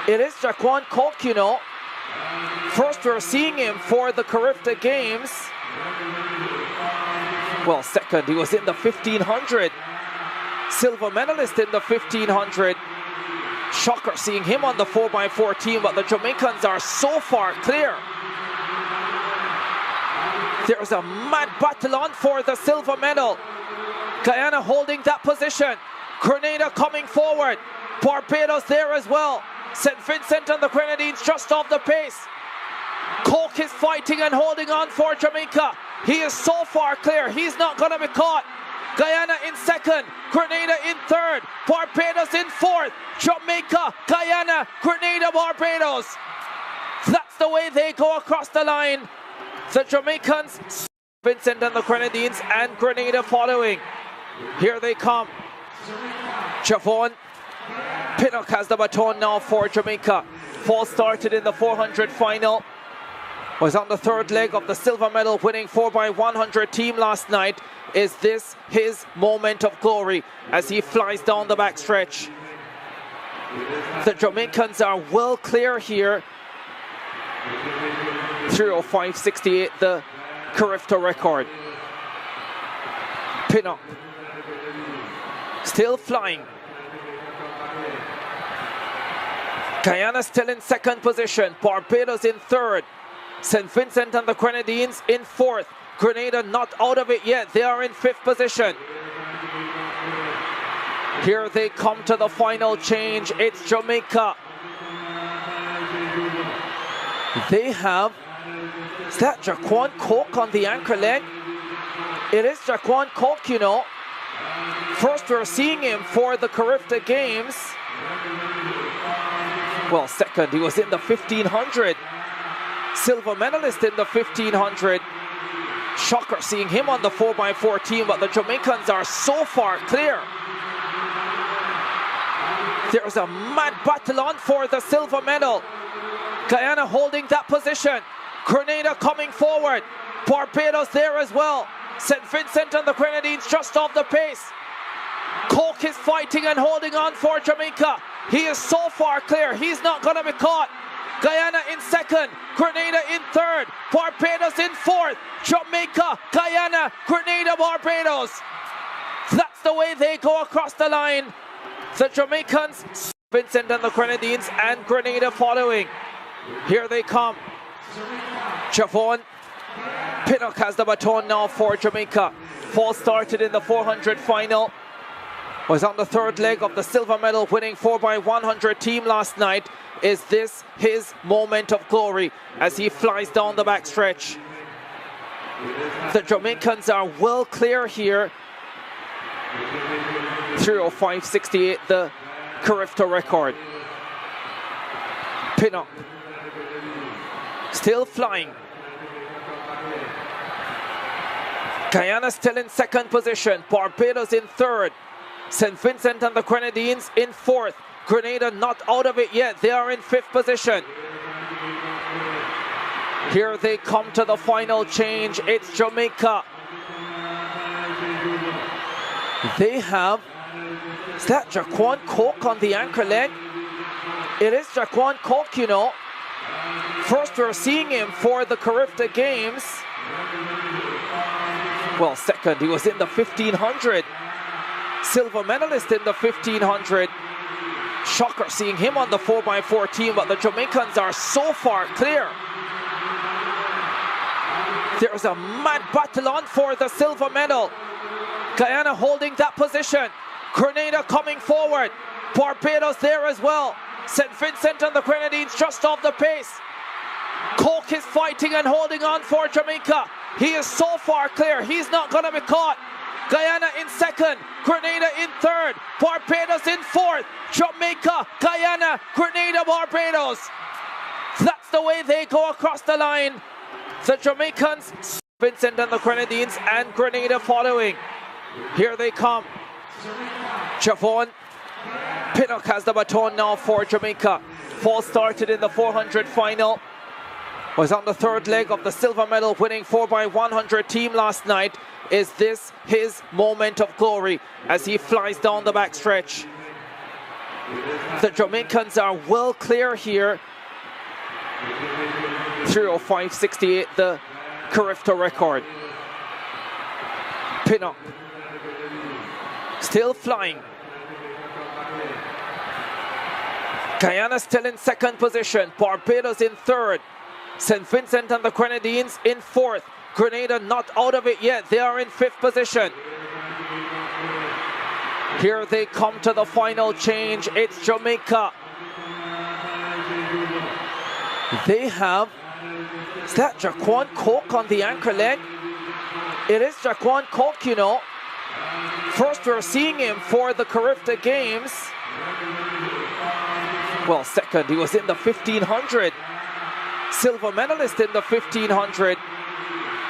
It is Jaquan Coke, you know. First we're seeing him for the Carifta Games. Well, second, he was in the 1500. Silver medalist in the 1500. Shocker seeing him on the 4x4 team, but the Jamaicans are so far clear. There's a mad battle on for the silver medal. Guyana holding that position. Grenada coming forward. Barbados there as well. St. Vincent and the Grenadines just off the pace. Coke is fighting and holding on for Jamaica. He is so far clear, he's not going to be caught. Guyana in second, Grenada in third, Barbados in fourth, Jamaica, Guyana, Grenada, Barbados. That's the way they go across the line. The Jamaicans, Vincent and the Grenadines, and Grenada following. Here they come. Javon Pinnock has the baton now for Jamaica. Fall started in the 400 final. Was on the third leg of the silver medal winning 4x100 team last night. Is this his moment of glory as he flies down the backstretch? The Jamaicans are well clear here. 3:05.68, the Carifta record. Pin up. Still flying. Guyana still in second position. Barbados in third. St. Vincent and the Grenadines in fourth. Grenada not out of it yet. They are in fifth position. Here they come to the final change. It's Jamaica. They have, is that Jaquan Coke on the anchor leg? It is Jaquan Coke, you know. First we're seeing him for the Carifta Games. Well, second, he was in the 1500. Silver medalist in the 1500. Shocker seeing him on the 4x4 team, but the Jamaicans are so far clear. There's a mad battle on for the silver medal. Guyana holding that position. Grenada coming forward. Barbados there as well. St. Vincent and the Grenadines just off the pace. Coke is fighting and holding on for Jamaica. He is so far clear, he's not going to be caught. Guyana in second, Grenada in third, Barbados in fourth, Jamaica, Guyana, Grenada, Barbados. That's the way they go across the line. The Jamaicans, Vincent and the Grenadines, and Grenada following. Here they come. Javon Pinnock has the baton now for Jamaica. Fall started in the 400 final. Was on the third leg of the silver medal winning 4x100 team last night. Is this his moment of glory as he flies down the backstretch? The Jamaicans are well clear here. 3:05.68, the Carifta record. Pin up. Still flying. Guyana still in second position. Barbados in third. St. Vincent and the Grenadines in fourth. Grenada not out of it yet. They are in fifth position. Here they come to the final change. It's Jamaica. They have, is that Jaquan Coke on the anchor leg? It is Jaquan Coke, you know. First we're seeing him for the Carifta Games. Well, second, he was in the 1500. Silver medalist in the 1500. Shocker seeing him on the 4x4 team, but the Jamaicans are so far clear. There's a mad battle on for the silver medal. Guyana holding that position. Grenada coming forward. Barbados there as well. St. Vincent and the Grenadines just off the pace. Coke is fighting and holding on for Jamaica. He is so far clear. He's not going to be caught. Guyana in second. Grenada in third. Barbados in fourth. Jamaica, Guyana, Grenada, Barbados. That's the way they go across the line. The Jamaicans, Vincent and the Grenadines, and Grenada following. Here they come. Javon Pinnock has the baton now for Jamaica. Fall started in the 400 final. Was on the third leg of the silver medal winning 4x100 team last night. Is this his moment of glory as he flies down the backstretch? The Jamaicans are well clear here. 3:05.68, the Carifta record. Pinnock still flying. Guyana still in second position. Barbados in third. St. Vincent and the Grenadines in fourth. Grenada not out of it yet. They are in fifth position. Here they come to the final change. It's Jamaica. They have, is that Jaquan Coke on the anchor leg? It is Jaquan Coke, you know. First we're seeing him for the Carifta Games. Well, second, he was in the 1500. Silver medalist in the 1500.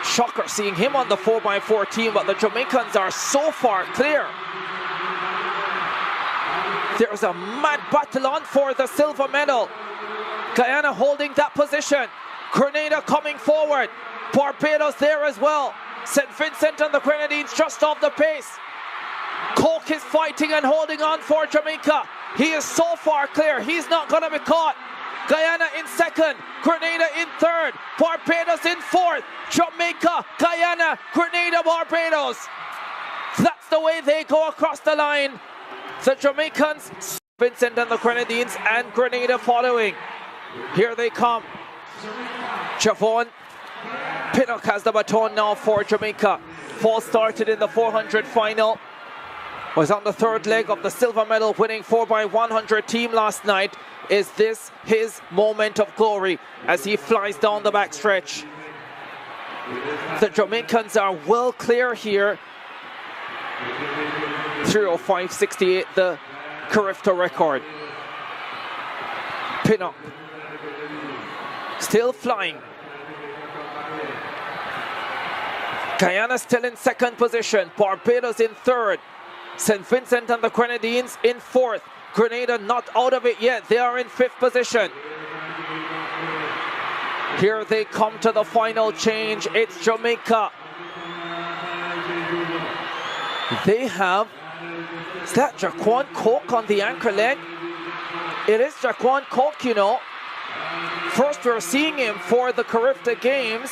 Shocker seeing him on the 4x4 team, but the Jamaicans are so far clear. There's a mad battle on for the silver medal. Guyana holding that position. Grenada coming forward. Barbados there as well. St. Vincent and the Grenadines just off the pace. Coke is fighting and holding on for Jamaica. He is so far clear. He's not going to be caught. Guyana in second. Grenada in third. Barbados in fourth. Jamaica, Guyana, Grenada, Barbados. That's the way they go across the line. The Jamaicans, Vincent and the Grenadines, and Grenada following. Here they come. Javon Pinnock has the baton now for Jamaica. Fall started in the 400 final. Was on the third leg of the silver medal winning 4x100 team last night. Is this his moment of glory as he flies down the backstretch? The Jamaicans are well clear here. 3:05.68, the Carifta record. Pinnock still flying. Guyana still in second position. Barbados in third. St. Vincent and the Grenadines in fourth. Grenada not out of it yet. They are in fifth position. Here they come to the final change. It's Jamaica. They have, is that Jaquan Coke on the anchor leg? It is Jaquan Coke, you know. First we're seeing him for the Carifta Games.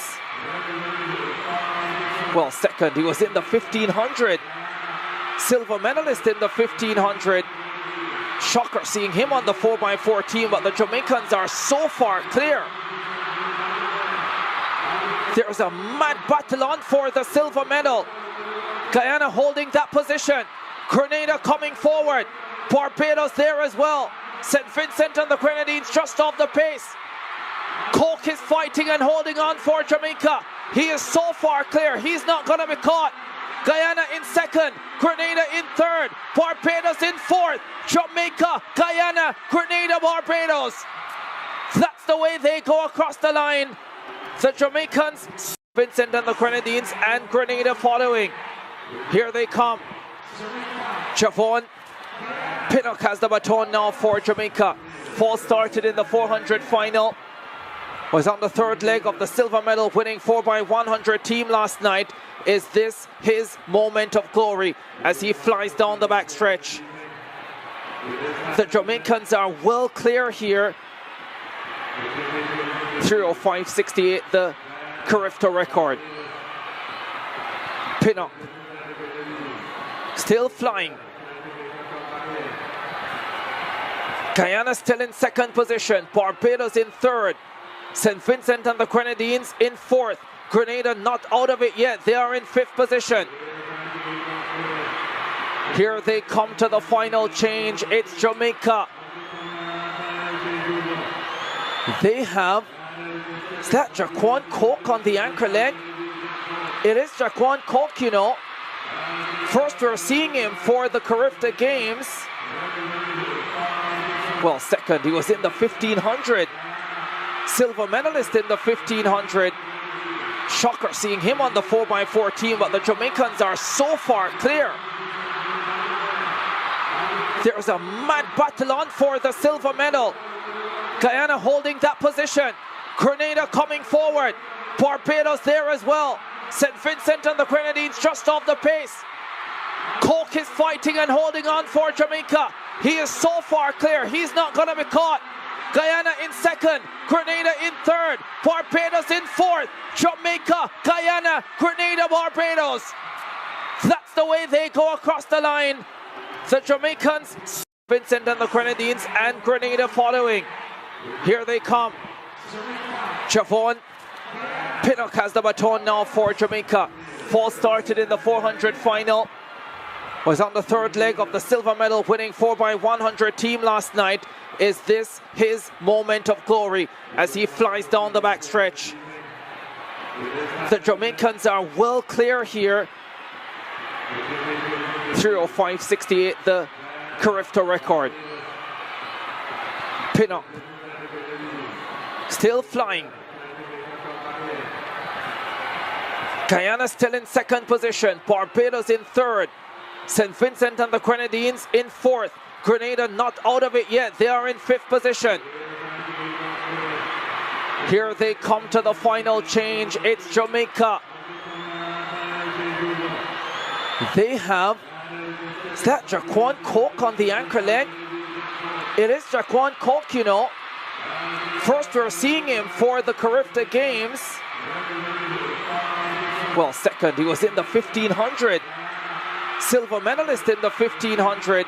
Well, second, he was in the 1500. Silver medalist in the 1500. Shocker seeing him on the 4x4 team, but the Jamaicans are so far clear. There's a mad battle on for the silver medal. Guyana holding that position. Grenada coming forward. Barbados there as well. St. Vincent and the Grenadines just off the pace. Coke is fighting and holding on for Jamaica. He is so far clear. He's not going to be caught. Guyana in second. Grenada in third. Barbados in fourth. Jamaica, Guyana, Grenada, Barbados. That's the way they go across the line. The Jamaicans, Vincent and the Grenadines, and Grenada following. Here they come. Javon Pinnock has the baton now for Jamaica. Fall started in the 400 final. Was on the third leg of the silver medal winning 4x100 team last night. Is this his moment of glory as he flies down the backstretch? The Jamaicans are well clear here. 3:05.68, the Carifta record. Pinnock still flying. Guyana still in second position. Barbados in third. St. Vincent and the Grenadines in fourth. Grenada not out of it yet. They are in fifth position. Here they come to the final change. It's Jamaica. They have, is that Jaquan Coke on the anchor leg? It is Jaquan Coke, you know. First we're seeing him for the Carifta Games. Well, second, he was in the 1500. Silver medalist in the 1500. Shocker seeing him on the 4x4 team, but the Jamaicans are so far clear. There's a mad battle on for the silver medal. Guyana holding that position. Grenada coming forward. Barbados there as well. St. Vincent and the Grenadines just off the pace. Coke is fighting and holding on for Jamaica. He is so far clear, he's not going to be caught. Guyana in second, Grenada in third, Barbados in fourth, Jamaica, Guyana, Grenada, Barbados. That's the way they go across the line. The Jamaicans, Vincent and the Grenadines, and Grenada following. Here they come. Javon Pinnock has the baton now for Jamaica. Fall started in the 400 final. Was on the third leg of the silver medal winning 4x100 team last night. Is this his moment of glory as he flies down the backstretch? The Jamaicans are well clear here. 3:05.68, the Carifta record. Pinnock still flying. Guyana still in second position. Barbados in third. St. Vincent and the Grenadines in fourth. Grenada not out of it yet. They are in fifth position. Here they come to the final change. It's Jamaica. They have, is that Jaquan Coke on the anchor leg? It is Jaquan Coke, you know. First we're seeing him for the Carifta Games. Well, second, he was in the 1500. Silver medalist in the 1500.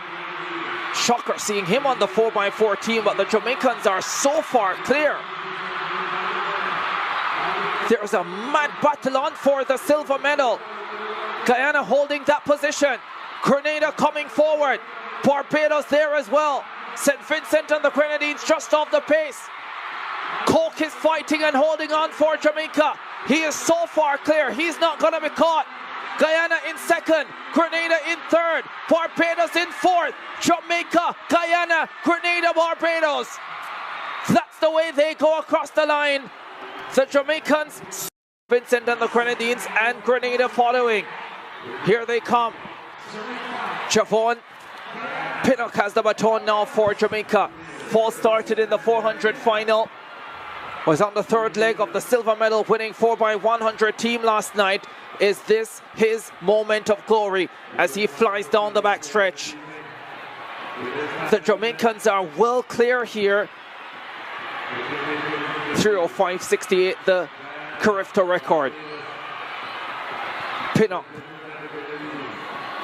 Shocker seeing him on the 4x4 team, but the Jamaicans are so far clear. There's a mad battle on for the silver medal. Guyana holding that position. Grenada coming forward. Barbados there as well. St. Vincent and the Grenadines just off the pace. Coke is fighting and holding on for Jamaica. He is so far clear, he's not going to be caught. Guyana in second, Grenada in third, Barbados in fourth, Jamaica, Guyana, Grenada, Barbados. That's the way they go across the line. The Jamaicans, Vincent and the Grenadines, and Grenada following. Here they come. Javon Pinnock has the baton now for Jamaica. Fall started in the 400 final. Was on the third leg of the silver medal winning 4x100 team last night. Is this his moment of glory as he flies down the backstretch? The Jamaicans are well clear here. 3:05.68, the Carifta record. Pinnock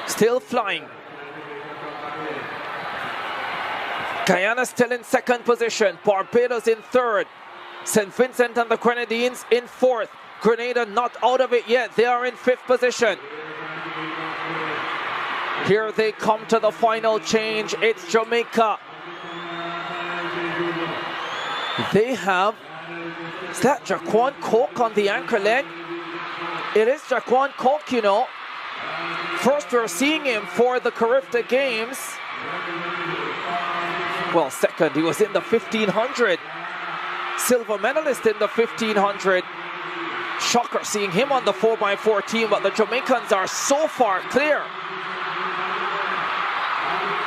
still flying. Guyana still in second position. Barbados in third. St. Vincent and the Grenadines in fourth. Grenada not out of it yet. They are in fifth position. Here they come to the final change. It's Jamaica. They have, is that Jaquan Coke on the anchor leg? It is Jaquan Coke, you know. First we're seeing him for the Carifta Games. Well, second, he was in the 1500. Silver medalist in the 1500. Shocker seeing him on the 4x4 team, but the Jamaicans are so far clear.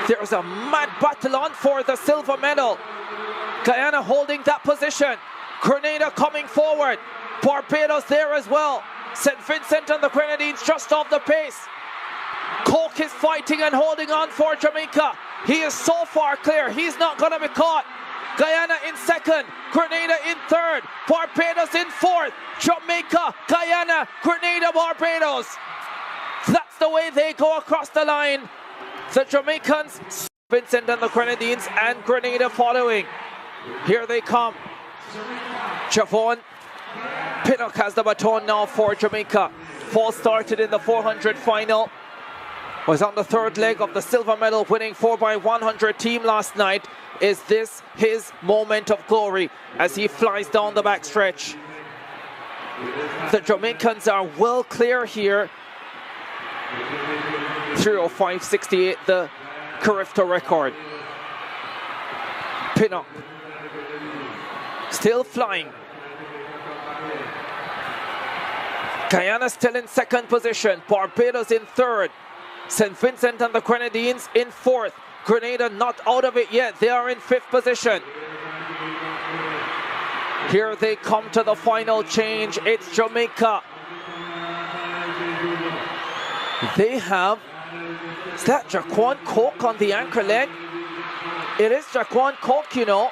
There's a mad battle on for the silver medal. Guyana holding that position. Grenada coming forward. Barbados there as well. St. Vincent and the Grenadines just off the pace. Coke is fighting and holding on for Jamaica. He is so far clear, he's not going to be caught. Guyana in second, Grenada in third, Barbados in fourth, Jamaica, Guyana, Grenada, Barbados. That's the way they go across the line. The Jamaicans, Vincent and the Grenadines, and Grenada following. Here they come. Javon Pinnock has the baton now for Jamaica. Fall started in the 400 final. Was on the third leg of the silver medal winning 4x100 team last night. Is this his moment of glory as he flies down the backstretch? The Jamaicans are well clear here. 3:05.68, the Carifta record. Pin up. Still flying. Guyana still in second position. Barbados in third. St. Vincent and the Grenadines in fourth. Grenada not out of it yet. They are in fifth position. Here they come to the final change. It's Jamaica. They have, is that Jaquan Coke on the anchor leg? It is Jaquan Coke, you know.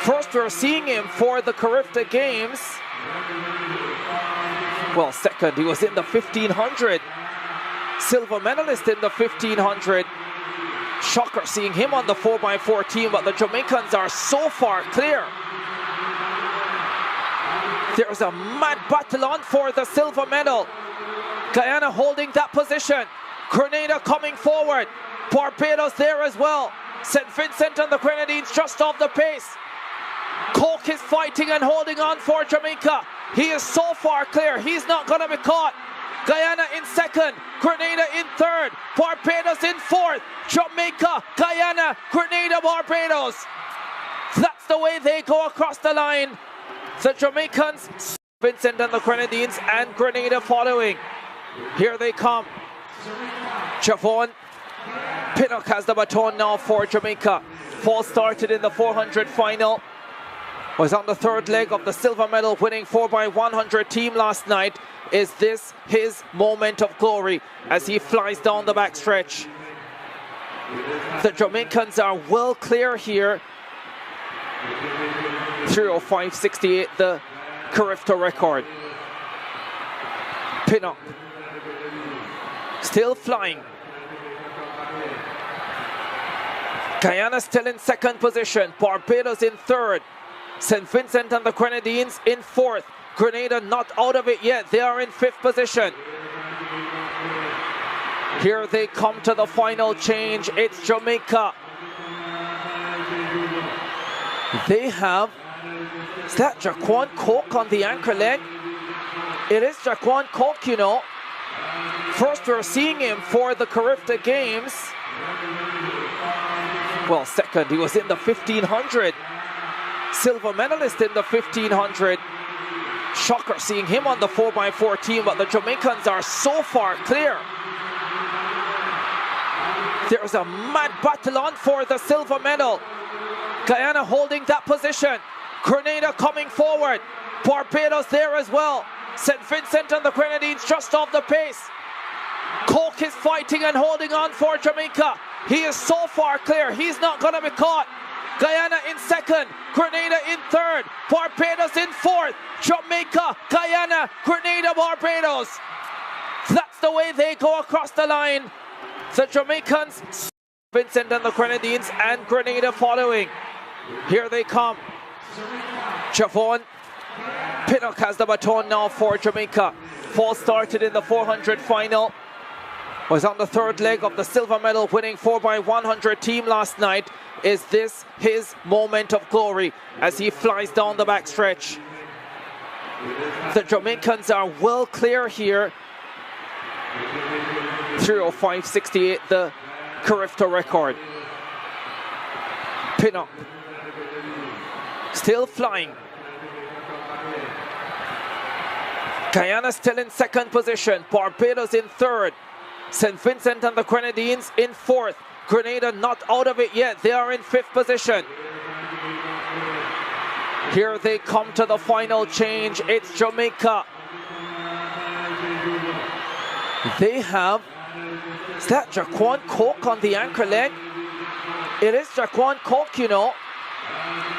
First we're seeing him for the Carifta Games. Well, second, he was in the 1500. Silver medalist in the 1500. Shocker seeing him on the 4x4 team, but the Jamaicans are so far clear. There's a mad battle on for the silver medal. Guyana holding that position. Grenada coming forward. Barbados there as well. St. Vincent and the Grenadines just off the pace. Coke is fighting and holding on for Jamaica. He is so far clear, he's not going to be caught. Guyana in second, Grenada in third, Barbados in fourth, Jamaica, Guyana, Grenada, Barbados. That's the way they go across the line. The Jamaicans, Vincent and the Grenadines, and Grenada following. Here they come. Javon Pinnock has the baton now for Jamaica. Fall started in the 400 final. Was on the third leg of the silver medal winning 4x100 team last night. Is this his moment of glory as he flies down the backstretch? The Jamaicans are well clear here. 3:05.68, the Carifta record. Pinnock. Still flying. Guyana still in second position. Barbados in third. St. Vincent and the Grenadines in fourth. Grenada not out of it yet. They are in fifth position. Here they come to the final change. It's Jamaica. They have, is that Jaquan Coke on the anchor leg? It is Jaquan Coke, you know. First we're seeing him for the Carifta Games. Well, second, he was in the 1500. Silver medalist in the 1500. Shocker seeing him on the 4x4 team, but the Jamaicans are so far clear. There's a mad battle on for the silver medal. Guyana holding that position. Grenada coming forward. Barbados there as well. St. Vincent and the Grenadines just off the pace. Coke is fighting and holding on for Jamaica. He is so far clear, he's not going to be caught. Guyana in second, Grenada in third, Barbados in fourth, Jamaica, Guyana, Grenada, Barbados. That's the way they go across the line. The Jamaicans, Vincent and the Grenadines, and Grenada following. Here they come. Javon Pinnock has the baton now for Jamaica. Fall started in the 400 final. Was on the third leg of the silver medal winning 4x100 team last night. Is this his moment of glory as he flies down the backstretch? The Jamaicans are well clear here. 3:05.68, the Carifta record. Pinnock. Still flying. Guyana still in second position. Barbados in third. St. Vincent and the Grenadines in fourth. Grenada not out of it yet. They are in fifth position. Here they come to the final change. It's Jamaica. They have, is that Jaquan Coke on the anchor leg? It is Jaquan Coke, you know.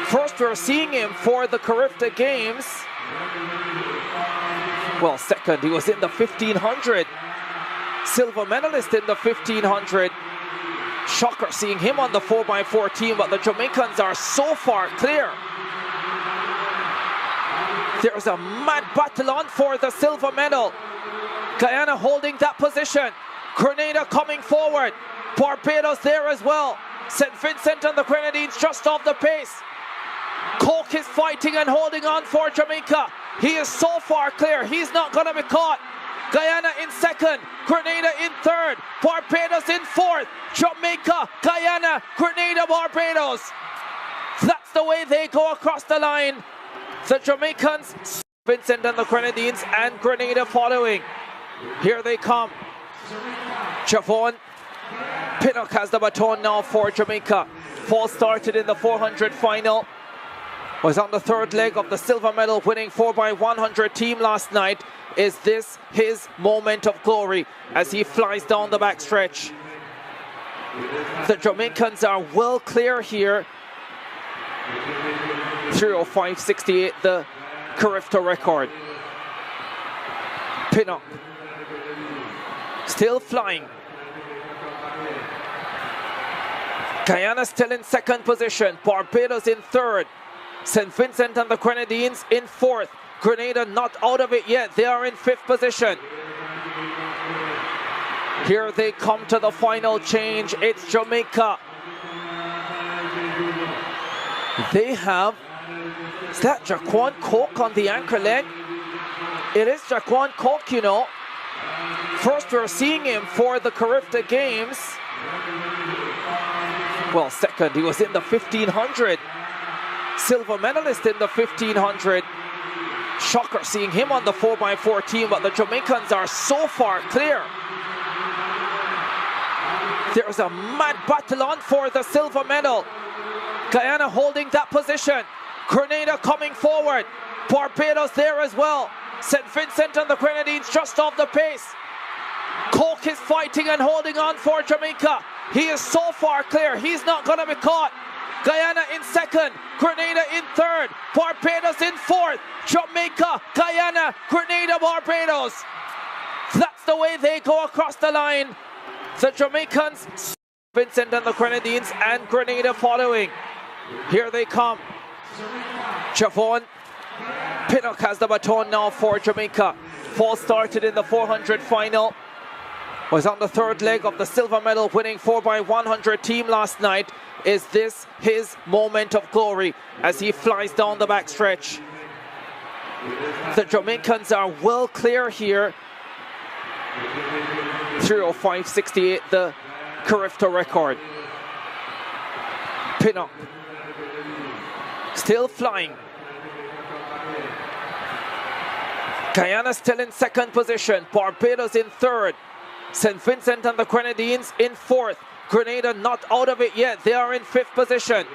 First we're seeing him for the Carifta Games. Well, second, he was in the 1500. Silver medalist in the 1500. Shocker seeing him on the 4x4 team, but the Jamaicans are so far clear. There's a mad battle on for the silver medal. Guyana holding that position. Grenada coming forward. Barbados there as well. St. Vincent and the Grenadines just off the pace. Cork is fighting and holding on for Jamaica. He is so far clear. He's not going to be caught. Guyana in second. Grenada in third. Barbados in fourth. Jamaica, Guyana, Grenada, Barbados. That's the way they go across the line. The Jamaicans, Vincent and the Grenadines, and Grenada following. Here they come. Javon Pinnock has the baton now for Jamaica. Falls started in the 400 final. Was on the third leg of the silver medal winning 4x100 team last night. Is this his moment of glory as he flies down the backstretch? The Jamaicans are well clear here. 3:05.68, the Carifta record. Pinnock still flying. Guyana still in second position. Barbados in third. St. Vincent and the Grenadines in fourth. Grenada not out of it yet. They are in fifth position. Here they come to the final change. It's Jamaica. They have, is that Jaquan Coke on the anchor leg? It is Jaquan Coke, you know. First we're seeing him for the Carifta Games. Well, second, he was in the 1500. Silver medalist in the 1500. Shocker seeing him on the 4x4 team, but the Jamaicans are so far clear. There's a mad battle on for the silver medal. Guyana holding that position. Grenada coming forward. Barbados there as well. St. Vincent and the Grenadines just off the pace. Cork is fighting and holding on for Jamaica. He is so far clear. He's not going to be caught. Guyana in second. Grenada in third. Barbados in fourth. Jamaica, Guyana, Grenada, Barbados. That's the way they go across the line. The Jamaicans, Vincent and the Grenadines, and Grenada following. Here they come. Javon Pinnock has the baton now for Jamaica. Falls started in the 400 final. Was on the third leg of the silver medal winning 4x100 team last night. Is this his moment of glory as he flies down the backstretch? The Jamaicans are well clear here. 3:05.68, the Carifta record. Pinnock still flying. Guyana still in second position. Barbados in third. St. Vincent and the Grenadines in fourth. Grenada not out of it yet. They are in fifth position.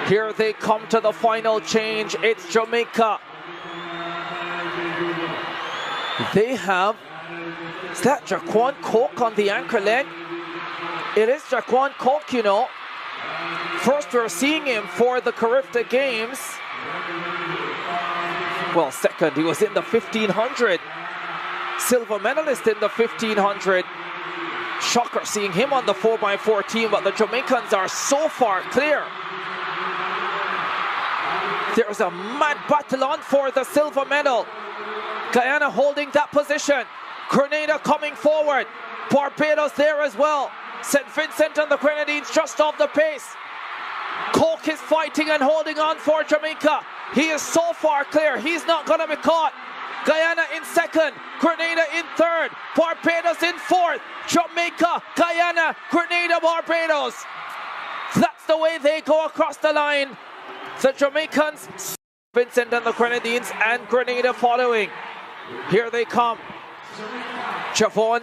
Here they come to the final change. It's Jamaica. They have, is that Jaquan Coke on the anchor leg? It is Jaquan Coke, you know. First we're seeing him for the Carifta Games. Well, second, he was in the 1500. Silver medalist in the 1500. Shocker seeing him on the 4x4 team, but the Jamaicans are so far clear. There's a mad battle on for the silver medal. Guyana holding that position. Grenada coming forward. Barbados there as well. St. Vincent and the Grenadines just off the pace. Cork is fighting and holding on for Jamaica. He is so far clear. He's not going to be caught. Guyana in second. Grenada in third. Barbados in fourth. Jamaica, Guyana, Grenada, Barbados. That's the way they go across the line. The Jamaicans, Vincent and the Grenadines, and Grenada following. Here they come. Javon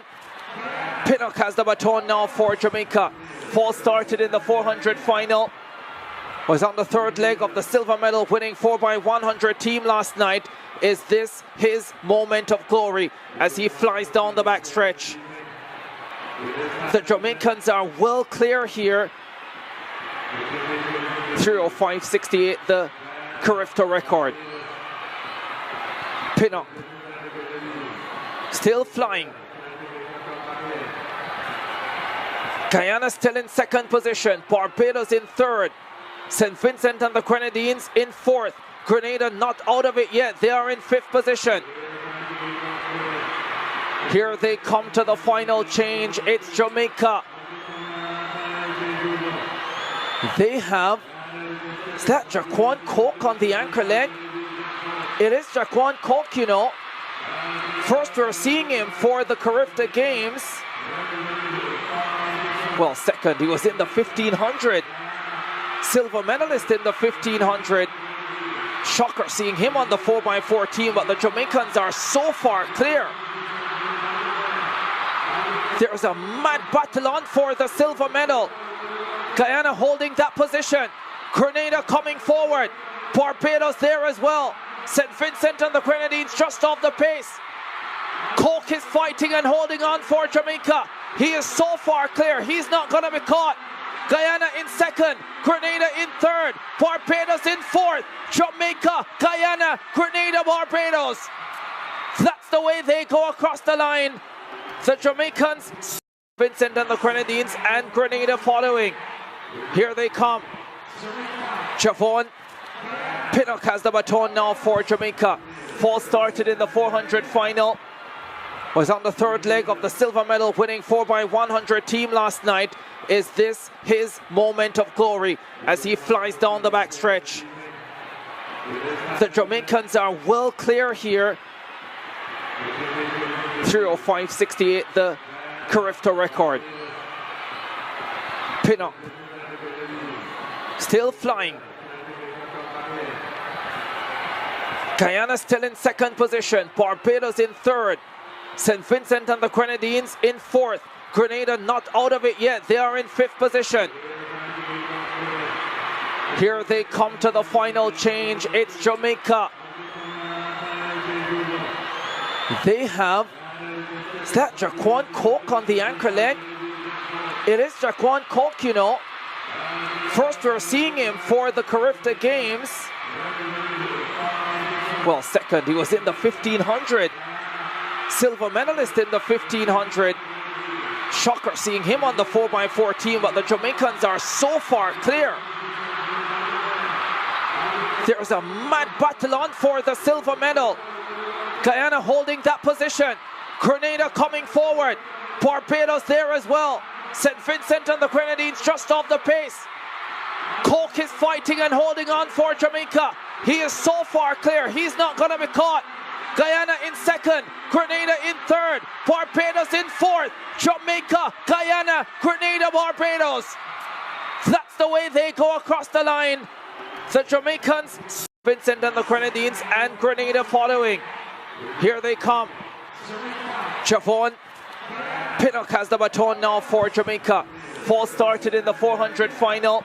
Pinnock has the baton now for Jamaica. Falls started in the 400 final. Was on the third leg of the silver medal winning 4x100 team last night. Is this his moment of glory as he flies down the backstretch? The Jamaicans are well clear here. 3:05.68, the Carifta record. Pinnock still flying. Guyana still in second position. Barbados in third. St. Vincent and the Grenadines in fourth. Grenada not out of it yet. They are in fifth position. Here they come to the final change. It's Jamaica. They have, is that Jaquan Coke on the anchor leg? It is Jaquan Coke, you know. First we're seeing him for the Carifta Games. Well, second, he was in the 1500. Silver medalist in the 1500. Shocker seeing him on the 4x4 team, but the Jamaicans are so far clear. There's a mad battle on for the silver medal. Guyana holding that position. Grenada coming forward. Barbados there as well. St. Vincent and the Grenadines just off the pace. Coke is fighting and holding on for Jamaica. He is so far clear, he's not going to be caught. Guyana in second, Grenada in third, Barbados in fourth, Jamaica, Guyana, Grenada, Barbados. That's the way they go across the line. The Jamaicans, Vincent and the Grenadines, and Grenada following. Here they come. Javon Pinnock has the baton now for Jamaica. Fall started in the 400 final. Was on the third leg of the silver medal winning 4x100 team last night. Is this his moment of glory as he flies down the backstretch? The Jamaicans are well clear here. 3:05.68, the Carifta record. Pinnock still flying. Guyana still in second position. Barbados in third. St. Vincent and the Grenadines in fourth. Grenada not out of it yet. They are in fifth position. Here they come to the final change. It's Jamaica. They have, is that Jaquan Coke on the anchor leg? It is Jaquan Coke, you know. First we're seeing him for the Carifta Games. Well, second, he was in the 1500. Silver medalist in the 1500. Shocker seeing him on the 4x4 team, but the Jamaicans are so far clear. There's a mad battle on for the silver medal. Guyana holding that position. Grenada coming forward. Barbados there as well. St. Vincent and the Grenadines just off the pace. Coke is fighting and holding on for Jamaica. He is so far clear, he's not going to be caught. Guyana in second, Grenada in third, Barbados in fourth, Jamaica, Guyana, Grenada, Barbados. That's the way they go across the line. The Jamaicans, Vincent and the Grenadines, and Grenada following. Here they come. Javon Pinnock has the baton now for Jamaica. Fall started in the 400 final.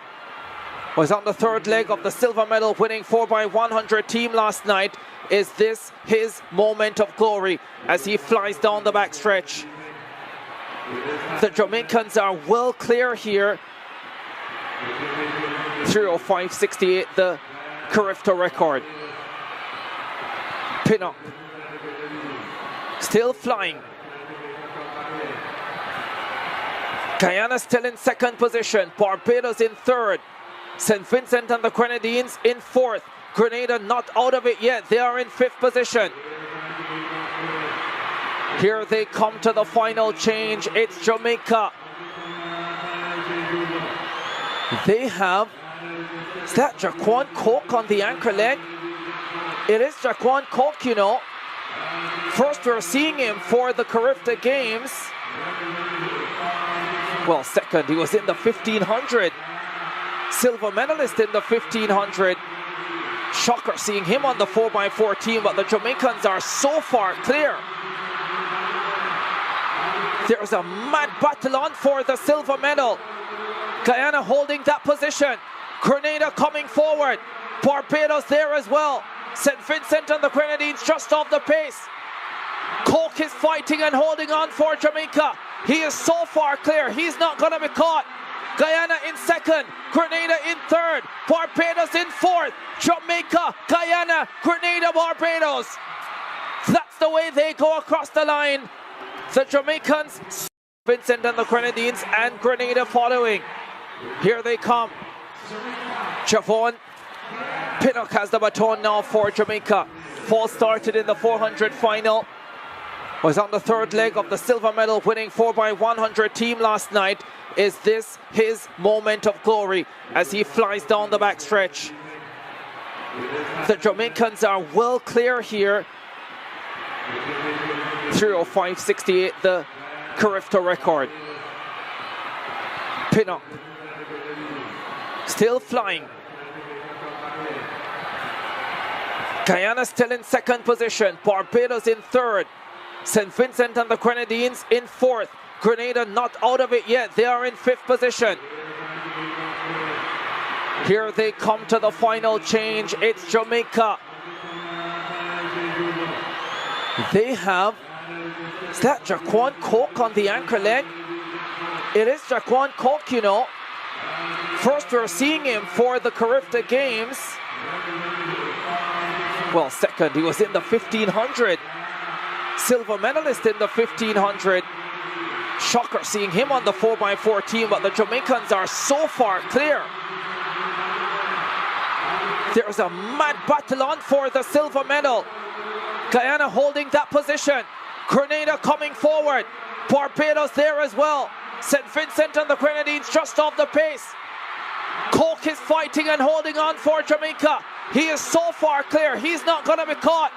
Was on the third leg of the silver medal winning 4x100 team last night. Is this his moment of glory as he flies down the backstretch? The Jamaicans are well clear here. 3:05.68, the Carifta record. Pinnock still flying. Guyana still in second position. Barbados in third. St. Vincent and the Grenadines in fourth. Grenada not out of it yet. They are in fifth position. Here they come to the final change. It's Jamaica. They have, is that Jaquan Coke on the anchor leg? It is Jaquan Coke, you know. First we're seeing him for the Carifta Games. Well, second, he was in the 1500. Silver medalist in the 1500. Shocker seeing him on the 4x4 team, but the Jamaicans are so far clear. There's a mad battle on for the silver medal. Guyana holding that position. Grenada coming forward. Barbados there as well. St. Vincent and the Grenadines just off the pace. Coke is fighting and holding on for Jamaica. He is so far clear, he's not going to be caught. Guyana in second, Grenada in third, Barbados in fourth, Jamaica, Guyana, Grenada, Barbados. That's the way they go across the line. The Jamaicans, Vincent and the Grenadines, and Grenada following. Here they come. Javon Pinnock has the baton now for Jamaica. Fall started in the 400 final. Was on the third leg of the silver medal winning 4x100 team last night. Is this his moment of glory as he flies down the backstretch? The Jamaicans are well clear here. 3:05.68, the Carifta record. Pinnock still flying. Guyana still in second position. Barbados in third. St. Vincent and the Grenadines in fourth. Grenada not out of it yet. They are in fifth position. Here they come to the final change. It's Jamaica. They have, is that Jaquan Coke on the anchor leg? It is Jaquan Coke, you know. First we're seeing him for the Carifta Games. Well, second, he was in the 1500. Silver medalist in the 1500. Shocker seeing him on the 4x4 team, but the Jamaicans are so far clear. There's a mad battle on for the silver medal. Guyana holding that position. Grenada coming forward. Barbados there as well. St. Vincent and the Grenadines just off the pace. Coke is fighting and holding on for Jamaica. He is so far clear. He's not going to be caught.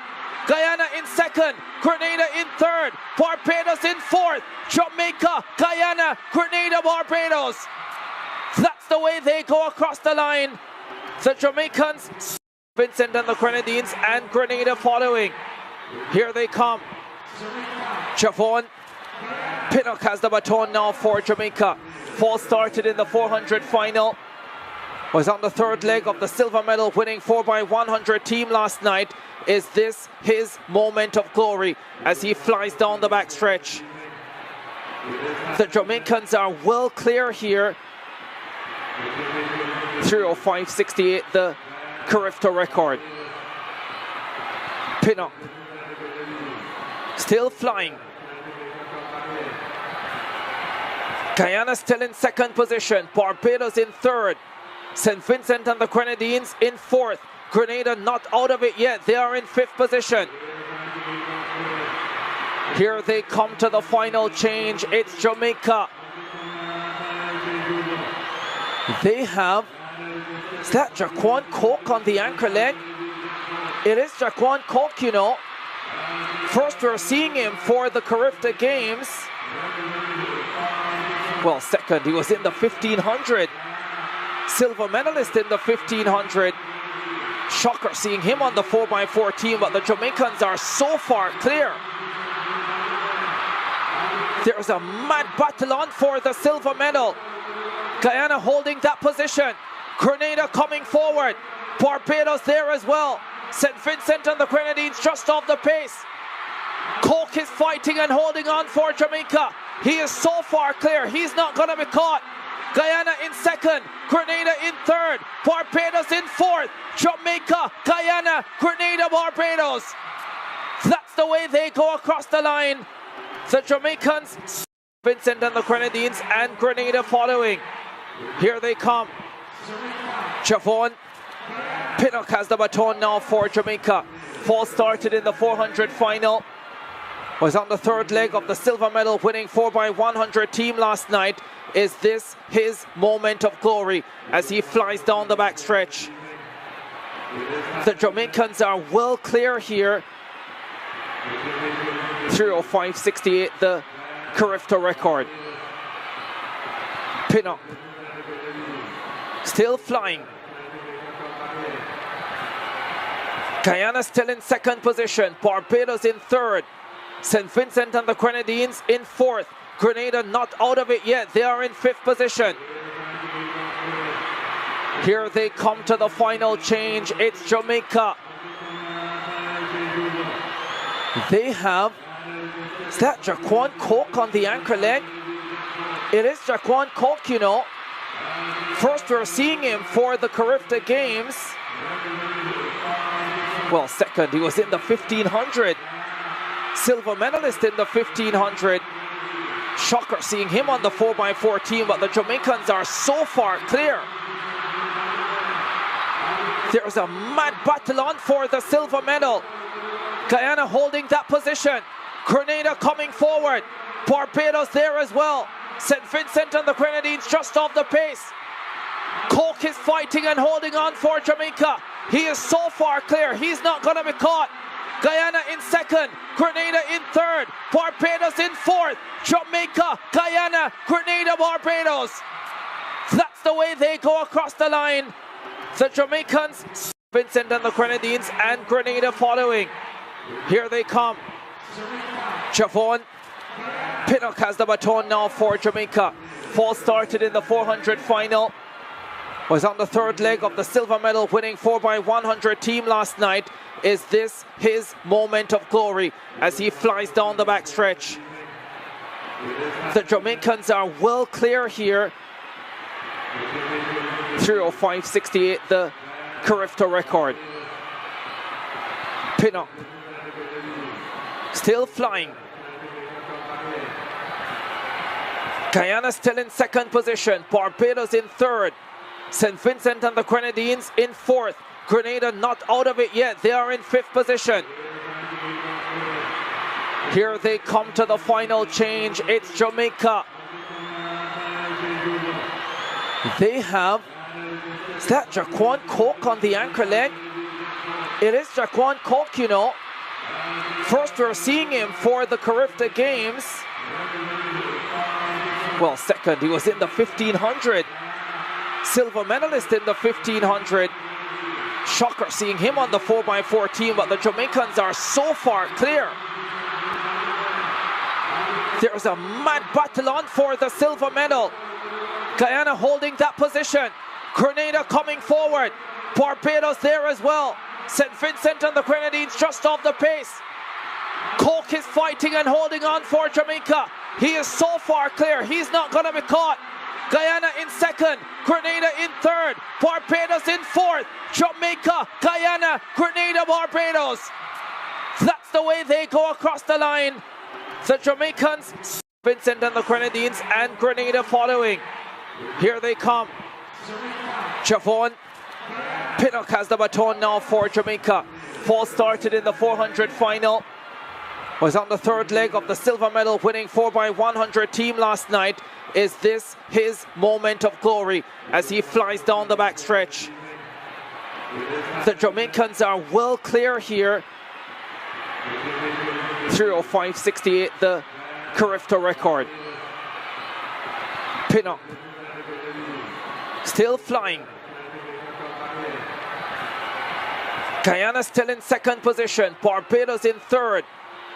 Guyana in second. Grenada in third. Barbados in fourth. Jamaica, Guyana, Grenada, Barbados. That's the way they go across the line. The Jamaicans, Vincent and the Grenadines, and Grenada following. Here they come. Javon Pinnock has the baton now for Jamaica. Falls started in the 400 final. Was on the third leg of the silver medal winning 4x100 team last night. Is this his moment of glory as he flies down the backstretch? The Jamaicans are well clear here. 3:05.68, the Carifta record. Pinnock still flying. Guyana still in second position. Barbados in third. St. Vincent and the Grenadines in fourth. Grenada not out of it yet. They are in fifth position. Here they come to the final change. It's Jamaica. They have, is that Jaquan Coke on the anchor leg? It is Jaquan Coke, you know. First we're seeing him for the Carifta Games. Well, second, he was in the 1500. Silver medalist in the 1500. Shocker seeing him on the 4x4 team, but the Jamaicans are so far clear. There's a mad battle on for the silver medal. Guyana holding that position. Grenada coming forward. Barbados there as well. St. Vincent and the Grenadines just off the pace. Coke is fighting and holding on for Jamaica. He is so far clear. He's not going to be caught. Guyana in second. Grenada in third. Barbados in fourth. Jamaica, Guyana, Grenada, Barbados. That's the way they go across the line. The Jamaicans, Vincent and the Grenadines, and Grenada following. Here they come. Javon Pinnock has the baton now for Jamaica. Falls started in the 400 final. Was on the third leg of the silver medal winning 4x100 team last night. Is this his moment of glory as he flies down the backstretch? The Jamaicans are well clear here. 3:05.68, the Carifta record. Pinnock still flying. Guyana still in second position. Barbados in third. St. Vincent and the Grenadines in fourth. Grenada not out of it yet. They are in fifth position. Here they come to the final change. It's Jamaica. They have, is that Jaquan Coke on the anchor leg? It is Jaquan Coke, you know. First we're seeing him for the Carifta Games. Well, second, he was in the 1500. Silver medalist in the 1500. Shocker seeing him on the 4x4 team, but the Jamaicans are so far clear. There's a mad battle on for the silver medal. Guyana holding that position. Grenada coming forward. Barbados there as well. St. Vincent and the Grenadines just off the pace. Cork is fighting and holding on for Jamaica. He is so far clear. He's not going to be caught. Guyana in second. Grenada in third. Barbados in fourth. Jamaica, Guyana, Grenada, Barbados. That's the way they go across the line. The Jamaicans, Vincent and the Grenadines, and Grenada following. Here they come. Javon Pinnock has the baton now for Jamaica. Fall started in the 400 final. Was on the third leg of the silver medal winning 4x100 team last night. Is this his moment of glory as he flies down the backstretch? The Jamaicans are well clear here. 3:05.68, the Carifta record. Pinnock still flying. Guyana still in second position. Barbados in third. St. Vincent and the Grenadines in fourth. Grenada not out of it yet. They are in fifth position. Here they come to the final change. It's Jamaica. They have, is that Jaquan Coke on the anchor leg? It is Jaquan Coke, you know. First we're seeing him for the Carifta Games. Well, second, he was in the 1500. Silver medalist in the 1500. Shocker seeing him on the 4x4 team, but the Jamaicans are so far clear. There's a mad battle on for the silver medal. Guyana holding that position. Grenada coming forward. Barbados there as well. St. Vincent and the Grenadines just off the pace. Cork is fighting and holding on for Jamaica. He is so far clear. He's not going to be caught. Guyana in second. Grenada in third. Barbados in fourth. Jamaica, Guyana, Grenada, Barbados. That's the way they go across the line. The Jamaicans, Vincent and the Grenadines, and Grenada following. Here they come. Javon Pinnock has the baton now for Jamaica. Fall started in the 400 final. Was on the third leg of the silver medal winning 4x100 team last night. Is this his moment of glory as he flies down the backstretch? The Jamaicans are well clear here. 3:05.68, the Carifta record. Pinnock still flying. Guyana still in second position. Barbados in third.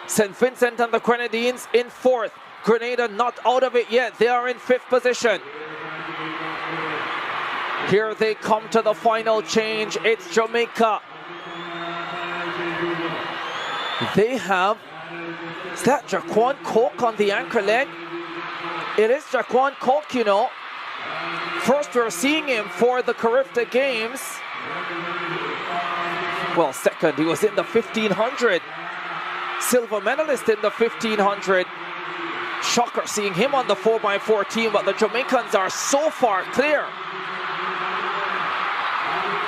St. Vincent and the Grenadines in fourth. Grenada not out of it yet. They are in fifth position. Here they come to the final change. It's Jamaica. They have, is that Jaquan Coke on the anchor leg? It is Jaquan Coke, you know. First we're seeing him for the Carifta Games. Well, second, he was in the 1500. Silver medalist in the 1500. Shocker seeing him on the 4x4 team, but the Jamaicans are so far clear.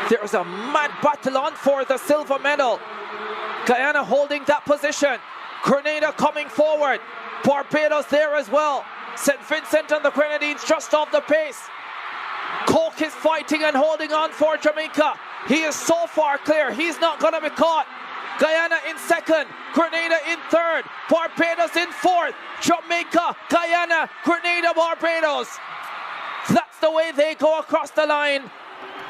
There's a mad battle on for the silver medal. Guyana holding that position. Grenada coming forward. Barbados there as well. St. Vincent and the Grenadines just off the pace. Cork is fighting and holding on for Jamaica. He is so far clear. He's not going to be caught. Guyana in second. Grenada in third. Barbados in fourth. Jamaica, Guyana, Grenada, Barbados. That's the way they go across the line.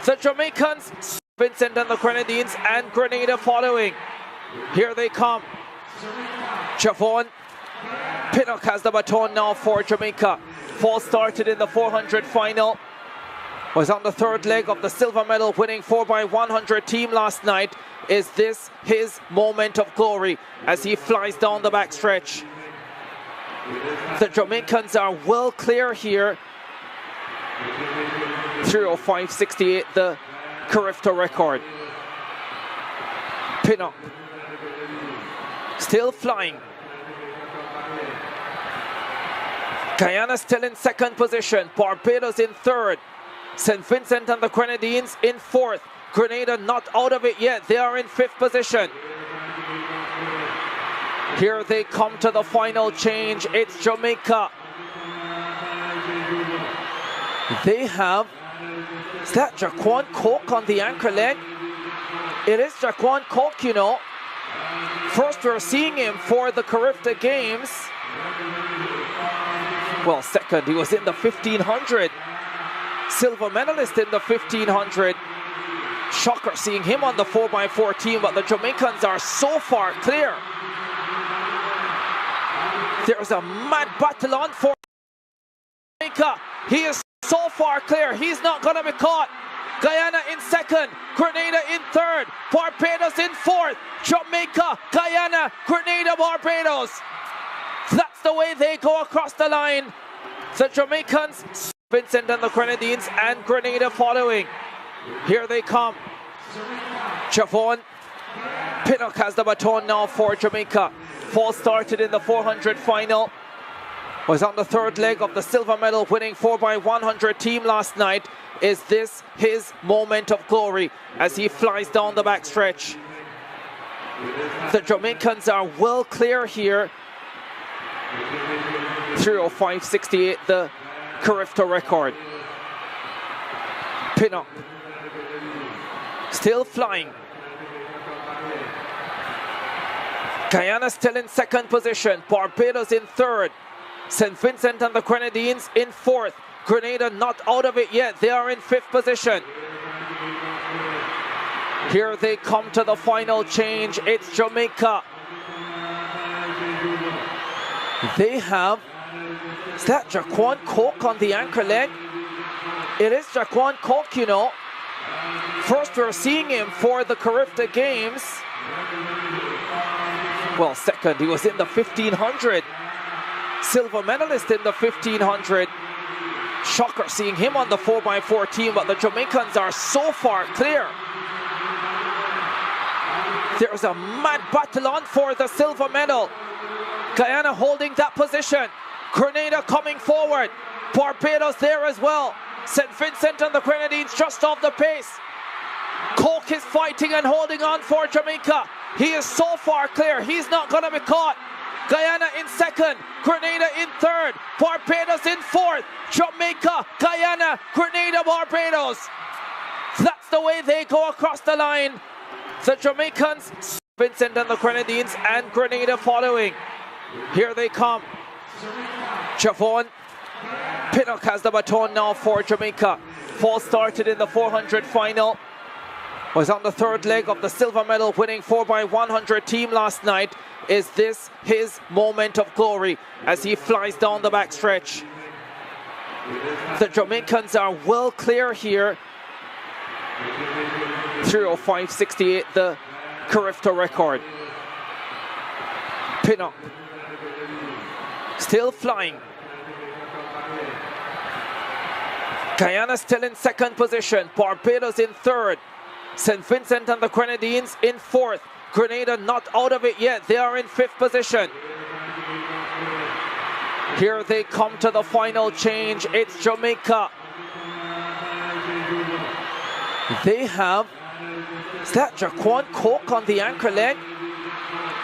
The Jamaicans, Vincent and the Grenadines, and Grenada following. Here they come. Javon Pinnock has the baton now for Jamaica. Fall started in the 400 final. Was on the third leg of the silver medal winning 4x100 team last night. Is this his moment of glory as he flies down the backstretch? The Jamaicans are well clear here. 3:05.68, the Carifta record. Pinnock still flying. Guyana still in second position. Barbados in third. St. Vincent and the Grenadines in fourth. Grenada not out of it yet. They are in fifth position. Here they come to the final change. It's Jamaica. They have, is that Jaquan Coke on the anchor leg? It is Jaquan Coke, you know. First we're seeing him for the Carifta Games. Well, second, he was in the 1500. Silver medalist in the 1500. Shocker seeing him on the 4x4 team, but the Jamaicans are so far clear. There's a mad battle on for Jamaica. He is so far clear, he's not going to be caught. Guyana in second, Grenada in third, Barbados in fourth, Jamaica, Guyana, Grenada, Barbados. That's the way they go across the line. The Jamaicans, Vincent and the Grenadines, and Grenada following. Here they come. Javon Pinnock has the baton now for Jamaica. Fall started in the 400 final. Was on the third leg of the silver medal winning 4x100 team last night. Is this his moment of glory as he flies down the backstretch? The Jamaicans are well clear here. 3:05.68, the Carifta record. Pinnock still flying. Guyana still in second position. Barbados in third. St. Vincent and the Grenadines in fourth. Grenada not out of it yet. They are in fifth position. Here they come to the final change. It's Jamaica. They have, is that Jaquan Coke on the anchor leg? It is Jaquan Coke, you know. First we're seeing him for the Carifta Games. Well, second, he was in the 1500. Silver medalist in the 1500. Shocker seeing him on the 4x4 team, but the Jamaicans are so far clear. There's a mad battle on for the silver medal. Guyana holding that position. Grenada coming forward. Barbados there as well. St. Vincent and the Grenadines just off the pace. Coke is fighting and holding on for Jamaica. He is so far clear, he's not going to be caught. Guyana in second, Grenada in third, Barbados in fourth, Jamaica, Guyana, Grenada, Barbados. That's the way they go across the line. The Jamaicans, Vincent and the Grenadines, and Grenada following. Here they come. Javon Pinnock has the baton now for Jamaica. Fall started in the 400 final. Was on the third leg of the silver medal winning 4x100 team last night. Is this his moment of glory as he flies down the backstretch? The Jamaicans are well clear here. 3:05.68, the Carifta record. Pinnock still flying. Guyana still in second position. Barbados in third. St. Vincent and the Grenadines in fourth. Grenada not out of it yet. They are in fifth position. Here they come to the final change. It's Jamaica. They have, is that Jaquan Coke on the anchor leg?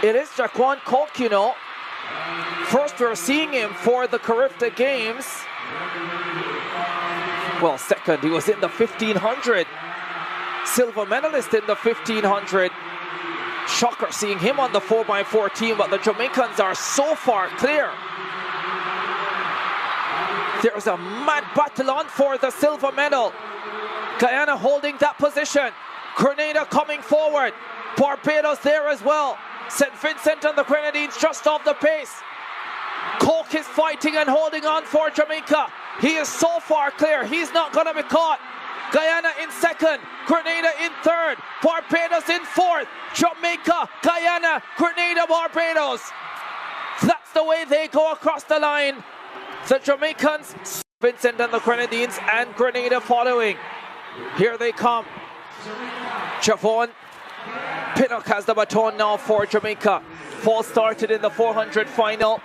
It is Jaquan Coke, you know. First we're seeing him for the Carifta Games. Well, second, he was in the 1500. Silver medalist in the 1500. Shocker seeing him on the 4x4 team, but the Jamaicans are so far clear. There's a mad battle on for the silver medal. Guyana holding that position. Grenada coming forward. Barbados there as well. St. Vincent and the Grenadines just off the pace. Coke is fighting and holding on for Jamaica. He is so far clear, he's not going to be caught. Guyana in second, Grenada in third, Barbados in fourth, Jamaica, Guyana, Grenada, Barbados. That's the way they go across the line. The Jamaicans, Vincent and the Grenadines, and Grenada following. Here they come. Javon Pinnock has the baton now for Jamaica. Fall started in the 400 final.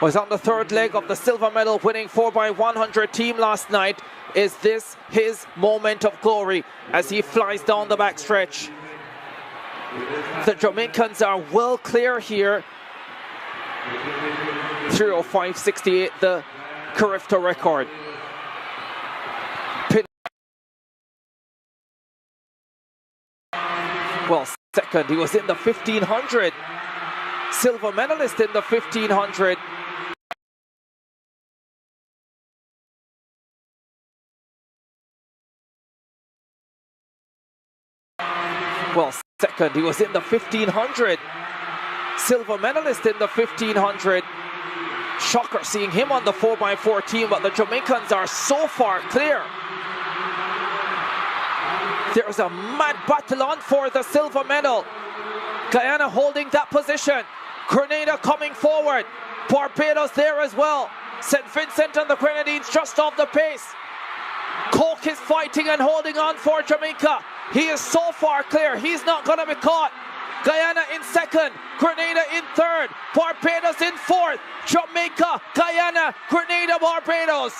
Was on the third leg of the silver medal winning 4x100 team last night. Is this his moment of glory as he flies down the backstretch? The Jamaicans are well clear here. 3:05.68, the Carifta record. Well, second, he was in the 1500. Silver medalist in the 1500. Well, second, he was in the 1500. Silver medalist in the 1500. Shocker seeing him on the 4x4 team, but the Jamaicans are so far clear. There's a mad battle on for the silver medal. Guyana holding that position. Grenada coming forward. Barbados there as well. St. Vincent and the Grenadines just off the pace. Coke is fighting and holding on for Jamaica. He is so far clear, he's not going to be caught. Guyana in second, Grenada in third, Barbados in fourth, Jamaica, Guyana, Grenada, Barbados.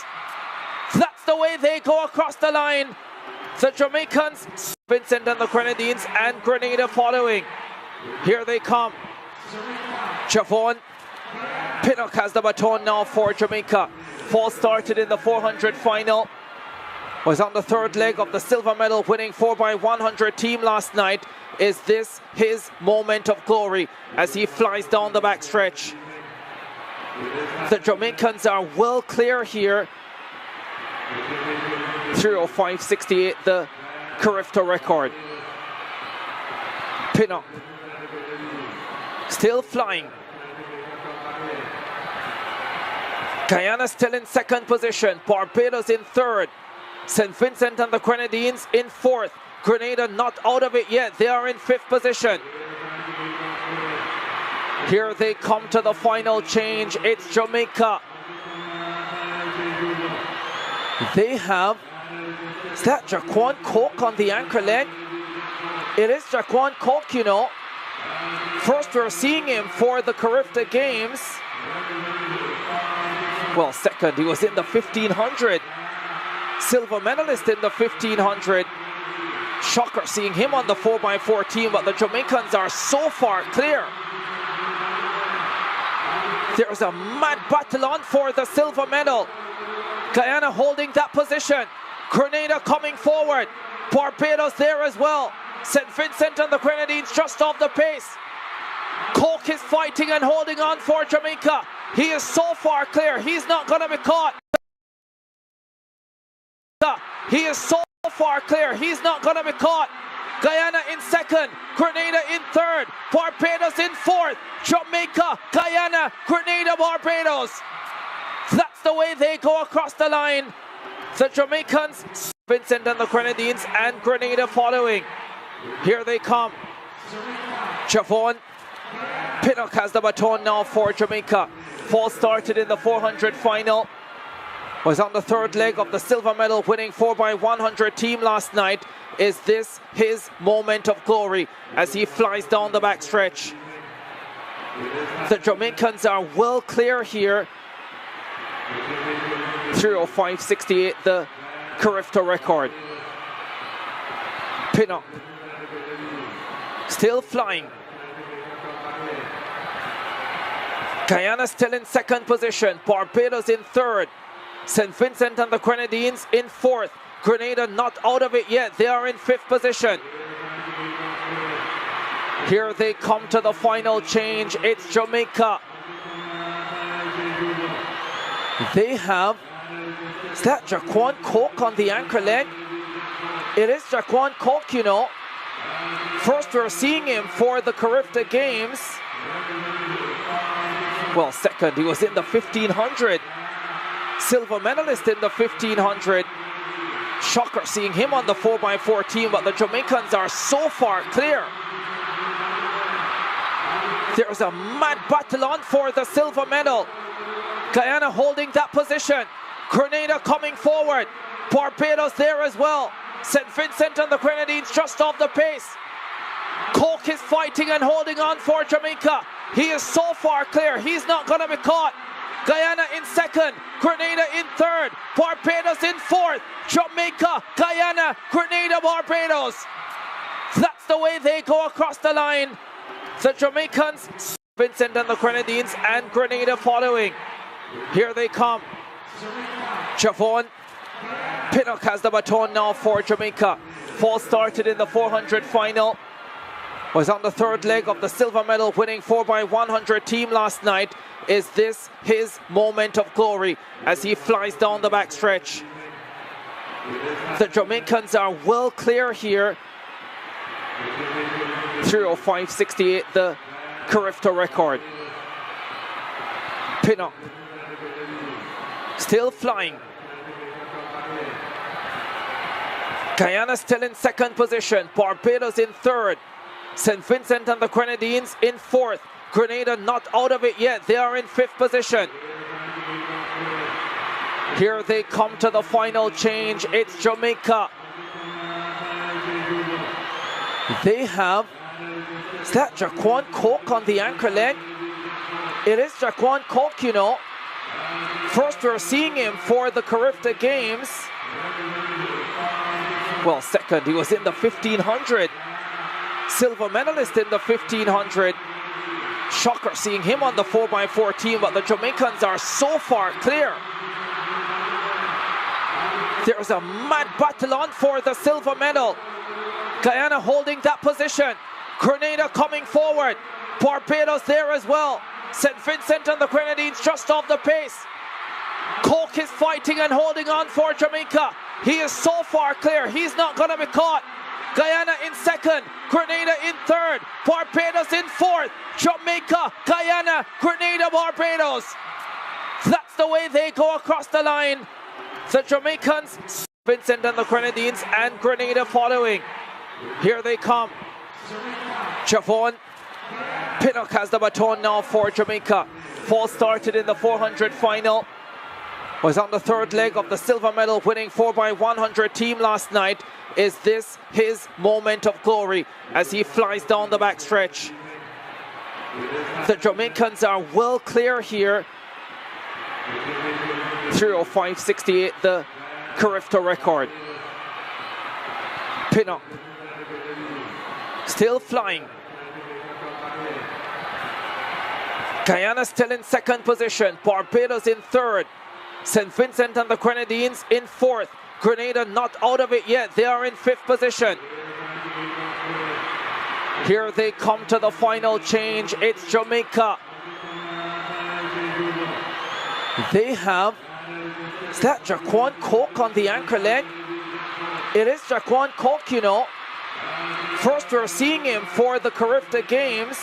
That's the way they go across the line. The Jamaicans, Vincent and the Grenadines, and Grenada following. Here they come. Javon Pinnock has the baton now for Jamaica. Fall started in the 400 final. Was on the third leg of the silver medal winning 4x100 team last night. Is this his moment of glory as he flies down the backstretch? The Jamaicans are well clear here. 3:05.68, the Carifta record. Pinnock still flying. Guyana still in second position. Barbados in third. St. Vincent and the Grenadines in fourth. Grenada not out of it yet. They are in fifth position. Here they come to the final change. It's Jamaica. They have, is that Jaquan Coke on the anchor leg? It is Jaquan Coke, you know. First we're seeing him for the Carifta Games. Well, second, he was in the 1500. Silver medalist in the 1500. Shocker seeing him on the 4x4 team, but the Jamaicans are so far clear. There's a mad battle on for the silver medal. Guyana holding that position. Grenada coming forward. Barbados there as well. St. Vincent and the Grenadines just off the pace. Coke is fighting and holding on for Jamaica. He is so far clear, he's not going to be caught. He is so far clear, he's not going to be caught. Guyana in second, Grenada in third, Barbados in fourth, Jamaica, Guyana, Grenada, Barbados. That's the way they go across the line. The Jamaicans, Vincent and the Grenadines, and Grenada following. Here they come. Javon Pinnock has the baton now for Jamaica. Fall started in the 400 final. Was on the third leg of the silver medal winning 4x100 team last night. Is this his moment of glory as he flies down the backstretch? The Jamaicans are well clear here. 3:05.68, the Carifta record. Pinnock still flying. Guyana still in second position. Barbados in third. St. Vincent and the Grenadines in fourth. Grenada not out of it yet. They are in fifth position. Here they come to the final change. It's Jamaica. They have, is that Jaquan Coke on the anchor leg? It is Jaquan Coke, you know. First we're seeing him for the Carifta Games. Well, second, he was in the 1500. Silver medalist in the 1500. Shocker seeing him on the 4x4 team, but the Jamaicans are so far clear. There's a mad battle on for the silver medal. Guyana holding that position. Grenada coming forward. Barbados there as well. St. Vincent and the Grenadines just off the pace. Coke is fighting and holding on for Jamaica. He is so far clear, he's not going to be caught. Guyana in second, Grenada in third, Barbados in fourth, Jamaica, Guyana, Grenada, Barbados. That's the way they go across the line. The Jamaicans Vincent and the Grenadines, and Grenada following. Here they come. Javon Pinnock has the baton now for Jamaica. Fall started in the 400 final. Was on the third leg of the silver medal winning 4x100 team last night. Is this his moment of glory as he flies down the backstretch? The Jamaicans are well clear here. 3:05.68, the Carifta record. Pinnock still flying. Guyana still in second position. Barbados in third. St. Vincent and the Grenadines in fourth. Grenada not out of it yet. They are in fifth position. Here they come to the final change. It's Jamaica. They have, is that Jaquan Coke on the anchor leg? It is Jaquan Coke, you know. First we're seeing him for the Carifta Games. Well, second, he was in the 1500. Silver medalist in the 1500. Shocker seeing him on the 4x4 team, but the Jamaicans are so far clear. There's a mad battle on for the silver medal. Guyana holding that position. Grenada coming forward. Barbados there as well. St. Vincent and the Grenadines just off the pace. Coke is fighting and holding on for Jamaica. He is so far clear. He's not going to be caught. Guyana in second. Grenada in third. Barbados in fourth. Jamaica, Guyana, Grenada, Barbados. That's the way they go across the line. The Jamaicans, Vincent and the Grenadines, and Grenada following. Here they come. Javon Pinnock has the baton now for Jamaica. Fall started in the 400 final. Was on the third leg of the silver medal winning 4x100 team last night. Is this his moment of glory as he flies down the backstretch? The Jamaicans are well clear here. 3:05.68, the Carifta record. Pinnock still flying. Guyana still in second position. Barbados in third. St. Vincent and the Grenadines in fourth. Grenada not out of it yet. They are in fifth position. Here they come to the final change. It's Jamaica. They have, is that Jaquan Coke on the anchor leg? It is Jaquan Coke, you know. First we're seeing him for the Carifta Games.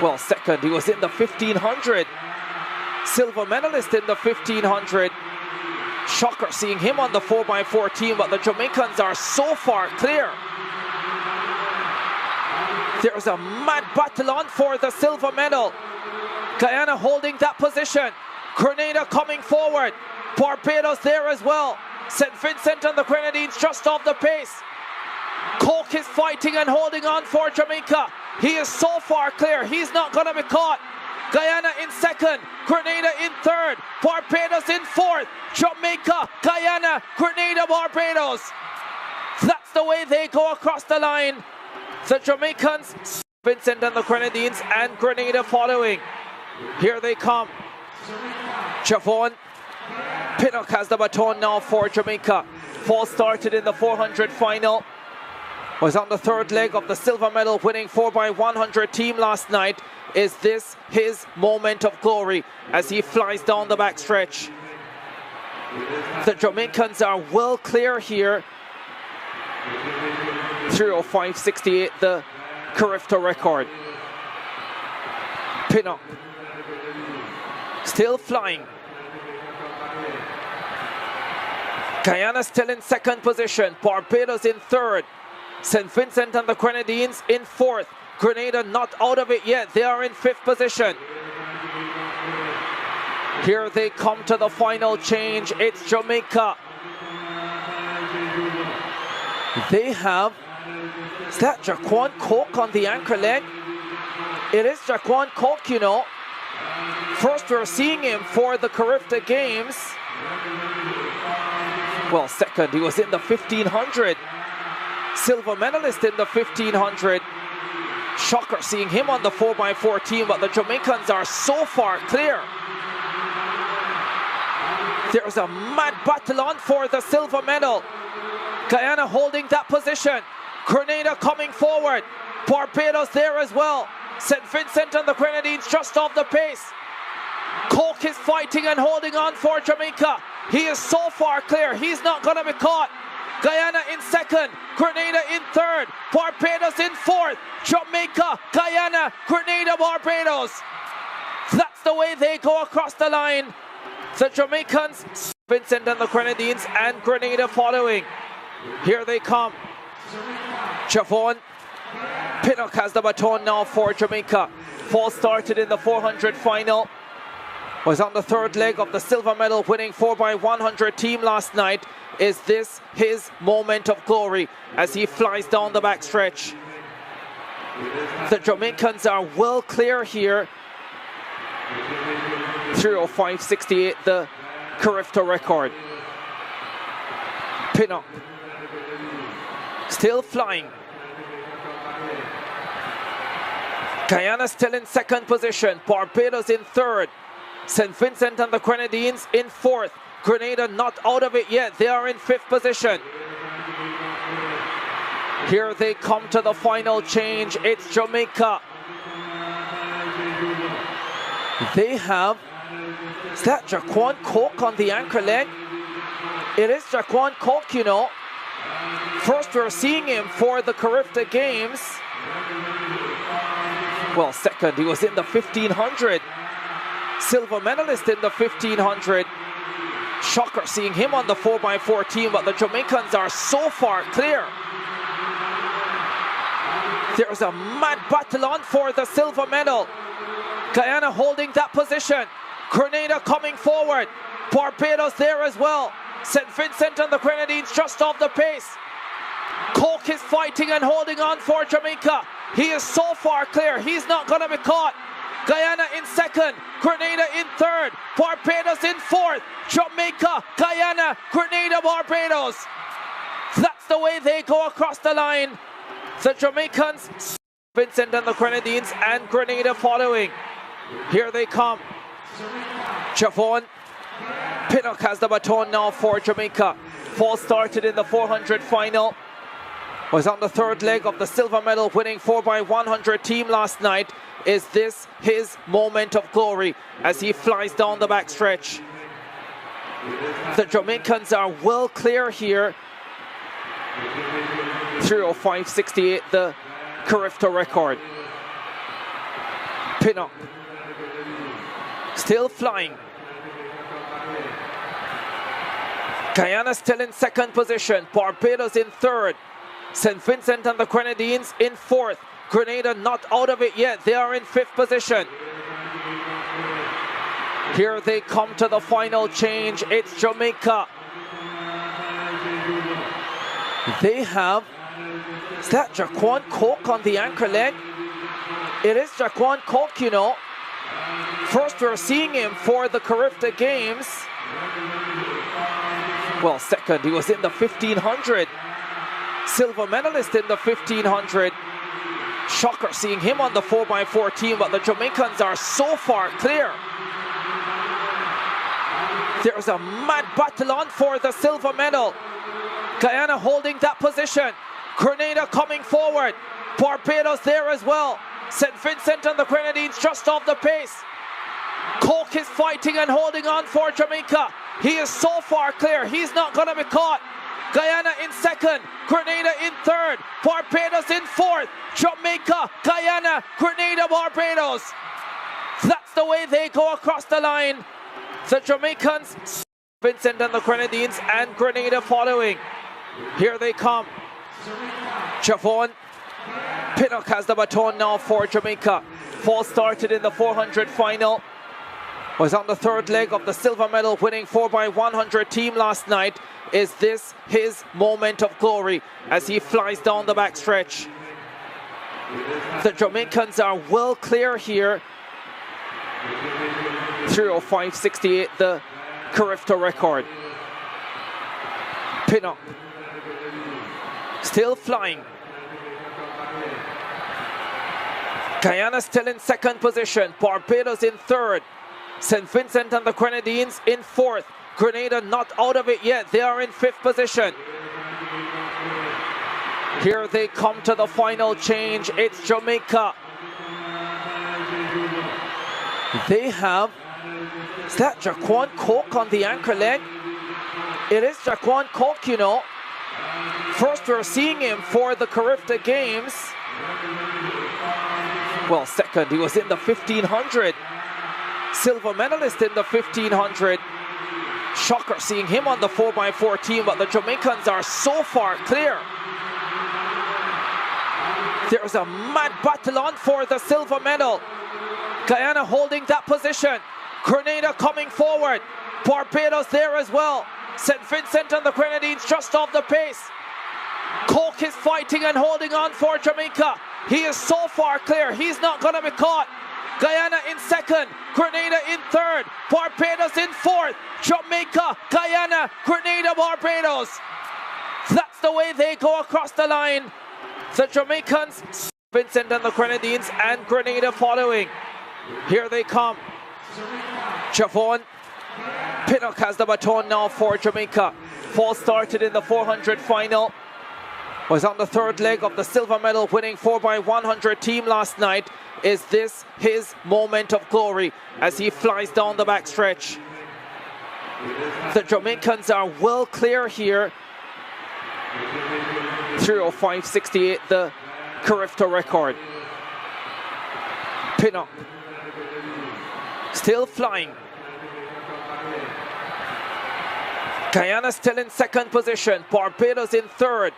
Well, second, he was in the 1500. Silver medalist in the 1500. Shocker seeing him on the 4x4 team, but the Jamaicans are so far clear. There's a mad battle on for the silver medal. Guyana holding that position. Grenada coming forward. Barbados there as well. St. Vincent and the Grenadines just off the pace. Coke is fighting and holding on for Jamaica. He is so far clear. He's not going to be caught. Guyana in second. Grenada in third. Barbados in fourth. Jamaica, Guyana, Grenada, Barbados. That's the way they go across the line. The Jamaicans, Vincent and the Grenadines, and Grenada following. Here they come. Javon Pinnock has the baton now for Jamaica. Fall started in the 400 final. Was on the third leg of the silver medal winning 4x100 team last night. Is this his moment of glory as he flies down the backstretch? The Jamaicans are well clear here. 3:05.68, the Carifta record. Pinnock still flying. Guyana still in second position. Barbados in third. St. Vincent and the Grenadines in fourth. Grenada not out of it yet. They are in fifth position. Here they come to the final change. It's Jamaica. They have, is that Jaquan Coke on the anchor leg? It is Jaquan Coke, you know. First we're seeing him for the Carifta Games. Well, second, he was in the 1500. Silver medalist in the 1500. Shocker seeing him on the 4x4 team, but the Jamaicans are so far clear. There's a mad battle on for the silver medal. Guyana holding that position. Grenada coming forward. Barbados there as well. St. Vincent and the Grenadines just off the pace. Coke is fighting and holding on for Jamaica. He is so far clear, he's not going to be caught. Guyana in second, Grenada in third, Barbados in fourth, Jamaica, Guyana, Grenada, Barbados. That's the way they go across the line. The Jamaicans, Vincent and the Grenadines, and Grenada following. Here they come. Javon Pinnock has the baton now for Jamaica. Fall started in the 400 final. Was on the third leg of the silver medal winning 4x100 team last night. Is this his moment of glory as he flies down the backstretch? The Jamaicans are well clear here. 3:05.68, the Carifta record. Pinnock still flying. Guyana still in second position. Barbados in third. St. Vincent and the Grenadines in fourth. Grenada not out of it yet. They are in fifth position. Here they come to the final change. It's Jamaica. They have, is that Jaquan Coke on the anchor leg? It is Jaquan Coke, you know. First we're seeing him for the Carifta Games. Well, second, he was in the 1500. Silver medalist in the 1500. Shocker seeing him on the 4x4 team, but the Jamaicans are so far clear. There's a mad battle on for the silver medal. Guyana holding that position. Grenada coming forward. Barbados there as well. St. Vincent and the Grenadines just off the pace. Coke is fighting and holding on for Jamaica. He is so far clear, he's not going to be caught. Guyana in second, Grenada in third, Barbados in fourth, Jamaica, Guyana, Grenada, Barbados. That's the way they go across the line. The Jamaicans, Vincent and the Grenadines, and Grenada following. Here they come. Javon Pinnock has the baton now for Jamaica. Fall started in the 400 final. Was on the third leg of the silver medal winning 4x100 team last night. Is this his moment of glory as he flies down the backstretch? The Jamaicans are well clear here. 3:05.68, the Carifta record. Pinnock still flying. Guyana still in second position. Barbados in third. St. Vincent and the Grenadines in fourth. Grenada not out of it yet. They are in fifth position. Here they come to the final change. It's Jamaica. They have, is that Jaquan Coke on the anchor leg? It is Jaquan Coke, you know. First we're seeing him for the Carifta Games. Well, second, he was in the 1500. Silver medalist in the 1500. Shocker seeing him on the 4x4 team, but the Jamaicans are so far clear. There's a mad battle on for the silver medal. Guyana holding that position. Grenada coming forward. Barbados there as well. St. Vincent and the Grenadines just off the pace. Coke is fighting and holding on for Jamaica. He is so far clear, he's not going to be caught. Guyana in second, Grenada in third, Barbados in fourth, Jamaica, Guyana, Grenada, Barbados. That's the way they go across the line. The Jamaicans, Vincent and the Grenadines, and Grenada following. Here they come. Javon Pinnock has the baton now for Jamaica. Fall started in the 400 final. Was on the third leg of the silver medal winning 4x100 team last night. Is this his moment of glory as he flies down the backstretch? The Jamaicans are well clear here. 3:05.68, the Carifta record. Pinnock still flying. Guyana still in second position. Barbados in third. St. Vincent and the Grenadines in fourth. Grenada not out of it yet. They are in fifth position. Here they come to the final change. It's Jamaica. They have, is that Jaquan Coke on the anchor leg? It is Jaquan Coke, you know. First we're seeing him for the Carifta Games. Well, second, he was in the 1500. Silver medalist in the 1500. Shocker seeing him on the 4x4 team, but the Jamaicans are so far clear. There's a mad battle on for the silver medal. Guyana holding that position. Grenada coming forward. Barbados there as well. St. Vincent and the Grenadines just off the pace. Coke is fighting and holding on for Jamaica. He is so far clear. He's not going to be caught. Guyana in second. Grenada in third. Barbados in fourth. Jamaica, Guyana, Grenada, Barbados. That's the way they go across the line. The Jamaicans, Vincent and the Grenadines, and Grenada following. Here they come. Javon Pinnock has the baton now for Jamaica. Fall started in the 400 final. Was on the third leg of the silver medal winning 4x100 team last night. Is this his moment of glory as he flies down the backstretch? The Jamaicans are well clear here. 3:05.68, the Carifta record. Pinnock still flying. Guyana still in second position. Barbados in third.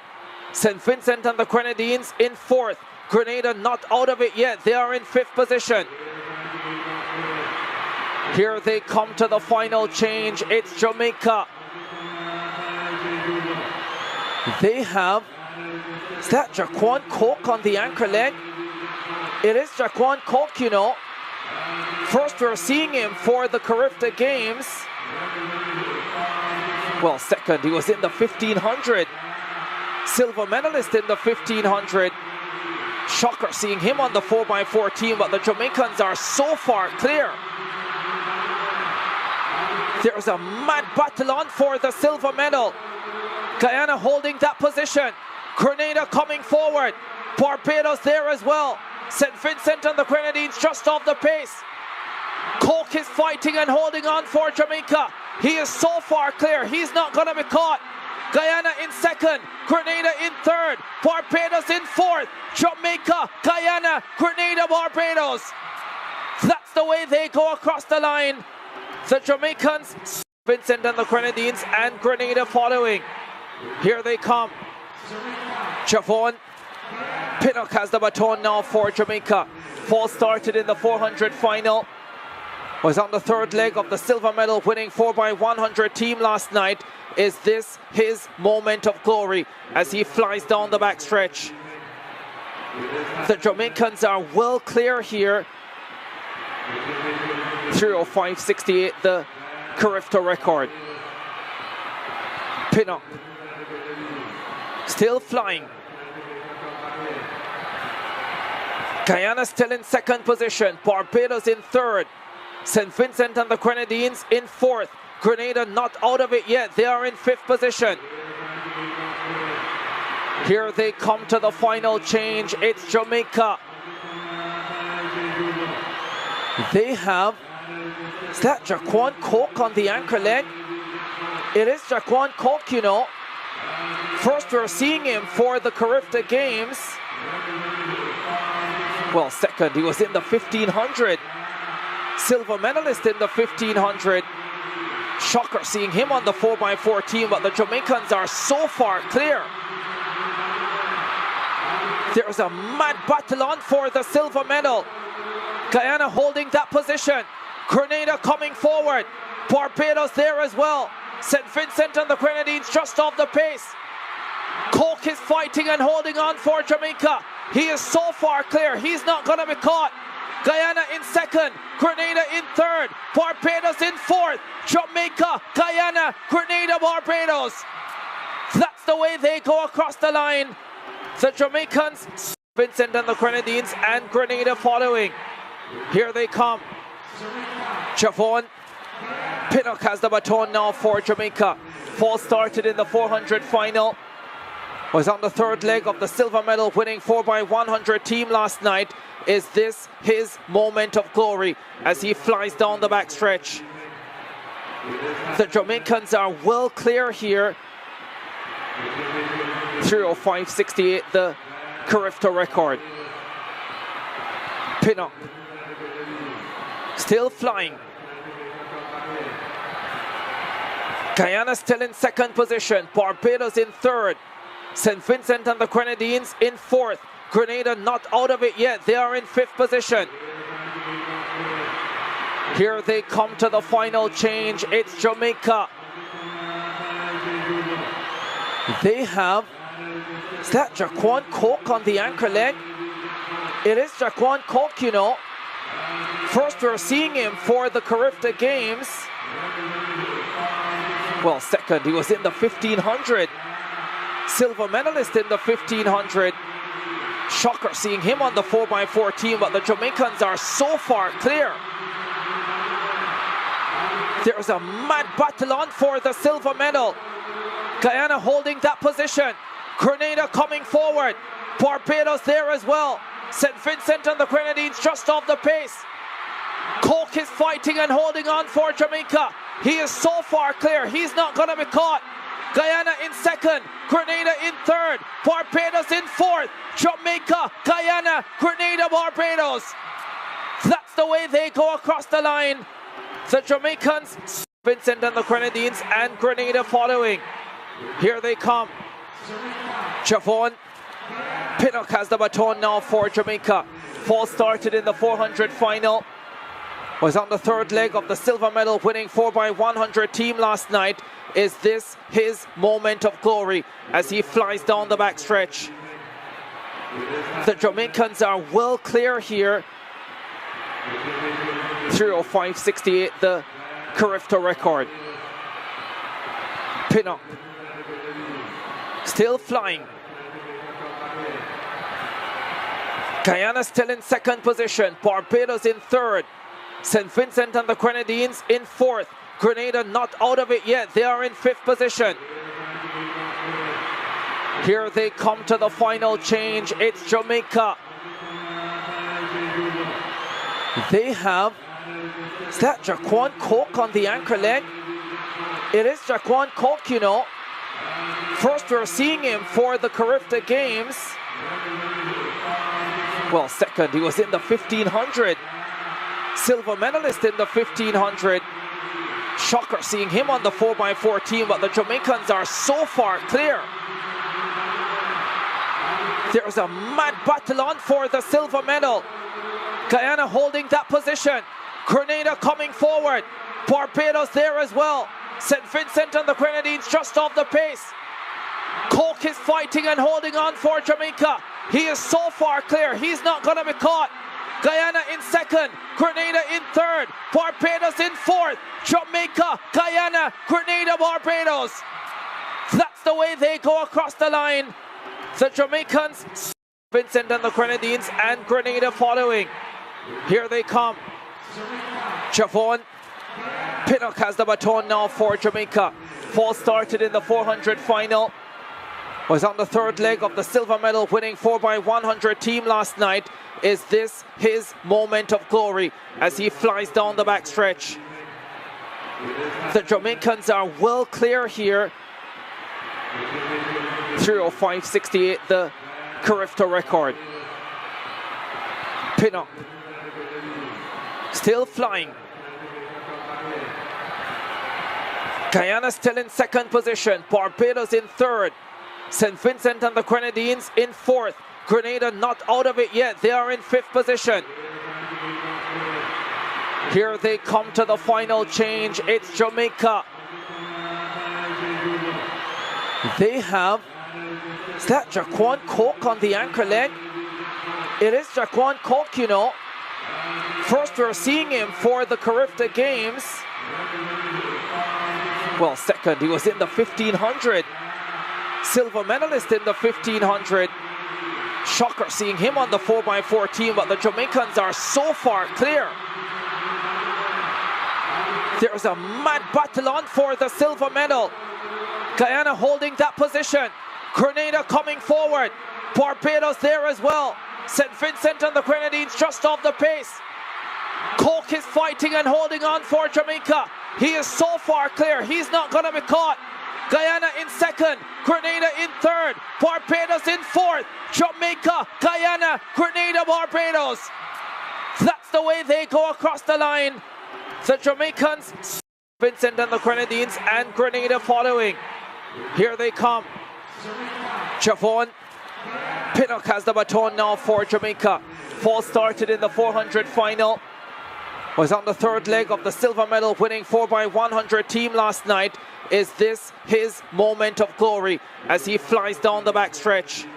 St. Vincent and the Grenadines in fourth. Grenada not out of it yet. They are in fifth position. Here they come to the final change. It's Jamaica. They have, is that Jaquan Coke on the anchor leg? It is Jaquan Coke, you know. First we're seeing him for the Carifta Games. Well, second, he was in the 1500. Silver medalist in the 1500. Shocker seeing him on the 4x4 team, but the Jamaicans are so far clear. There's a mad battle on for the silver medal. Guyana holding that position. Grenada coming forward. Barbados there as well. St. Vincent and the Grenadines just off the pace. Coke is fighting and holding on for Jamaica. He is so far clear. He's not going to be caught. Guyana in second. Grenada in third. Barbados in fourth. Jamaica, Guyana, Grenada, Barbados. That's the way they go across the line. The Jamaicans, Vincent and the Grenadines, and Grenada following. Here they come. Javon Pinnock has the baton now for Jamaica. Fall started in the 400 final. Was on the third leg of the silver medal winning 4x100 team last night. Is this his moment of glory as he flies down the backstretch? The Jamaicans are well clear here. 3:05.68, the Carifta record. Pinnock still flying. Guyana still in second position. Barbados in third. St. Vincent and the Grenadines in fourth. Grenada not out of it yet. They are in fifth position. Here they come to the final change. It's Jamaica. They have, is that Jaquan Coke on the anchor leg? It is Jaquan Coke, you know. First we're seeing him for the Carifta Games. Well, second, he was in the 1500. Silver medalist in the 1500. Shocker seeing him on the 4x4 team, but the Jamaicans are so far clear. There's a mad battle on for the silver medal. Guyana holding that position. Grenada coming forward. Barbados there as well. St. Vincent and the Grenadines just off the pace. Coke is fighting and holding on for Jamaica. He is so far clear. He's not going to be caught. Guyana in second. Grenada in third. Barbados in fourth. Jamaica, Guyana, Grenada, Barbados. That's the way they go across the line. The Jamaicans Vincent and the Grenadines, and Grenada following. Here they come. Javon Pinnock has the baton now for Jamaica. Fall started in the 400 final. Was on the third leg of the silver medal winning 4x100 team last night. Is this his moment of glory as he flies down the backstretch? The Jamaicans are well clear here. 3:05.68, the Carifta record. Pinnock still flying. Guyana still in second position. Barbados in third. St. Vincent and the Grenadines in fourth. Grenada not out of it yet. They are in fifth position. Here they come to the final change. It's Jamaica. They have, is that Jaquan Coke on the anchor leg? It is Jaquan Coke, you know. First we're seeing him for the Carifta Games. Well, second, he was in the 1500. Silver medalist in the 1500. Shocker seeing him on the 4x4 team, but the Jamaicans are so far clear. There's a mad battle on for the silver medal. Guyana holding that position. Grenada coming forward. Barbados there as well. St. Vincent and the Grenadines just off the pace. Coke is fighting and holding on for Jamaica. He is so far clear. He's not going to be caught. Guyana in second. Grenada in third. Barbados in fourth. Jamaica, Guyana, Grenada, Barbados. That's the way they go across the line. The Jamaicans, Vincent and the Grenadines, and Grenada following. Here they come. Javon Pinnock has the baton now for Jamaica. Fall started in the 400 final. Was on the third leg of the silver medal winning 4x100 team last night. Is this his moment of glory as he flies down the backstretch? The Jamaicans are well clear here. 3:05.68, the Carifta record. Pinnock still flying. Guyana still in second position. Barbados in third. St. Vincent and the Grenadines in fourth. Grenada not out of it yet. They are in fifth position. Here they come to the final change. It's Jamaica. They have, is that Jaquan Coke on the anchor leg? It is Jaquan Coke, you know. First we're seeing him for the Carifta Games. Well, second, he was in the 1500. Silver medalist in the 1500. Shocker seeing him on the 4x4 team, but the Jamaicans are so far clear. There's a mad battle on for the silver medal. Guyana holding that position. Grenada coming forward. Barbados there as well. St. Vincent and the Grenadines just off the pace. Coke is fighting and holding on for Jamaica. He is so far clear. He's not going to be caught. Guyana in second. Grenada in third. Barbados in fourth. Jamaica, Guyana, Grenada, Barbados. That's the way they go across the line. The Jamaicans, Vincent and the Grenadines, and Grenada following. Here they come. Javon Pinnock has the baton now for Jamaica. Fall started in the 400 final. Was on the third leg of the silver medal winning 4x100 team last night. Is this his moment of glory as he flies down the backstretch? The Jamaicans are well clear here. 3:05.68, the Carifta record. Pinnock still flying. Guyana still in second position. Barbados in third. St. Vincent and the Grenadines in fourth. Grenada not out of it yet. They are in fifth position. Here they come to the final change. It's Jamaica. They have, is that Jaquan Coke on the anchor leg? It is Jaquan Coke, you know. First we're seeing him for the Carifta Games. Well, second, he was in the 1500. Silver medalist in the 1500. Shocker seeing him on the 4x4 team, but the Jamaicans are so far clear. There's a mad battle on for the silver medal. Guyana holding that position. Grenada coming forward. Barbados there as well. St. Vincent and the Grenadines just off the pace. Coke is fighting and holding on for Jamaica. He is so far clear, he's not going to be caught. Guyana in second, Grenada in third, Barbados in fourth, Jamaica, Guyana, Grenada, Barbados. That's the way they go across the line. The Jamaicans, Vincent and the Grenadines, and Grenada following. Here they come. Javon Pinnock has the baton now for Jamaica. Fall started in the 400 final. Was on the third leg of the silver medal winning 4x100 team last night. Is this his moment of glory as he flies down the backstretch?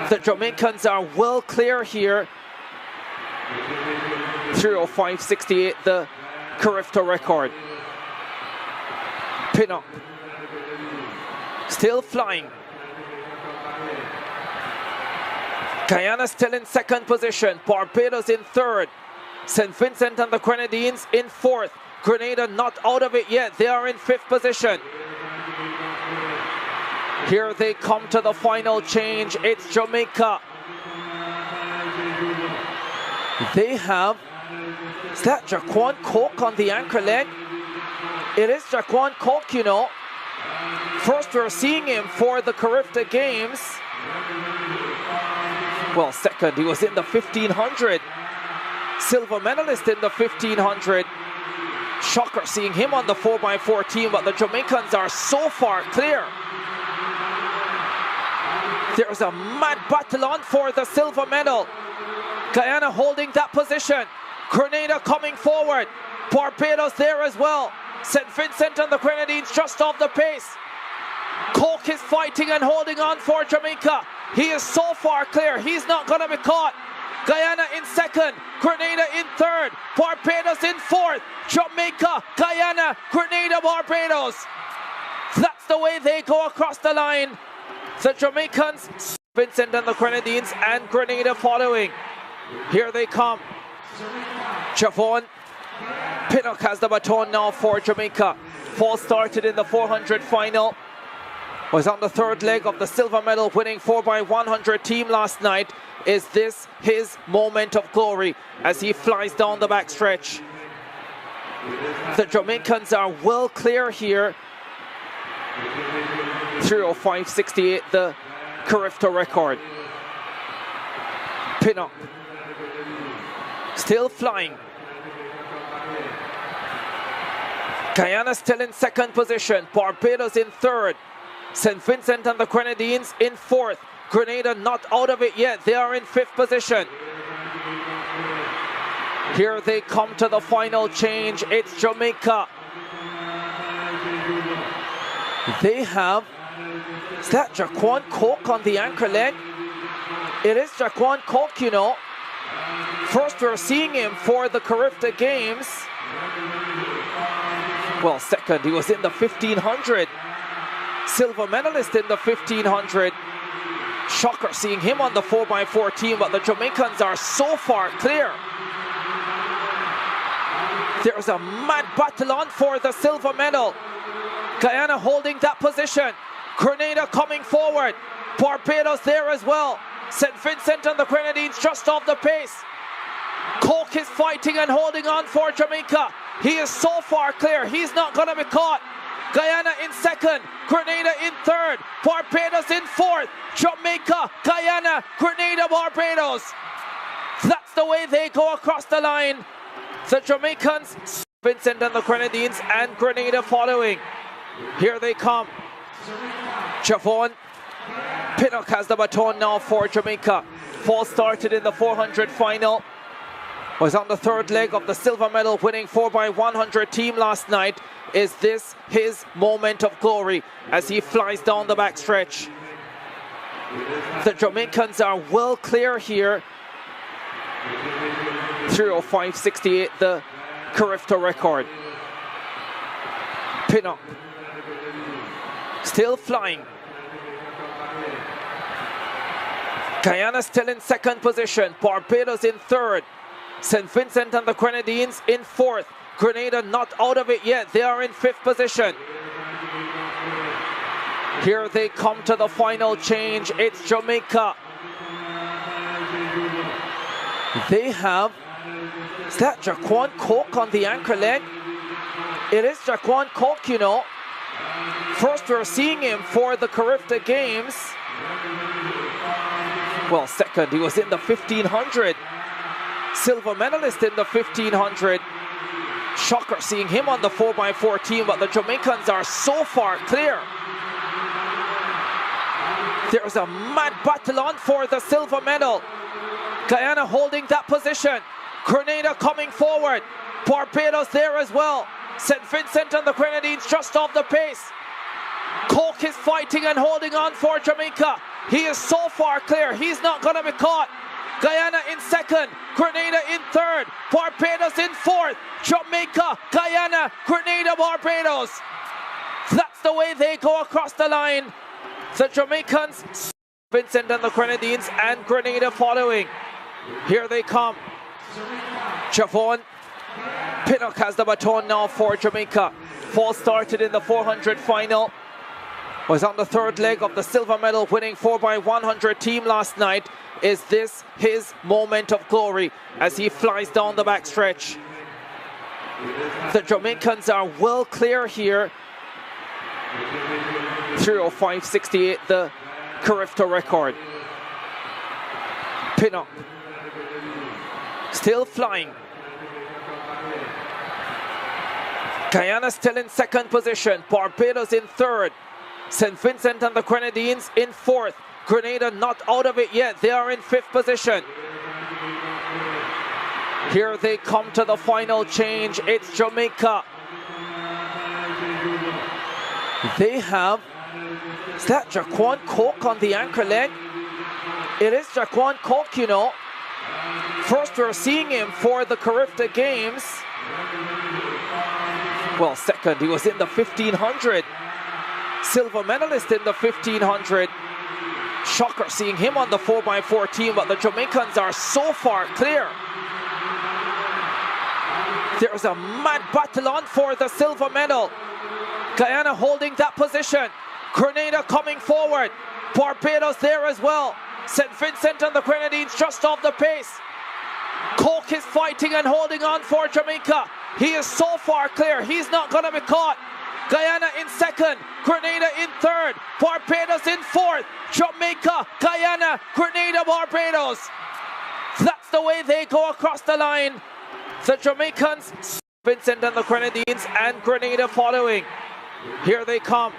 The Jamaicans are well clear here. 3:05.68, the Carifta record. Pinnock still flying. Guyana still in second position. Barbados in third. St. Vincent and the Grenadines in fourth. Grenada not out of it yet. They are in fifth position. Here they come to the final change. It's Jamaica. They have, is that Jaquan Coke on the anchor leg? It is Jaquan Coke, you know. First we're seeing him for the Carifta Games. Well, second, he was in the 1500. Silver medalist in the 1500. Shocker seeing him on the 4x4 team, but the Jamaicans are so far clear. There's a mad battle on for the silver medal. Guyana holding that position. Grenada coming forward. Barbados there as well. St. Vincent and the Grenadines just off the pace. Coke is fighting and holding on for Jamaica. He is so far clear, he's not going to be caught. Guyana in second, Grenada in third, Barbados in fourth, Jamaica, Guyana, Grenada, Barbados. That's the way they go across the line. The Jamaicans, Vincent and the Grenadines, and Grenada following. Here they come. Javon Pinnock has the baton now for Jamaica. Fall started in the 400 final. Was on the third leg of the silver medal winning 4x100 team last night. Is this his moment of glory as he flies down the backstretch? The Jamaicans are well clear here. 3:05.68, the Carifta record. Pinnock still flying. Guyana still in second position. Barbados in third. St. Vincent and the Grenadines in fourth. Grenada not out of it yet. They are in fifth position. Here they come to the final change. It's Jamaica. They have, is that Jaquan Coke on the anchor leg? It is Jaquan Coke, you know. First we're seeing him for the Carifta Games. Well, second, he was in the 1500. Silver medalist in the 1500. Shocker seeing him on the 4x4 team, but the Jamaicans are so far clear. There's a mad battle on for the silver medal. Guyana holding that position. Grenada coming forward. Barbados there as well. St. Vincent and the Grenadines just off the pace. Coke is fighting and holding on for Jamaica. He is so far clear, he's not going to be caught. Guyana in second, Grenada in third, Barbados in fourth, Jamaica, Guyana, Grenada, Barbados. That's the way they go across the line. The Jamaicans, Vincent and the Grenadines, and Grenada following. Here they come. Javon Pinnock has the baton now for Jamaica. Fall started in the 400 final. Was on the third leg of the silver medal winning 4x100 team last night. Is this his moment of glory as he flies down the backstretch? The Jamaicans are well clear here. 3:05.68, the Carifta record. Pinnock still flying. Guyana still in second position, Barbados in third, St. Vincent and the Grenadines in fourth, Grenada not out of it yet, they are in fifth position. Here they come to the final change, it's Jamaica. They have, is that Jaquan Coke on the anchor leg? It is Jaquan Coke, you know. First we're seeing him for the Carifta Games. Well, second, he was in the 1500. Silver medalist in the 1500. Shocker seeing him on the 4x4 team, but the Jamaicans are so far clear. There's a mad battle on for the silver medal. Guyana holding that position. Grenada coming forward. Barbados there as well. St. Vincent and the Grenadines just off the pace. Coke is fighting and holding on for Jamaica. He is so far clear, he's not going to be caught. Guyana in second, Grenada in third, Barbados in fourth, Jamaica, Guyana, Grenada, Barbados. That's the way they go across the line. The Jamaicans, Vincent and the Grenadines, and Grenada following. Here they come. Javon Pinnock has the baton now for Jamaica. Fall started in the 400 final. Was on the third leg of the silver medal winning 4x100 team last night. Is this his moment of glory as he flies down the backstretch? The Jamaicans are well clear here. 3:05.68, the Carifta record. Pinnock still flying. Guyana still in second position, Barbados in third, St. Vincent and the Grenadines in fourth, Grenada not out of it yet, they are in fifth position. Here they come to the final change, it's Jamaica. They have, is that Jaquan Coke on the anchor leg? It is Jaquan Coke, you know. First we're seeing him for the Carifta Games. Well, second, he was in the 1500. Silver medalist in the 1500. Shocker seeing him on the 4x4 team, but the Jamaicans are so far clear. There's a mad battle on for the silver medal. Guyana holding that position. Grenada coming forward. Barbados there as well. St. Vincent and the Grenadines just off the pace. Coke is fighting and holding on for Jamaica. He is so far clear, he's not going to be caught. Guyana in second, Grenada in third, Barbados in fourth, Jamaica, Guyana, Grenada, Barbados. That's the way they go across the line. The Jamaicans, Vincent and the Grenadines, and Grenada following. Here they come.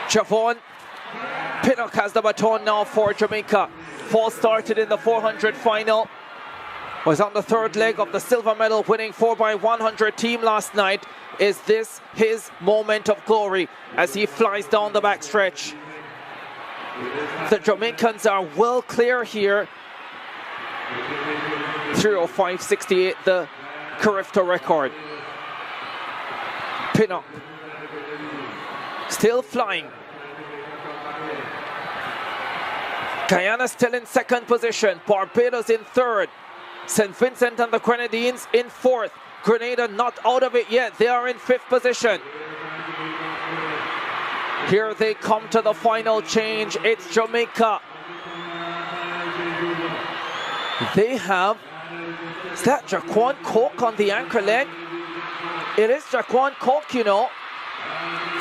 Javon Pinnock has the baton now for Jamaica. Fall started in the 400 final. Was on the third leg of the silver medal winning 4x100 team last night. Is this his moment of glory as he flies down the backstretch? The Jamaicans are well clear here. 3:05.68, the Carifta record. Pinnock still flying. Guyana still in second position, Barbados in third, St. Vincent and the Grenadines in fourth, Grenada not out of it yet, they are in fifth position. Here they come to the final change, it's Jamaica. They have, is that Jaquan Coke on the anchor leg? It is Jaquan Coke, you know.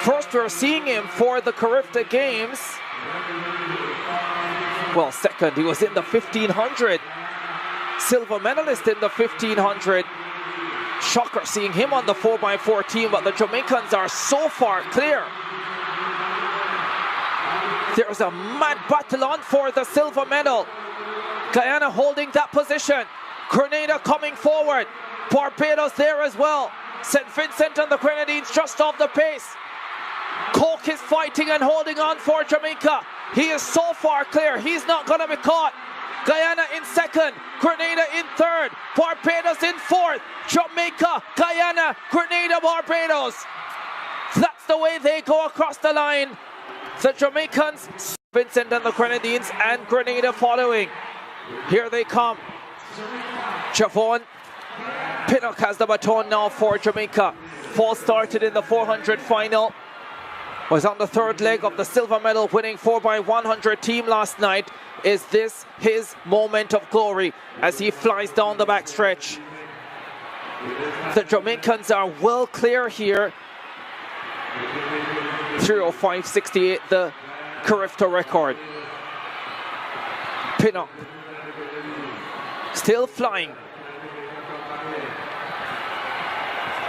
First we're seeing him for the Carifta Games. Well, second, he was in the 1500. Silver medalist in the 1500. Shocker seeing him on the 4x4 team, but the Jamaicans are so far clear. There's a mad battle on for the silver medal. Guyana holding that position. Grenada coming forward. Barbados there as well. St. Vincent and the Grenadines just off the pace. Coke is fighting and holding on for Jamaica. He is so far clear, he's not going to be caught. Guyana in second, Grenada in third, Barbados in fourth, Jamaica, Guyana, Grenada, Barbados. That's the way they go across the line. The Jamaicans Vincent and the Grenadines, and Grenada following. Here they come. Javon Pinnock has the baton now for Jamaica. Fall started in the 400 final. Was on the third leg of the silver medal winning 4x100 team last night. Is this his moment of glory as he flies down the backstretch? The Jamaicans are well clear here. 3:05.68, the Carifta record. Pinnock still flying.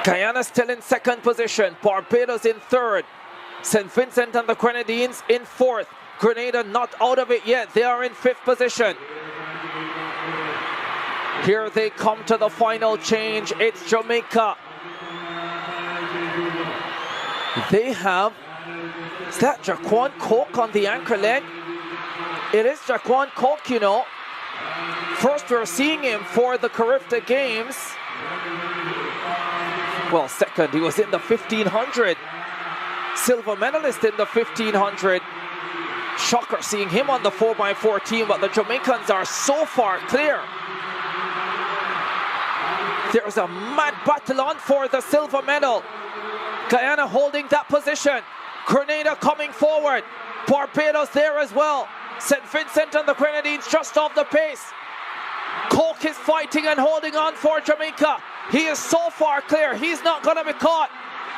Guyana still in second position. Barbados in third. St. Vincent and the Grenadines in fourth. Grenada not out of it yet. They are in fifth position. Here they come to the final change. It's Jamaica. They have, is that Jaquan Coke on the anchor leg? It is Jaquan Coke, you know. First we're seeing him for the Carifta Games. Well, second, he was in the 1500. Silver medalist in the 1500. Shocker seeing him on the 4x4 team, but the Jamaicans are so far clear. There's a mad battle on for the silver medal. Guyana holding that position. Grenada coming forward. Barbados there as well. St. Vincent and the Grenadines just off the pace. Coke is fighting and holding on for Jamaica. He is so far clear. He's not going to be caught.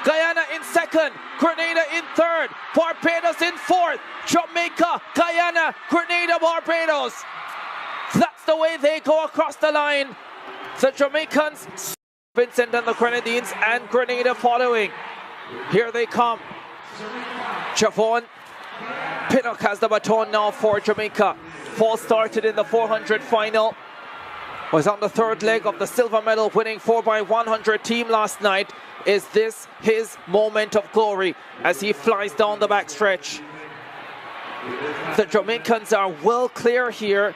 Guyana in second. Grenada in third. Barbados in fourth. Jamaica, Guyana, Grenada, Barbados. That's the way they go across the line. The Jamaicans, Vincent and the Grenadines, and Grenada following. Here they come. Javon Pinnock has the baton now for Jamaica. Fall started in the 400 final. Was on the third leg of the silver medal winning 4x100 team last night. Is this his moment of glory as he flies down the backstretch? The Jamaicans are well clear here.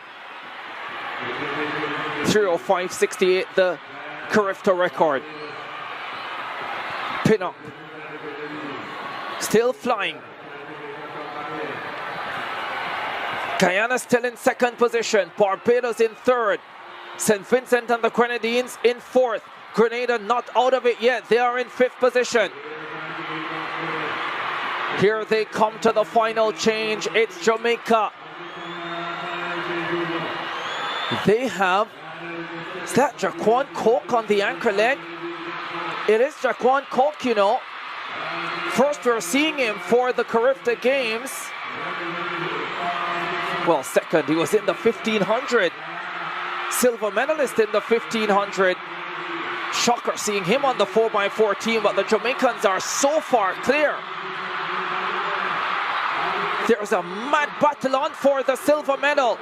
3:05.68, the Carifta record. Pinnock still flying. Guyana still in second position. Barbados in third. St. Vincent and the Grenadines in fourth. Grenada not out of it yet. They are in fifth position. Here they come to the final change. It's Jamaica. They have, is that Jaquan Coke on the anchor leg? It is Jaquan Coke, you know. First we're seeing him for the Carifta Games. Well, second, he was in the 1500. Silver medalist in the 1500. Shocker seeing him on the 4x4 team, but the Jamaicans are so far clear. There's a mad battle on for the silver medal.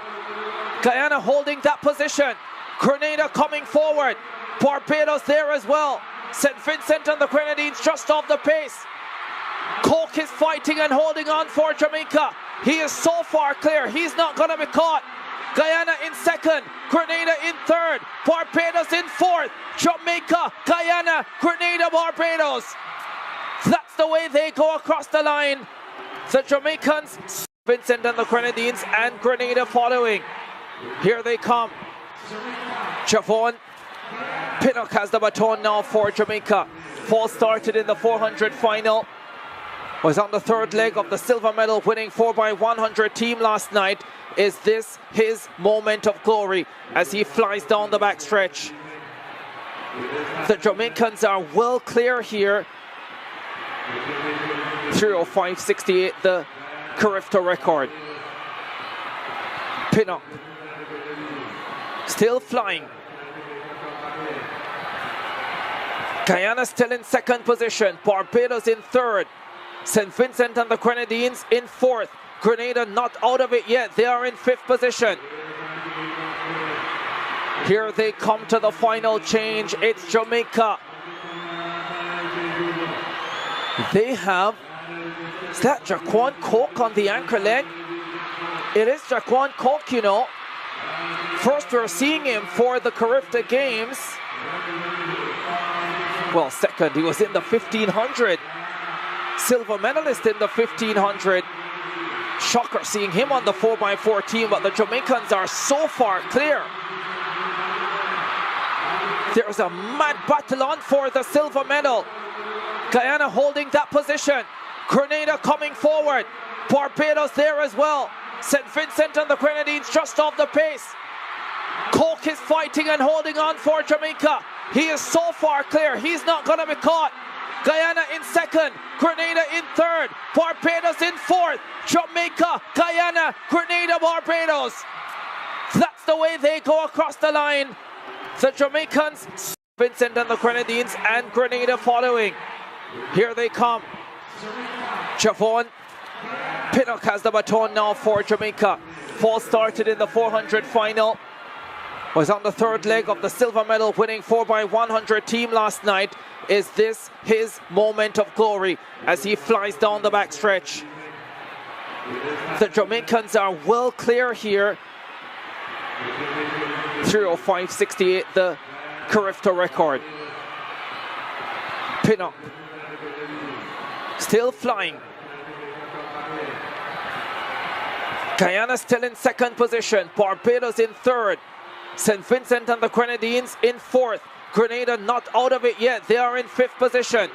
Guyana holding that position. Grenada coming forward. Barbados there as well. St. Vincent and the Grenadines just off the pace. Coke is fighting and holding on for Jamaica. He is so far clear. He's not going to be caught. Guyana in second. Grenada in third. Barbados in fourth. Jamaica, Guyana, Grenada, Barbados. That's the way they go across the line. The Jamaicans, Vincent and the Grenadines, and Grenada following. Here they come. Javon Pinnock has the baton now for Jamaica. Fall started in the 400 final. Was on the third leg of the silver medal winning 4x100 team last night. Is this his moment of glory as he flies down the backstretch? The Jamaicans are well clear here. 3:05.68, the Carifta record. Pinnock still flying. Guyana still in second position. Barbados in third. St. Vincent and the Grenadines in fourth. Grenada not out of it yet. They are in fifth position. Here they come to the final change. It's Jamaica. They have, is that Jaquan Coke on the anchor leg? It is Jaquan Coke, you know. First we're seeing him for the Carifta Games. Well, second, he was in the 1500. Silver medalist in the 1500. Shocker seeing him on the 4x4 team, but the Jamaicans are so far clear. There's a mad battle on for the silver medal. Guyana holding that position. Grenada coming forward. Barbados there as well. St. Vincent and the Grenadines just off the pace. Coke is fighting and holding on for Jamaica. He is so far clear, he's not going to be caught. Guyana in second, Grenada in third, Barbados in fourth, Jamaica, Guyana, Grenada, Barbados. That's the way they go across the line. The Jamaicans, Vincent and the Grenadines, and Grenada following. Here they come. Javon Pinnock has the baton now for Jamaica. Fall started in the 400 final. Was on the third leg of the silver medal winning 4x100 team last night. Is this his moment of glory as he flies down the backstretch? The Jamaicans are well clear here. 3:05.68, the Carifta record. Pinnock still flying. Guyana still in second position. Barbados in third. St. Vincent and the Grenadines in fourth. Grenada not out of it yet. They are in fifth position.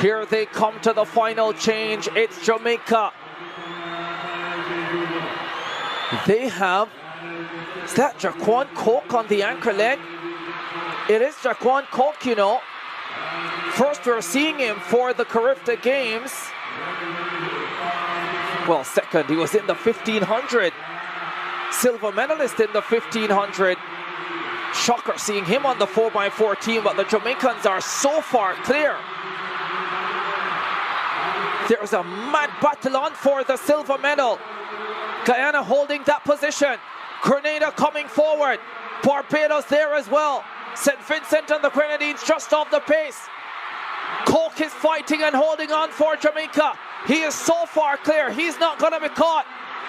Here they come to the final change. It's Jamaica. They have, is that Jaquan Coke on the anchor leg? It is Jaquan Coke, you know. First we're seeing him for the Carifta Games. Well, second, he was in the 1500. Silver medalist in the 1500. Shocker seeing him on the 4x4 team, but the Jamaicans are so far clear. There's a mad battle on for the silver medal. Guyana holding that position. Grenada coming forward. Barbados there as well. St. Vincent and the Grenadines just off the pace. Coke is fighting and holding on for Jamaica. He is so far clear, he's not going to be caught.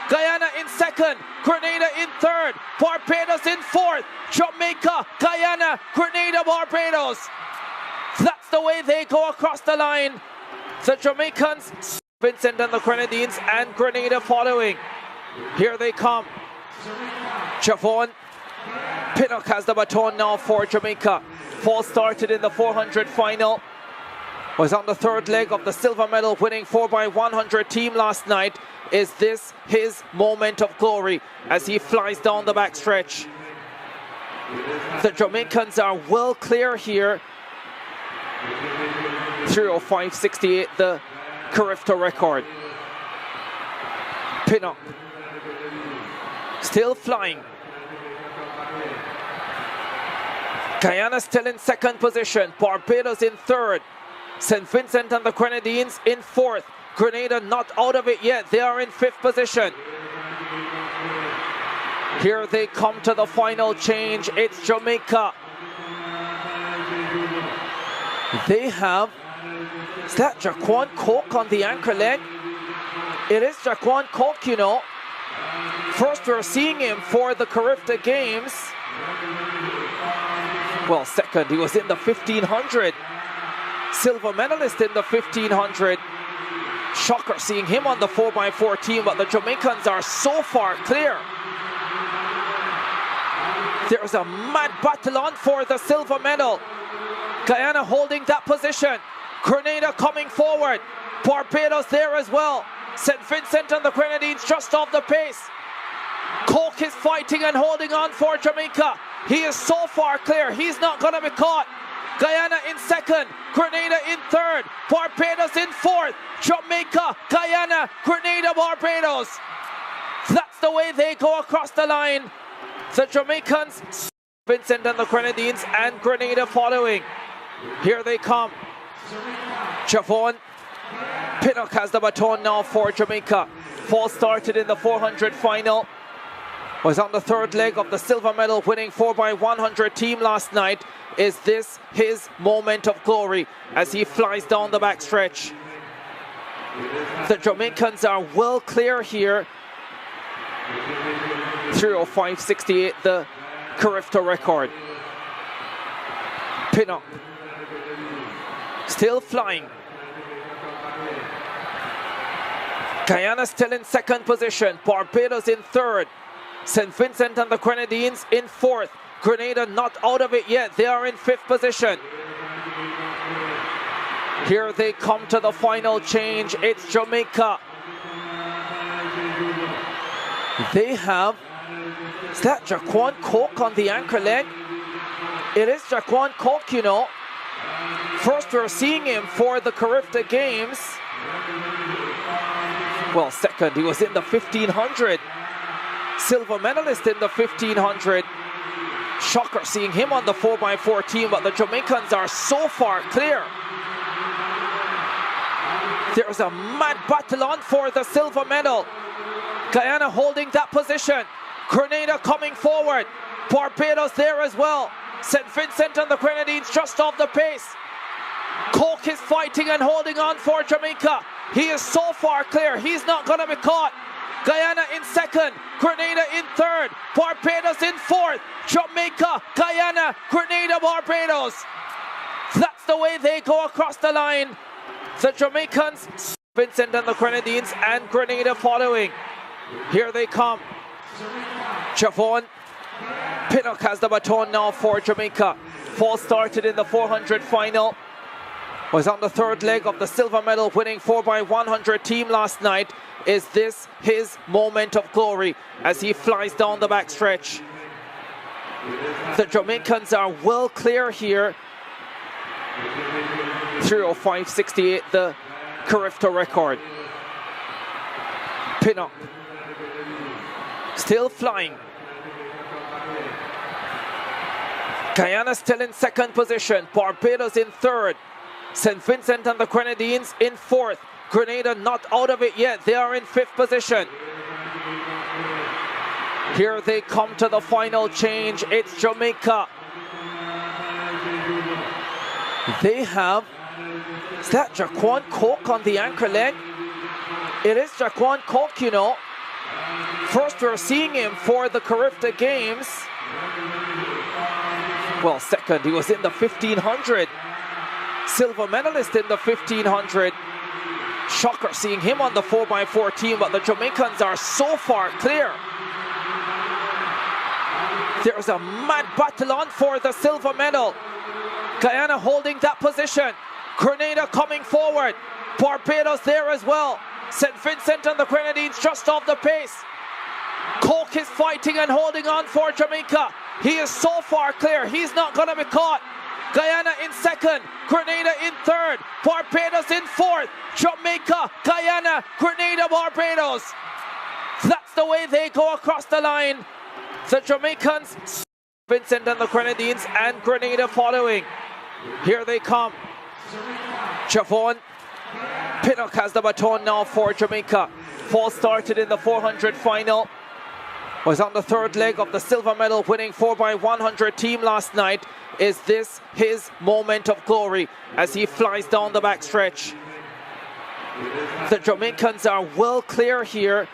Guyana in second, Grenada in third, Barbados in fourth, Jamaica, Guyana, Grenada, Barbados. That's the way they go across the line. The Jamaicans, Vincent and the Grenadines, and Grenada following. Here they come. Javon Pinnock has the baton now for Jamaica. Fall started in the 400 final. Was on the third leg of the silver medal winning 4x100 team last night. Is this his moment of glory as he flies down the backstretch? The Jamaicans are well clear here. 3:05.68, the Carifta record. Pinnock still flying. Guyana still in second position. Barbados in third. St. Vincent and the Grenadines in fourth. Grenada not out of it yet. They are in fifth position. Here they come to the final change. It's Jamaica. They have, is that Jaquan Coke on the anchor leg? It is Jaquan Coke, you know. First we're seeing him for the Carifta Games. Well, second, he was in the 1500. Silver medalist in the 1500. Shocker seeing him on the 4x4 team, but the Jamaicans are so far clear. There's a mad battle on for the silver medal. Guyana holding that position. Grenada coming forward. Barbados there as well. St. Vincent and the Grenadines just off the pace. Coke is fighting and holding on for Jamaica. He is so far clear, he's not going to be caught. Guyana in second, Grenada in third, Barbados in fourth, Jamaica, Guyana, Grenada, Barbados. That's the way they go across the line. The Jamaicans, Vincent and the Grenadines, and Grenada following. Here they come. Javon Pinnock has the baton now for Jamaica. Fall started in the 400 final. Was on the third leg of the silver medal winning 4x100 team last night. Is this his moment of glory as he flies down the backstretch? The Jamaicans are well clear here. 3:05.68, the Carifta record. Pinnock still flying. Guyana still in second position. Barbados in third. St. Vincent and the Grenadines in fourth. Grenada not out of it yet. They are in fifth position. Here they come to the final change. It's Jamaica. They have, is that Jaquan Coke on the anchor leg? It is Jaquan Coke, you know. First we're seeing him for the Carifta Games. Well, second, he was in the 1500. Silver medalist in the 1500. Shocker seeing him on the 4x4 team, but the Jamaicans are so far clear. There's a mad battle on for the silver medal. Guyana holding that position. Grenada coming forward. Barbados there as well. St. Vincent and the Grenadines just off the pace. Coke is fighting and holding on for Jamaica. He is so far clear, he's not going to be caught. Guyana in second, Grenada in third, Barbados in fourth, Jamaica, Guyana, Grenada, Barbados. That's the way they go across the line. The Jamaicans, Vincent and the Grenadines, and Grenada following. Here they come. Javon Pinnock has the baton now for Jamaica. Fall started in the 400 final. Was on the third leg of the silver medal winning 4x100 team last night. Is this his moment of glory as he flies down the backstretch? The Jamaicans are well clear here. 3:05.68, the Carifta record. Pinnock still flying. Guyana still in second position. Barbados in third. St. Vincent and the Grenadines in fourth. Grenada not out of it yet. They are in fifth position. Here they come to the final change. It's Jamaica. They have, is that Jaquan Coke on the anchor leg? It is Jaquan Coke, you know. First we're seeing him for the Carifta Games. Well, second, he was in the 1500. Silver medalist in the 1500. Shocker seeing him on the 4x4 team, but the Jamaicans are so far clear. There's a mad battle on for the silver medal. Guyana holding that position. Grenada coming forward. Barbados there as well. St. Vincent and the Grenadines just off the pace. Coke is fighting and holding on for Jamaica. He is so far clear, he's not going to be caught. Guyana in second, Grenada in third, Barbados in fourth, Jamaica, Guyana, Grenada, Barbados. That's the way they go across the line. The Jamaicans, Vincent and the Grenadines, and Grenada following. Here they come. Javon Pinnock has the baton now for Jamaica. Fall started in the 400 final. Was on the third leg of the silver medal winning 4x100 team last night. Is this his moment of glory as he flies down the backstretch? The Jamaicans are well clear here.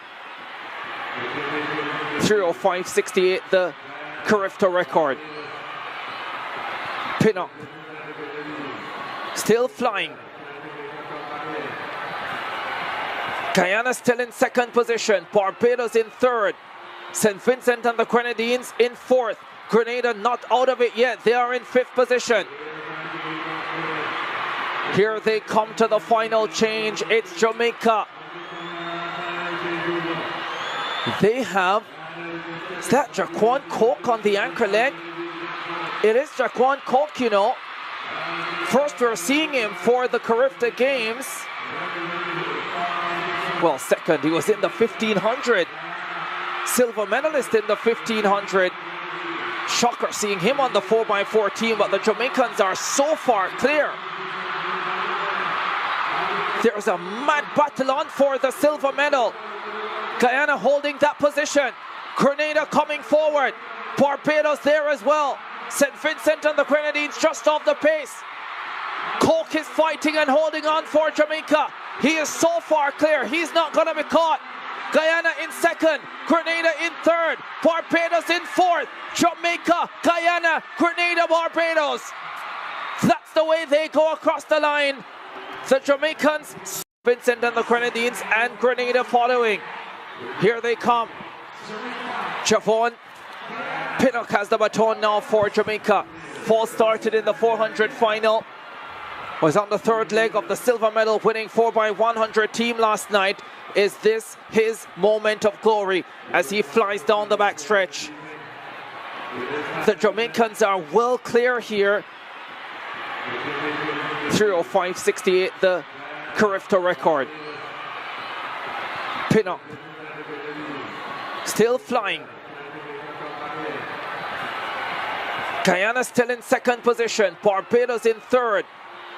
3:05.68, the Carifta record. Pinnock still flying. Guyana still in second position. Barbados in third. St. Vincent and the Grenadines in fourth. Grenada not out of it yet. They are in fifth position. Here they come to the final change. It's Jamaica. They have, is that Jaquan Coke on the anchor leg? It is Jaquan Coke, you know. First we're seeing him for the Carifta Games. Well, second, he was in the 1500. Silver medalist in the 1500. Shocker seeing him on the 4x4 team, but the Jamaicans are so far clear. There's a mad battle on for the silver medal. Guyana holding that position. Grenada coming forward. Barbados there as well. St. Vincent and the Grenadines just off the pace. Coke is fighting and holding on for Jamaica. He is so far clear, he's not going to be caught. Guyana in second, Grenada in third, Barbados in fourth, Jamaica, Guyana, Grenada, Barbados. That's the way they go across the line. The Jamaicans, Vincent and the Grenadines, and Grenada following. Here they come. Javon Pinnock has the baton now for Jamaica. Fall started in the 400 final. Was on the third leg of the silver medal winning 4x100 team last night. Is this his moment of glory as he flies down the backstretch? The Jamaicans are well clear here. 3:05.68, the Carifta record. Pinnock still flying. Guyana still in second position. Barbados in third.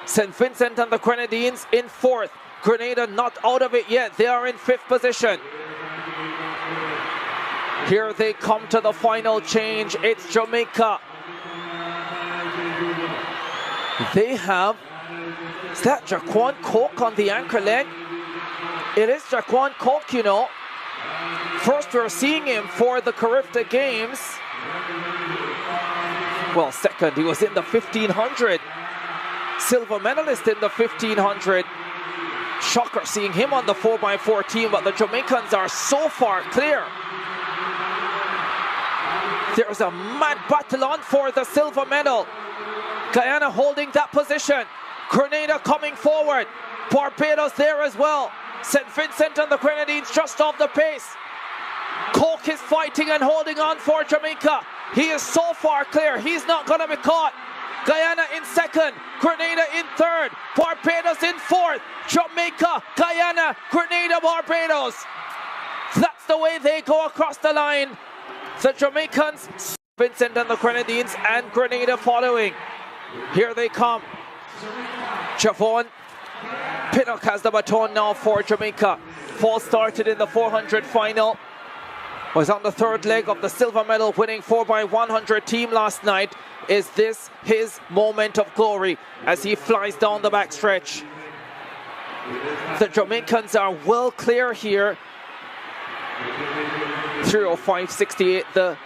St. Vincent and the Grenadines in fourth. Grenada not out of it yet. They are in fifth position. Here they come to the final change. It's Jamaica. They have, is that Jaquan Coke on the anchor leg? It is Jaquan Coke, you know. First we're seeing him for the Carifta Games. Well, second, he was in the 1500. Silver medalist in the 1500. Shocker seeing him on the 4x4 team, but the Jamaicans are so far clear. There's a mad battle on for the silver medal. Guyana holding that position. Grenada coming forward. Barbados there as well. St. Vincent and the Grenadines just off the pace. Coke is fighting and holding on for Jamaica. He is so far clear. He's not going to be caught. Guyana in second. Grenada in third. Barbados in fourth. Jamaica, Guyana, Grenada, Barbados. That's the way they go across the line. The Jamaicans, Vincent and the Grenadines, and Grenada following. Here they come. Javon Pinnock has the baton now for Jamaica. Fall started in the 400 final. Was on the third leg of the silver medal winning 4x100 team last night. Is this his moment of glory as he flies down the backstretch? The Jamaicans are well clear here. 3:05.68, the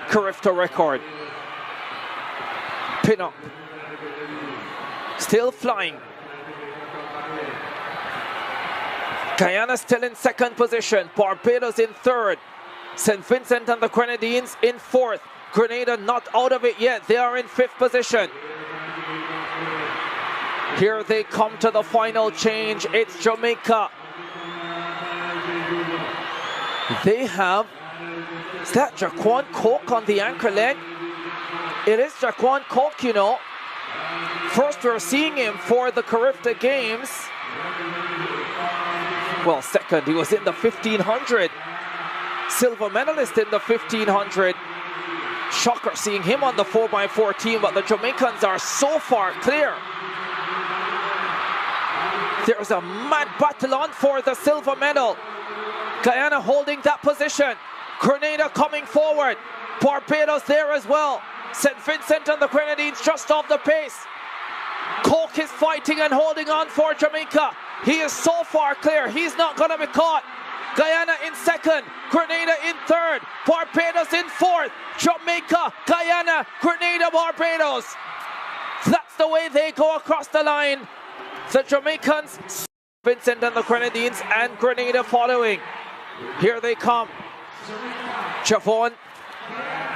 Carifta record. Pinnock still flying. Guyana still in second position. Barbados in third. St. Vincent and the Grenadines in fourth. Grenada not out of it yet. They are in fifth position. Here they come to the final change. It's Jamaica. They have, is that Jaquan Coke on the anchor leg? It is Jaquan Coke, you know. First we're seeing him for the Carifta Games. Well, second, he was in the 1500. Silver medalist in the 1500. Shocker seeing him on the 4x4 team, but the Jamaicans are so far clear. There's a mad battle on for the silver medal. Guyana holding that position. Grenada coming forward. Barbados there as well. St. Vincent and the Grenadines just off the pace. Coke is fighting and holding on for Jamaica. He is so far clear. He's not going to be caught. Guyana in second. Grenada in third. Barbados in fourth. Jamaica, Guyana, Grenada, Barbados. That's the way they go across the line. The Jamaicans, Vincent and the Grenadines, and Grenada following. Here they come. Javon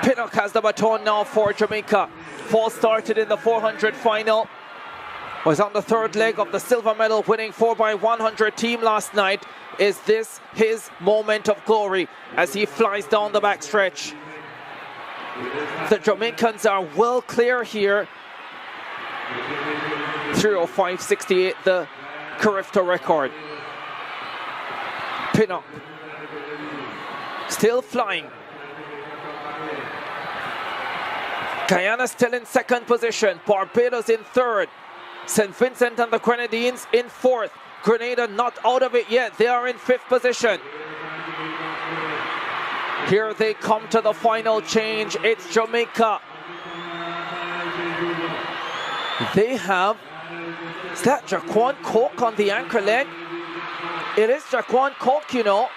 Pinnock has the baton now for Jamaica. Fall started in the 400 final. Was on the third leg of the silver medal winning 4x100 team last night. Is this his moment of glory as he flies down the backstretch? The Jamaicans are well clear here. 3:05.68, the Carifta record. Pinnock still flying. Guyana still in second position. Barbados in third. St. Vincent and the Grenadines in fourth. Grenada not out of it yet. They are in fifth position. Here they come to the final change. It's Jamaica. They have, is that Jaquan Coke on the anchor leg? It is Jaquan Coke, you know.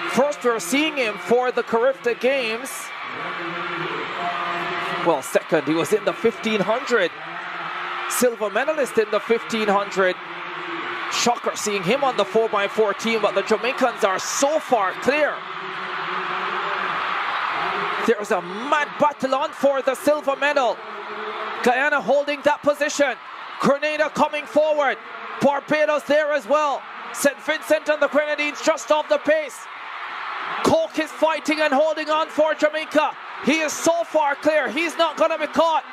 First we're seeing him for the Carifta Games. Well, second, he was in the 1500. Silver medalist in the 1500. Shocker seeing him on the 4x4 team, but the Jamaicans are so far clear. There's a mad battle on for the silver medal. Guyana holding that position. Grenada coming forward. Barbados there as well. St. Vincent and the Grenadines just off the pace. Coke is fighting and holding on for Jamaica. He is so far clear, he's not going to be caught.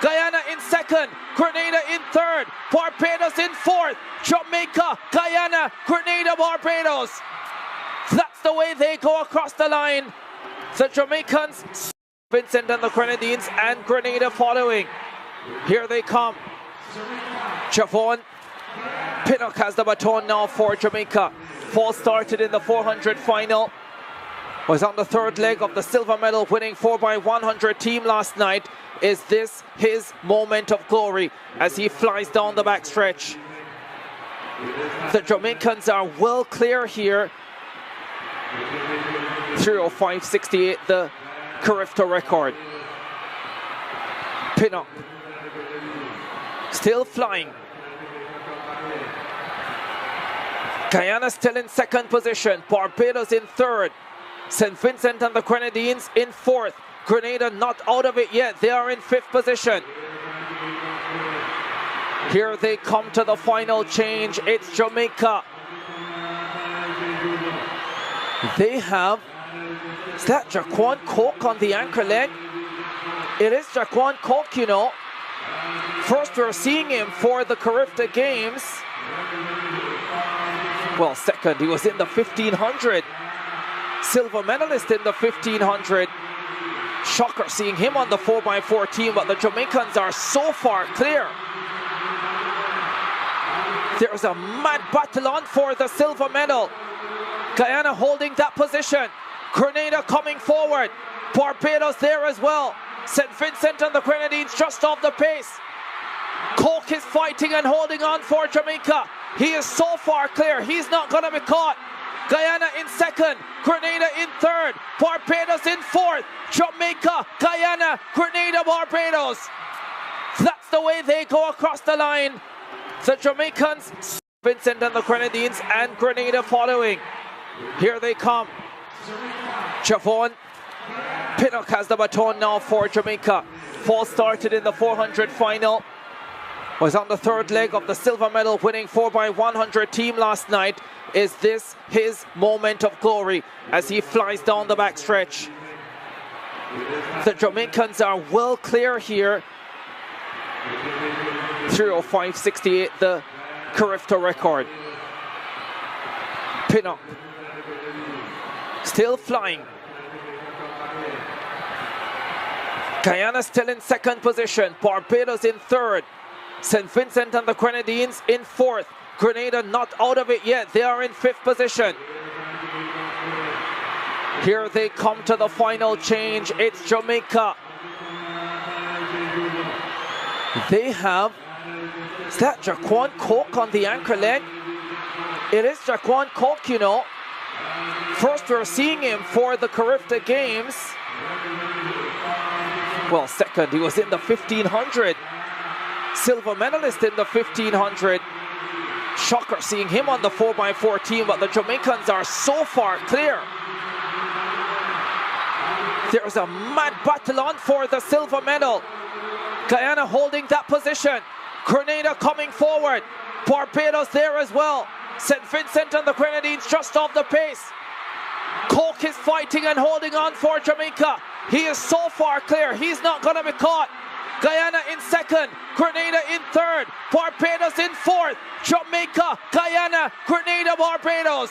Guyana in second, Grenada in third, Barbados in fourth, Jamaica, Guyana, Grenada, Barbados. That's the way they go across the line. The Jamaicans, Vincent and the Grenadines, and Grenada following. Here they come. Javon Pinnock has the baton now for Jamaica. Fall started in the 400 final. Was on the third leg of the silver medal winning 4x100 team last night. Is this his moment of glory as he flies down the backstretch? The Jamaicans are well clear here. 3:05.68, the Carifta record. Pinnock still flying. Guyana still in second position. Barbados in third. St. Vincent and the Grenadines in fourth. Grenada not out of it yet. They are in fifth position. Here they come to the final change. It's Jamaica. They have, is that Jaquan Coke on the anchor leg? It is Jaquan Coke, you know. First we're seeing him for the Carifta Games. Well, second, he was in the 1500. Silver medalist in the 1500. Shocker seeing him on the 4x4 team, but the Jamaicans are so far clear. There's a mad battle on for the silver medal. Guyana holding that position. Grenada coming forward. Barbados there as well. St. Vincent and the Grenadines just off the pace. Coke is fighting and holding on for Jamaica. He is so far clear, he's not going to be caught. Guyana in second, Grenada in third, Barbados in fourth, Jamaica, Guyana, Grenada, Barbados. That's the way they go across the line. The Jamaicans, Vincent and the Grenadines, and Grenada following. Here they come. Javon Pinnock has the baton now for Jamaica. Fall started in the 400 final. Was on the third leg of the silver medal winning 4x100 team last night. Is this his moment of glory as he flies down the backstretch? The Jamaicans are well clear here. 3:05.68, the Carifta record. Pinnock still flying. Guyana still in second position. Barbados in third. St. Vincent and the Grenadines in fourth. Grenada not out of it yet. They are in fifth position. Here they come to the final change. It's Jamaica. They have, is that Jaquan Coke on the anchor leg? It is Jaquan Coke, you know. First we're seeing him for the Carifta Games. Well, second, he was in the 1500. Silver medalist in the 1500. Shocker seeing him on the 4x4 team, but the Jamaicans are so far clear. There's a mad battle on for the silver medal. Guyana holding that position. Grenada coming forward. Barbados there as well. St. Vincent and the Grenadines just off the pace. Coke is fighting and holding on for Jamaica. He is so far clear, he's not going to be caught. Guyana in second, Grenada in third, Barbados in fourth, Jamaica, Guyana, Grenada, Barbados.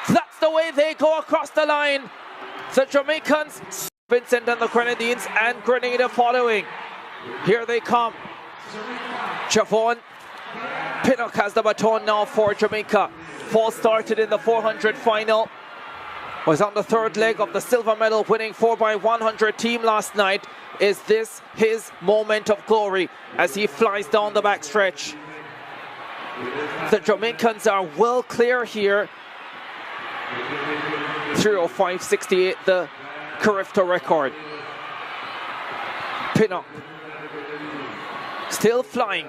That's the way they go across the line. The Jamaicans, Vincent and the Grenadines, and Grenada following. Here they come. Javon Pinnock has the baton now for Jamaica. Fall started in the 400 final. Was on the third leg of the silver medal winning 4x100 team last night. Is this his moment of glory as he flies down the backstretch? The Jamaicans are well clear here. 3:05.68, the Carifta record. Pinnock still flying.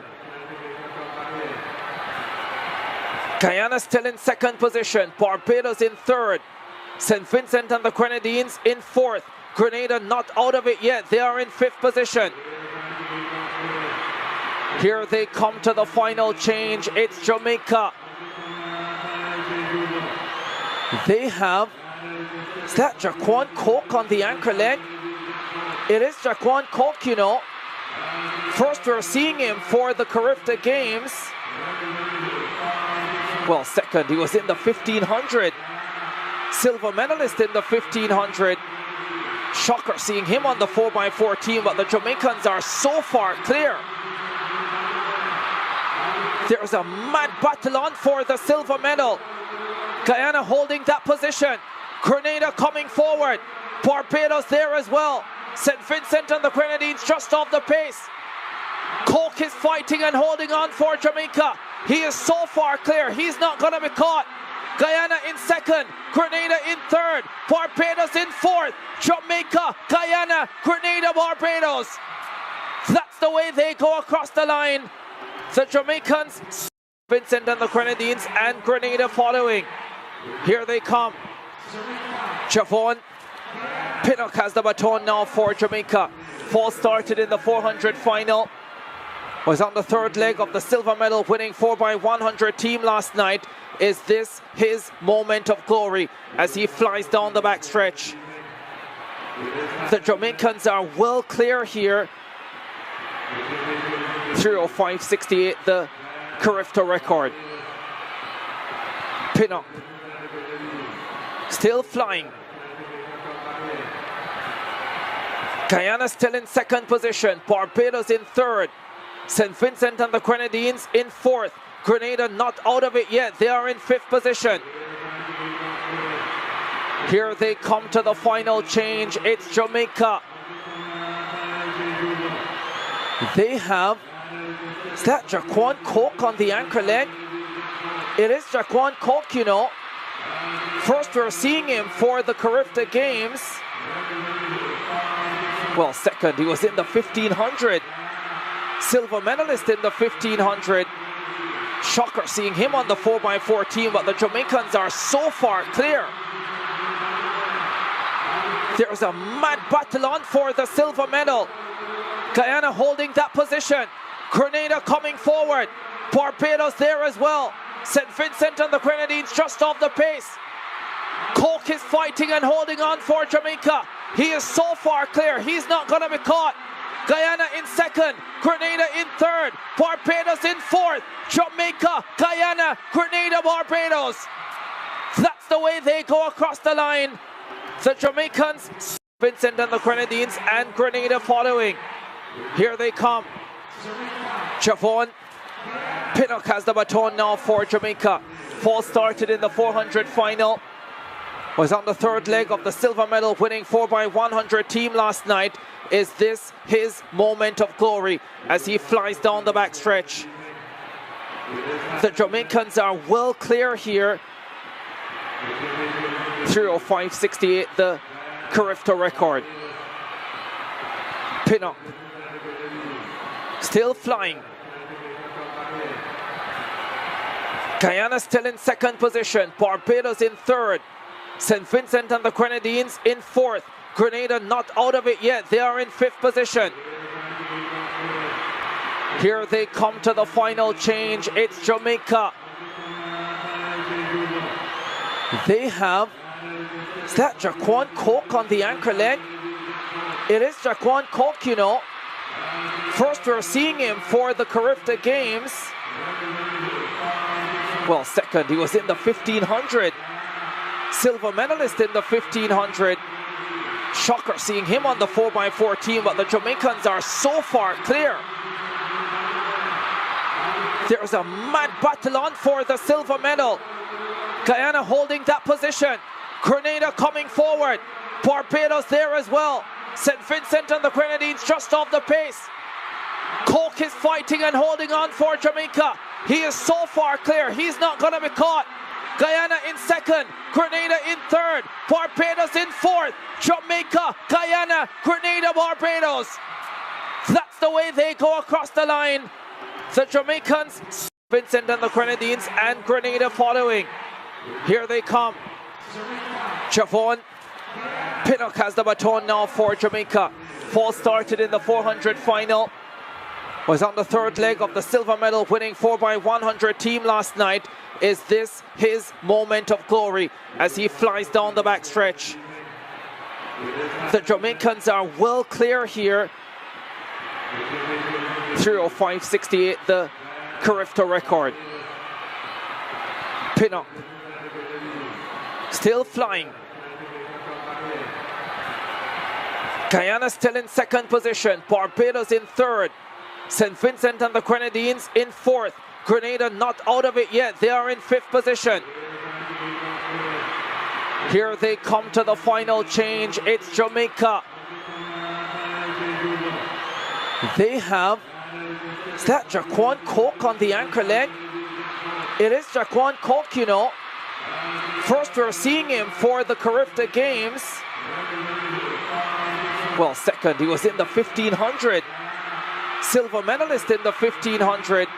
Guyana still in second position, Barbados in third, St. Vincent and the Grenadines in fourth, Grenada not out of it yet, they are in fifth position. Here they come to the final change, it's Jamaica. They have, is that Jaquan Coke on the anchor leg? It is Jaquan Coke, you know. First we're seeing him for the Carifta Games. Well, second, he was in the 1500. Silver medalist in the 1500. Shocker seeing him on the 4x4 team, but the Jamaicans are so far clear. There's a mad battle on for the silver medal. Guyana holding that position. Grenada coming forward. Barbados there as well. St. Vincent and the Grenadines just off the pace. Coke is fighting and holding on for Jamaica. He is so far clear, he's not going to be caught. Guyana in second, Grenada in third, Barbados in fourth, Jamaica, Guyana, Grenada, Barbados. That's the way they go across the line. The Jamaicans, Vincent and the Grenadines, and Grenada following. Here they come. Javon Pinnock has the baton now for Jamaica. Fall started in the 400 final. Was on the third leg of the silver medal winning 4x100 team last night. Is this his moment of glory as he flies down the backstretch? The Jamaicans are well clear here. 3:05.68, the Carifta record. Pinnock still flying. Guyana still in second position, Barbados in third, St. Vincent and the Grenadines in fourth, Grenada not out of it yet, they are in fifth position. Here they come to the final change, it's Jamaica. They have, is that Jaquan Coke on the anchor leg? It is Jaquan Coke, you know. First we're seeing him for the Carifta Games. Well, second, he was in the 1500. Silver medalist in the 1500. Shocker seeing him on the 4x4 team, but the Jamaicans are so far clear. There's a mad battle on for the silver medal. Guyana holding that position. Grenada coming forward. Barbados there as well. St. Vincent and the Grenadines just off the pace. Coke is fighting and holding on for Jamaica. He is so far clear, he's not going to be caught. Guyana in second, Grenada in third, Barbados in fourth, Jamaica, Guyana, Grenada, Barbados. That's the way they go across the line. The Jamaicans, Vincent and the Grenadines, and Grenada following. Here they come. Javon Pinnock has the baton now for Jamaica. Fall started in the 400 final. Was on the third leg of the silver medal winning 4x100 team last night. Is this his moment of glory as he flies down the backstretch? The Jamaicans are well clear here. 3:05.68, the Carifta record. Pinnock still flying. Guyana still in second position, Barbados in third, St. Vincent and the Grenadines in fourth, Grenada not out of it yet, they are in fifth position. Here they come to the final change, it's Jamaica. They have, is that Jaquan Coke on the anchor leg? It is Jaquan Coke, you know. First we're seeing him for the Carifta Games. Well, second, he was in the 1500. Silver medalist in the 1500. Shocker seeing him on the 4x4 team, but the Jamaicans are so far clear. There's a mad battle on for the silver medal. Guyana holding that position. Grenada coming forward. Barbados there as well. St. Vincent and the Grenadines just off the pace. Coke is fighting and holding on for Jamaica. He is so far clear, he's not going to be caught. Guyana in second, Grenada in third, Barbados in fourth, Jamaica, Guyana, Grenada, Barbados. That's the way they go across the line. The Jamaicans, Vincent and the Grenadines, and Grenada following. Here they come. Javon Pinnock has the baton now for Jamaica. Falls started in the 400 final. Was on the third leg of the silver medal winning 4x100 team last night. Is this his moment of glory as he flies down the backstretch? The Jamaicans are well clear here. 3:05.68, the Carifta record. Pinnock still flying. Guyana still in second position. Barbados in third. St. Vincent and the Grenadines in fourth. Grenada not out of it yet. They are in fifth position. Here they come to the final change. It's Jamaica. They have, is that Jaquan Coke on the anchor leg? It is Jaquan Coke, you know. First we're seeing him for the Carifta Games. Well, second, he was in the 1500. Silver medalist in the 1500.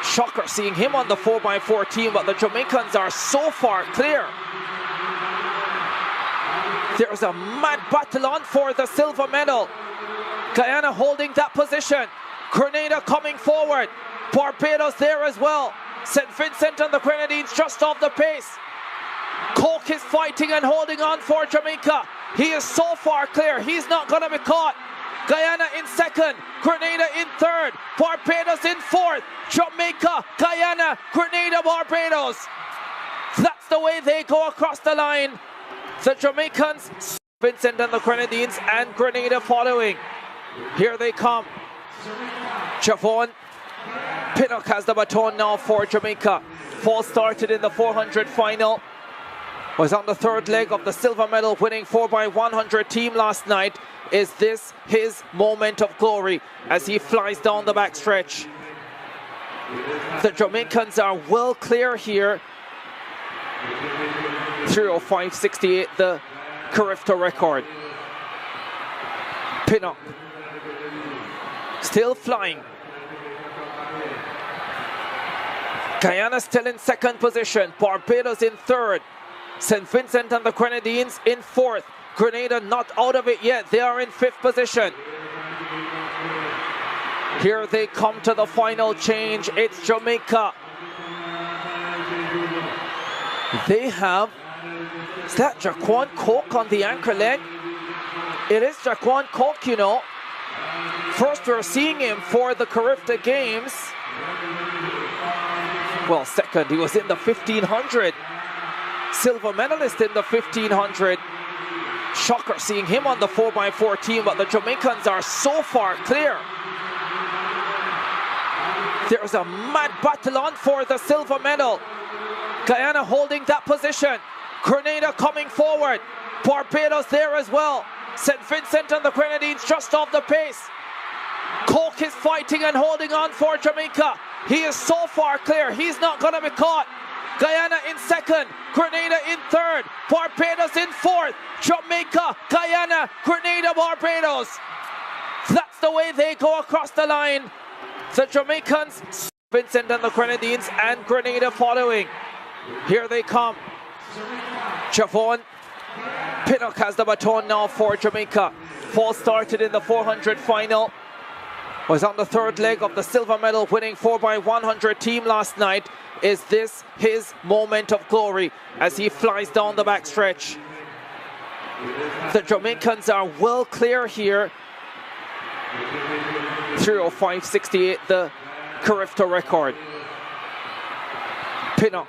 Shocker seeing him on the 4x4 team, but the Jamaicans are so far clear. There's a mad battle on for the silver medal. Guyana holding that position. Grenada coming forward. Barbados there as well. St. Vincent and the Grenadines just off the pace. Coke is fighting and holding on for Jamaica. He is so far clear, he's not going to be caught. Guyana in second, Grenada in third, Barbados in fourth, Jamaica, Guyana, Grenada, Barbados. That's the way they go across the line. The Jamaicans, Vincent and the Grenadines, and Grenada following. Here they come. Javon Pinnock has the baton now for Jamaica. Falls started in the 400 final. Was on the third leg of the silver medal winning 4x100 team last night. Is this his moment of glory as he flies down the backstretch? The Jamaicans are well clear here. 3:05.68, the Carifta record. Pinnock still flying. Guyana still in second position. Barbados in third. St. Vincent and the Grenadines in fourth. Grenada not out of it yet. They are in fifth position. Here they come to the final change. It's Jamaica. They have, is that Jaquan Coke on the anchor leg? It is Jaquan Coke, you know. First we're seeing him for the Carifta Games. Well, second, he was in the 1500. Silver medalist in the 1500. Shocker seeing him on the 4x4 team, but the Jamaicans are so far clear. There's a mad battle on for the silver medal. Guyana holding that position. Grenada coming forward. Barbados there as well. St. Vincent and the Grenadines just off the pace. Coke is fighting and holding on for Jamaica. He is so far clear, he's not going to be caught. Guyana in second, Grenada in third, Barbados in fourth, Jamaica, Guyana, Grenada, Barbados. That's the way they go across the line. The Jamaicans, Vincent and the Grenadines, and Grenada following. Here they come. Javon Pinnock has the baton now for Jamaica. Falls started in the 400 final. Was on the third leg of the silver medal winning 4x100 team last night. Is this his moment of glory as he flies down the backstretch? The Jamaicans are well clear here. 3:05.68, the Carifta record. Pinnock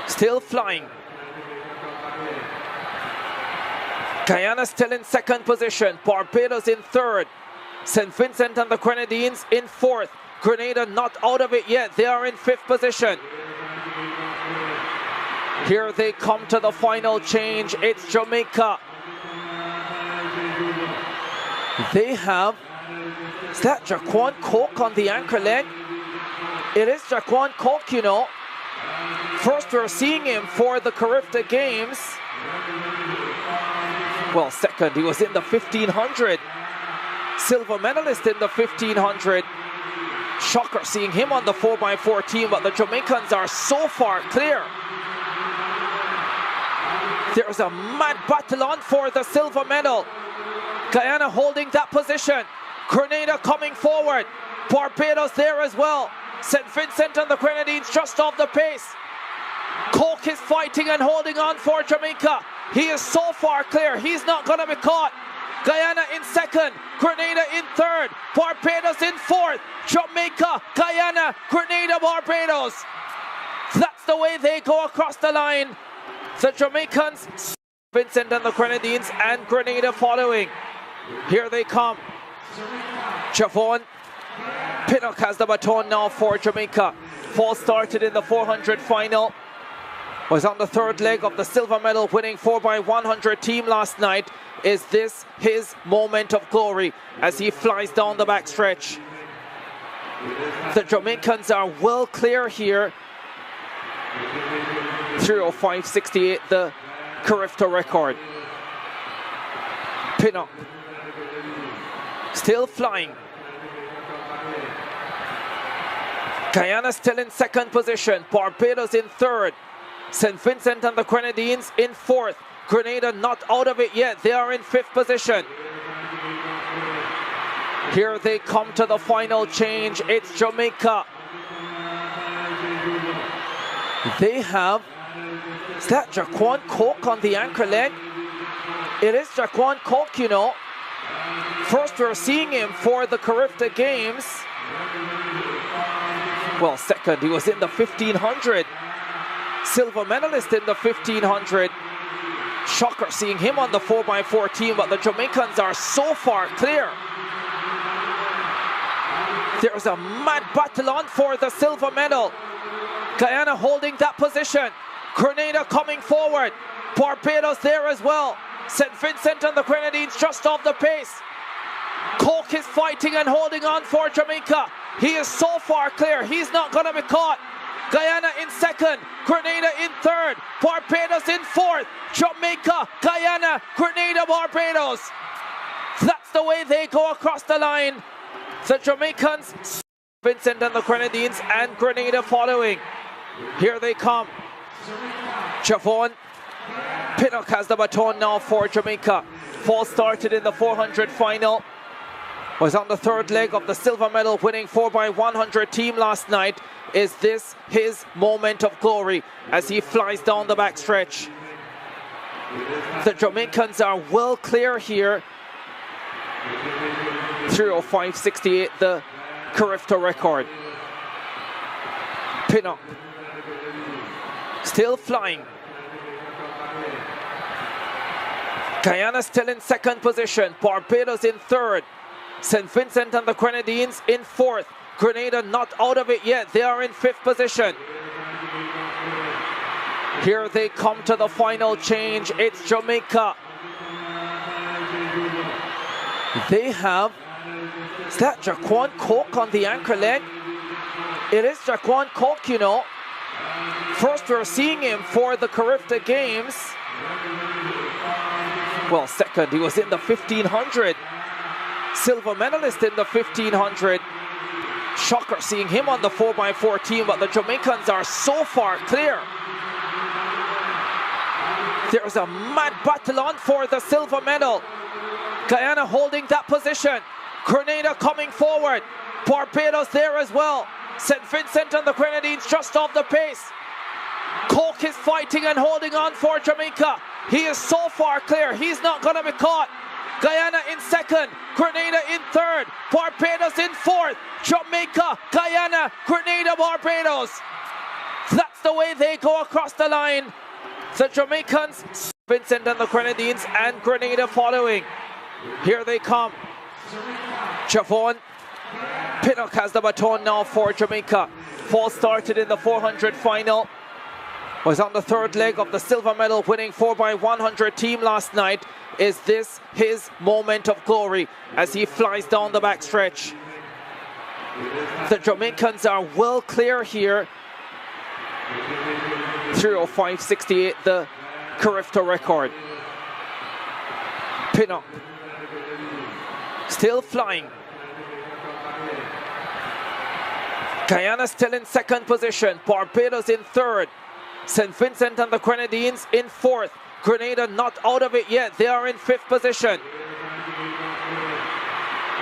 still flying. Guyana still in second position. Barbados in third. St. Vincent and the Grenadines in fourth. Grenada not out of it yet. They are in fifth position. Here they come to the final change. It's Jamaica. They have, is that Jaquan Coke on the anchor leg? It is Jaquan Coke, you know. First we're seeing him for the Carifta Games. Well, second, he was in the 1500. Silver medalist in the 1500. Shocker seeing him on the 4x4 team, but the Jamaicans are so far clear. There's a mad battle on for the silver medal. Guyana holding that position. Grenada coming forward. Barbados there as well. St. Vincent and the Grenadines just off the pace. Coke is fighting and holding on for Jamaica. He is so far clear, he's not going to be caught. Guyana in second, Grenada in third, Barbados in fourth, Jamaica, Guyana, Grenada, Barbados. That's the way they go across the line. The Jamaicans, Vincent and the Grenadines, and Grenada following. Here they come. Javon Pinnock has the baton now for Jamaica. Fall started in the 400 final. Was on the third leg of the silver medal winning 4x100 team last night. Is this his moment of glory as he flies down the backstretch? The Jamaicans are well clear here. 3:05.68, the Carifta record. Pinnock still flying. Guyana still in second position. Barbados in third. St. Vincent and the Grenadines in fourth. Grenada not out of it yet. They are in fifth position. Here they come to the final change. It's Jamaica. They have... Is that Jaquan Coke on the anchor leg? It is Jaquan Coke, you know. First we're seeing him for the Carifta Games. Well, second, he was in the 1500. Silver medalist in the 1500. Shocker seeing him on the 4x4 team, but the Jamaicans are so far clear. There's a mad battle on for the silver medal. Guyana holding that position. Grenada coming forward. Barbados there as well. St. Vincent and the Grenadines just off the pace. Coke is fighting and holding on for Jamaica. He is so far clear, he's not going to be caught. Guyana in second, Grenada in third, Barbados in fourth, Jamaica, Guyana, Grenada, Barbados. That's the way they go across the line. The Jamaicans, Vincent and the Grenadines, and Grenada following. Here they come. Javon Pinnock has the baton now for Jamaica. Fall started in the 400 final. Was on the third leg of the silver medal winning 4x100 team last night. Is this his moment of glory as he flies down the backstretch? The Jamaicans are well clear here. 3:05.68, the Carifta record. Pinnock still flying. Guyana still in second position. Barbados in third. St. Vincent and the Grenadines in fourth. Grenada not out of it yet. They are in fifth position. Here they come to the final change. It's Jamaica. They have... Is that Jaquan Coke on the anchor leg? It is Jaquan Coke, you know. First we're seeing him for the Carifta Games. Well, second, he was in the 1500. Silver medalist in the 1500. Shocker seeing him on the 4x4 team, but the Jamaicans are so far clear. There's a mad battle on for the silver medal. Guyana holding that position. Grenada coming forward. Barbados there as well. St. Vincent and the Grenadines just off the pace. Coke is fighting and holding on for Jamaica. He is so far clear, he's not going to be caught. Guyana in second, Grenada in third, Barbados in fourth, Jamaica, Guyana, Grenada, Barbados. That's the way they go across the line. The Jamaicans, Vincent and the Grenadines, and Grenada following. Here they come. Javon Pinnock has the baton now for Jamaica. Fall started in the 400 final. Was on the third leg of the silver medal winning 4x100 team last night. Is this his moment of glory as he flies down the backstretch? The Jamaicans are well clear here. 3:05.68, the Carifta record. Pinnock still flying. Guyana still in second position. Barbados in third. St. Vincent and the Grenadines in fourth. Grenada not out of it yet. They are in fifth position.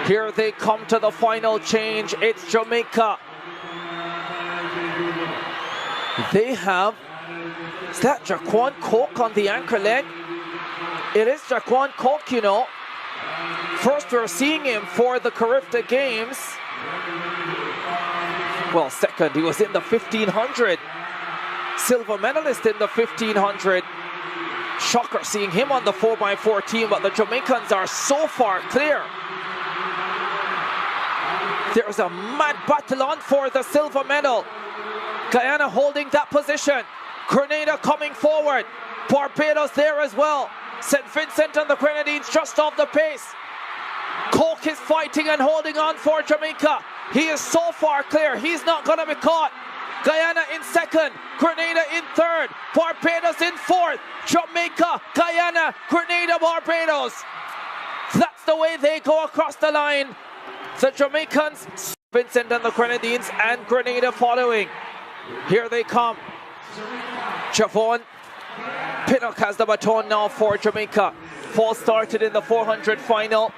Here they come to the final change. It's Jamaica. They have, is that Jaquan Coke on the anchor leg? It is Jaquan Coke, you know. First we're seeing him for the Carifta Games. Well, second, he was in the 1500. Silver medalist in the 1500. Shocker seeing him on the 4x4 team, but the Jamaicans are so far clear. There's a mad battle on for the silver medal. Guyana holding that position. Grenada coming forward. Barbados there as well. St. Vincent and the Grenadines just off the pace. Coke is fighting and holding on for Jamaica. He is so far clear, he's not going to be caught. Guyana in second, Grenada in third, Barbados in fourth, Jamaica, Guyana, Grenada, Barbados. That's the way they go across the line. The Jamaicans, Vincent and the Grenadines, and Grenada following. Here they come. Javon Pinnock has the baton now for Jamaica. Falls started in the 400 final.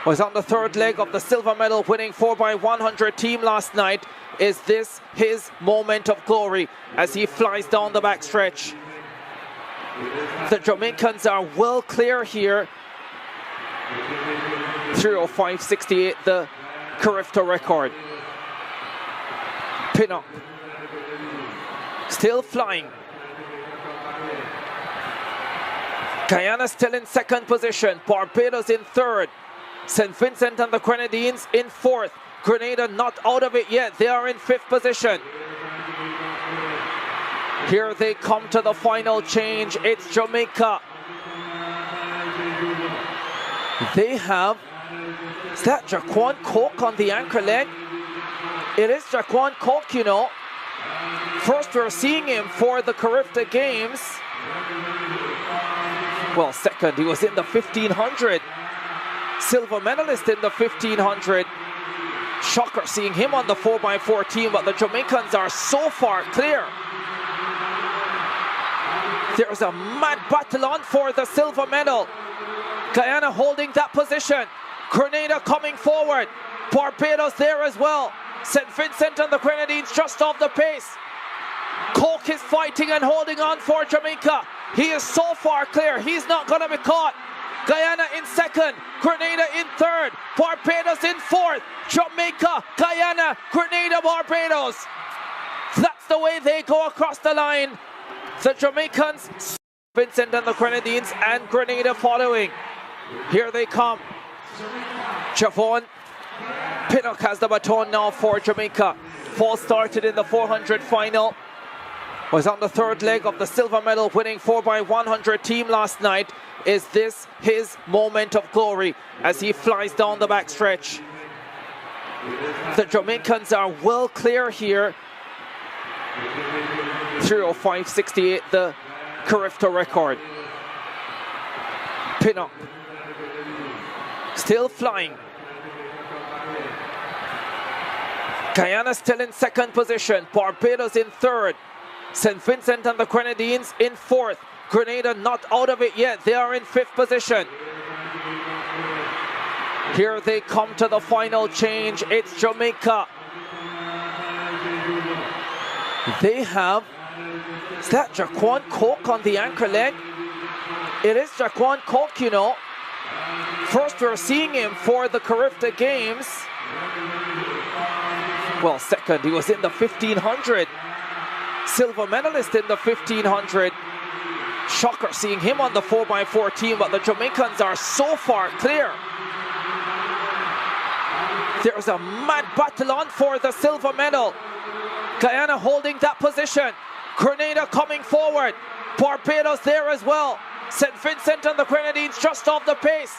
Was on the third leg of the silver medal winning 4x100 team last night. Is this his moment of glory as he flies down the backstretch? The Jamaicans are well clear here. 3:05.68, the Carifta record. Pinnock still flying. Guyana still in second position. Barbados in third. St. Vincent and the Grenadines in fourth. Grenada not out of it yet. They are in fifth position. Here they come to the final change. It's Jamaica. They have, is that Jaquan Coke on the anchor leg? It is Jaquan Coke, you know. First we're seeing him for the Carifta Games. Well, second, he was in the 1500. Silver medalist in the 1500. Shocker seeing him on the 4x4 team, but the Jamaicans are so far clear. There's a mad battle on for the silver medal. Guyana holding that position. Grenada coming forward. Barbados there as well. St. Vincent and the Grenadines just off the pace. Coke is fighting and holding on for Jamaica. He is so far clear, he's not going to be caught. Guyana in second, Grenada in third, Barbados in fourth, Jamaica, Guyana, Grenada, Barbados. That's the way they go across the line. The Jamaicans, Vincent and the Grenadines, and Grenada following. Here they come. Javon Pinnock has the baton now for Jamaica. Falls started in the 400 final. Was on the third leg of the silver medal winning 4x100 team last night. Is this his moment of glory as he flies down the backstretch? The Jamaicans are well clear here. 3:05.68, the Carifta record. Pinnock still flying. Guyana still in second position. Barbados in third. St. Vincent and the Grenadines in fourth. Grenada not out of it yet. They are in fifth position. Here they come to the final change. It's Jamaica. They have, is that Jaquan Coke on the anchor leg? It is Jaquan Coke, you know. First we're seeing him for the Carifta Games. Well, second, he was in the 1500. Silver medalist in the 1500. Shocker seeing him on the 4x4 team, but the Jamaicans are so far clear. There's a mad battle on for the silver medal. Guyana holding that position. Grenada coming forward. Barbados there as well. St. Vincent and the Grenadines just off the pace.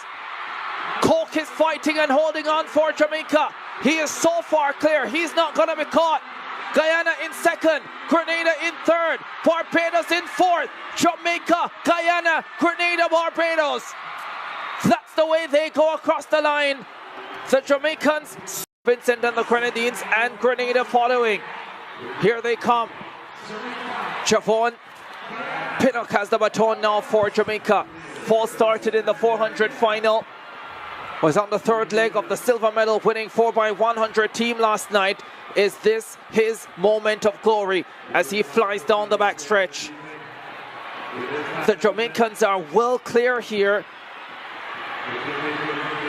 Coke is fighting and holding on for Jamaica. He is so far clear, he's not going to be caught. Guyana in second, Grenada in third, Barbados in fourth, Jamaica, Guyana, Grenada, Barbados. That's the way they go across the line. The Jamaicans Vincent and the Grenadines, and Grenada following. Here they come. Javon Pinnock has the baton now for Jamaica. Fall started in the 400 final. Was on the third leg of the silver medal winning 4x100 team last night. Is this his moment of glory as he flies down the backstretch? The Jamaicans are well clear here.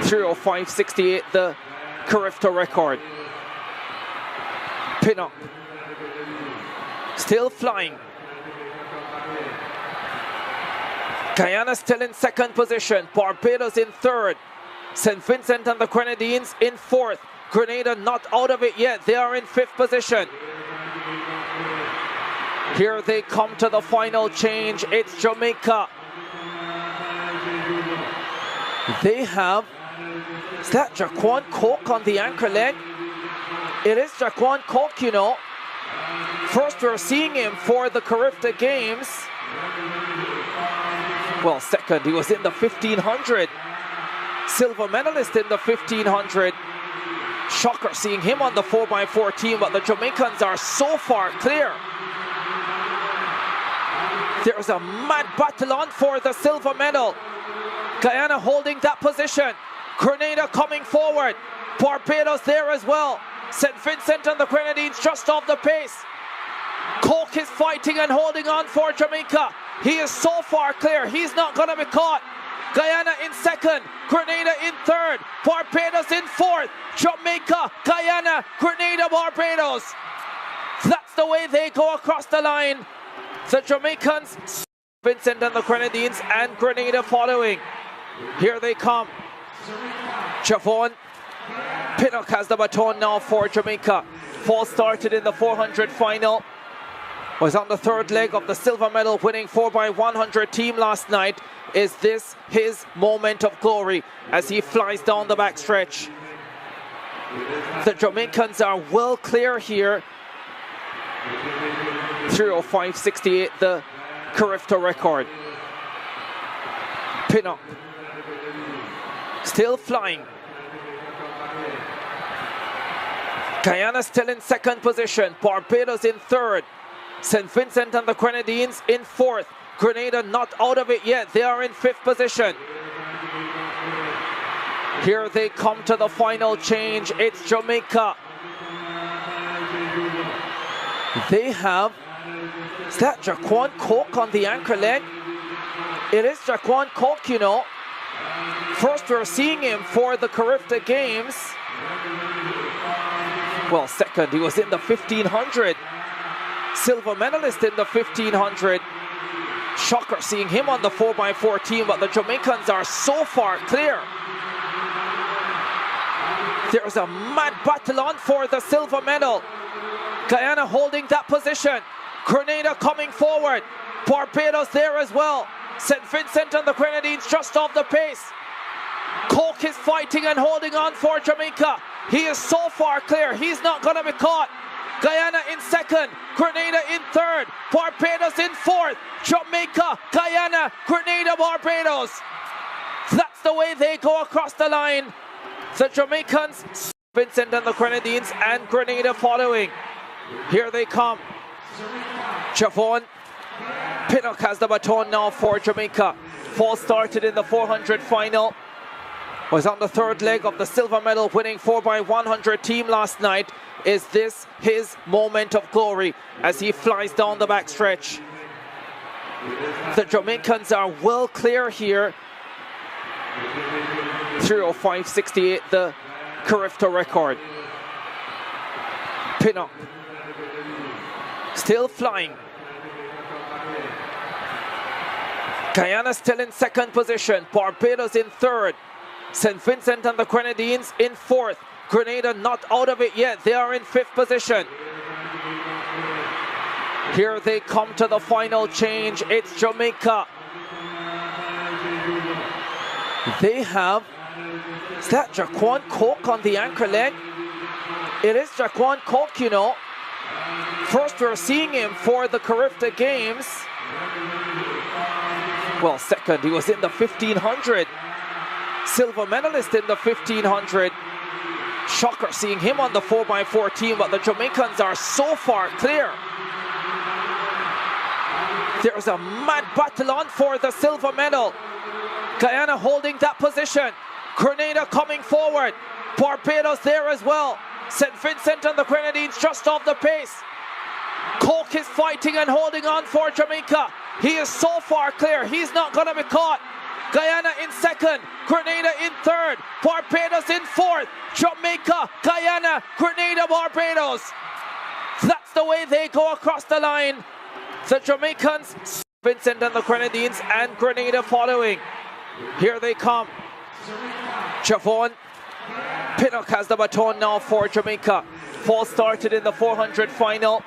3:05.68, the Carifta record. Pinnock still flying. Guyana still in second position. Barbados in third. St. Vincent and the Grenadines in fourth. Grenada not out of it yet. They are in fifth position. Here they come to the final change. It's Jamaica. They have, is that Jaquan Coke on the anchor leg? It is Jaquan Coke, you know. First we're seeing him for the Carifta Games. Well, second, he was in the 1500. Silver medalist in the 1500. Shocker seeing him on the 4x4 team, but the Jamaicans are so far clear. There's a mad battle on for the silver medal. Guyana holding that position. Grenada coming forward. Barbados there as well. St. Vincent and the Grenadines just off the pace. Coke is fighting and holding on for Jamaica. He is so far clear. He's not going to be caught. Guyana in second. Grenada in third. Barbados in fourth. Jamaica, Guyana, Grenada, Barbados. That's the way they go across the line. The Jamaicans, Vincent and the Grenadines, and Grenada following. Here they come. Javon Pinnock has the baton now for Jamaica. Fall started in the 400 final. Was on the third leg of the silver medal winning 4x100 team last night. Is this his moment of glory as he flies down the backstretch? The Jamaicans are well clear here. 3:05.68, the Carifta record. Pinnock still flying. Guyana still in second position. Barbados in third. St. Vincent and the Grenadines in fourth. Grenada not out of it yet. They are in fifth position. Here they come to the final change. It's Jamaica. They have, is that Jaquan Coke on the anchor leg? It is Jaquan Coke, you know. First we're seeing him for the Carifta Games. Well, second, he was in the 1500. Silver medalist in the 1500. Shocker seeing him on the 4x4 team, but the Jamaicans are so far clear. There's a mad battle on for the silver medal. Guyana holding that position. Grenada coming forward. Barbados there as well. St. Vincent and the Grenadines just off the pace. Coke is fighting and holding on for Jamaica. He is so far clear. He's not going to be caught. Guyana in second. Grenada in third. Barbados in fourth. Jamaica, Guyana, Grenada, Barbados. That's the way they go across the line. The Jamaicans, Vincent and the Grenadines, and Grenada following. Here they come. Javon Pinnock has the baton now for Jamaica. Fall started in the 400 final. Was on the third leg of the silver medal winning 4x100 team last night. Is this his moment of glory as he flies down the backstretch? The Jamaicans are well clear here. 3:05.68, the Carifta record. Pinnock still flying. Guyana still in second position. Barbados in third. St. Vincent and the Grenadines in fourth. Grenada not out of it yet. They are in fifth position. Here they come to the final change. It's Jamaica. They have, is that Jaquan Coke on the anchor leg? It is Jaquan Coke, you know. First we're seeing him for the Carifta Games. Well, second, he was in the 1500. Silver medalist in the 1500. Shocker seeing him on the 4x4 team, but the Jamaicans are so far clear. There's a mad battle on for the silver medal. Guyana holding that position. Grenada coming forward. Barbados there as well. St. Vincent and the Grenadines just off the pace. Coke is fighting and holding on for Jamaica. He is so far clear, he's not going to be caught. Guyana in second, Grenada in third, Barbados in fourth, Jamaica, Guyana, Grenada, Barbados. That's the way they go across the line. The Jamaicans, Vincent and the Grenadines, and Grenada following. Here they come. Javon Pinnock has the baton now for Jamaica. Falls started in the 400 final.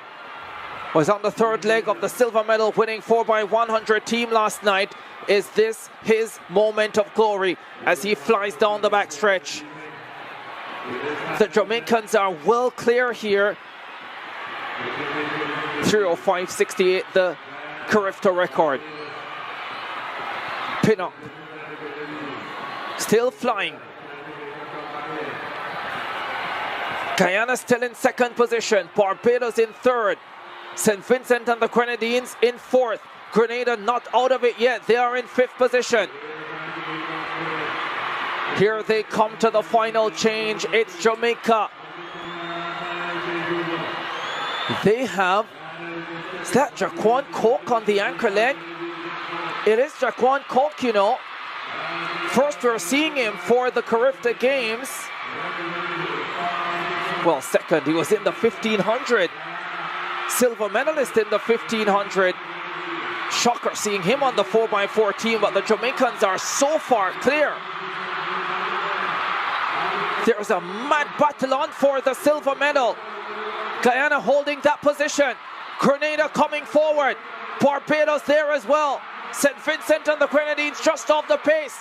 Was on the third leg of the silver medal winning 4x100 team last night. Is this his moment of glory as he flies down the backstretch? The Jamaicans are well clear here. 3:05.68, the Carifta record. Pinnock still flying. Guyana still in second position. Barbados in third. St. Vincent and the Grenadines in fourth. Grenada not out of it yet. They are in fifth position. Here they come to the final change. It's Jamaica. They have, is that Jaquan Coke on the anchor leg? It is Jaquan Coke, you know. First we're seeing him for the Carifta Games. Well, second, he was in the 1500. Silver medalist in the 1500. Shocker seeing him on the 4x4 team, but the Jamaicans are so far clear. There's a mad battle on for the silver medal. Guyana holding that position. Grenada coming forward. Barbados there as well. St. Vincent and the Grenadines just off the pace.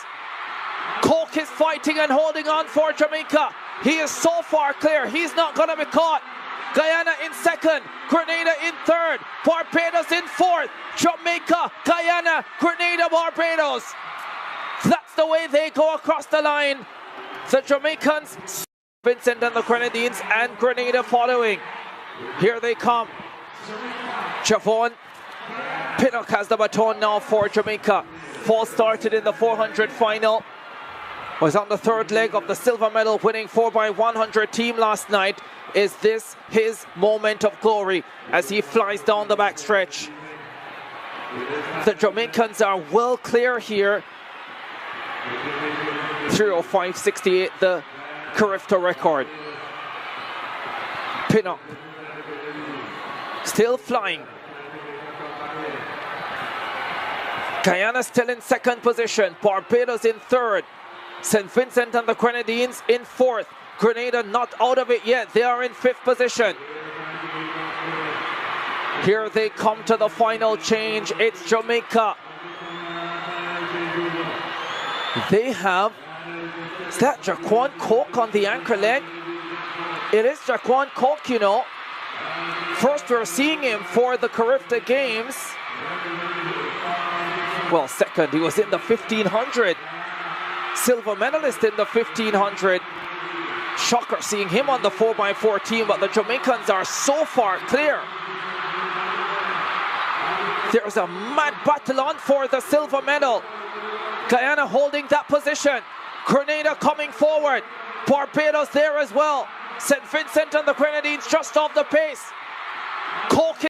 Coke is fighting and holding on for Jamaica. He is so far clear, he's not going to be caught. Guyana in second, Grenada in third, Barbados in fourth, Jamaica, Guyana, Grenada, Barbados. That's the way they go across the line. The Jamaicans, Vincent and the Grenadines, and Grenada following. Here they come. Javon Pinnock has the baton now for Jamaica. Falls started in the 400 final. Was on the third leg of the silver medal winning 4x100 team last night. Is this his moment of glory as he flies down the backstretch? The Jamaicans are well clear here. 3:05.68, the Carifta record. Pinnock still flying. Guyana still in second position. Barbados in third. St. Vincent and the Grenadines in fourth. Grenada not out of it yet. They are in fifth position. Here they come to the final change. It's Jamaica. They have, is that Jaquan Coke on the anchor leg? It is Jaquan Coke, you know. First we're seeing him for the Carifta Games. Well, second, he was in the 1500. Silver medalist in the 1500. Shocker seeing him on the 4x4 team, but the Jamaicans are so far clear. There's a mad battle on for the silver medal. Guyana holding that position. Grenada coming forward. Barbados there as well. St. Vincent and the Grenadines just off the pace. Coke